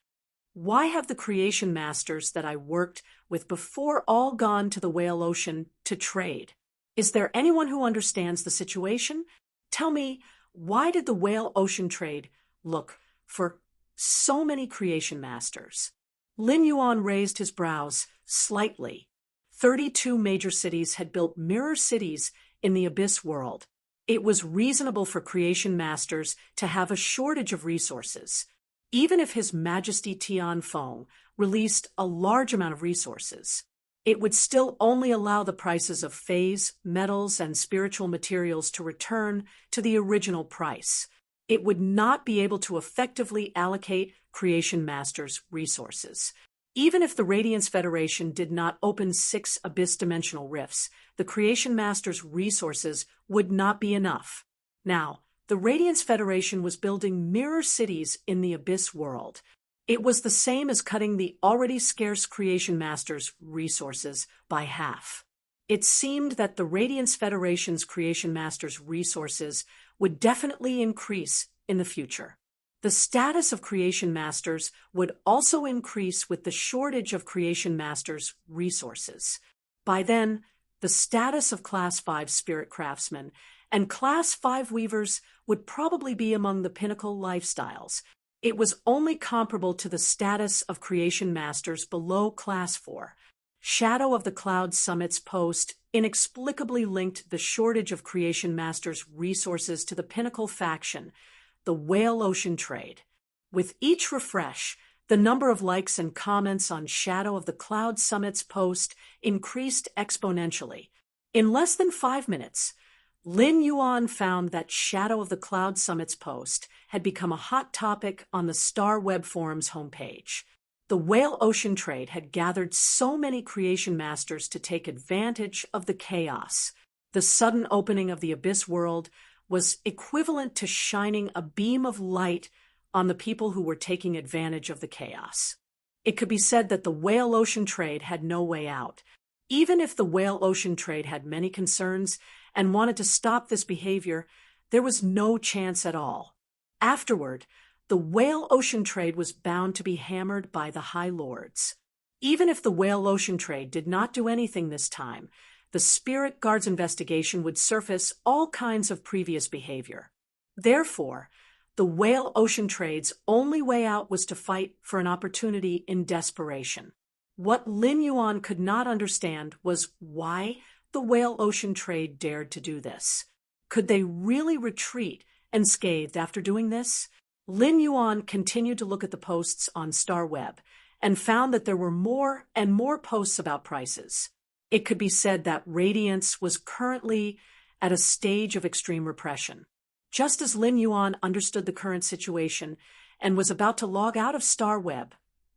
Why have the creation masters that I worked with before all gone to the Whale Ocean to trade? Is there anyone who understands the situation? Tell me, why did the Whale Ocean trade look for so many creation masters? Lin Yuan raised his brows slightly. 32 major cities had built mirror cities in the Abyss world. It was reasonable for creation masters to have a shortage of resources. Even if His Majesty Tianfeng released a large amount of resources, it would still only allow the prices of phase, metals, and spiritual materials to return to the original price. It would not be able to effectively allocate creation masters' resources. Even if the Radiance Federation did not open 6 abyss-dimensional rifts, the creation masters' resources would not be enough. Now, the Radiance Federation was building mirror cities in the Abyss world. It was the same as cutting the already scarce creation masters' resources by half. It seemed that the Radiance Federation's creation masters' resources would definitely increase in the future. The status of creation masters would also increase with the shortage of creation masters' resources. By then, the status of Class 5 spirit craftsmen and Class 5 weavers would probably be among the pinnacle lifestyles. It was only comparable to the status of creation masters below Class 4. Shadow of the Cloud Summit's post inexplicably linked the shortage of creation masters' resources to the pinnacle faction, the Whale Ocean trade. With each refresh, the number of likes and comments on Shadow of the Cloud Summit's post increased exponentially. In less than 5 minutes, Lin Yuan found that Shadow of the Cloud Summit's post had become a hot topic on the Star Web Forum's homepage. The Whale Ocean trade had gathered so many creation masters to take advantage of the chaos. The sudden opening of the Abyss world was equivalent to shining a beam of light on the people who were taking advantage of the chaos. It could be said that the Whale Ocean trade had no way out. Even if the Whale Ocean trade had many concerns and wanted to stop this behavior, there was no chance at all. Afterward, the Whale Ocean trade was bound to be hammered by the High Lords. Even if the Whale Ocean trade did not do anything this time, the Spirit Guard's investigation would surface all kinds of previous behavior. Therefore, the Whale Ocean trade's only way out was to fight for an opportunity in desperation. What Lin Yuan could not understand was why the Whale Ocean trade dared to do this. Could they really retreat unscathed after doing this? Lin Yuan continued to look at the posts on Star Web and found that there were more and more posts about prices. It could be said that Radiance was currently at a stage of extreme repression. Just as Lin Yuan understood the current situation and was about to log out of Star Web,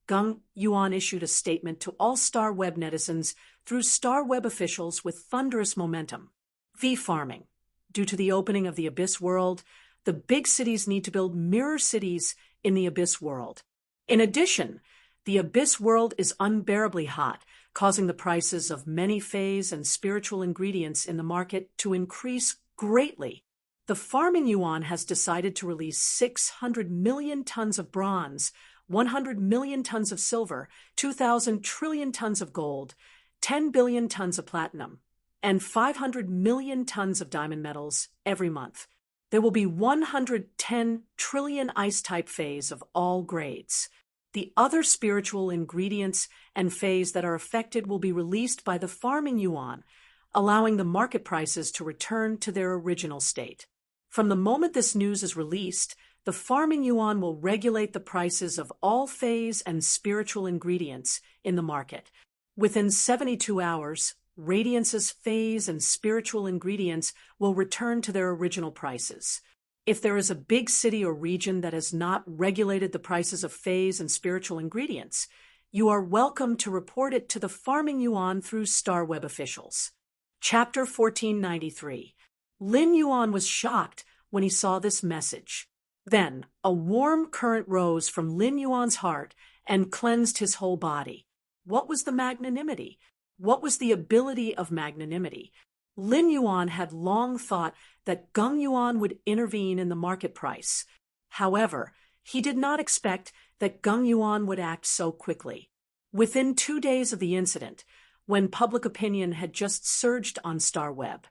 Gung Yuan issued a statement to all Star Web netizens through Star Web officials with thunderous momentum. V-farming. Due to the opening of the Abyss world, the big cities need to build mirror cities in the Abyss world. In addition, the Abyss world is unbearably hot, causing the prices of many phase and spiritual ingredients in the market to increase greatly. The farming yuan has decided to release 600 million tons of bronze 100 million tons of silver, 2,000 trillion tons of gold, 10 billion tons of platinum, and 500 million tons of diamond metals every month. There will be 110 trillion ice-type phase of all grades. The other spiritual ingredients and phase that are affected will be released by the farming yuan, allowing the market prices to return to their original state. From the moment this news is released, the farming yuan will regulate the prices of all phase and spiritual ingredients in the market. Within 72 hours, Radiance's phase and spiritual ingredients will return to their original prices. If there is a big city or region that has not regulated the prices of phase and spiritual ingredients, you are welcome to report it to the farming yuan through StarWeb officials. Chapter 1493. Lin Yuan was shocked when he saw this message. Then, a warm current rose from Lin Yuan's heart and cleansed his whole body. What was the magnanimity? What was the ability of magnanimity? Lin Yuan had long thought that Geng Yuan would intervene in the market price. However, he did not expect that Geng Yuan would act so quickly. Within 2 days of the incident, when public opinion had just surged on StarWeb,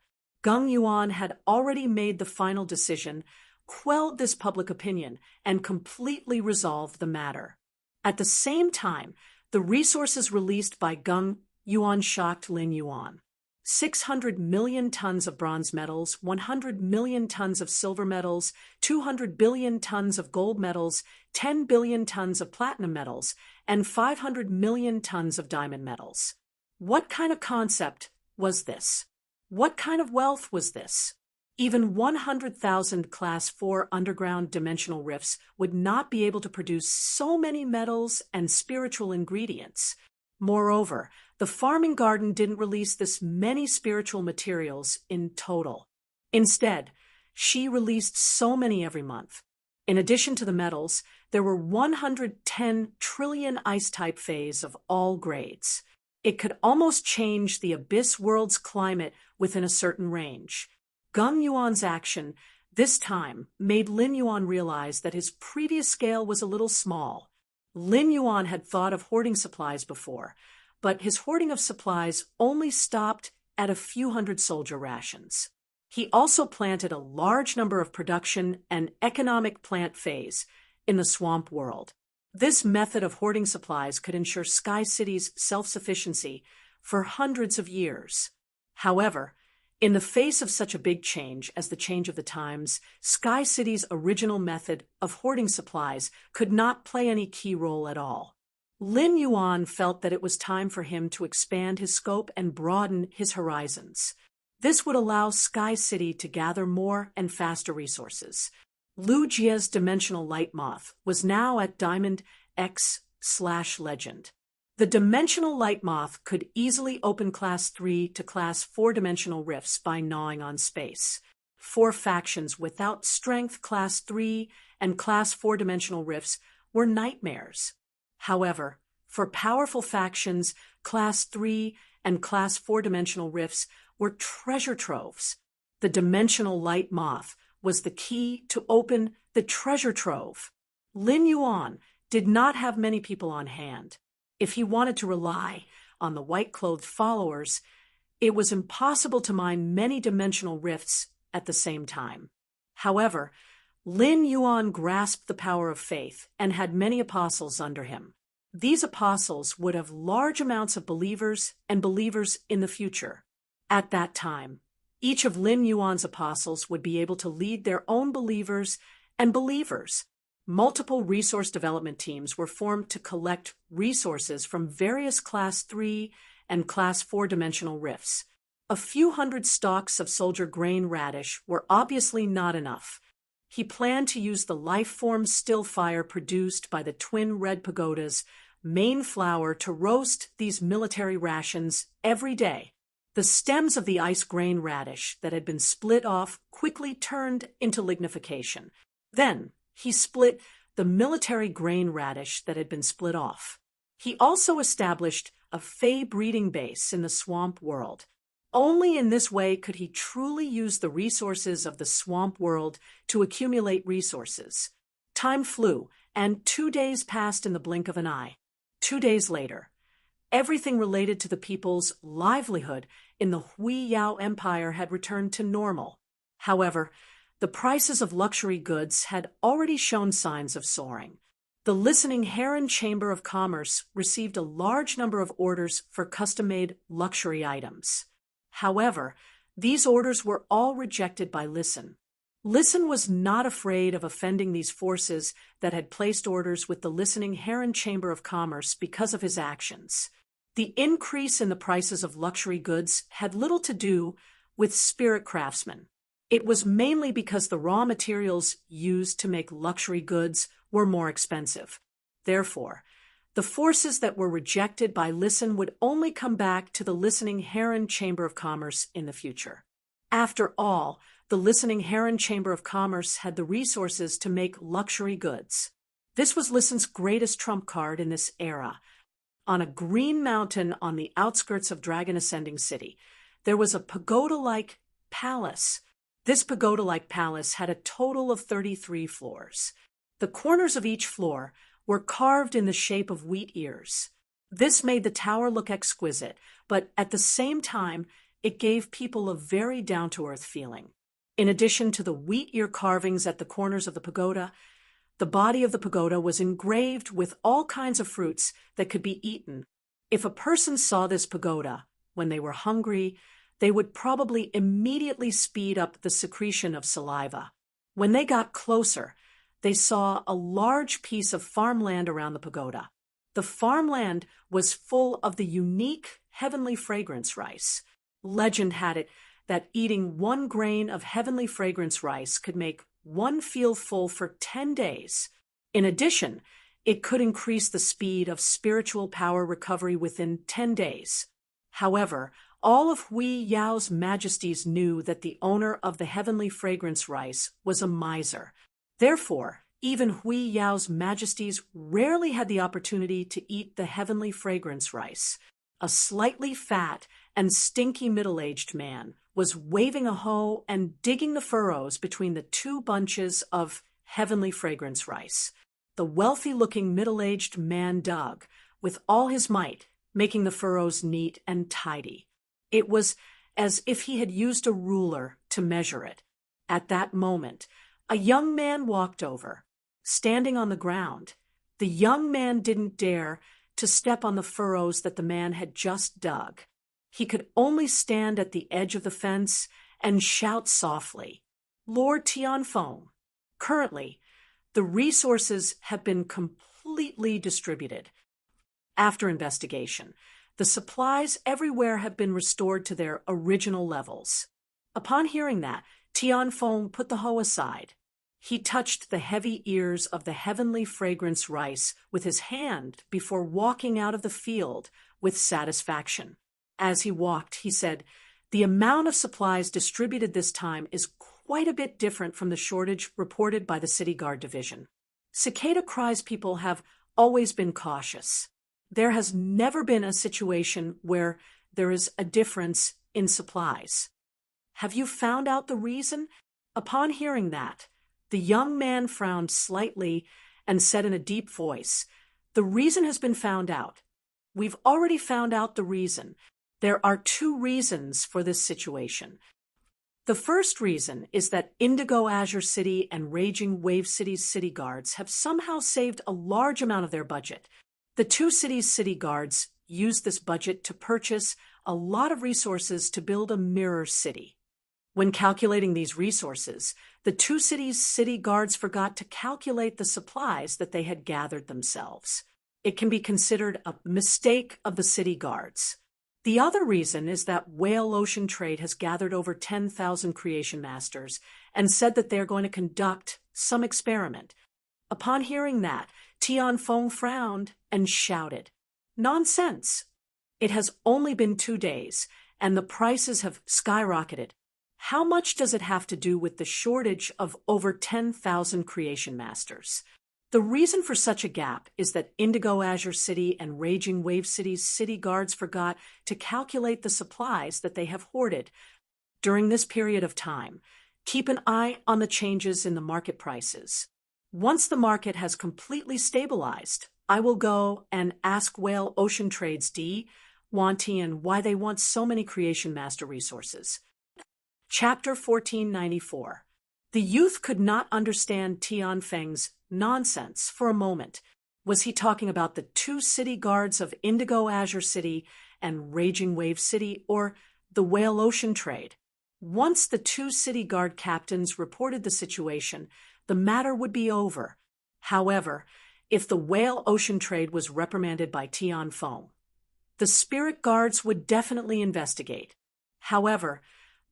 Geng Yuan had already made the final decision, quelled this public opinion, and completely resolved the matter. At the same time, the resources released by Geng Yuan shocked Lin Yuan. 600 million tons of bronze metals, 100 million tons of silver metals, 200 billion tons of gold metals, 10 billion tons of platinum metals, and 500 million tons of diamond metals. What kind of concept was this? What kind of wealth was this? Even 100,000 Class 4 underground dimensional rifts would not be able to produce so many metals and spiritual ingredients. Moreover, the farming garden didn't release this many spiritual materials in total. Instead, she released so many every month. In addition to the metals, there were 110 trillion ice-type phase of all grades. It could almost change the abyss world's climate within a certain range. Geng Yuan's action, this time, made Lin Yuan realize that his previous scale was a little small. Lin Yuan had thought of hoarding supplies before, but his hoarding of supplies only stopped at a few hundred soldier rations. He also planted a large number of production and economic plant phase in the swamp world. This method of hoarding supplies could ensure Sky City's self-sufficiency for hundreds of years. However, in the face of such a big change as the change of the times, Sky City's original method of hoarding supplies could not play any key role at all. Lin Yuan felt that it was time for him to expand his scope and broaden his horizons. This would allow Sky City to gather more and faster resources. Lu Jie's dimensional light moth was now at Diamond X/Legend. The dimensional light moth could easily open Class 3 to Class 4 dimensional rifts by gnawing on space. 4 factions without strength Class 3 and Class 4 dimensional rifts were nightmares. However, for powerful factions, Class 3 and Class 4 dimensional rifts were treasure troves. The dimensional light moth was the key to open the treasure trove. Lin Yuan did not have many people on hand. If he wanted to rely on the white-clothed followers, it was impossible to mine many dimensional rifts at the same time. However, Lin Yuan grasped the power of faith and had many apostles under him. These apostles would have large amounts of believers and believers in the future. At that time, each of Lin Yuan's apostles would be able to lead their own believers and believers. Multiple resource development teams were formed to collect resources from various Class 3 and Class 4 dimensional rifts. A few hundred stalks of soldier grain radish were obviously not enough. He planned to use the life-form still fire produced by the twin red pagoda's main flower to roast these military rations every day. The stems of the ice grain radish that had been split off quickly turned into lignification. Then, he split the military grain radish that had been split off. He also established a fey breeding base in the swamp world. Only in this way could he truly use the resources of the swamp world to accumulate resources. Time flew, and 2 days passed in the blink of an eye. 2 days later, everything related to the people's livelihood in the Hui Yao Empire had returned to normal. However, the prices of luxury goods had already shown signs of soaring. The Listening Heron Chamber of Commerce received a large number of orders for custom-made luxury items. However, these orders were all rejected by Listen. Listen was not afraid of offending these forces that had placed orders with the Listening Heron Chamber of Commerce because of his actions. The increase in the prices of luxury goods had little to do with spirit craftsmen. It was mainly because the raw materials used to make luxury goods were more expensive. Therefore, the forces that were rejected by Listen would only come back to the Listening Heron Chamber of Commerce in the future. After all, the Listening Heron Chamber of Commerce had the resources to make luxury goods. This was Listen's greatest trump card in this era. On a green mountain on the outskirts of Dragon Ascending City, there was a pagoda-like palace. This pagoda-like palace had a total of 33 floors. The corners of each floor were carved in the shape of wheat ears. This made the tower look exquisite, but at the same time, it gave people a very down-to-earth feeling. In addition to the wheat ear carvings at the corners of the pagoda, the body of the pagoda was engraved with all kinds of fruits that could be eaten. If a person saw this pagoda when they were hungry, they would probably immediately speed up the secretion of saliva. When they got closer, they saw a large piece of farmland around the pagoda. The farmland was full of the unique heavenly fragrance rice. Legend had it that eating 1 grain of heavenly fragrance rice could make one feel full for 10 days. In addition, it could increase the speed of spiritual power recovery within 10 days. However, all of Hui Yao's majesties knew that the owner of the heavenly fragrance rice was a miser. Therefore, even Hui Yao's majesties rarely had the opportunity to eat the heavenly fragrance rice. A slightly fat and stinky middle-aged man was waving a hoe and digging the furrows between the 2 bunches of heavenly fragrance rice. The wealthy-looking middle-aged man dug with all his might, making the furrows neat and tidy. It was as if he had used a ruler to measure it. At that moment, a young man walked over, standing on the ground. The young man didn't dare to step on the furrows that the man had just dug. He could only stand at the edge of the fence and shout softly, "Lord Tianfeng, currently, the resources have been completely distributed. After investigation, the supplies everywhere have been restored to their original levels." Upon hearing that, Tianfeng put the hoe aside. He touched the heavy ears of the heavenly fragrance rice with his hand before walking out of the field with satisfaction. As he walked, he said, "The amount of supplies distributed this time is quite a bit different from the shortage reported by the City Guard Division. Cicada Cry's people have always been cautious. There has never been a situation where there is a difference in supplies. Have you found out the reason?" Upon hearing that, the young man frowned slightly and said in a deep voice, "The reason has been found out. We've already found out the reason. There are 2 reasons for this situation. The first reason is that Indigo Azure City and Raging Wave City's city guards have somehow saved a large amount of their budget. The 2 cities' city guards used this budget to purchase a lot of resources to build a mirror city. When calculating these resources, the 2 cities' city guards forgot to calculate the supplies that they had gathered themselves. It can be considered a mistake of the city guards. The other reason is that Whale Ocean Trade has gathered over 10,000 creation masters and said that they are going to conduct some experiment. Upon hearing that, Tianfeng frowned and shouted, "Nonsense! It has only been 2 days, and the prices have skyrocketed. How much does it have to do with the shortage of over 10,000 creation masters?" The reason for such a gap is that Indigo Azure City and Raging Wave City's city guards forgot to calculate the supplies that they have hoarded. During this period of time, keep an eye on the changes in the market prices. Once the market has completely stabilized, I will go and ask Whale Ocean Trade's D, Wan Tian why they want so many Creation Master resources. Chapter 1494. The youth could not understand Tian Feng's nonsense for a moment. Was he talking about the two city guards of Indigo Azure City and Raging Wave City, or the Whale Ocean Trade? Once the two city guard captains reported the situation, the matter would be over. However, if the Whale Ocean Trade was reprimanded by Tian Feng, the spirit guards would definitely investigate. However,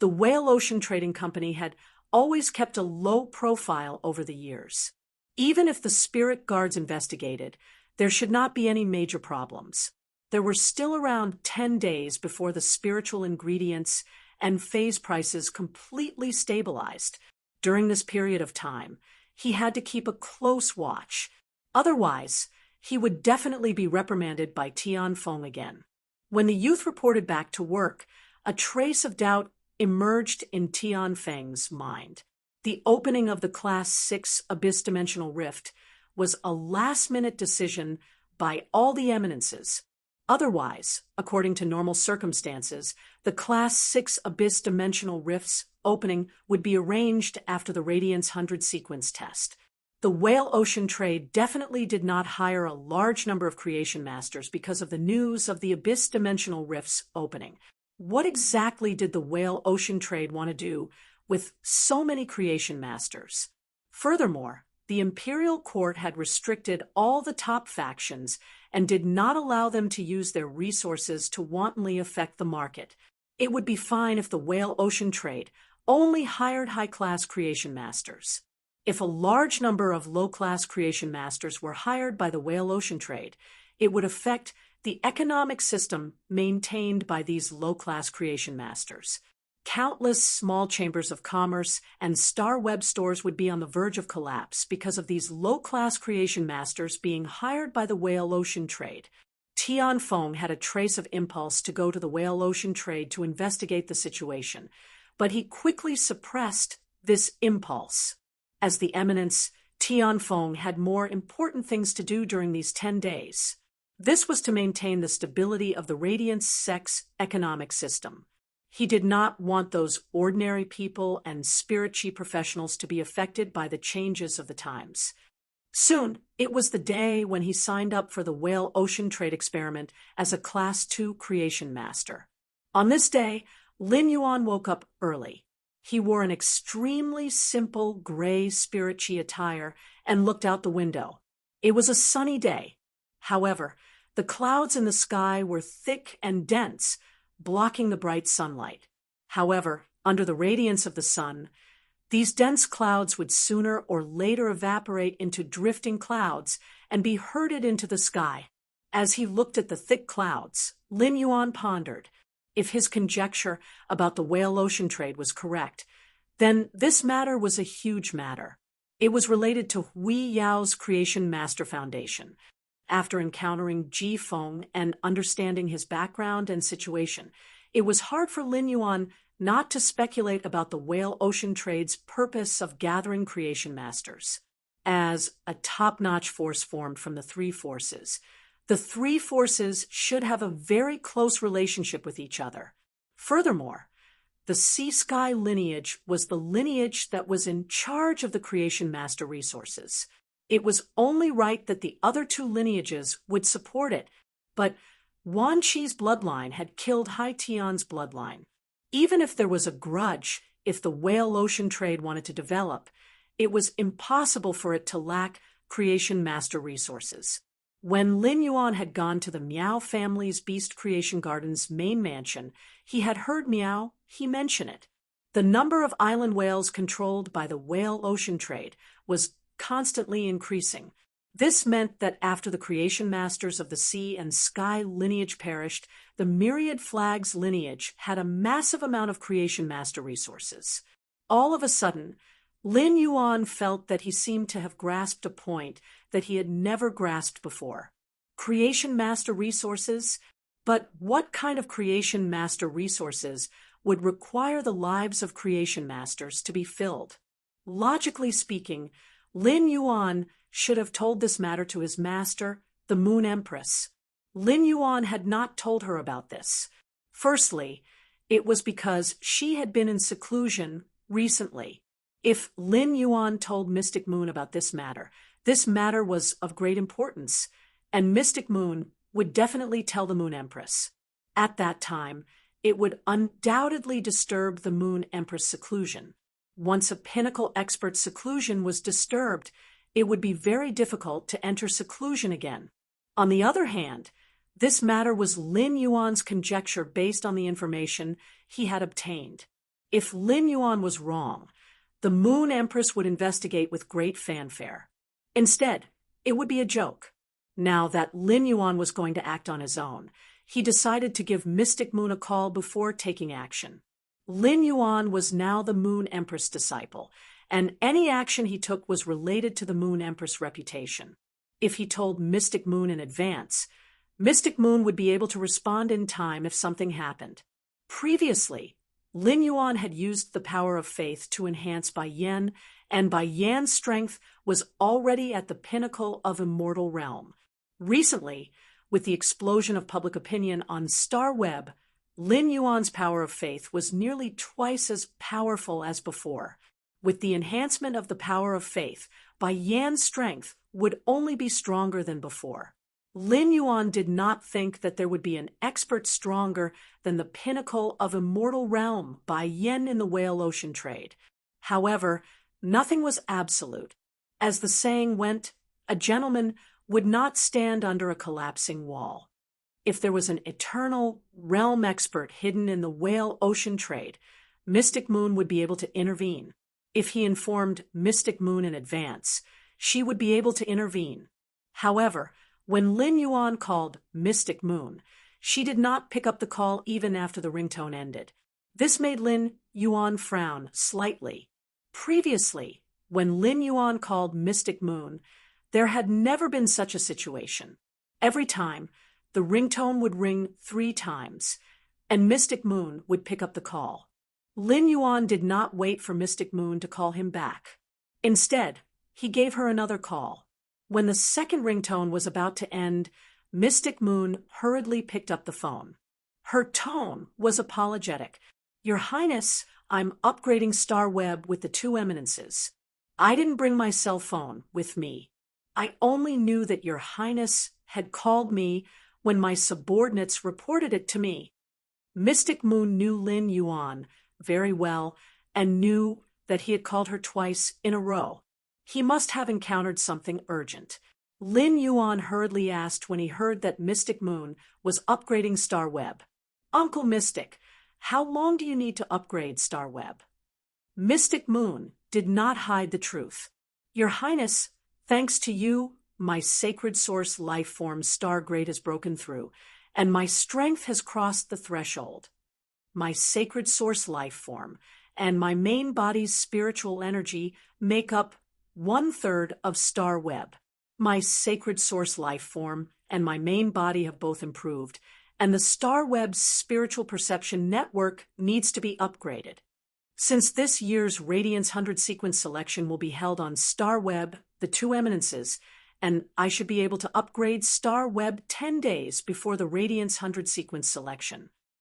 the Whale Ocean Trading Company had always kept a low profile over the years. Even if the spirit guards investigated, there should not be any major problems. There were still around 10 days before the spiritual ingredients and phase prices completely stabilized. During this period of time, he had to keep a close watch. Otherwise, he would definitely be reprimanded by Tian Feng again. When the youth reported back to work, a trace of doubt emerged in Tian Feng's mind. The opening of the Class 6 Abyss Dimensional Rift was a last-minute decision by all the eminences. Otherwise, according to normal circumstances, the Class 6 Abyss Dimensional Rift's opening would be arranged after the Radiance 100 sequence test. The Whale Ocean Trade definitely did not hire a large number of Creation Masters because of the news of the Abyss Dimensional Rift's opening. What exactly did the Whale Ocean Trade want to do with so many Creation Masters? Furthermore, the Imperial Court had restricted all the top factions and did not allow them to use their resources to wantonly affect the market. It would be fine if the Whale Ocean Trade only hired high-class Creation Masters. If a large number of low-class Creation Masters were hired by the Whale Ocean Trade, it would affect the economic system maintained by these low-class Creation Masters. Countless small chambers of commerce and star web stores would be on the verge of collapse because of these low-class Creation Masters being hired by the Whale Ocean Trade. Tian Feng had a trace of impulse to go to the Whale Ocean Trade to investigate the situation, but he quickly suppressed this impulse. As the eminence, Tian Feng had more important things to do during these 10 days. This was to maintain the stability of the Radiance Sex economic system. He did not want those ordinary people and spirit chi professionals to be affected by the changes of the times. Soon, it was the day when he signed up for the Whale Ocean Trade experiment as a Class 2 Creation Master. On this day, Lin Yuan woke up early. He wore an extremely simple gray spirit chi attire and looked out the window. It was a sunny day. However, the clouds in the sky were thick and dense, blocking the bright sunlight. However, under the radiance of the sun, these dense clouds would sooner or later evaporate into drifting clouds and be herded into the sky. As he looked at the thick clouds, Lin Yuan pondered. If his conjecture about the Whale Ocean Trade was correct, then this matter was a huge matter. It was related to Hui Yao's Creation Master Foundation. After encountering Ji Feng and understanding his background and situation, it was hard for Lin Yuan not to speculate about the Whale Ocean Trade's purpose of gathering Creation Masters. As a top-notch force formed from the three forces, the three forces should have a very close relationship with each other. Furthermore, the Sea Sky lineage was the lineage that was in charge of the Creation Master resources. It was only right that the other two lineages would support it, but Wan Qi's bloodline had killed Hai Tian's bloodline. Even if there was a grudge, if the Whale Ocean Trade wanted to develop, it was impossible for it to lack Creation Master resources. When Lin Yuan had gone to the Miao family's Beast Creation Garden's main mansion, he had heard he mention it. The number of island whales controlled by the Whale Ocean Trade was constantly increasing. This meant that after the Creation Masters of the Sea and Sky lineage perished, the Myriad Flags lineage had a massive amount of Creation Master resources. All of a sudden, Lin Yuan felt that he seemed to have grasped a point that he had never grasped before. Creation Master resources? But what kind of Creation Master resources would require the lives of Creation Masters to be filled? Logically speaking, Lin Yuan should have told this matter to his master, the Moon Empress. Lin Yuan had not told her about this. Firstly, it was because she had been in seclusion recently. If Lin Yuan told Mystic Moon about this matter was of great importance, and Mystic Moon would definitely tell the Moon Empress. At that time, it would undoubtedly disturb the Moon Empress' seclusion. Once a pinnacle expert's seclusion was disturbed, it would be very difficult to enter seclusion again. On the other hand, this matter was Lin Yuan's conjecture based on the information he had obtained. If Lin Yuan was wrong, the Moon Empress would investigate with great fanfare. Instead, it would be a joke. Now that Lin Yuan was going to act on his own, he decided to give Mystic Moon a call before taking action. Lin Yuan was now the Moon Empress disciple, and any action he took was related to the Moon Empress reputation. If he told Mystic Moon in advance, Mystic Moon would be able to respond in time if something happened. Previously, Lin Yuan had used the power of faith to enhance Bai Yan, and Bai Yan's strength was already at the pinnacle of immortal realm. Recently, with the explosion of public opinion on Star Web, Lin Yuan's power of faith was nearly twice as powerful as before. With the enhancement of the power of faith, Bai Yan's strength would only be stronger than before. Lin Yuan did not think that there would be an expert stronger than the pinnacle of immortal realm, Bai Yan in the whale ocean trade. However, nothing was absolute. As the saying went, a gentleman would not stand under a collapsing wall. If there was an eternal realm expert hidden in the whale ocean trade, Mystic Moon would be able to intervene. If he informed Mystic Moon in advance, she would be able to intervene. However, when Lin Yuan called Mystic Moon, she did not pick up the call even after the ringtone ended. This made Lin Yuan frown slightly. Previously, when Lin Yuan called Mystic Moon, there had never been such a situation. Every time, the ringtone would ring 3 times, and Mystic Moon would pick up the call. Lin Yuan did not wait for Mystic Moon to call him back. Instead, he gave her another call. When the second ringtone was about to end, Mystic Moon hurriedly picked up the phone. Her tone was apologetic. "Your Highness, I'm upgrading Star Web with the 2 eminences. I didn't bring my cell phone with me. I only knew that Your Highness had called me when my subordinates reported it to me." Mystic Moon knew Lin Yuan very well and knew that he had called her twice in a row. He must have encountered something urgent. Lin Yuan hurriedly asked when he heard that Mystic Moon was upgrading Star Web. "Uncle Mystic, how long do you need to upgrade Star Web?" Mystic Moon did not hide the truth. "Your Highness, thanks to you, my sacred source life form Star Great has broken through, and my strength has crossed the threshold. My sacred source life form and my main body's spiritual energy make up 1/3 of Star Web. My sacred source life form and my main body have both improved, and the Star Web's spiritual perception network needs to be upgraded. Since this year's Radiance 100 sequence selection will be held on Star Web, the 2 eminences, and I should be able to upgrade Star Web 10 days before the Radiance 100 sequence selection.